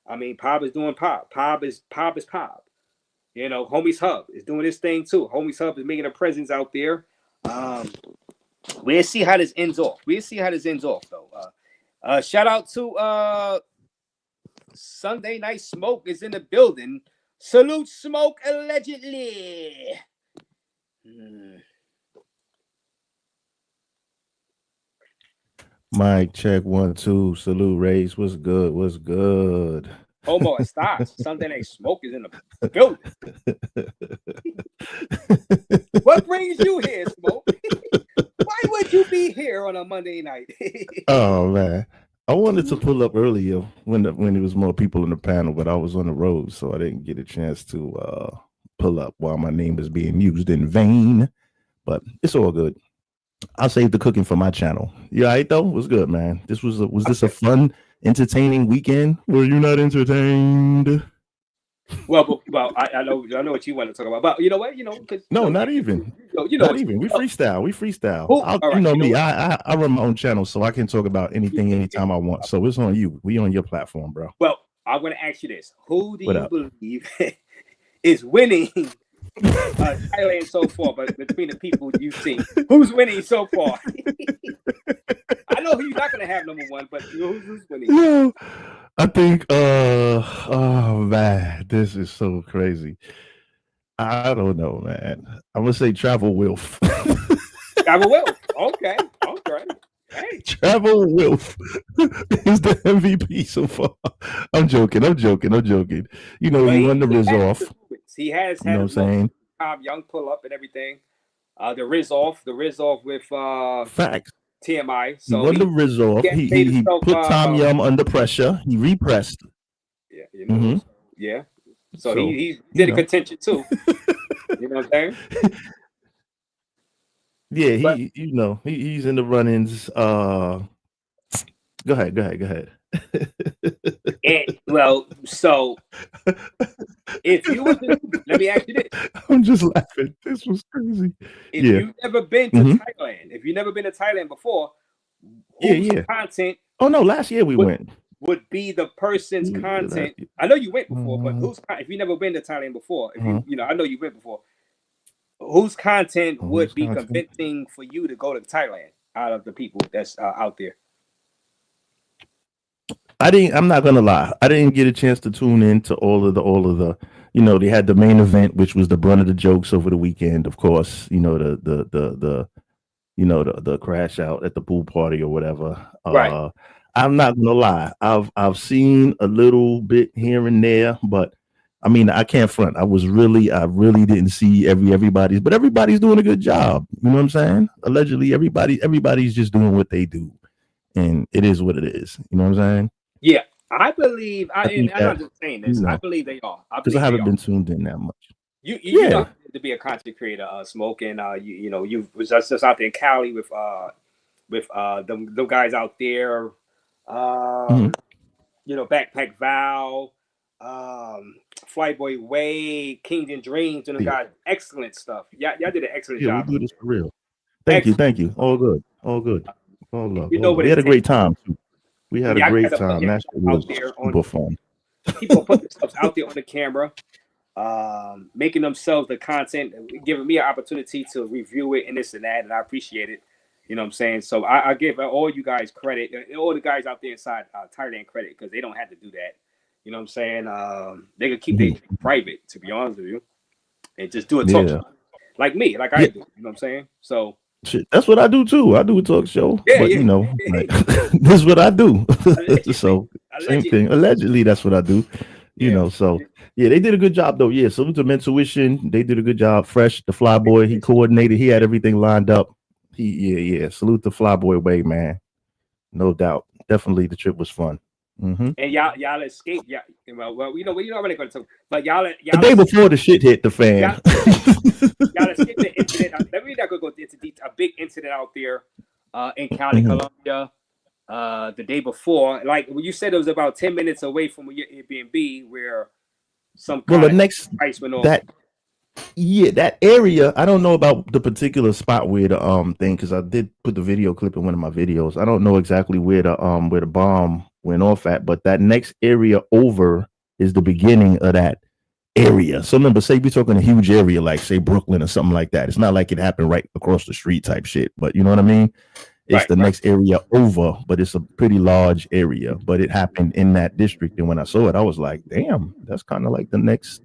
L: I mean, Pob is doing Pob. Pob is Pob. You know, Homies Hub is doing this thing too. Homies Hub is making a presence out there. We'll see how this ends off. Though. Shout out to Sunday Night Smoke is in the building. Salute Smoke allegedly.
T: Mic check 1 2. Salute Raze. What's good? What's good?
L: Homo and stocks. Sunday Night Smoke is in the building. What brings you here, Smoke? Why would you be here on a Monday night?
T: Oh man, I wanted to pull up earlier when there was more people in the panel, but I was on the road, so I didn't get a chance to pull up while my name is being used in vain. But it's all good. I'll save the cooking for my channel. You all right though? What's good, man? Was this a fun, entertaining weekend? Were you not entertained?
L: Well, I know what you want to talk about, but you know what?
T: No, not even. Not even. We freestyle. Me. I run my own channel, so I can talk about anything anytime I want. So it's on you. We on your platform, bro.
L: Well, I'm going to ask you this: who do you believe is winning Thailand so far? But between the people you've seen, who's winning so far? I know who you're not going to have number one, but who's winning?
T: No, I think. Oh man, this is so crazy. I don't know, man. I'm gonna say Travel Wilf.
L: Travel Wilf. Okay. Hey.
T: Travel Wilf is the MVP so far. I'm joking. You know, he won the Rizz-off.
L: He has
T: had, you know what I'm saying?
L: Young pull up and everything. The Rizz-off with
T: facts.
L: TMI.
T: So he won the Rizz-off. He put Tom Yum under pressure. He repressed.
L: Yeah, you know. Yeah. So he did a contention too. You know what I'm saying?
T: Yeah, he's in the run-ins. Go ahead.
L: And, well, so if you were to, let me ask you this.
T: I'm just laughing. This was crazy.
L: If you've never been to Thailand, if you've never been to Thailand before, whose content?
T: Oh no, last year we went.
L: Would be the person's content. I know you went before, but if you've never been to Thailand before, if I know you went before. Whose content would be convincing for you to go to Thailand out of the people that's out there?
T: I'm not gonna lie. I didn't get a chance to tune in to all of the. They had the main event, which was the brunt of the jokes over the weekend. Of course, the crash out at the pool party or whatever.
L: Right.
T: I'm not gonna lie. I've seen a little bit here and there, but I mean, I can't front. I really didn't see everybody's, but everybody's doing a good job. You know what I'm saying? Allegedly, everybody's just doing what they do, and it is what it is. You know what I'm saying?
L: Yeah, I believe. I'm not just saying this. I believe they are.
T: Because I haven't been tuned in that much.
L: You know, to be a content creator, smoking. You was just out there in Cali with the guys out there. Backpack Val, Flyboy Wade, Kings and Dreams, and the guys, excellent stuff. Y'all did an excellent job.
T: We do this for real. Thank you. All good. All love. We had a great time too. We had a great time. That shit was super fun.
L: People put themselves out there on the camera, making themselves the content, giving me an opportunity to review it and this and that, and I appreciate it. You know what I'm saying? So I give all you guys credit, all the guys out there inside Thailand credit, because they don't have to do that. You know what I'm saying? They could keep it private, to be honest with you, and just do a talk show like me, like I do. You know what I'm saying? So
T: shit, that's what I do too. I do a talk show, but this is what I do. So same thing. Allegedly, that's what I do. You know, so yeah, they did a good job though. Yeah, salute to Mentuition. They did a good job. Fresh, the fly boy, he coordinated. He had everything lined up. Salute to Flyboy Way, man. No doubt. Definitely the trip was fun.
L: And y'all escaped. Yeah, well, we're already going to talk, but y'all
T: the day before the shit hit the fan.
L: Y'all escaped the incident. Let me not go into a big incident out there in Cali, Colombia. The day before, like when you said it was about 10 minutes away from your Airbnb, where some price went off.
T: That area, I don't know about the particular spot where the thing, because I did put the video clip in one of my videos. I don't know exactly where the bomb went off at, but that next area over is the beginning of that area. So remember, say we're talking a huge area, like say Brooklyn or something like that. It's not like it happened right across the street type shit, but you know what I mean? It's the next area over, but it's a pretty large area. But it happened in that district, and when I saw it, I was like, "Damn, that's kind of like the next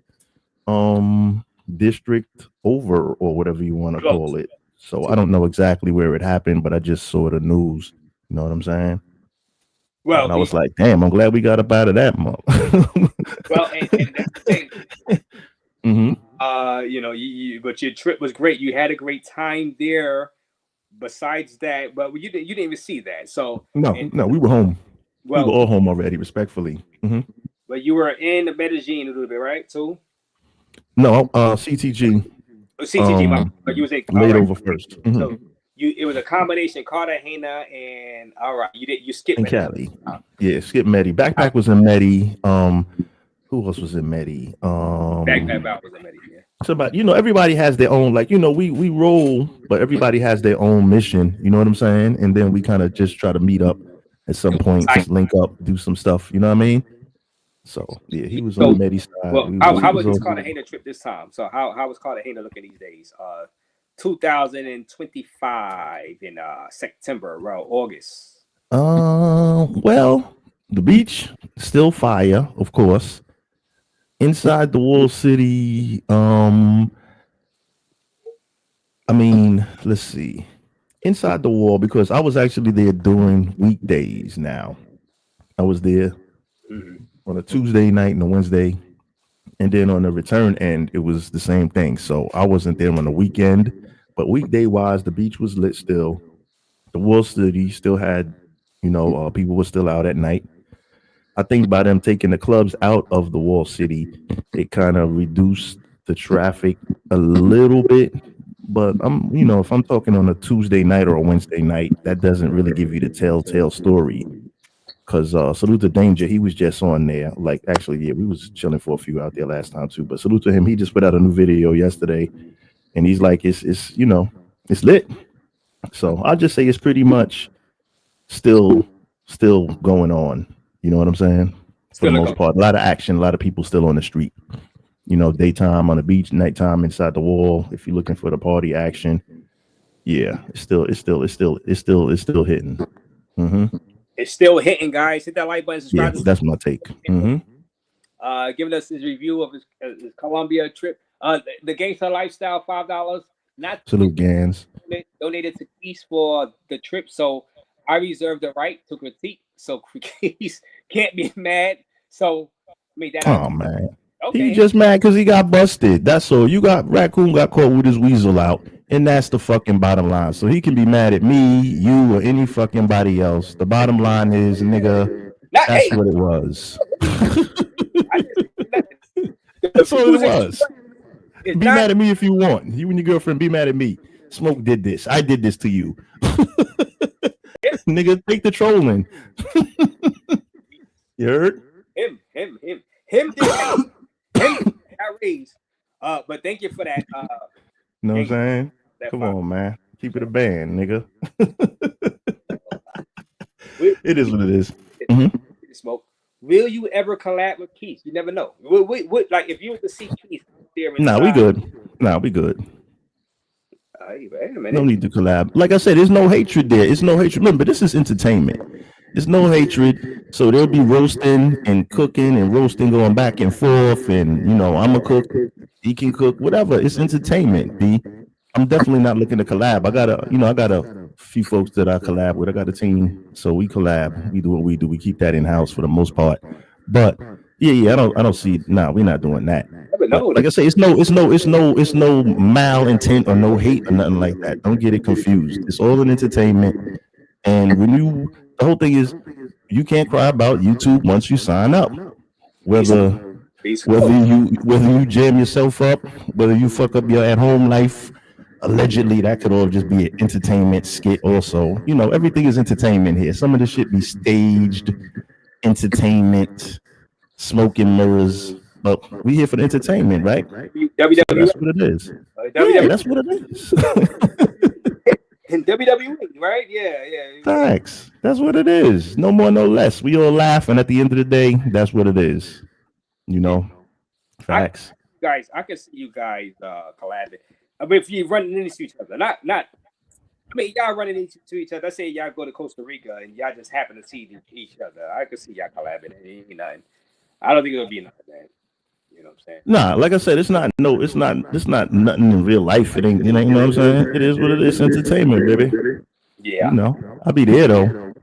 T: district over, or whatever you want to call it." So I don't know exactly where it happened, but I just saw the news. You know what I'm saying?
L: Well,
T: and I was like, "Damn, I'm glad we got up out of that month."
L: Well, and that's the thing.
T: Mm-hmm.
L: You know, but your trip was great. You had a great time there. Besides that, but you didn't even see that. So
T: no, we were home.
L: Well,
T: we were all home already, respectfully. Mm-hmm.
L: But you were in the Medellin a little bit, right? Too.
T: No, CTG.
L: CTG, but you was in
T: laid over first. Mm-hmm.
L: So it was a combination Cartagena and you skipped
T: in Cali. Yeah, skip Medi. Backpack was in Medi. Who else was in Medi?
L: Backpack was in Medi. Yeah.
T: So, but everybody has their own, like, we roll, but everybody has their own mission. You know what I'm saying? And then we kind of just try to meet up at some point, just link up, do some stuff. You know what I mean? So yeah, he was on the Medi side.
L: Well, how was this Cartagena trip this time? So how was Cartagena looking these days? 2025 in September, around August.
T: Well, the beach still fire, of course. Inside the wall city, I mean, let's see. Inside the wall, because I was actually there during weekdays now. I was there on a Tuesday night and a Wednesday. And then on the return end, it was the same thing. So I wasn't there on the weekend. But weekday wise, the beach was lit still. The wall city still had, people were still out at night. I think by them taking the clubs out of the wall city, it kind of reduced the traffic a little bit. But if I'm talking on a Tuesday night or a Wednesday night, that doesn't really give you the telltale story. Because salute to Danger, he was just on there. Like, actually, yeah, we was chilling for a few out there last time too. But salute to him, he just put out a new video yesterday, and he's like, it's lit. So I'll just say it's pretty much still going on. You know what I'm saying? For the most part, a lot of action, a lot of people still on the street. Daytime on the beach, nighttime inside the wall. If you're looking for the party action, yeah, it's still hitting. Mm-hmm.
L: It's still hitting, guys. Hit that like button, subscribe.
T: Yeah, that's my take. Mm-hmm.
L: Giving us his review of his Colombia trip. The Gangsta Lifestyle, $5. Not
T: salute Gans.
L: Donated to Quis for the trip, so I reserve the right to critique. So Quis can't be mad. So I mean that.
T: Oh man,
L: okay.
T: He just mad because he got busted. That's all. Raccoon got caught with his weasel out, and that's the fucking bottom line. So he can be mad at me, you, or any fucking body else. The bottom line is, nigga, that's what it was. That's all it was. Be mad at me if you want. You and your girlfriend be mad at me. Smoke did this. I did this to you. Nigga, take the trolling. You heard?
L: Him did that. Him Raze. But thank you for that.
T: Know what I'm saying? Come on, man. Keep it a band, nigga. It is what it is.
L: Smoke. Will you ever collab with Quis? You never know. Like if you were to see Quis there.
T: Nah, we good. We good.
L: Wait a minute.
T: No need to collab. Like I said, there's no hatred there. It's no hatred. Remember, this is entertainment. There's no hatred. So there'll be roasting and cooking and roasting going back and forth. And I'm a cook. He can cook. Whatever. It's entertainment. B. I'm definitely not looking to collab. I got a few folks that I collab with. I got a team, so we collab. We do what we do. We keep that in house for the most part. But yeah. I don't see. Nah, we're not doing that. But like I say, it's no malintent or no hate or nothing like that. Don't get it confused. It's all an entertainment. And the whole thing is, you can't cry about YouTube once you sign up. Whether you jam yourself up, whether you fuck up your at-home life. Allegedly, that could all just be an entertainment skit also. Everything is entertainment here. Some of this shit be staged entertainment, smoke and mirrors. But we here for the entertainment, right?
L: WWE.
T: So that's what it is. Yeah, that's what it is.
L: In WWE, right? Yeah.
T: Facts. That's what it is. No more, no less. We all laugh, and at the end of the day, that's what it is. Facts.
L: guys. I can see you guys collabing. I mean, if you running into each other, not. I mean, y'all running into each other. Let's say y'all go to Costa Rica and y'all just happen to see each other. I can see y'all collabing. It ain't nothing. I don't think it'll be nothing, man. You know what I'm saying?
T: Nah, like I said, it's not nothing in real life. It ain't, you know what I'm saying? It is what it is. Entertainment, baby.
L: Yeah.
T: You know, I'll be there though.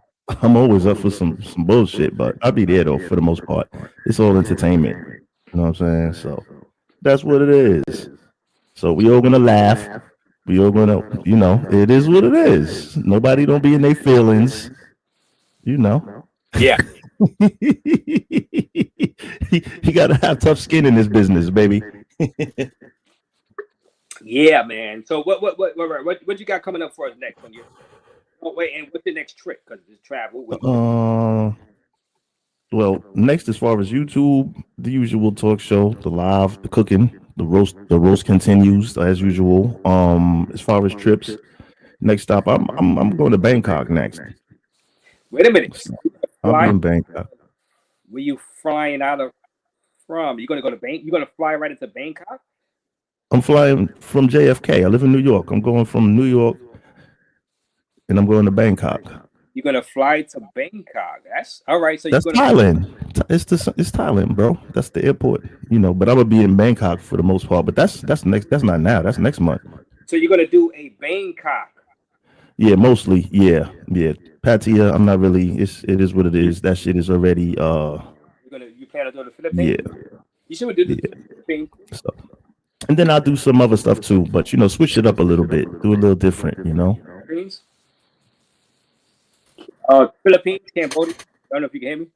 T: I'm always up for some bullshit, but I'll be there though for the most part. It's all entertainment. You know what I'm saying? So that's what it is. So we all gonna laugh. We all gonna, you know, it is what it is. Nobody don't be in their feelings. You know.
L: Yeah.
T: You gotta have tough skin in this business, baby.
L: Yeah, man. So what you got coming up for us next on your? Oh wait, and what's the next trip? Because it's travel.
T: Well, next as far as YouTube, the usual talk show, the live, the cooking, the roast continues as usual. As far as trips, next stop, I'm going to Bangkok next.
L: Wait a minute.
T: I'll be in Bangkok.
L: Where you flying out of from? You gonna go to Bangkok? You gonna fly right into Bangkok?
T: I'm flying from JFK. I live in New York. I'm going from New York, and I'm going to Bangkok.
L: You're gonna fly to Bangkok. That's all right. So
T: That's
L: you're gonna
T: Thailand. It's Thailand, bro. That's the airport. You know, but I'm gonna be in Bangkok for the most part. But that's next. That's not now. That's next month.
L: So you're gonna do a Bangkok.
T: Yeah, mostly. Yeah. Pattaya, I'm not really. It is what it is. That shit is already.
L: You plan to go to the Philippines?
T: Yeah.
L: You should do the Philippines.
T: So, and then I'll do some other stuff too. But you know, switch it up a little bit. Do a little different. You know.
L: Philippines, Cambodia. I don't know if you can hear me.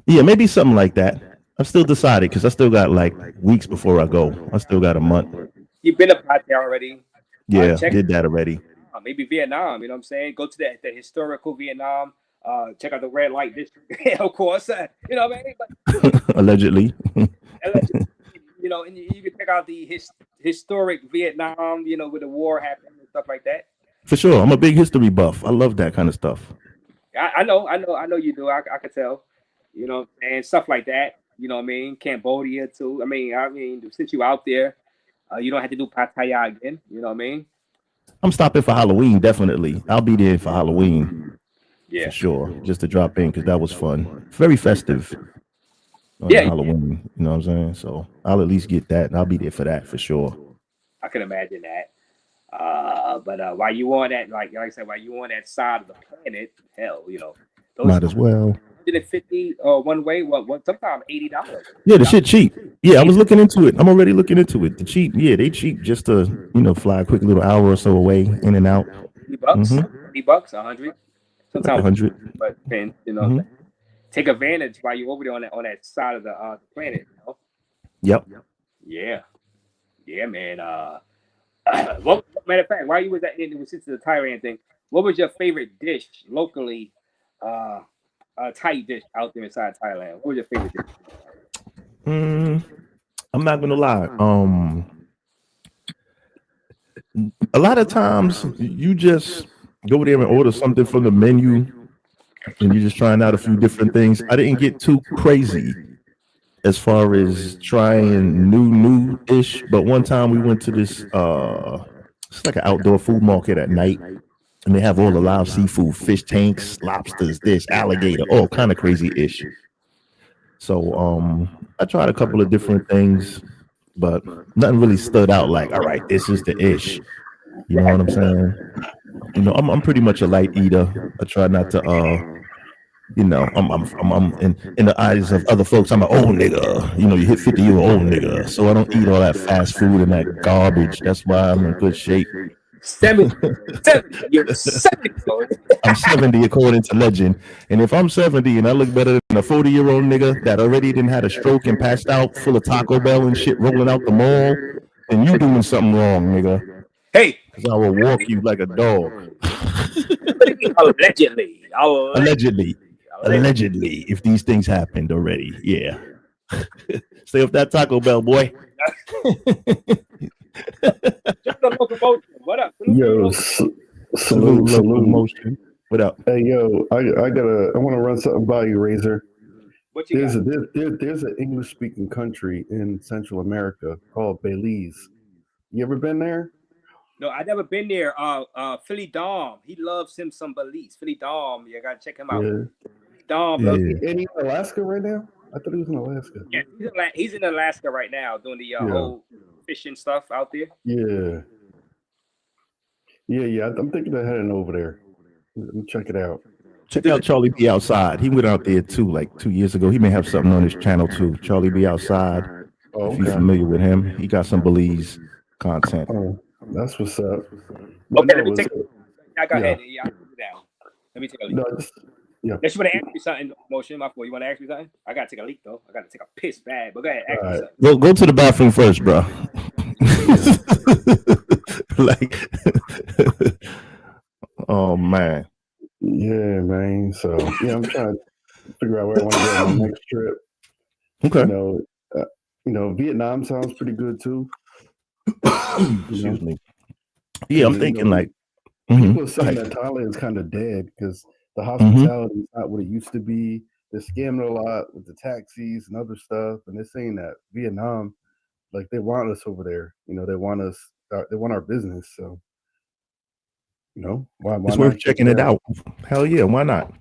T: Yeah, maybe something like that. I'm still decided because I still got like weeks before I go. I still got a month.
L: You've been up there already.
T: Yeah, did that already.
L: Maybe Vietnam. You know what I'm saying? Go to the historical Vietnam. Check out the red light district. Of course. You know what I mean? But,
T: Allegedly.
L: You know, and you can check out the historic Vietnam. You know, with the war happening and stuff like that.
T: For sure, I'm a big history buff. I love that kind of stuff.
L: I know you do. I could tell, you know, and stuff like that. You know what I mean? Cambodia too. I mean, since you out there, you don't have to do Pattaya again. You know what I mean?
T: I'm stopping for Halloween, definitely. I'll be there for Halloween.
L: Yeah,
T: for sure. Just to drop in because that was fun. Very festive. Halloween. You know what I'm saying? So I'll at least get that, and I'll be there for that for sure.
L: I can imagine that. But while you on that, like I said, while you on that side of the planet, hell, you know, those
T: might as well.
L: 150 one way, sometimes $80.
T: Yeah, the shit cheap. Yeah, I was looking into it. I'm already looking into it. The cheap, yeah, they cheap just to fly a quick little hour or so away, in and out.
L: $30, $30, 100, sometimes
T: like 100.
L: But take advantage while you're over there on that side of the planet. You know?
T: Yep.
L: Yeah, man. Well, matter of fact, while you was since the Thailand thing, what was your favorite dish locally? Thai dish out there inside Thailand. What was your favorite dish?
T: I'm not gonna lie. A lot of times you just go there and order something from the menu, and you're just trying out a few different things. I didn't get too crazy as far as trying new-ish, but one time we went to this it's like an outdoor food market at night, and they have all the live seafood, fish tanks, lobsters, this, alligator, all kind of crazy-ish. So I tried a couple of different things, but nothing really stood out like, all right, this is the ish. You know what I'm saying? You know, I'm pretty much a light eater. I try not to I'm in the eyes of other folks, I'm an old nigga. You know, you hit 50, you're an old nigga. So I don't eat all that fast food and that garbage. That's why I'm in good shape.
L: 70. You're 70.
T: I'm 70 according to legend. And if I'm 70 and I look better than a 40-year-old nigga that already didn't had a stroke and passed out full of Taco Bell and shit rolling out the mall, then you doing something wrong, nigga.
L: Hey,
T: because I will walk you like a dog. Allegedly, if these things happened already, yeah. Stay off that Taco Bell, boy.
L: What up?
F: Yo, salute.
T: Motion. What up?
F: Hey, yo, I want to run something by you, Razor.
L: What you got?
U: There's an English speaking country in Central America called Belize. You ever been there?
L: No, I never been there. Philly Dom, he loves him some Belize. Philly Dom, you gotta check him out.
U: Yeah.
L: Dom,
U: Yeah. And he's in Alaska right now? I thought he was in Alaska.
L: Yeah, he's in Alaska right now doing the whole fishing stuff out there.
U: Yeah. I'm thinking of heading over there. Let me check it out.
T: Check out Charlie B Outside. He went out there too, like 2 years ago. He may have something on his channel too. Charlie B Outside.
U: Oh,
T: if you're familiar with him, he got some Belize content.
U: Oh, that's what's up.
L: Okay, let me take. I go ahead. Yeah, I'll put it down. Let me take a leak.
U: Yeah.
L: Yes, you want to ask me something, Motion? My fault. You want to ask me something? I gotta take a leak though. I gotta take a piss bad. But go ahead, ask me something.
T: Go to the bathroom first, bro. Like, oh man.
U: Yeah, man. So I'm trying to figure out where I want to go on my next trip.
T: Okay.
U: Vietnam sounds pretty good too.
T: Excuse me. Yeah, I'm thinking like
U: people are saying that Thailand is kind of dead because the hospitality is not what it used to be. They're scamming a lot with the taxis and other stuff, and they're saying that Vietnam, like they want us over there. They want us. They want our business. So, why
T: it's worth checking it out. Hell yeah, why not?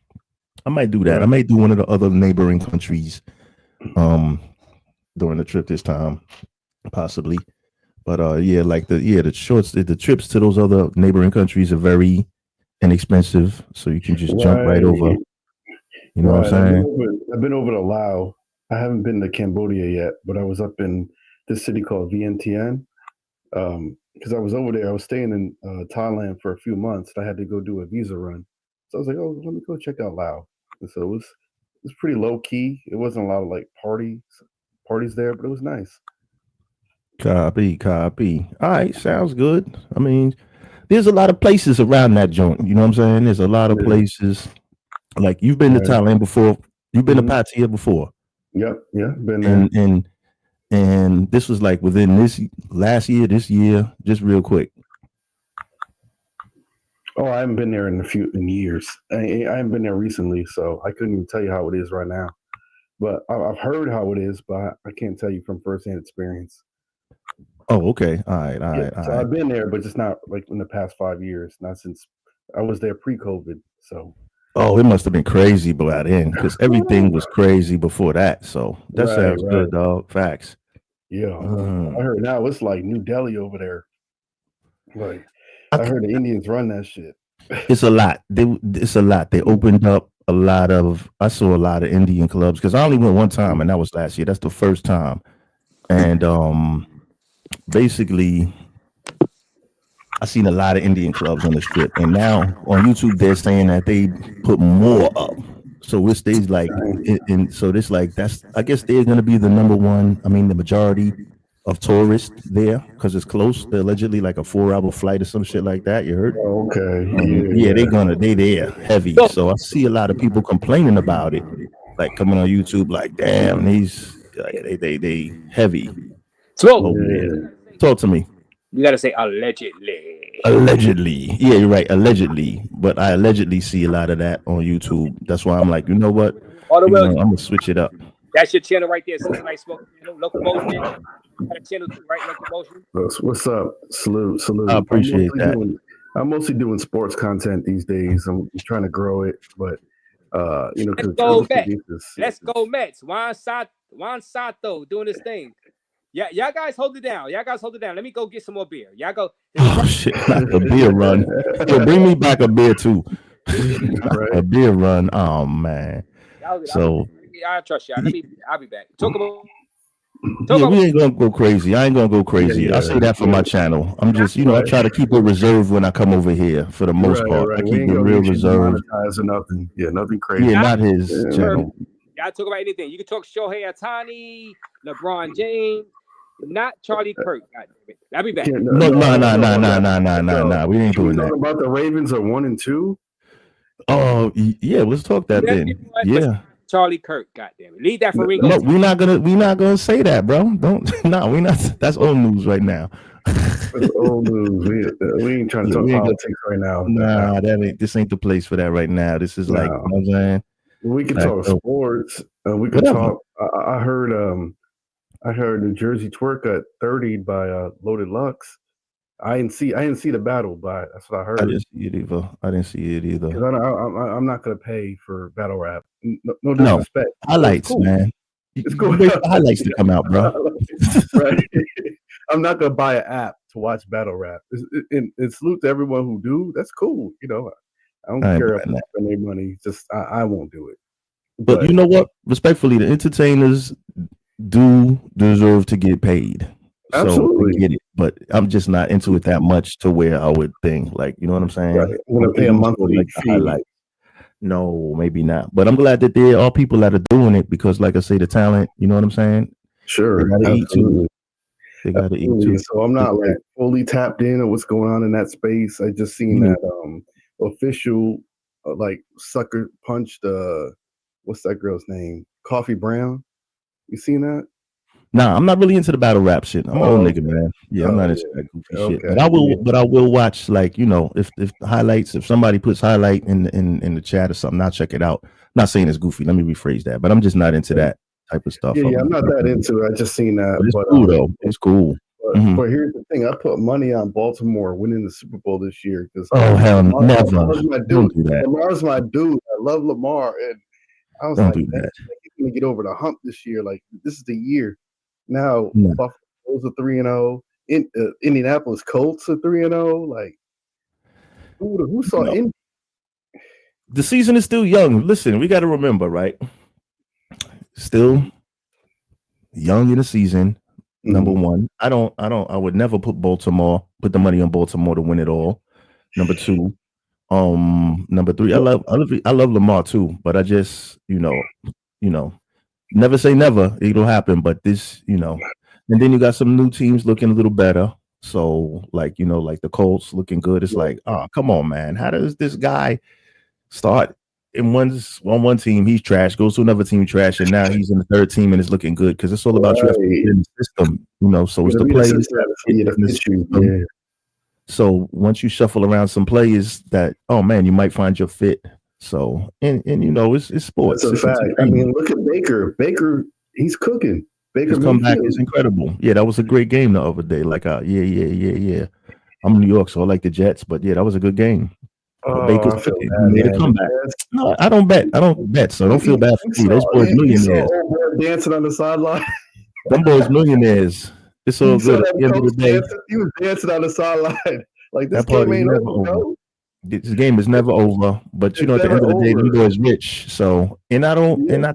T: I might do that. I may do one of the other neighboring countries during the trip this time, possibly. But the trips to those other neighboring countries are very inexpensive, so you can just jump right over. You know what I'm saying?
U: I've been over to Laos. I haven't been to Cambodia yet, but I was up in this city called Vientiane. Because I was over there, I was staying in Thailand for a few months. I had to go do a visa run, so I was like, "Oh, let me go check out Laos." And so it was pretty low key. It wasn't a lot of like parties there, but it was nice.
T: Copy. All right, sounds good. I mean, there's a lot of places around that joint. You know what I'm saying? There's a lot of places. Like you've been to Thailand before. You've been to Pattaya before.
U: Yep. Yeah. Been there.
T: And this was like within this year, just real quick.
U: Oh, I haven't been there in years. I haven't been there recently, so I couldn't even tell you how it is right now. But I've heard how it is, but I can't tell you from firsthand experience.
T: Oh, okay. All right.
U: So I've been there, but just not like in the past 5 years. Not since I was there pre-COVID. So.
T: Oh, it must have been crazy by then because everything was crazy before that. So that sounds good, dog. Facts.
U: Yeah. I heard now it's like New Delhi over there. Like I heard the Indians run that shit.
T: It's a lot. It's a lot. They opened up I saw a lot of Indian clubs because I only went one time and that was last year. That's the first time. And basically I seen a lot of Indian clubs on the strip, and now on YouTube they're saying that they put more up. So it stays like, so this like I guess they're gonna be the number one. I mean, the majority of tourists there because it's close. They're allegedly like a 4-hour flight or some shit like that. You heard?
U: Okay.
T: They there heavy. So I see a lot of people complaining about it, like coming on YouTube, like damn, these they heavy.
L: So
T: talk to me.
L: You gotta say allegedly.
T: Allegedly. Yeah, you're right. Allegedly. But I allegedly see a lot of that on YouTube. That's why I'm like, you know what? I'm gonna switch it up.
L: That's your channel right there. Something like Locomotion. Got a channel too, right? Locomotion.
U: What's up? Salute.
T: I appreciate that.
U: I'm mostly doing sports content these days. I'm trying to grow it, but
L: let's go Mets. Let's go Mets. Juan Sato doing his thing. Yeah, y'all guys hold it down. Let me go get some more beer. Y'all go.
T: Oh shit! Not the beer run. Yo, bring me back a beer too. A beer run. Oh man.
L: I trust y'all. I'll be back.
T: We ain't gonna go crazy. I ain't gonna go crazy. I say that for my channel. I'm just, I try to keep it reserved when I come over here for the most part. I keep it real reserved.
U: Nothing. Yeah, nothing crazy.
T: Yeah, not his channel.
L: Y'all talk about anything. You can talk Shohei Ohtani, LeBron James. Not Charlie Kirk. God damn it. I'll be back.
T: No. We ain't doing that.
U: About the Ravens are 1-2.
T: Oh yeah, let's talk that then. Yeah.
L: Charlie Kirk. God damn it. Leave that for Ringo.
T: No, we're not gonna say that, bro. We're not. That's old news right now.
U: That's old news. We ain't trying to talk politics right now.
T: Nah, this ain't the place for that right now. This is like, you know what I'm saying?
U: We can
T: Like,
U: talk sports. We can
T: whatever.
U: talk. I heard New Jersey Twerk got 30'd by Loaded Lux. I didn't see the battle, but that's what I heard.
T: I didn't see it either.
U: Because I'm not gonna pay for battle rap. No
T: No,
U: disrespect.
T: highlights,
U: Cool.
T: man.
U: It's
T: You
U: cool.
T: wait for highlights to come out, bro.
U: Right. I'm not gonna buy an app to watch battle rap. And salute to everyone who do. That's cool. You know, I don't
T: I ain't
U: care if
T: buying
U: they
T: that.
U: spend their money. Just I won't do it.
T: But you know what? Respectfully, the entertainers do deserve to get paid. So
U: Absolutely.
T: I get it, but I'm just not into it that much to where I would think, like, you know what I'm saying?
U: Right. I'm gonna pay a monthly
T: like the
U: fee.
T: highlight. No, maybe not. But I'm glad that there are people that are doing it because, like I say, the talent. You know what I'm saying?
U: Sure,
T: They gotta eat
U: absolutely.
T: too. They gotta eat
U: Absolutely.
T: too.
U: So I'm not like fully tapped in on what's going on in that space. I just seen
T: Mhm.
U: that official like sucker punched what's that girl's name? Coffee Brown. You seen that?
T: Nah, I'm not really into the battle rap shit. I'm an old
U: Oh,
T: nigga, man. Yeah, I'm not into that goofy shit.
U: Okay.
T: But I will. But I will watch, like, you know, if highlights, if somebody puts highlight in the chat or something, I'll check it out. I'm not saying it's goofy. Let me rephrase that. But I'm just not into that type of stuff.
U: Yeah, I'm not that into it. I just seen that.
T: But it's cool though. It's cool. Mhm.
U: But here's the thing: I put money on Baltimore winning the Super Bowl this year because
T: Oh hell, never.
U: Lamar's my
T: Don't
U: dude.
T: do that.
U: Lamar's my dude. I love Lamar, and I was
T: Don't
U: like,
T: do
U: man,
T: that.
U: he's gonna get over the hump this year. Like this is the year. Now
T: No.
U: Buffalo's a 3-0. Indianapolis Colts are 3-0. Like who saw
T: No.
U: Indy?
T: The season is still young. Listen, we got to remember, right? Still young in the season. Number one, I would never put the money on Baltimore to win it all. Number two, number three, I love Lamar too, but I just, you know, never say never, it'll happen. But this, you know, and then you got some new teams looking a little better. So, like, you know, like the Colts looking good. It's like, oh, come on, man. How does this guy start in one team, he's trash, goes to another team, trash, and now he's in the third team and it's looking good because it's all about you have to get in the system, you know. So it's the players. So once you shuffle around some players that, oh man, you might find your fit. So and you know, it's sports.
U: That's a fact. I mean, look at Baker. Baker, he's cooking. Baker
T: His comeback is incredible. Yeah, that was a great game the other day. Like, yeah. I'm in New York, so I like the Jets, but yeah, that was a good game. Baker's cooking. He made a comeback. No, I don't bet, so don't feel bad for me. Those boys millionaires.
U: Dancing on the sideline.
T: Them boys millionaires. It's all good. At the end of the day,
U: he was dancing on the sideline. Like this
T: that party
U: game ain't
T: never over. This game is never over. But you know, at the end of the day, them boys rich. So, and I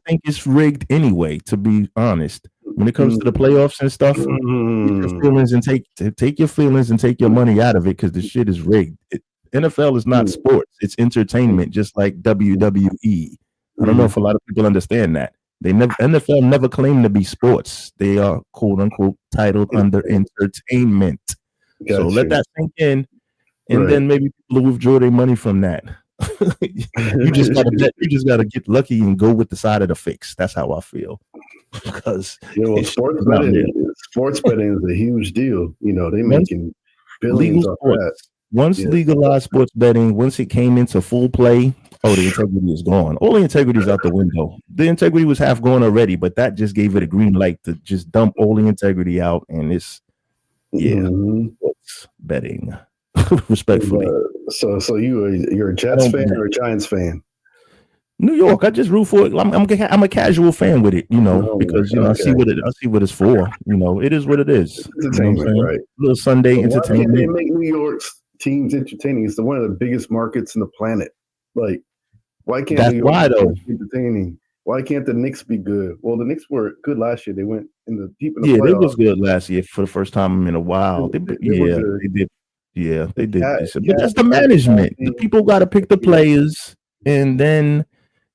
T: think it's rigged anyway. To be honest, when it comes to the playoffs and stuff, get your feelings and take your feelings and take your money out of it because the shit is rigged. NFL is not sports; it's entertainment, just like WWE. I don't know if a lot of people understand that. NFL never claimed to be sports. They are quote unquote titled under entertainment. So let that sink in, and then maybe people will withdraw their money from that. You just gotta bet. You just gotta get lucky and go with the side of the fix. That's how I feel. Because
U: sports betting is a huge deal. You know, they making billions off that.
T: Once legalized sports betting, once it came into full play, the integrity is gone. All the integrity is out the window. The integrity was half gone already, but that just gave it a green light to just dump all the integrity out, and it's sports betting. Respectfully.
U: So you're a Jets fan or a Giants fan?
T: New York. I just root for it. I'm a casual fan with it, you know, because you know I see what it's for. You know, it is what it is.
U: Entertainment, right?
T: Little Sunday entertainment.
U: They make New York's teams entertaining. It's one of the biggest markets in the planet. Like, why can't New York be entertaining? Why can't the Knicks be good? Well, the Knicks were good last year. They went deep in the playoffs.
T: They was good last year for the first time in a while. They did. Yeah, they did. But that's the management. The people got to pick the players, and then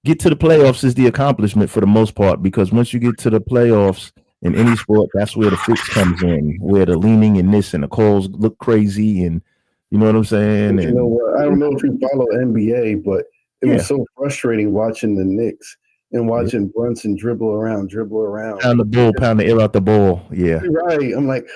T: get to the playoffs is the accomplishment for the most part. Because once you get to the playoffs in any sport, that's where the fix comes in, where the leaning and this and the calls look crazy, and you know what I'm saying.
U: You know what? I don't know if you follow NBA, but it was so frustrating watching the Knicks and watching Brunson dribble around,
T: pound the air out the ball. Yeah,
U: right. I'm like,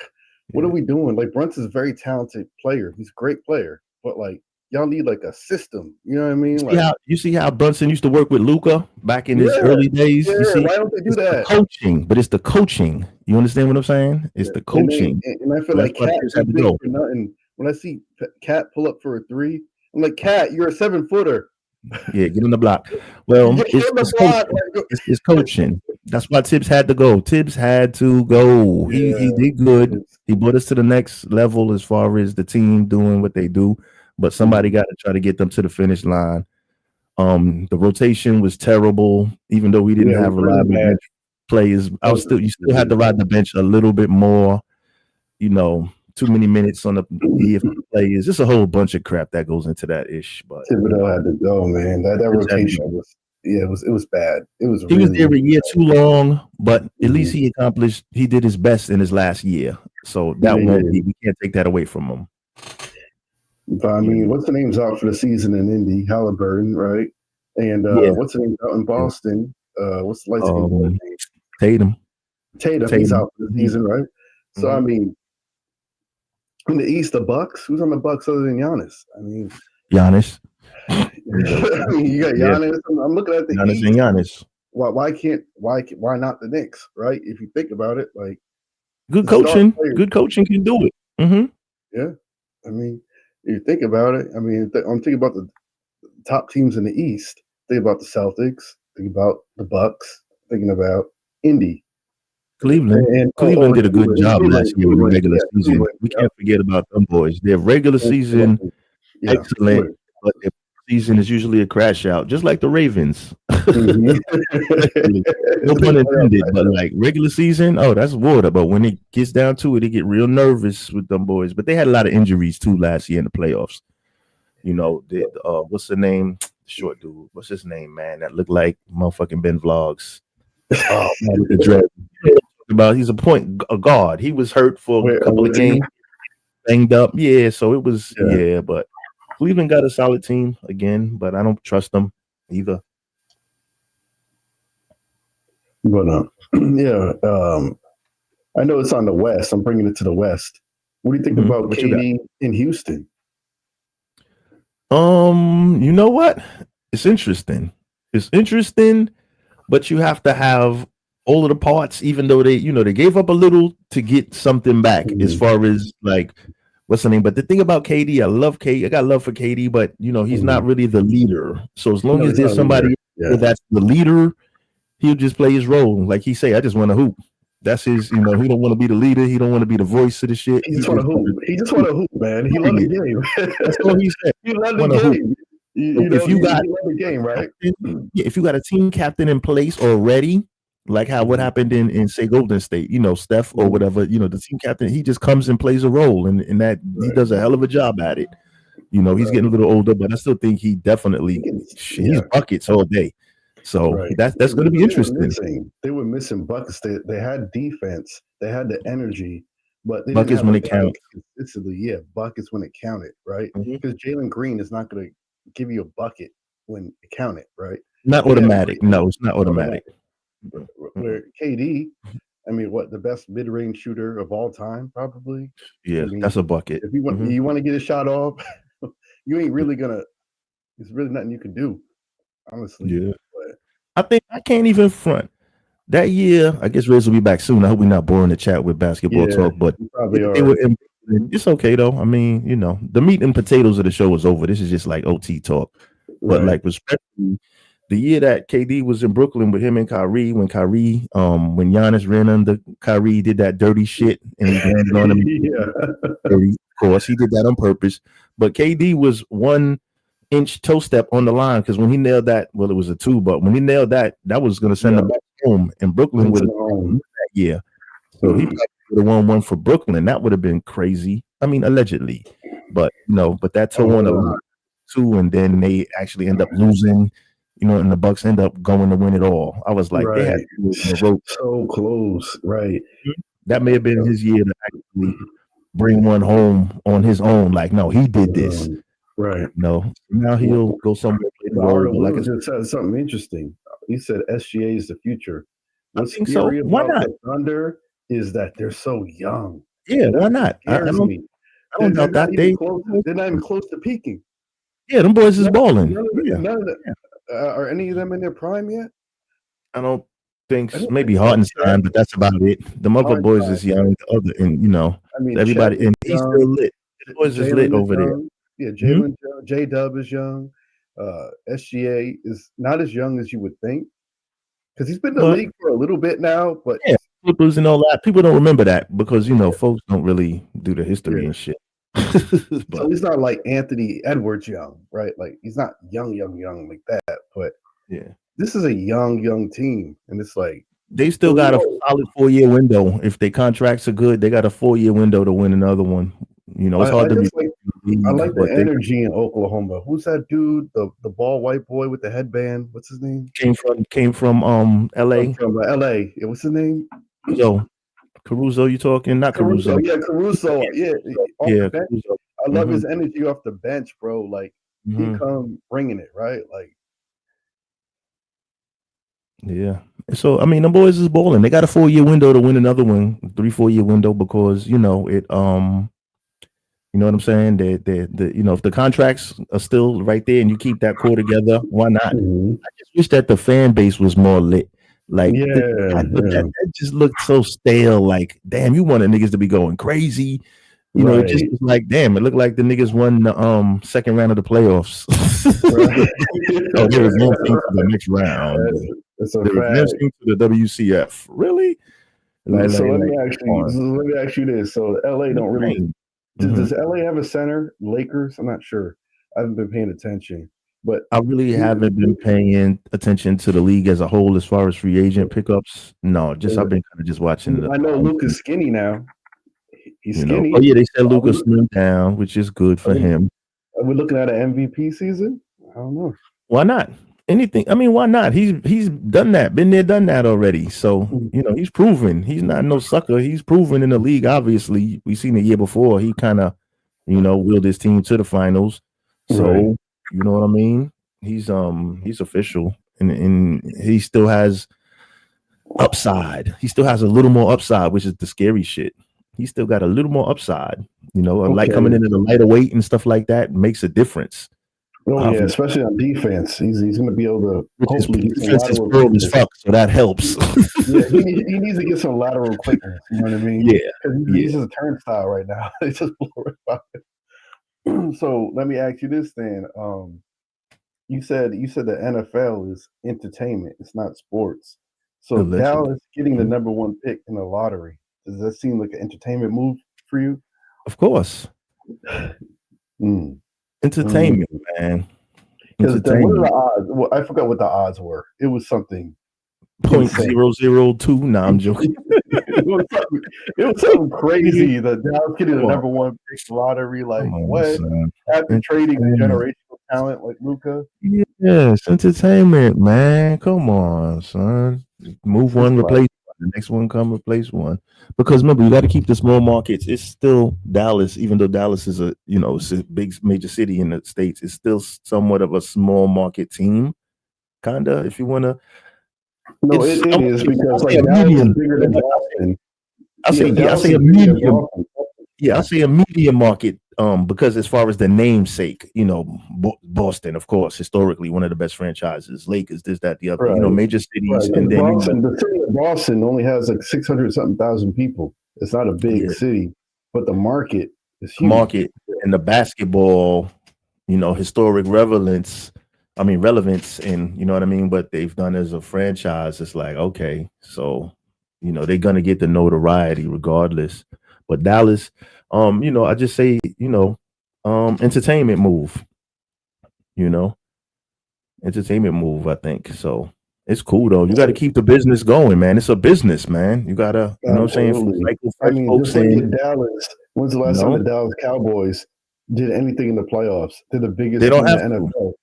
U: what are we doing? Like, Brunson's a very talented player. He's a great player, but like, y'all need like a system. You know what I mean?
T: You see how Brunson used to work with Luca back in his early days?
U: Yeah,
T: you see,
U: why don't they do
T: it's
U: that?
T: The coaching, but it's the coaching. You understand what I'm saying? It's the coaching.
U: And I feel like Cat
T: had to go.
U: for nothing. When I see Cat pull up for a 3, I'm like, Cat, you're a 7-footer.
T: Yeah, get on the block. Well, it's coaching. That's why Tibbs had to go. Tibbs had to go. He did good. He brought us to the next level as far as the team doing what they do. But somebody got to try to get them to the finish line. The rotation was terrible, even though we didn't have reliable bench players. You still had to ride the bench a little bit more. You know, too many minutes on the EF players. Just a whole bunch of crap that goes into that ish. But
U: Thibodeau had to go, man. That rotation was it was bad. He
T: was there a year too long, but at least he did his best in his last year. So that won't be, we can't take that away from him.
U: But I mean, what's the name's out for the season in Indy? Halliburton, right? And what's the name out in Boston? What's the lights name?
T: Tatum.
U: He's out for the season, right? So I mean, in the East, the Bucks. Who's on the Bucks other than Giannis? I mean,
T: Giannis.
U: I mean, you got Giannis. I'm looking at the
T: Giannis
U: East.
T: And Giannis.
U: Why not the Knicks? Right? If you think about it, like
T: good coaching can do it. Mm-hmm.
U: Yeah, I mean, if you think about it, I mean, I'm thinking about the top teams in the East. Think about the Celtics. Think about the Bucks. Thinking about Indy.
T: Cleveland did a good job last year with the regular season. We can't forget about them boys. Their regular season, excellent, but their season is usually a crash out, just like the Ravens. No pun intended, but like regular season, that's water. But when it gets down to it, they get real nervous with them boys. But they had a lot of injuries too last year in the playoffs. You know, what's the name? Short dude. What's his name, man? That looked like motherfucking Ben Vlogs. Oh man, with the dread. He's a guard. He was hurt for a couple of games, banged up. Yeah, so it was but Cleveland got a solid team again, but I don't trust them either.
U: But I know it's on the West. I'm bringing it to the West. What do you think about KD in Houston?
T: You know what? It's interesting. But you have to have all of the parts, even though they gave up a little to get something back as far as like what's the name. But the thing about KD, I love KD. I got love for KD, but he's not really the leader. So as long as there's somebody that's the leader, he'll just play his role. Like he say, I just want to hoop. That's his, he don't want to be the leader. He don't want to be the voice of the shit.
U: He just want to hoop. He just want to hoop, man. He loves the game.
T: That's what he said.
U: He loves the game.
T: If you got
U: the game, right?
T: If you got a team captain in place already, like what happened in say Golden State, Steph or whatever, the team captain, he just comes and plays a role, and that he does a hell of a job at it. He's getting a little older, but I still think he definitely he's buckets all day. So that's going to be interesting.
U: They were missing buckets. They had defense, they had the energy, but they
T: buckets when it counted.
U: Consistently, buckets when it counted, right? Because Jalen Green is not going to give you a bucket when it counted, right?
T: Not automatic. No, it's not automatic.
U: Where KD, I mean, the best mid-range shooter of all time, probably.
T: Yeah, that's a bucket.
U: If you want to get a shot off, you ain't really gonna. There's really nothing you can do, honestly.
T: Yeah, but I think I can't even front. That year, I guess Rizz will be back soon. I hope we're not boring the chat with basketball talk, but it's okay though. I mean, the meat and potatoes of the show is over. This is just like OT talk. But like respectfully, the year that KD was in Brooklyn with him and Kyrie, when Giannis ran under Kyrie, did that dirty shit and he landed on him. Of course, he did that on purpose. But KD was 1 inch toe step on the line because when he nailed that, well, it was a 2, but when he nailed that was going to send him back home. And Brooklyn would have won that year. So he probably would have won one for Brooklyn. That would have been crazy. I mean, allegedly. But but that toe on the line too, and then they actually end up losing. And the Bucks end up going to win it all. I was like, they had
U: so close, right?
T: That may have been his year to actually bring one home on his own. Like, no, he did this,
U: right?
T: No, now he'll go somewhere.
U: Like I just said something interesting. He said SGA is the future. What's scary about the Thunder is that they're so young.
T: Yeah, why not? I don't doubt that.
U: They're not even close to peaking.
T: Yeah, them boys is balling.
U: Are any of them in their prime yet?
T: I don't think maybe Hartenstein, but that's about it. The other boys is young. The other, and
U: I mean,
T: everybody,
U: Chet
T: and
U: is
T: he's
U: young.
T: still lit. The boys is lit
U: Jalen
T: over there.
U: young. Yeah, Jalen, J Dub is young. SGA is not as young as you would think because he's been in the league for a little bit now. But
T: yeah, Clippers and all that. People don't remember that because folks don't really do the history and shit.
U: So he's not like Anthony Edwards young, right? Like he's not young like that. But this is a young team, and it's like
T: they still got a solid 4-year window. If their contracts are good, they got a 4-year window to win another one. It's hard to be.
U: I like the energy in Oklahoma. Who's that dude? The bald white boy with the headband. What's his name?
T: Came from LA.
U: From LA. Yeah, what's his name?
T: Caruso, you talking? Not Caruso.
U: Yeah, Caruso. Yeah.
T: Caruso.
U: I love his energy off the bench, bro. Like he come bringing it, right? Like
T: yeah. So I mean, the boys is balling. They got a 4-year window to win another one, 3-4 year window because it you know what I'm saying? The if the contracts are still right there and you keep that core together, why not? I just wish that the fan base was more lit. Like that just looked so stale. Like, damn, you wanted niggas to be going crazy. It just was like, damn, it looked like the niggas won the second round of the playoffs. There was no thing for the next round. There was no thing for the WCF. Really?
U: Let me ask you this. So LA don't really does LA have a center? Lakers? I'm not sure. I haven't been paying attention. But
T: I really haven't been paying attention to the league as a whole as far as free agent pickups. No, I've been kind of just watching.
U: I know Luka's skinny now. He's skinny.
T: Oh yeah, they said Luka's slimmed down, which is good for him.
U: Are we looking at an MVP season? I don't know.
T: Why not? Anything. I mean, why not? He's done that, been there, done that already. So he's proven. He's not no sucker. He's proven in the league. Obviously, we seen the year before. He kind of, wheeled his team to the finals. So. You know what I mean? He's official, and he still has upside. He still has a little more upside, which is the scary shit. He still got a little more upside. Like coming into the lighter weight and stuff like that makes a difference.
U: Oh yeah, especially on defense. He's going to be able to hopefully get some lateral
T: quickness. As fuck, so that helps.
U: he needs to get some lateral quickness. You know what I mean?
T: Yeah,
U: because he's just a turnstile right now. It's just right. So let me ask you this then. You said the NFL is entertainment, it's not sports. So Dallas getting the number 1 pick in the lottery, does that seem like an entertainment move for you?
T: Of course. Entertainment, man.
U: Because what are the odds? Well, I forgot what the odds were. It was something
T: 0.002. No, I'm joking.
U: It was something crazy. The Dallas getting the number 1 pick lottery, like what? After trading a generational talent like Luka.
T: Yes, entertainment, man. Come on, son. Move one, replace one. The next one come replace one. Because remember, you got to keep the small markets. It's still Dallas, even though Dallas is it's a big major city in the States. It's still somewhat of a small market team, kinda. If you want to.
U: No, it is because like Dallas is bigger than Boston.
T: I say a medium. Yeah, I say a medium market. Because as far as the namesake, Boston, of course, historically one of the best franchises. Lakers, this, that, the other. Major cities, and then
U: the city of Boston only has like 600-something thousand people. It's not a big city, but the market is huge.
T: Market and the basketball, historic relevance, and you know what I mean. What they've done as a franchise, it's like okay, so they're gonna get the notoriety regardless. But Dallas, I just say, entertainment move. Entertainment move. I think so. It's cool though. You got to keep the business going, man. It's a business, man. You gotta, what I'm saying.
U: Just like in Dallas. When's the last time the Dallas Cowboys did anything in the playoffs? They're the biggest.
T: They don't have
U: in the NFL.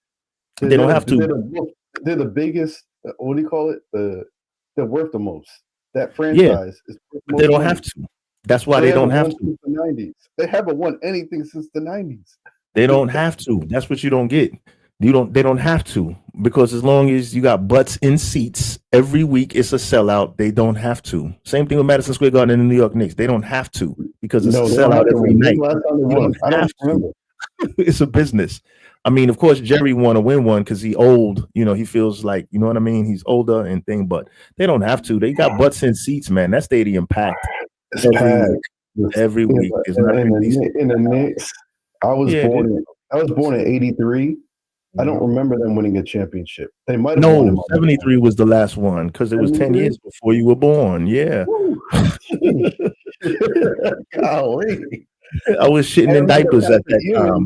T: They don't have to.
U: They're the biggest. What do you call it? They're worth the most. That franchise is.
T: But they don't have to. That's why they don't have to.
U: Since the 90s. They haven't won anything since the 90s.
T: They don't have to. That's what you don't get. They don't have to, because as long as you got butts in seats every week, it's a sellout. They don't have to. Same thing with Madison Square Garden and the New York Knicks. They don't have to, because it's a sellout every night.
U: I don't remember.
T: It's a business. I mean, of course, Jerry want to win one because he old. You know, he feels like, you know what I mean. He's older and thing, but they don't have to. They got butts in seats, man. That stadium packed
U: It's
T: every
U: packed.
T: week. Every week. It's not
U: In
T: really
U: the Knicks, I was born in '83. I don't remember them winning a championship. They might have won.
T: No, 73 was the last one because it was 10 years before you were born. Yeah.
U: Golly.
T: I was shitting in diapers at that time.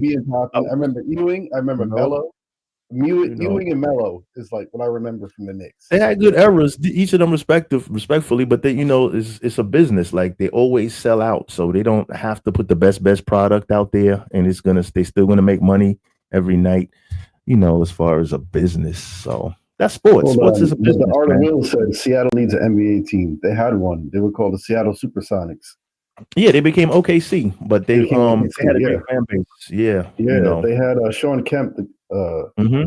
U: I remember Ewing. I remember Melo. Ewing and Melo is like what I remember from the Knicks.
T: They had good eras, each of them respectfully, but they, you know, it's a business. Like they always sell out, so they don't have to put the best product out there, and they still gonna make money every night. You know, as far as a business, so that's sports. Sports is a business.
U: The Art of Will said Seattle needs an NBA team. They had one. They were called the Seattle Supersonics.
T: Yeah, they became OKC, but they had a great fan base. Yeah, you know.
U: They had Sean Kemp.
T: And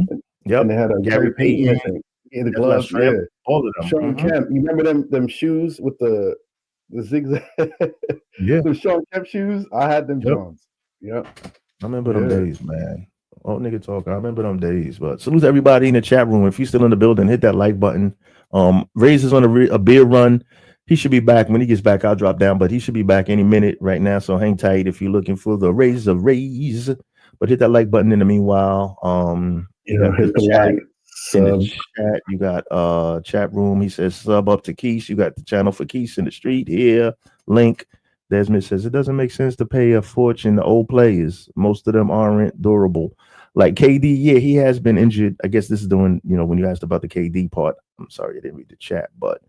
U: they had
T: Gary Payton.
U: The gloves.
T: All of them.
U: Sean Kemp. You remember them shoes with the zigzag? The Sean Kemp shoes. I had them Johns. Yep.
T: I remember them days, man. Oh, nigga talking. I remember them days. But salute to everybody in the chat room. If you're still in the building, hit that like button. Raze is on a beer run. He should be back. When he gets back, I'll drop down, but he should be back any minute right now. So hang tight if you're looking for the Raze of Raze. But hit that like button in the meanwhile.
U: Hit the like.
T: In the chat, you got chat room. He says sub up to Quis. You got the channel for Quis in the street here. Link. Desmond says it doesn't make sense to pay a fortune to old players. Most of them aren't durable. Like KD, yeah, he has been injured. I guess this is doing, you know, when you asked about the KD part. I'm sorry I didn't read the chat, but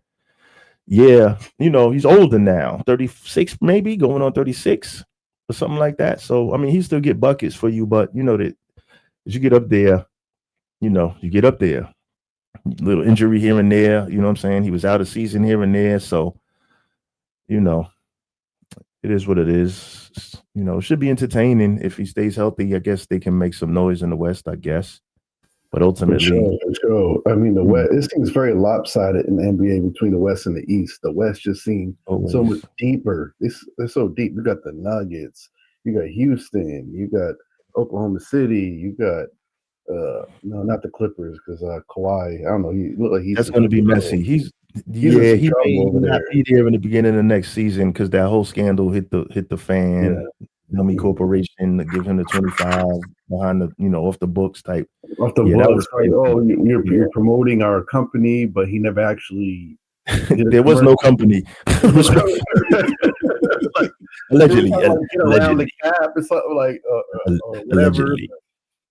T: yeah, you know, he's older now, 36 maybe, going on 36 or something like that. So I mean, he still get buckets for you, but you know that as you get up there, you know, little injury here and there. You know what I'm saying? He was out of season here and there, so you know. It is what it is. You know, it should be entertaining if he stays healthy. I guess they can make some noise in the West, I guess. But ultimately,
U: for sure. I mean, the West, it seems very lopsided in the NBA between the West and the East. The West just seems so much deeper. They're so deep. You got the Nuggets, you got Houston, you got Oklahoma City, you got no, not the Clippers because Kawhi. I don't know. He look like
T: that's going to be messy. He may not be there in the beginning of the next season because that whole scandal hit the fan. Nummy Corporation to give him the 25 behind the, you know, off the books type.
U: Off the books, that was like, oh, you're promoting our company, but he never actually.
T: There was no company. Allegedly,
U: around the cap or something like whatever.
T: Allegedly.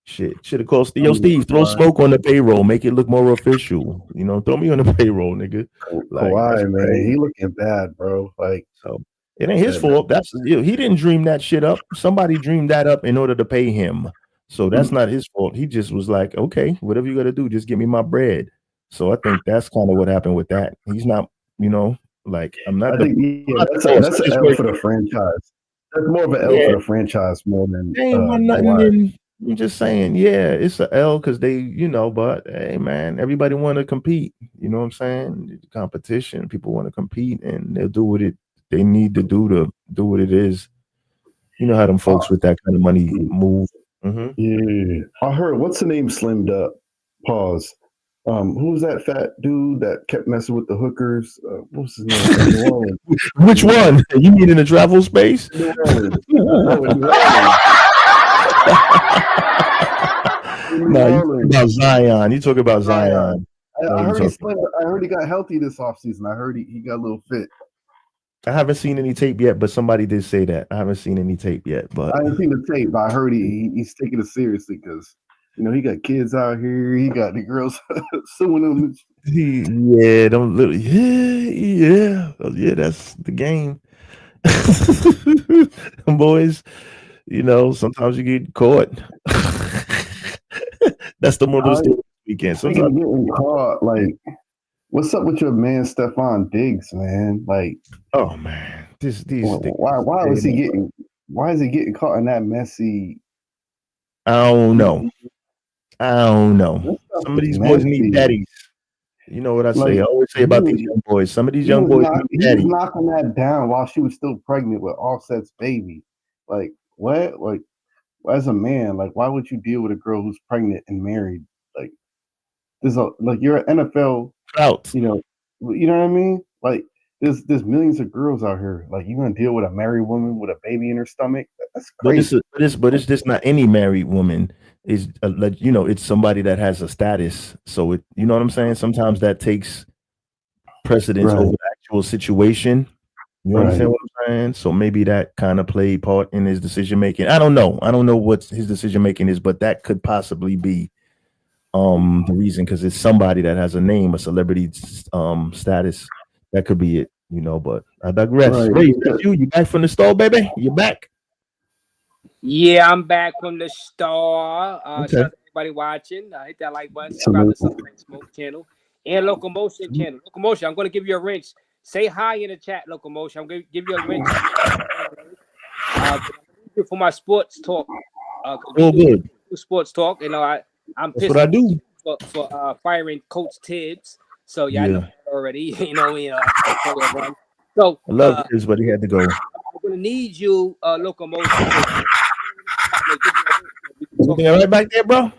T: Shit, should have called Steve. Throw smoke on the payroll, make it look more official. You know, throw me on the payroll, nigga.
U: Like, Kawhi, man, he looking bad, bro. Like,
T: so it ain't his fault. That's he didn't dream that shit up. Somebody dreamed that up in order to pay him. So that's not his fault. He just was like, okay, whatever you got to do, just give me my bread. So I think that's kind of what happened with that. He's not, you know, like I'm not.
U: That's an L for the franchise. That's more of an L for the franchise more than.
T: I'm just saying, yeah, it's an L because they, you know, but hey, man, everybody want to compete. You know what I'm saying? Competition. People want to compete, and they'll do what they need to do what it is. You know how them folks with that kind of money move.
U: Yeah, I heard. What's the name? Slimmed up. Pause. Who's that fat dude that kept messing with the hookers? What's his name?
T: Which one? You mean in the travel space? No, you talk about Zion. You talk about Zion.
U: I heard he got healthy this offseason. I heard he got a little fit.
T: I haven't seen any tape yet, but somebody did say that. I haven't seen any tape yet, but
U: I haven't seen the tape. But I heard he's taking it seriously because you know he got kids out here. He got the girls suing him.
T: Yeah, that's the game. Boys, you know, sometimes you get caught. That's the moral of the weekend.
U: Sometimes getting caught, like, what's up with your man Stephon Diggs, man? Like,
T: oh man,
U: why is he getting caught in that messy?
T: I don't know. Some of these boys need daddies. You know what I say? I always say about these young boys. Some of these young boys need daddies.
U: He was knocking that down while she was still pregnant with Offset's baby. Like what? Like as a man, like, why would you deal with a girl who's pregnant and married? Like, you're an NFL,
T: Trout.
U: you know what I mean? Like, there's millions of girls out here. Like, you're gonna deal with a married woman with a baby in her stomach? That's
T: But
U: crazy.
T: it's just not any married woman. Is like, it's somebody that has a status. So it, you know what I'm saying? Sometimes that takes precedence
U: Right.
T: over the actual situation. You understand what I'm saying? So maybe that kind of played part in his decision making. I don't know. I don't know what his decision making is, but that could possibly be the reason, because it's somebody that has a name, a celebrity status. That could be it, but I digress.
U: Right.
T: Ray, that's you. You back from the store, baby? You back?
L: Yeah, I'm back from the store.
T: Okay.
L: Shout out to everybody watching. Hit that like button. Subscribe to the Sunlight Smoke channel and Locomotion channel. Locomotion, I'm going to give you a wrench. Say hi in the chat, Locomotion. I'm going to give you a wrench for my sports talk.
T: Oh, good.
L: Sports talk. I'm
T: That's
L: pissed
T: what I do.
L: for firing Coach Tibbs. So yeah, I
T: Yeah.
L: know that already. So
T: I love this, but he had to go.
L: I'm gonna need you, Locomotion.
T: Everything all right back there, bro?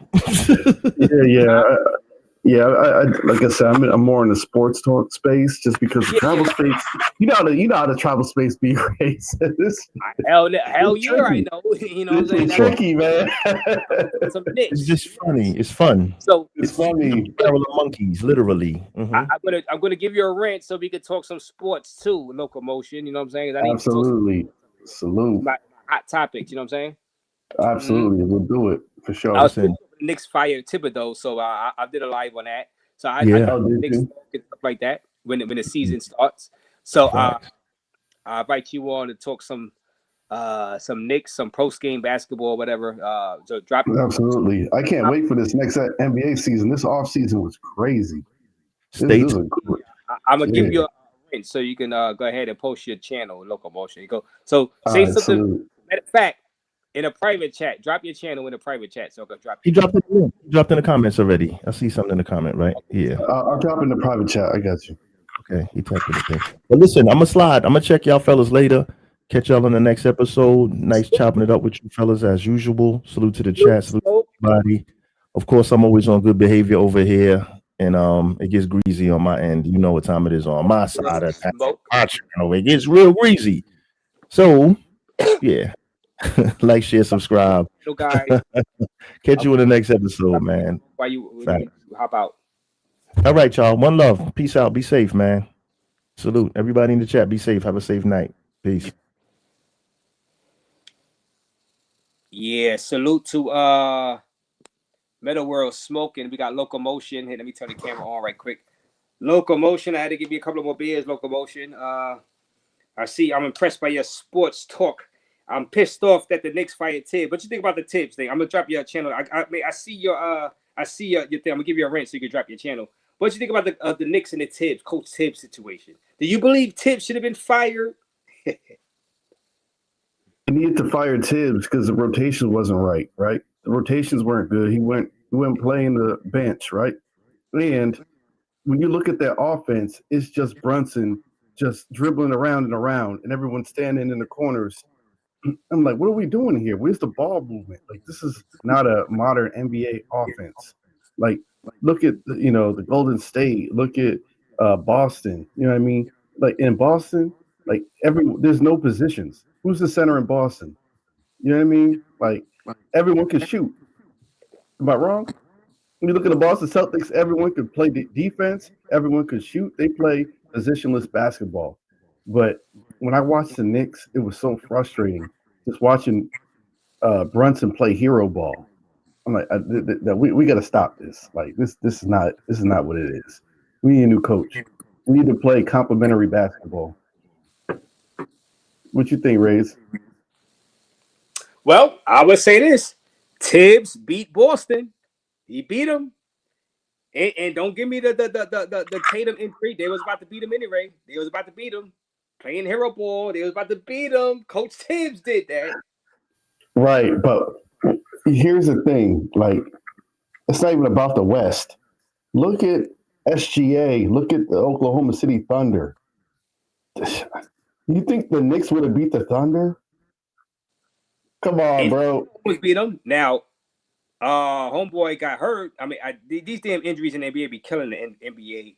U: Yeah. I like I said, I'm more in the sports talk space, just because the travel space. You know how the travel space be, right?
L: Hell yeah, I know. You know what I'm saying?
U: It's tricky, man.
T: It's just funny. It's fun.
L: So
U: it's funny.
T: Barrel of monkeys, literally.
L: I'm gonna give you a rant so we can talk some sports too, Locomotion. You know what I'm saying?
U: Absolutely. Salute.
L: My hot topics. You know what I'm saying?
U: Absolutely, we'll do it for sure.
L: I was the Knicks fired Thibodeau, so I did a live on that. So I Knicks and stuff like that when the season starts. So I invite you on to talk some Knicks, some post game basketball, whatever. So drop.
U: Absolutely, I can't wait for this next NBA season. This off season was crazy.
L: I'm gonna give you a rent so you can go ahead and post your channel, Locomotion. You go. So say something.
U: Salute.
L: Matter of fact, in a private chat, drop your channel in a private chat. So go drop.
T: He dropped it. He dropped in the comments already. I see something in the comment, right? Yeah.
U: I'll drop in the private chat. I got you.
T: Okay, he typed in the thing. But listen, I'm gonna slide. I'm gonna check y'all fellas later. Catch y'all on the next episode. Nice chopping it up with you fellas as usual. Salute to the chat. Salute to everybody. Of course, I'm always on good behavior over here, and it gets greasy on my end. You know what time it is on my side of town. It gets real greasy. So, yeah. Like, share, subscribe. Catch you in the next episode, man.
L: Why you hop out?
T: All right, y'all. One love. Peace out. Be safe, man. Salute. Everybody in the chat. Be safe. Have a safe night. Peace.
L: Yeah. Salute to Metal World Smoking. We got Locomotion. Hey, let me turn the camera on right quick. Locomotion. I had to give you a couple more beers, Locomotion. I see. I'm impressed by your sports talk. I'm pissed off that the Knicks fired Tibbs. What you think about the Tibbs thing? I'm gonna drop your channel. I see your thing. I'm gonna give you a rant so you can drop your channel. What you think about the Knicks and the Tibbs, Coach Tibbs situation? Do you believe Tibbs should have been fired?
U: They needed to fire Tibbs because the rotation wasn't right. The rotations weren't good. He went playing the bench, right? And when you look at that offense, it's just Brunson just dribbling around and everyone standing in the corners. I'm like, what are we doing here? Where's the ball movement? Like, this is not a modern NBA offense. Like, look at the Golden State. Look at Boston. You know what I mean? Like, in Boston, like there's no positions. Who's the center in Boston? You know what I mean? Like, everyone can shoot. Am I wrong? When you look at the Boston Celtics, everyone could play defense. Everyone could shoot. They play positionless basketball. But when I watched the Knicks, it was so frustrating just watching Brunson play hero ball. I'm like, we got to stop this. Like, this is not what it is. We need a new coach. We need to play complementary basketball. What you think, Raze?
L: Well, I would say this: Tibbs beat Boston. He beat him. And don't give me the Tatum injury. They was about to beat him anyway. They was about to beat him. Playing hero ball. They was about to beat him. Coach Tibbs did that.
U: Right, but here's the thing. Like, it's not even about the West. Look at SGA. Look at the Oklahoma City Thunder. You think the Knicks would have beat the Thunder? Come on, bro.
L: Was beat him. Now, homeboy got hurt. I mean, these damn injuries in the NBA be killing the NBA.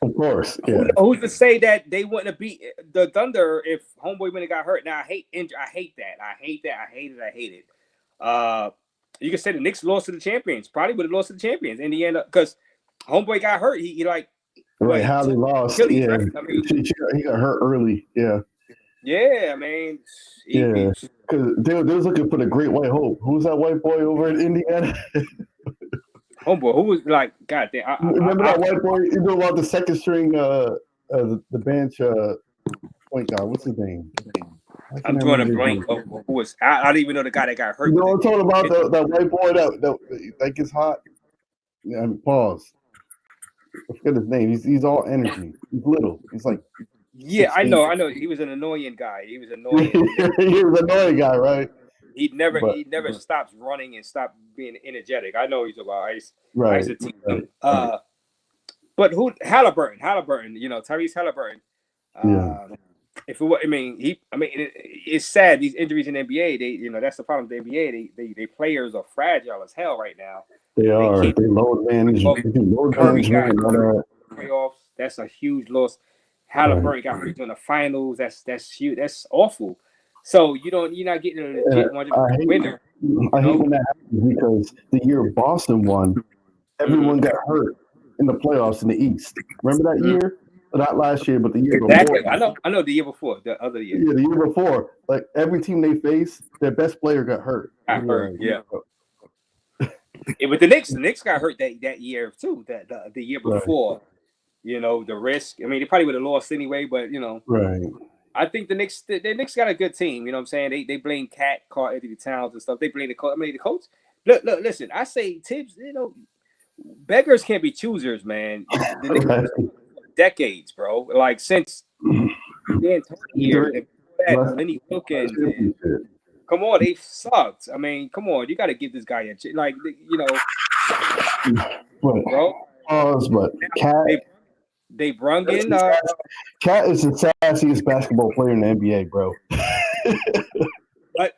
U: Of course, yeah.
L: Who's to say that they wouldn't have beat the Thunder if homeboy wouldn't have got hurt? Now, I hate that. I hate it. You can say the Knicks lost to the champions. Probably would have lost to the champions in the end because homeboy got hurt. He like
U: right. How they lost? Yeah,
L: right? I mean,
U: he got hurt early. Yeah.
L: Yeah, I mean,
U: yeah, because they was looking for the Great White Hope. Who's that white boy over in Indiana?
L: Homeboy, who was like, goddamn.
U: Remember that white boy? You know about the second string, the bench point guard. What's his name?
L: I'm drawing a blank. Who was? I don't even know the guy that got hurt.
U: You know what I'm talking about? That white boy that gets hot. Yeah, pause. I forget his name. He's all energy. He's little. He's like.
L: Yeah, I know. He was an annoying guy. He was annoying.
U: He was an annoying guy, right?
L: He never stops running and stopped being energetic. I know he's about ice.
U: Right.
L: Ice team. But who? Halliburton. You know, Tyrese Halliburton.
U: Yeah.
L: It's sad these injuries in the NBA. That's the problem with the NBA. They players are fragile as hell right now.
U: They are. They load manage.
L: Curry got playoffs. That's a huge loss. Halliburton got hurt in the finals. That's huge. That's awful. So you're not getting a legit winner.
U: I hate when that happens because the year Boston won, everyone got hurt in the playoffs in the East. Remember that year? Not last year, but the year before.
L: I know the year before, the other year.
U: Yeah, the year before. Like every team they faced, their best player got hurt.
L: Yeah. With the Knicks got hurt that year too. The year before. Right. The risk. I mean, they probably would have lost anyway, but
U: Right.
L: I think the Knicks got a good team. You know what I'm saying? They blame Cat, Carl Anthony Towns and stuff. They blame the coach. I mean, the coach. Look, listen. I say Tibbs. Beggars can't be choosers, man. The Knicks decades, bro. Like since 20 years. Lenny Wilkins. Come on, they sucked. I mean, come on. You got to give this guy a bro.
U: But Cat.
L: They brung in.
U: Cat is the sassiest basketball player in the NBA, bro.
L: But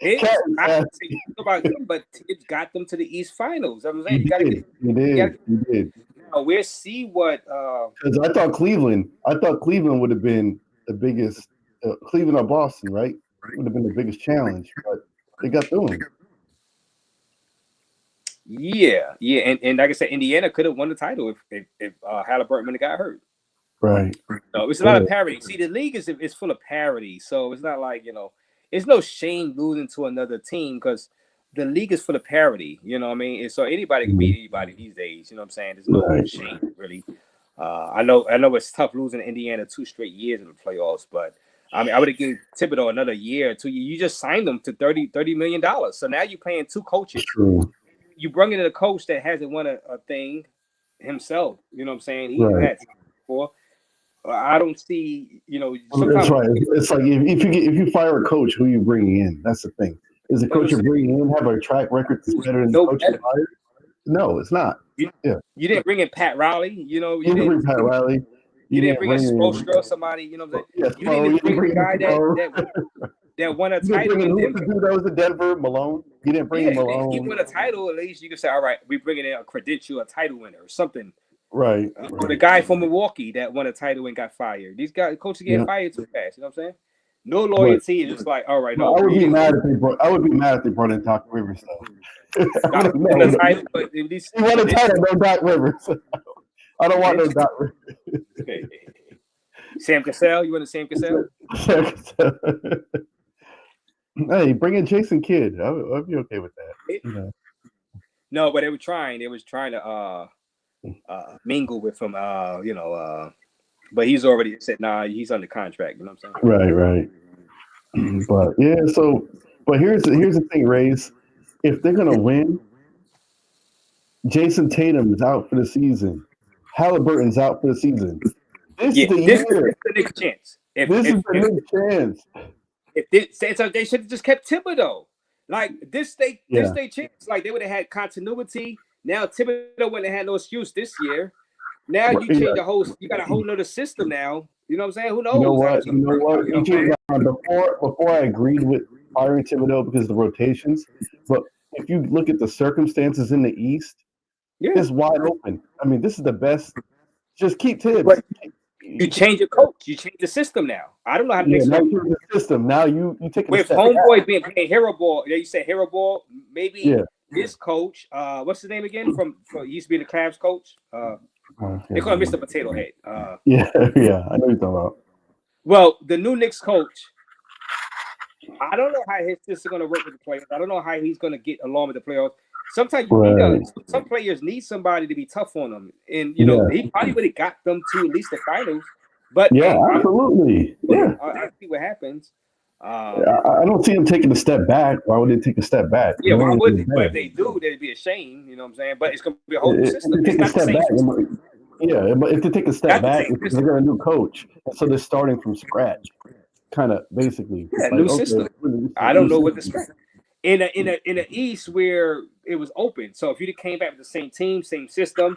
L: Tibbs, I don't say about him, but Tibbs got them to the East Finals. I'm saying
U: he did.
L: Now we'll see what.
U: Because I thought Cleveland would have been the biggest. Cleveland or Boston, right? Would have been the biggest challenge, but they got through him.
L: Yeah, and like I said, Indiana could have won the title if Halliburton got hurt.
U: Right.
L: No, it's a lot of parity. See, the league is full of parity, so it's not like it's no shame losing to another team because the league is full of parity. You know what I mean? And so anybody can beat anybody these days. You know what I'm saying? There's no shame really. I know it's tough losing Indiana 2 straight years in the playoffs, but I mean I would have given Thibodeau another year or 2 years. You just signed them to $30 million, so now you're paying 2 coaches.
U: True.
L: You bring in a coach that hasn't won a thing himself. You know what I'm saying? He had before. I don't see,
U: That's right. It's like if you fire a coach, who are you bringing in? That's the thing. Is the coach you're bringing in have a track record that's better than the coach you hired? No, it's not.
L: You didn't bring in Pat Riley. You didn't
U: bring Pat Riley.
L: You didn't bring in Spoelstra or somebody. You know what I'm saying? You didn't bring a guy that won a title.
U: That was in Denver, Malone. You didn't bring in Malone.
L: He won a title. At least you can say, all right, we're bringing in a credential, a title winner or something.
U: Right.
L: The guy from Milwaukee that won a title and got fired. These coaches get fired too fast. You know what I'm saying? No loyalty. It's just like, all right. No,
U: I would be mad if they brought in Doc Rivers though.
L: He won a title,
U: no Doc Rivers. I don't want no Doc Rivers.
L: Okay. Sam Cassell, you want a Sam Cassell?
U: Hey, bring in Jason Kidd. I'd be okay with that.
L: No, but they were trying. They was trying to mingle with him. But he's already said, nah, he's under contract. You know what I'm saying?
U: Right. But yeah, but here's the thing, Raze. If they're gonna win, Jason Tatum is out for the season. Halliburton's out for the season. This is the
L: next chance.
U: This is the next chance.
L: So they should have just kept Thibodeau. Like this chance. Like they would have had continuity. Now Thibodeau wouldn't have had no excuse this year. Now you change the whole. You got a whole nother system now. You know what I'm saying? Who knows?
U: You know what? Before I agreed with firing Thibodeau because of the rotations. But if you look at the circumstances in the East, it's wide open. I mean, this is the best. Just keep Tibbs.
L: But you change your coach. You change the system now. I don't know how to
U: now you change the system. Now you take
L: with homeboy being playing hero ball. You said hero ball. Maybe this coach. What's his name again? From he used to be the Cavs coach. They call him Mr. Potato Head.
U: Yeah, I know what you're talking about.
L: Well, the new Knicks coach, I don't know how his system is going to work with the players. I don't know how he's going to get along with the players. Sometimes some players need somebody to be tough on them, and he probably would have got them to at least the finals. But
U: absolutely,
L: I see what happens.
U: I don't see him taking a step back. Why would they take a step back?
L: Yeah, why would they? But if they do, that'd be a shame. You know what I'm saying? But it's going to be a whole new system.
U: Take a step back. But if they take a step back, they got a new coach, so they're starting from scratch, kind of basically.
L: Yeah, new system. I don't know what to expect. In the East where it was open, so if you came back with the same team, same system,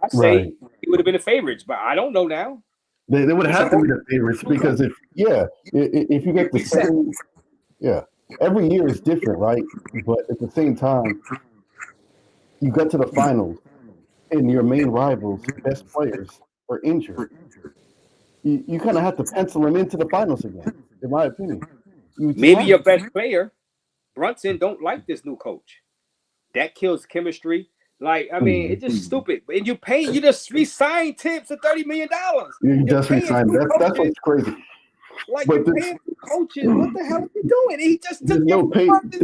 L: I say it would have been the favorites. But I don't know now.
U: They would have to be the favorites because if you get the same, every year is different, right? But at the same time, you got to the finals, and your main rivals, best players, are injured. You kind of have to pencil them into the finals again, in my opinion.
L: Maybe your best player, Brunson, don't like this new coach. That kills chemistry. Like, I mean, it's just stupid. And you just re-signed Tibbs to $30 million.
U: You just re-signed. That's what's crazy.
L: Like, you're paying coaches. What the hell are you doing? He just took
U: there's no patience.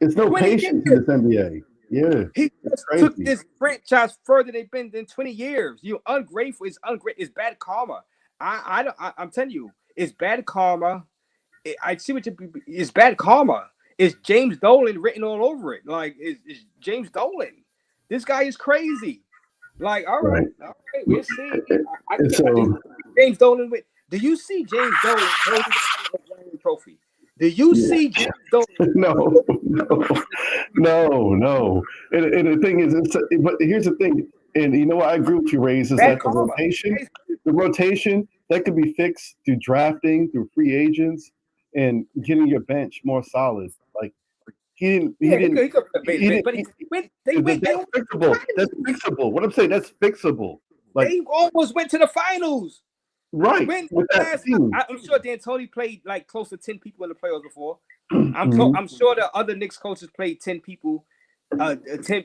U: There's no patience in this NBA. Yeah.
L: He just took this franchise further they've been in 20 years. You're ungrateful. It's ungrateful. It's bad karma. I'm telling you, it's bad karma. I see what it's bad karma. It's James Dolan written all over it. Like, it's James Dolan. This guy is crazy. Like, all right, we'll see. James Dolan. Do you see James Dolan holding the trophy? Do you see James Dolan?
U: No. And the thing is, but here's the thing. And you know what? I agree with you, Raze, is that the rotation that could be fixed through drafting, through free agents, and getting your bench more solid. Like he didn't. That's fixable. What I'm saying, that's fixable. Like
L: they almost went to the finals.
U: Right.
L: I'm sure D'Antoni played like close to 10 people in the playoffs before. I'm sure the other Knicks coaches played 10 people.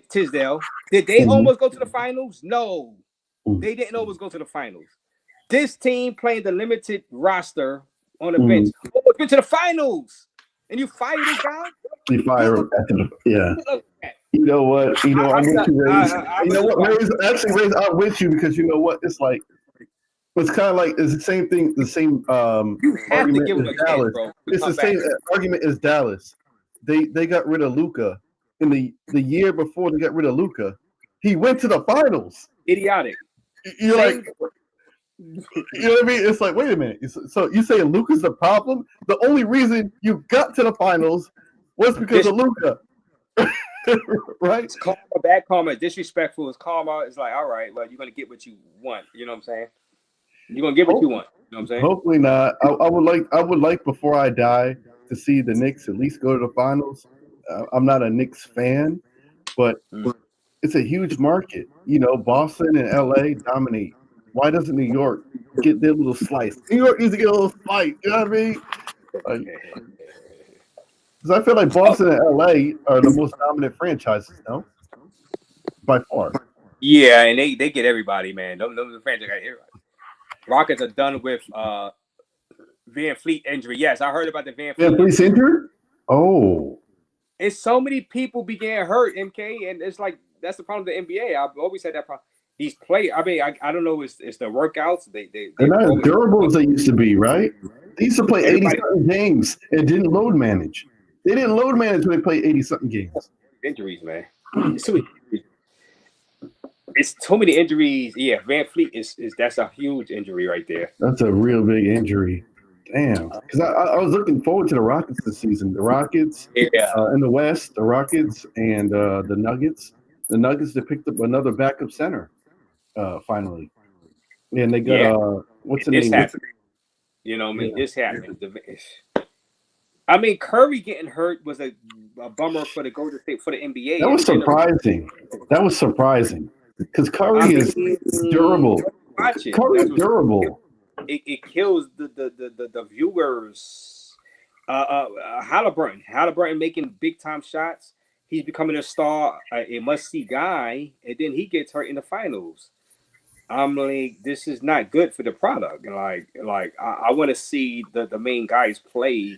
L: Tisdale. Did they almost go to the finals? No. They didn't almost go to the finals. This team playing the limited roster on the bench almost went to the finals. And you fire this guy?
U: You fire him after You know what? I'm with you, Raze. You know what, Raze? Actually, Raze, I'm with you because you know what? It's like it's kind of like it's the same thing. The same argument as Dallas. It's the same argument as Dallas. They got rid of Luka in the year before they got rid of Luka. He went to the finals.
L: Idiotic.
U: You're like, you know what I mean? It's like, wait a minute. So you saying Luka's the problem? The only reason you got to the finals was because of Luka. Right?
L: It's karma, bad karma, disrespectful. It's karma. It's like, all right, well, you're gonna get what you want. You know what I'm saying? You're gonna get what you want. You know what I'm saying?
U: Hopefully not. I would like before I die to see the Knicks at least go to the finals. I'm not a Knicks fan, but it's a huge market. You know, Boston and LA dominate. Why doesn't New York get their little slice? New York needs to get a little slice. You know what I mean? Because I feel like Boston and LA are the most dominant franchises, no? By far.
L: Yeah, and they get everybody, man. Those franchises got everybody. Rockets are done with Van Fleet injury. Yes, I heard about the Van Fleet.
U: Van Fleet's injured? Oh.
L: It's so many people began hurt, MK, and it's like that's the problem with the NBA. I've always had that problem. These players, I mean, I don't know. It's the workouts.
U: They're not as durable as they used to be, right? They used to play 80-something games and didn't load manage. They didn't load manage when they played 80-something games.
L: Injuries, man. It's too many injuries. Yeah, Van Fleet is that's a huge injury right there.
U: That's a real big injury. Damn. Because I was looking forward to the Rockets this season. The Rockets in the West, the Rockets and the Nuggets. The Nuggets, they picked up another backup center finally. And they got what's the name?
L: Happened. You know what I mean? This happened. I mean, Curry getting hurt was a bummer for the Golden State for the NBA.
U: That was surprising. That was surprising because Curry is durable.
L: Watch it.
U: Curry's durable.
L: It kills the viewers. Halliburton making big time shots. He's becoming a star, a must see guy, and then he gets hurt in the finals. I'm like, this is not good for the product. Like I want to see the main guys play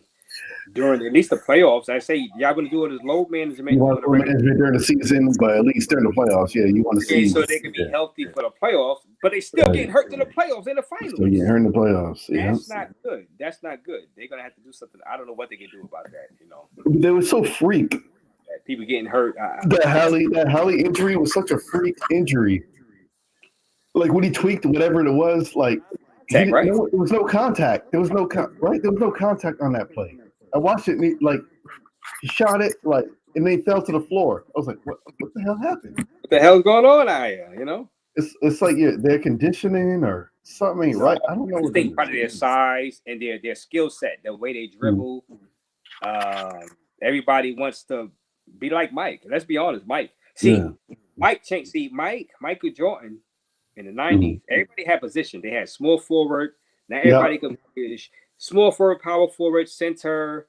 L: during at least the playoffs. I say y'all going to do it as load management.
U: You want to management during the season, but at least during the playoffs, yeah, you want to see
L: so they can be healthy for the playoffs. But they still getting hurt in the playoffs in the finals.
U: So getting hurt in the playoffs.
L: That's not good. That's not good. They're gonna have to do something. I don't know what they can do about that. You know,
U: they were so freak.
L: People getting hurt.
U: That Hallie injury was such a freak injury. Like when he tweaked whatever it was, like
L: right?
U: There was no contact. There was no right. There was no contact on that play. I watched it. And he shot it and they fell to the floor. I was like, what the hell happened?
L: What the hell's going on out here? You know,
U: it's like their conditioning or something ain't right. I don't know.
L: I think part of their size and their skill set, the way they dribble. Everybody wants to be like Mike. Let's be honest, Mike. Michael Jordan. In the 90s, everybody had position. They had small forward. Now everybody could be small forward, power forward, center.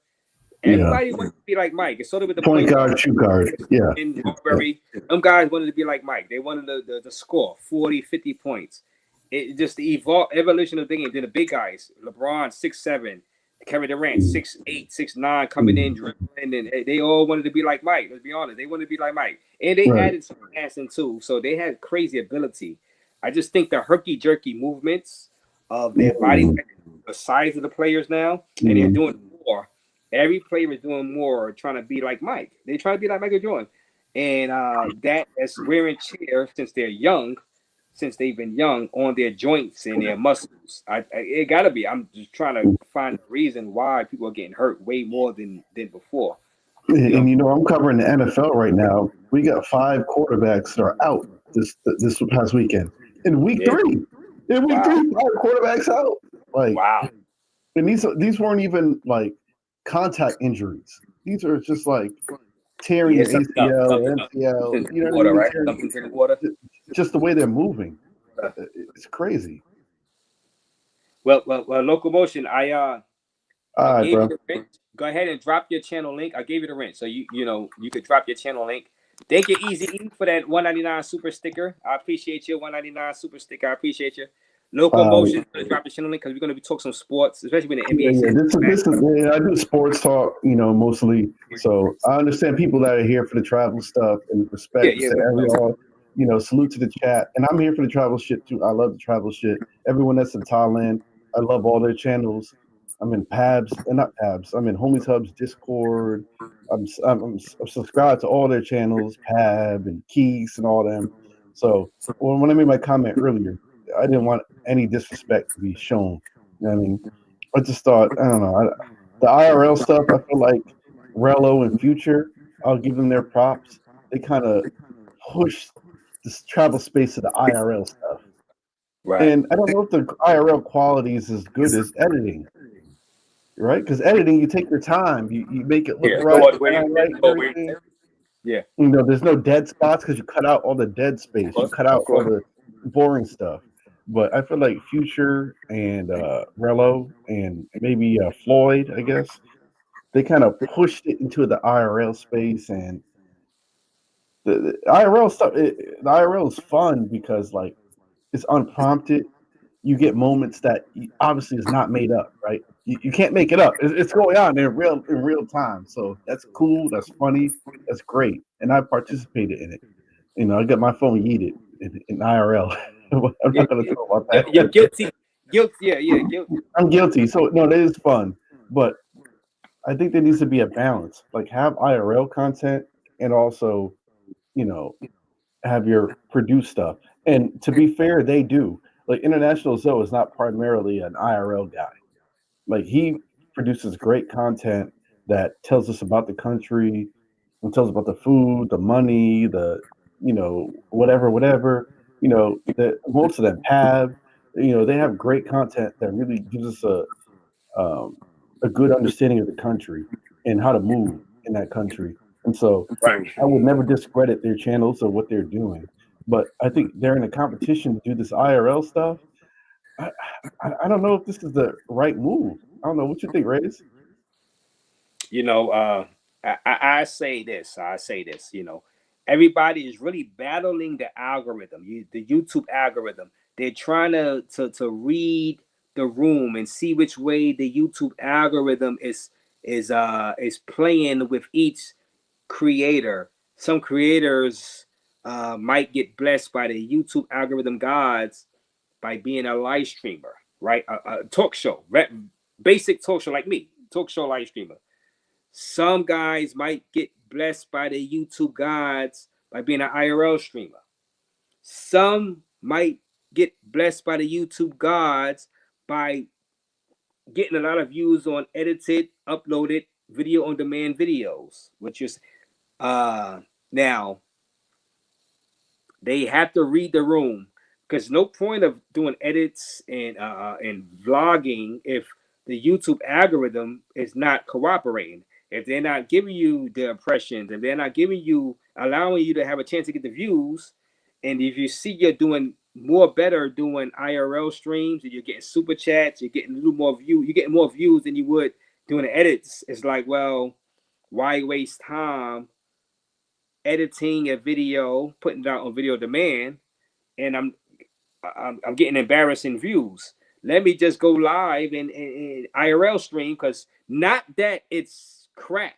L: Everybody wanted to be like Mike. It's sort of with the
U: point guard, shoot guard. Yeah.
L: In Marbury, them guys wanted to be like Mike. They wanted the score 40, 50 points. It just the evolution of the game. Then the big guys, LeBron 6'7", Kevin Durant 6'8", 6'9", coming in dribbling, and they all wanted to be like Mike. Let's be honest, they wanted to be like Mike, and they added some passing too. So they had crazy ability. I just think the herky-jerky movements of their body, the size of the players now, and they're doing more. Every player is doing more, trying to be like Mike. They try to be like Michael Jordan. And that's wearing chair since they've been young, on their joints and their muscles. It got to be. I'm just trying to find a reason why people are getting hurt way more than before.
U: And I'm covering the NFL right now. We got 5 quarterbacks that are out this past weekend. In week 3, 5 quarterbacks out.
L: Wow.
U: And these weren't even like contact injuries. These are just like tearing your ACL, MCL. You know what I mean? Just the way they're moving. It's crazy.
L: Well, Locomotion, I
U: gave
L: you the rent. Go ahead and drop your channel link. I gave you the rent, so you could drop your channel link. Thank you, Easy E, for that $1.99 super sticker. I appreciate you. $1.99 super sticker. I appreciate you. Locomotion, drop your channel link because we're going to be talking some sports, especially when the NBA.
U: This is I do sports talk, mostly. So I understand people that are here for the travel stuff and respect. Salute to the chat. And I'm here for the travel shit too. I love the travel shit. Everyone that's in Thailand, I love all their channels. I'm in not Pabs. I'm in Homies Hub's Discord. I'm subscribed to all their channels, Pab and Quis and all them. So when I made my comment earlier, I didn't want any disrespect to be shown. You know what I mean? I just thought, I don't know. The IRL stuff, I feel like Rello and Future, I'll give them their props. They kind of push this travel space to the IRL stuff.
L: Right.
U: And I don't know if the IRL quality is as good as editing. Right? Because editing, you take your time. You make it look right.
L: Yeah.
U: There's no dead spots because you cut out all the dead space. You cut out all the boring stuff. But I feel like Future and Rello and maybe Floyd, I guess, they kind of pushed it into the IRL space. And the IRL stuff, the IRL is fun because it's unprompted. You get moments that obviously is not made up, right? You can't make it up. It's going on in real time. So that's cool. That's funny. That's great. And I participated in it. I got my phone yeeted in IRL. I'm not going to talk about that.
L: You're guilty. Guilty.
U: I'm guilty. So no, that is fun. But I think there needs to be a balance. Like have IRL content and also, have your produced stuff. And to be fair, they do. Like International Zoe is not primarily an IRL guy. Like he produces great content that tells us about the country and tells about the food, the money, the whatever. That most of them have. They have great content that really gives us a good understanding of the country and how to move in that country. And so I would never discredit their channels or what they're doing. But I think they're in a competition to do this IRL stuff. I don't know if this is the right move. I don't know. What you think, Raze?
L: You know, I say this. You know, everybody is really battling the algorithm, the YouTube algorithm. They're trying to read the room and see which way the YouTube algorithm is playing with each creator. Some creators might get blessed by the YouTube algorithm gods by being a live streamer, right? A talk show, basic talk show like me, talk show live streamer. Some guys might get blessed by the YouTube gods by being an IRL streamer. Some might get blessed by the YouTube gods by getting a lot of views on edited, uploaded video on demand videos, which is now they have to read the room, because no point of doing edits and vlogging if the YouTube algorithm is not cooperating. If they're not giving you the impressions, if they're not allowing you to have a chance to get the views, and if you see you're doing better doing IRL streams, and you're getting super chats, you're getting a little more views, you're getting more views than you would doing the edits. It's like, well, why waste time editing a video, putting it out on video demand, and I'm getting embarrassing views? Let me just go live and IRL stream, because not that it's crap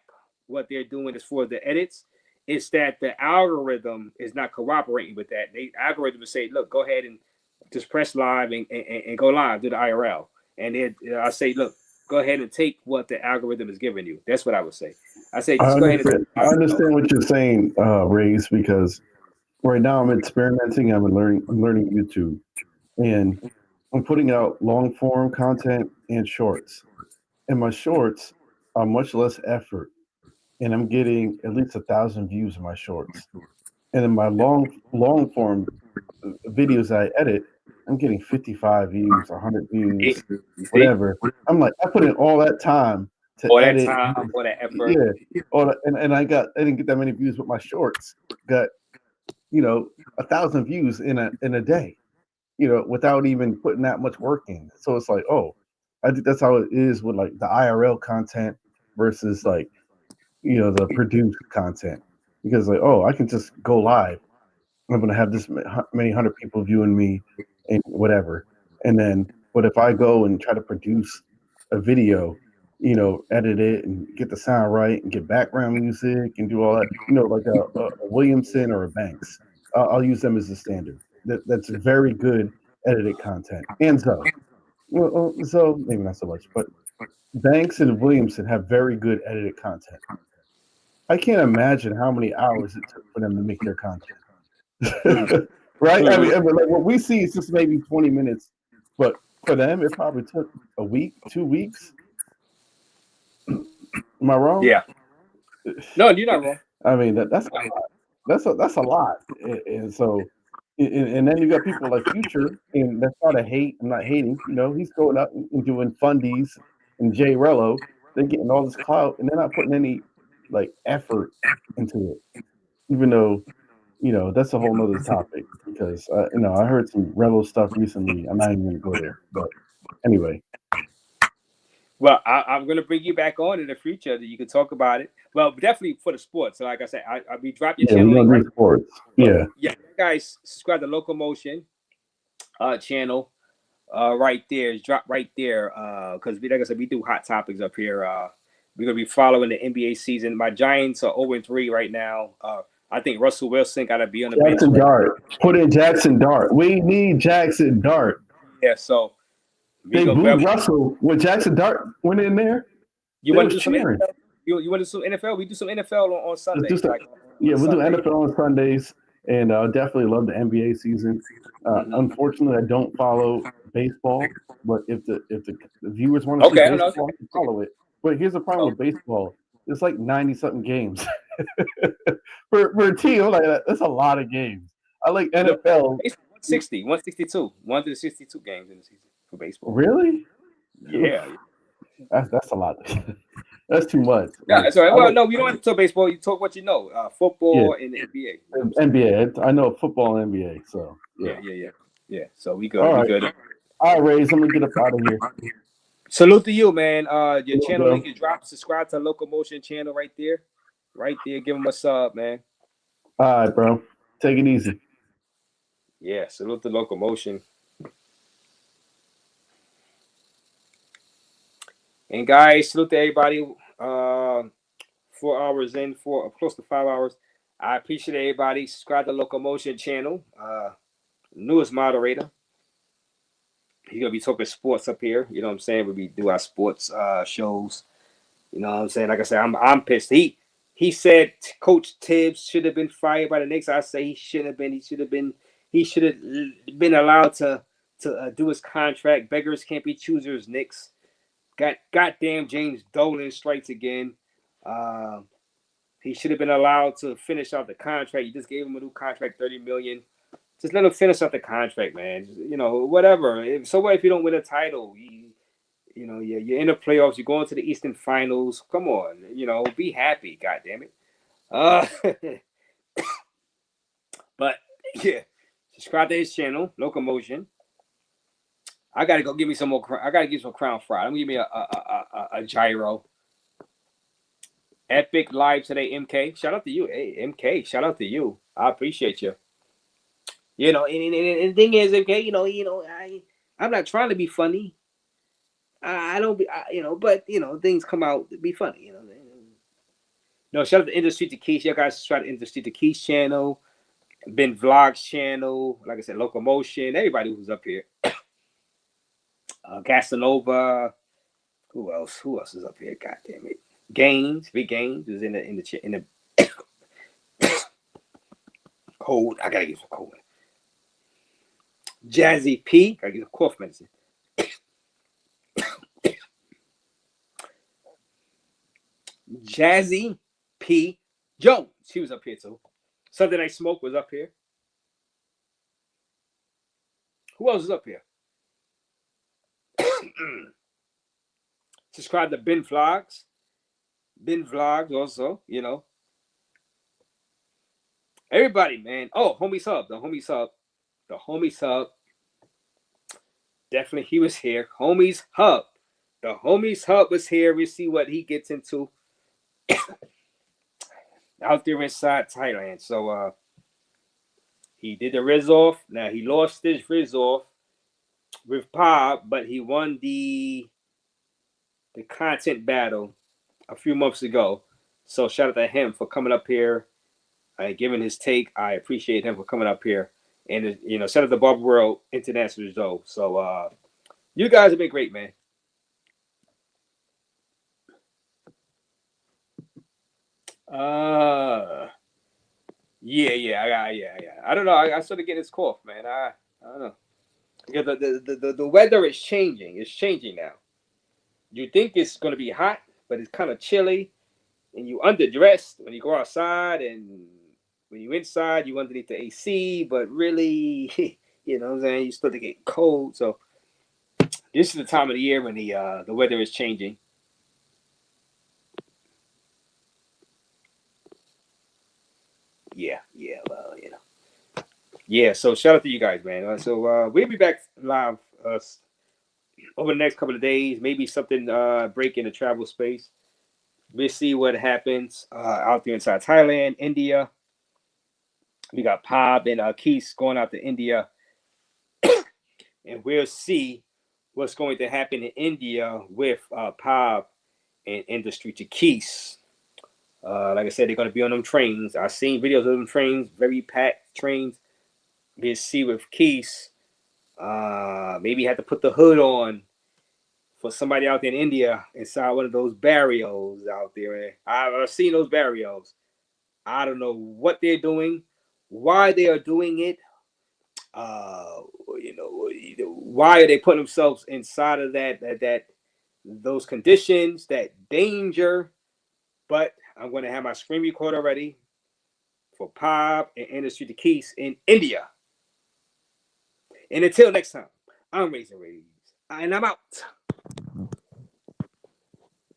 L: what they're doing as for the edits, it's that the algorithm is not cooperating with that. The algorithm will say, look, go ahead and just press live and go live, do the IRL. And then I say, look, go ahead and take what the algorithm is giving you. That's what I would say. I say, just go ahead and
U: I understand what you're saying, Raze, because right now I'm experimenting. I'm learning YouTube, and I'm putting out long form content and shorts. And my shorts are much less effort, and I'm getting at least 1,000 views in my shorts. And in my long form videos I edit, I'm getting 55 views, 100 views, whatever. I'm like, I put in all that time to edit,
L: that time, all that effort.
U: yeah, all that, and I didn't get that many views with my shorts. Got 1,000 views in a day, without even putting that much work in. So it's like, oh, I think that's how it is with like the IRL content versus like, the produced content, because like, oh, I can just go live. I'm going to have this many 100 people viewing me and whatever. And then, but if I go and try to produce a video, edit it and get the sound right and get background music and do all that, like a Williamson or a Banks, I'll use them as the standard. That's very good edited content. And so maybe not so much, but Banks and Williamson have very good edited content. I can't imagine how many hours it took for them to make their content. Right? I mean, like what we see is just maybe 20 minutes, but for them, it probably took a week, 2 weeks. Am I wrong?
L: Yeah. No, you're not wrong.
U: I mean, that's a lot. That's a lot. And so, and then you got people like Future, and that's not a hate. I'm not hating. He's going out and doing fundies, and Jay Rello. They're getting all this clout, and they're not putting any like effort into it, even though that's a whole nother topic, because I heard some Rello stuff recently. I'm not even gonna go there, but anyway.
L: Well, I'm going to bring you back on in the future that you can talk about it. Well, definitely for the sports. So like I said, I'll be dropping your channel link right.
U: Sports. Yeah.
L: Yeah, guys, subscribe to Locomotion channel right there. It's dropped right there, because like I said, we do hot topics up here. We're going to be following the NBA season. My Giants are 0-3 right now. I think Russell Wilson got to be on the bench.
U: Jackson Dart. Put in Jackson Dart. We need Jackson Dart.
L: Yeah, so
U: they booed Russell when Jackson Dart went in there.
L: You want to do some NFL? You want to do some NFL? We do some NFL on Sundays.
U: We'll do NFL on Sundays, and definitely love the NBA season. Unfortunately, I don't follow baseball, but if the viewers want to see baseball, I can follow it. But here's the problem with baseball: it's like 90-something games for a team. I'm like, that's a lot of games. I like NFL.
L: 162 games in the season for baseball.
U: Really?
L: Yeah.
U: That's a lot. That's too much.
L: Yeah,
U: Like,
L: that's all right.
U: I
L: Well,
U: like,
L: no, we don't have to talk baseball. You talk what you know.
U: yeah,
L: Football and the NBA. You know what I'm saying?
U: NBA. I know football and NBA. So yeah.
L: Yeah. So we
U: All
L: good. We
U: right.
L: good.
U: All right, Raze. Let me get up out of here.
L: Salute to you, man. Your
U: Salute,
L: channel
U: bro.
L: link is dropped. Subscribe to Locomotion channel right there. Right there. Give them a sub, man.
U: All right, bro. Take it easy.
L: Yeah, salute to Locomotion. And guys, salute to everybody. 4 hours in, close to 5 hours. I appreciate everybody. Subscribe to Locomotion channel. Newest moderator. He's gonna be talking sports up here. You know what I'm saying? We do our sports shows. You know what I'm saying? Like I said, I'm pissed. He said Coach Tibbs should have been fired by the Knicks. I say he should have been. He should have been allowed to do his contract. Beggars can't be choosers. Knicks. Goddamn James Dolan strikes again. He should have been allowed to finish out the contract. You just gave him a new contract, $30 million. Just let him finish out the contract, man. You know, whatever. So what if you don't win a title? You know, you're in the playoffs. You're going to the Eastern Finals. Come on, you know, be happy. God damn it. But yeah, subscribe to his channel, Locomotion. I gotta go give me some more. I gotta get some Crown Fried. I'm gonna give me a gyro. Epic live today, MK. Shout out to you, hey MK. Shout out to you. I appreciate you. You know, and the thing is, MK. I'm not trying to be funny. I don't be, but things come out to be funny. No, shout out to Industry to Quis. You guys subscribe to Industry to Quis channel, Ben Vlogs channel. Like I said, Locomotion. Everybody who's up here. Casanova. Who else? Who else is up here? God damn it. Gaines, Big Gaines is in the cold. I gotta get some cold. Jazzy P. Gotta get some cough medicine. Jazzy P. Jones. She was up here too. Sunday Night Smoke was up here. Who else is up here? Subscribe to Ben Vlogs. Ben Vlogs also, Everybody, man. Oh, Homie Sub. The Homie Sub. Definitely he was here. Homie's Hub. The Homie's Hub was here. We see what he gets into out there inside Thailand. So he did the Rizz-off. Now he lost his Rizz-off with Pop, but he won the content battle a few months ago. So shout out to him for coming up here and giving his take. I appreciate him for coming up here. And shout out to Barber World International though. So you guys have been great, man. Yeah. I don't know. I sort of get his cough, man. I don't know. Yeah, the weather is changing. It's changing now. You think it's gonna be hot, but it's kind of chilly, and you underdressed when you go outside, and when you inside, you underneath the AC. But really, you know what I'm saying, you start to get cold. So this is the time of the year when the weather is changing. Yeah, well, Yeah, so shout out to you guys, man. So we'll be back live over the next couple of days. Maybe something break in the travel space. We'll see what happens out there inside Thailand, India. We got Pab and Quis going out to India. And we'll see what's going to happen in India with Pab and Industry to Quis. Like I said, they're going to be on them trains. I've seen videos of them trains, very packed trains. We'll see with Quis. Maybe you have to put the hood on for somebody out there in India inside one of those barrios out there. I've seen those barrios. I don't know what they're doing, why they are doing it. Why are they putting themselves inside of those conditions, that danger? But I'm going to have my screen recorder ready for Pab and Industry to Quis in India. And until next time, I'm Raze, and I'm out.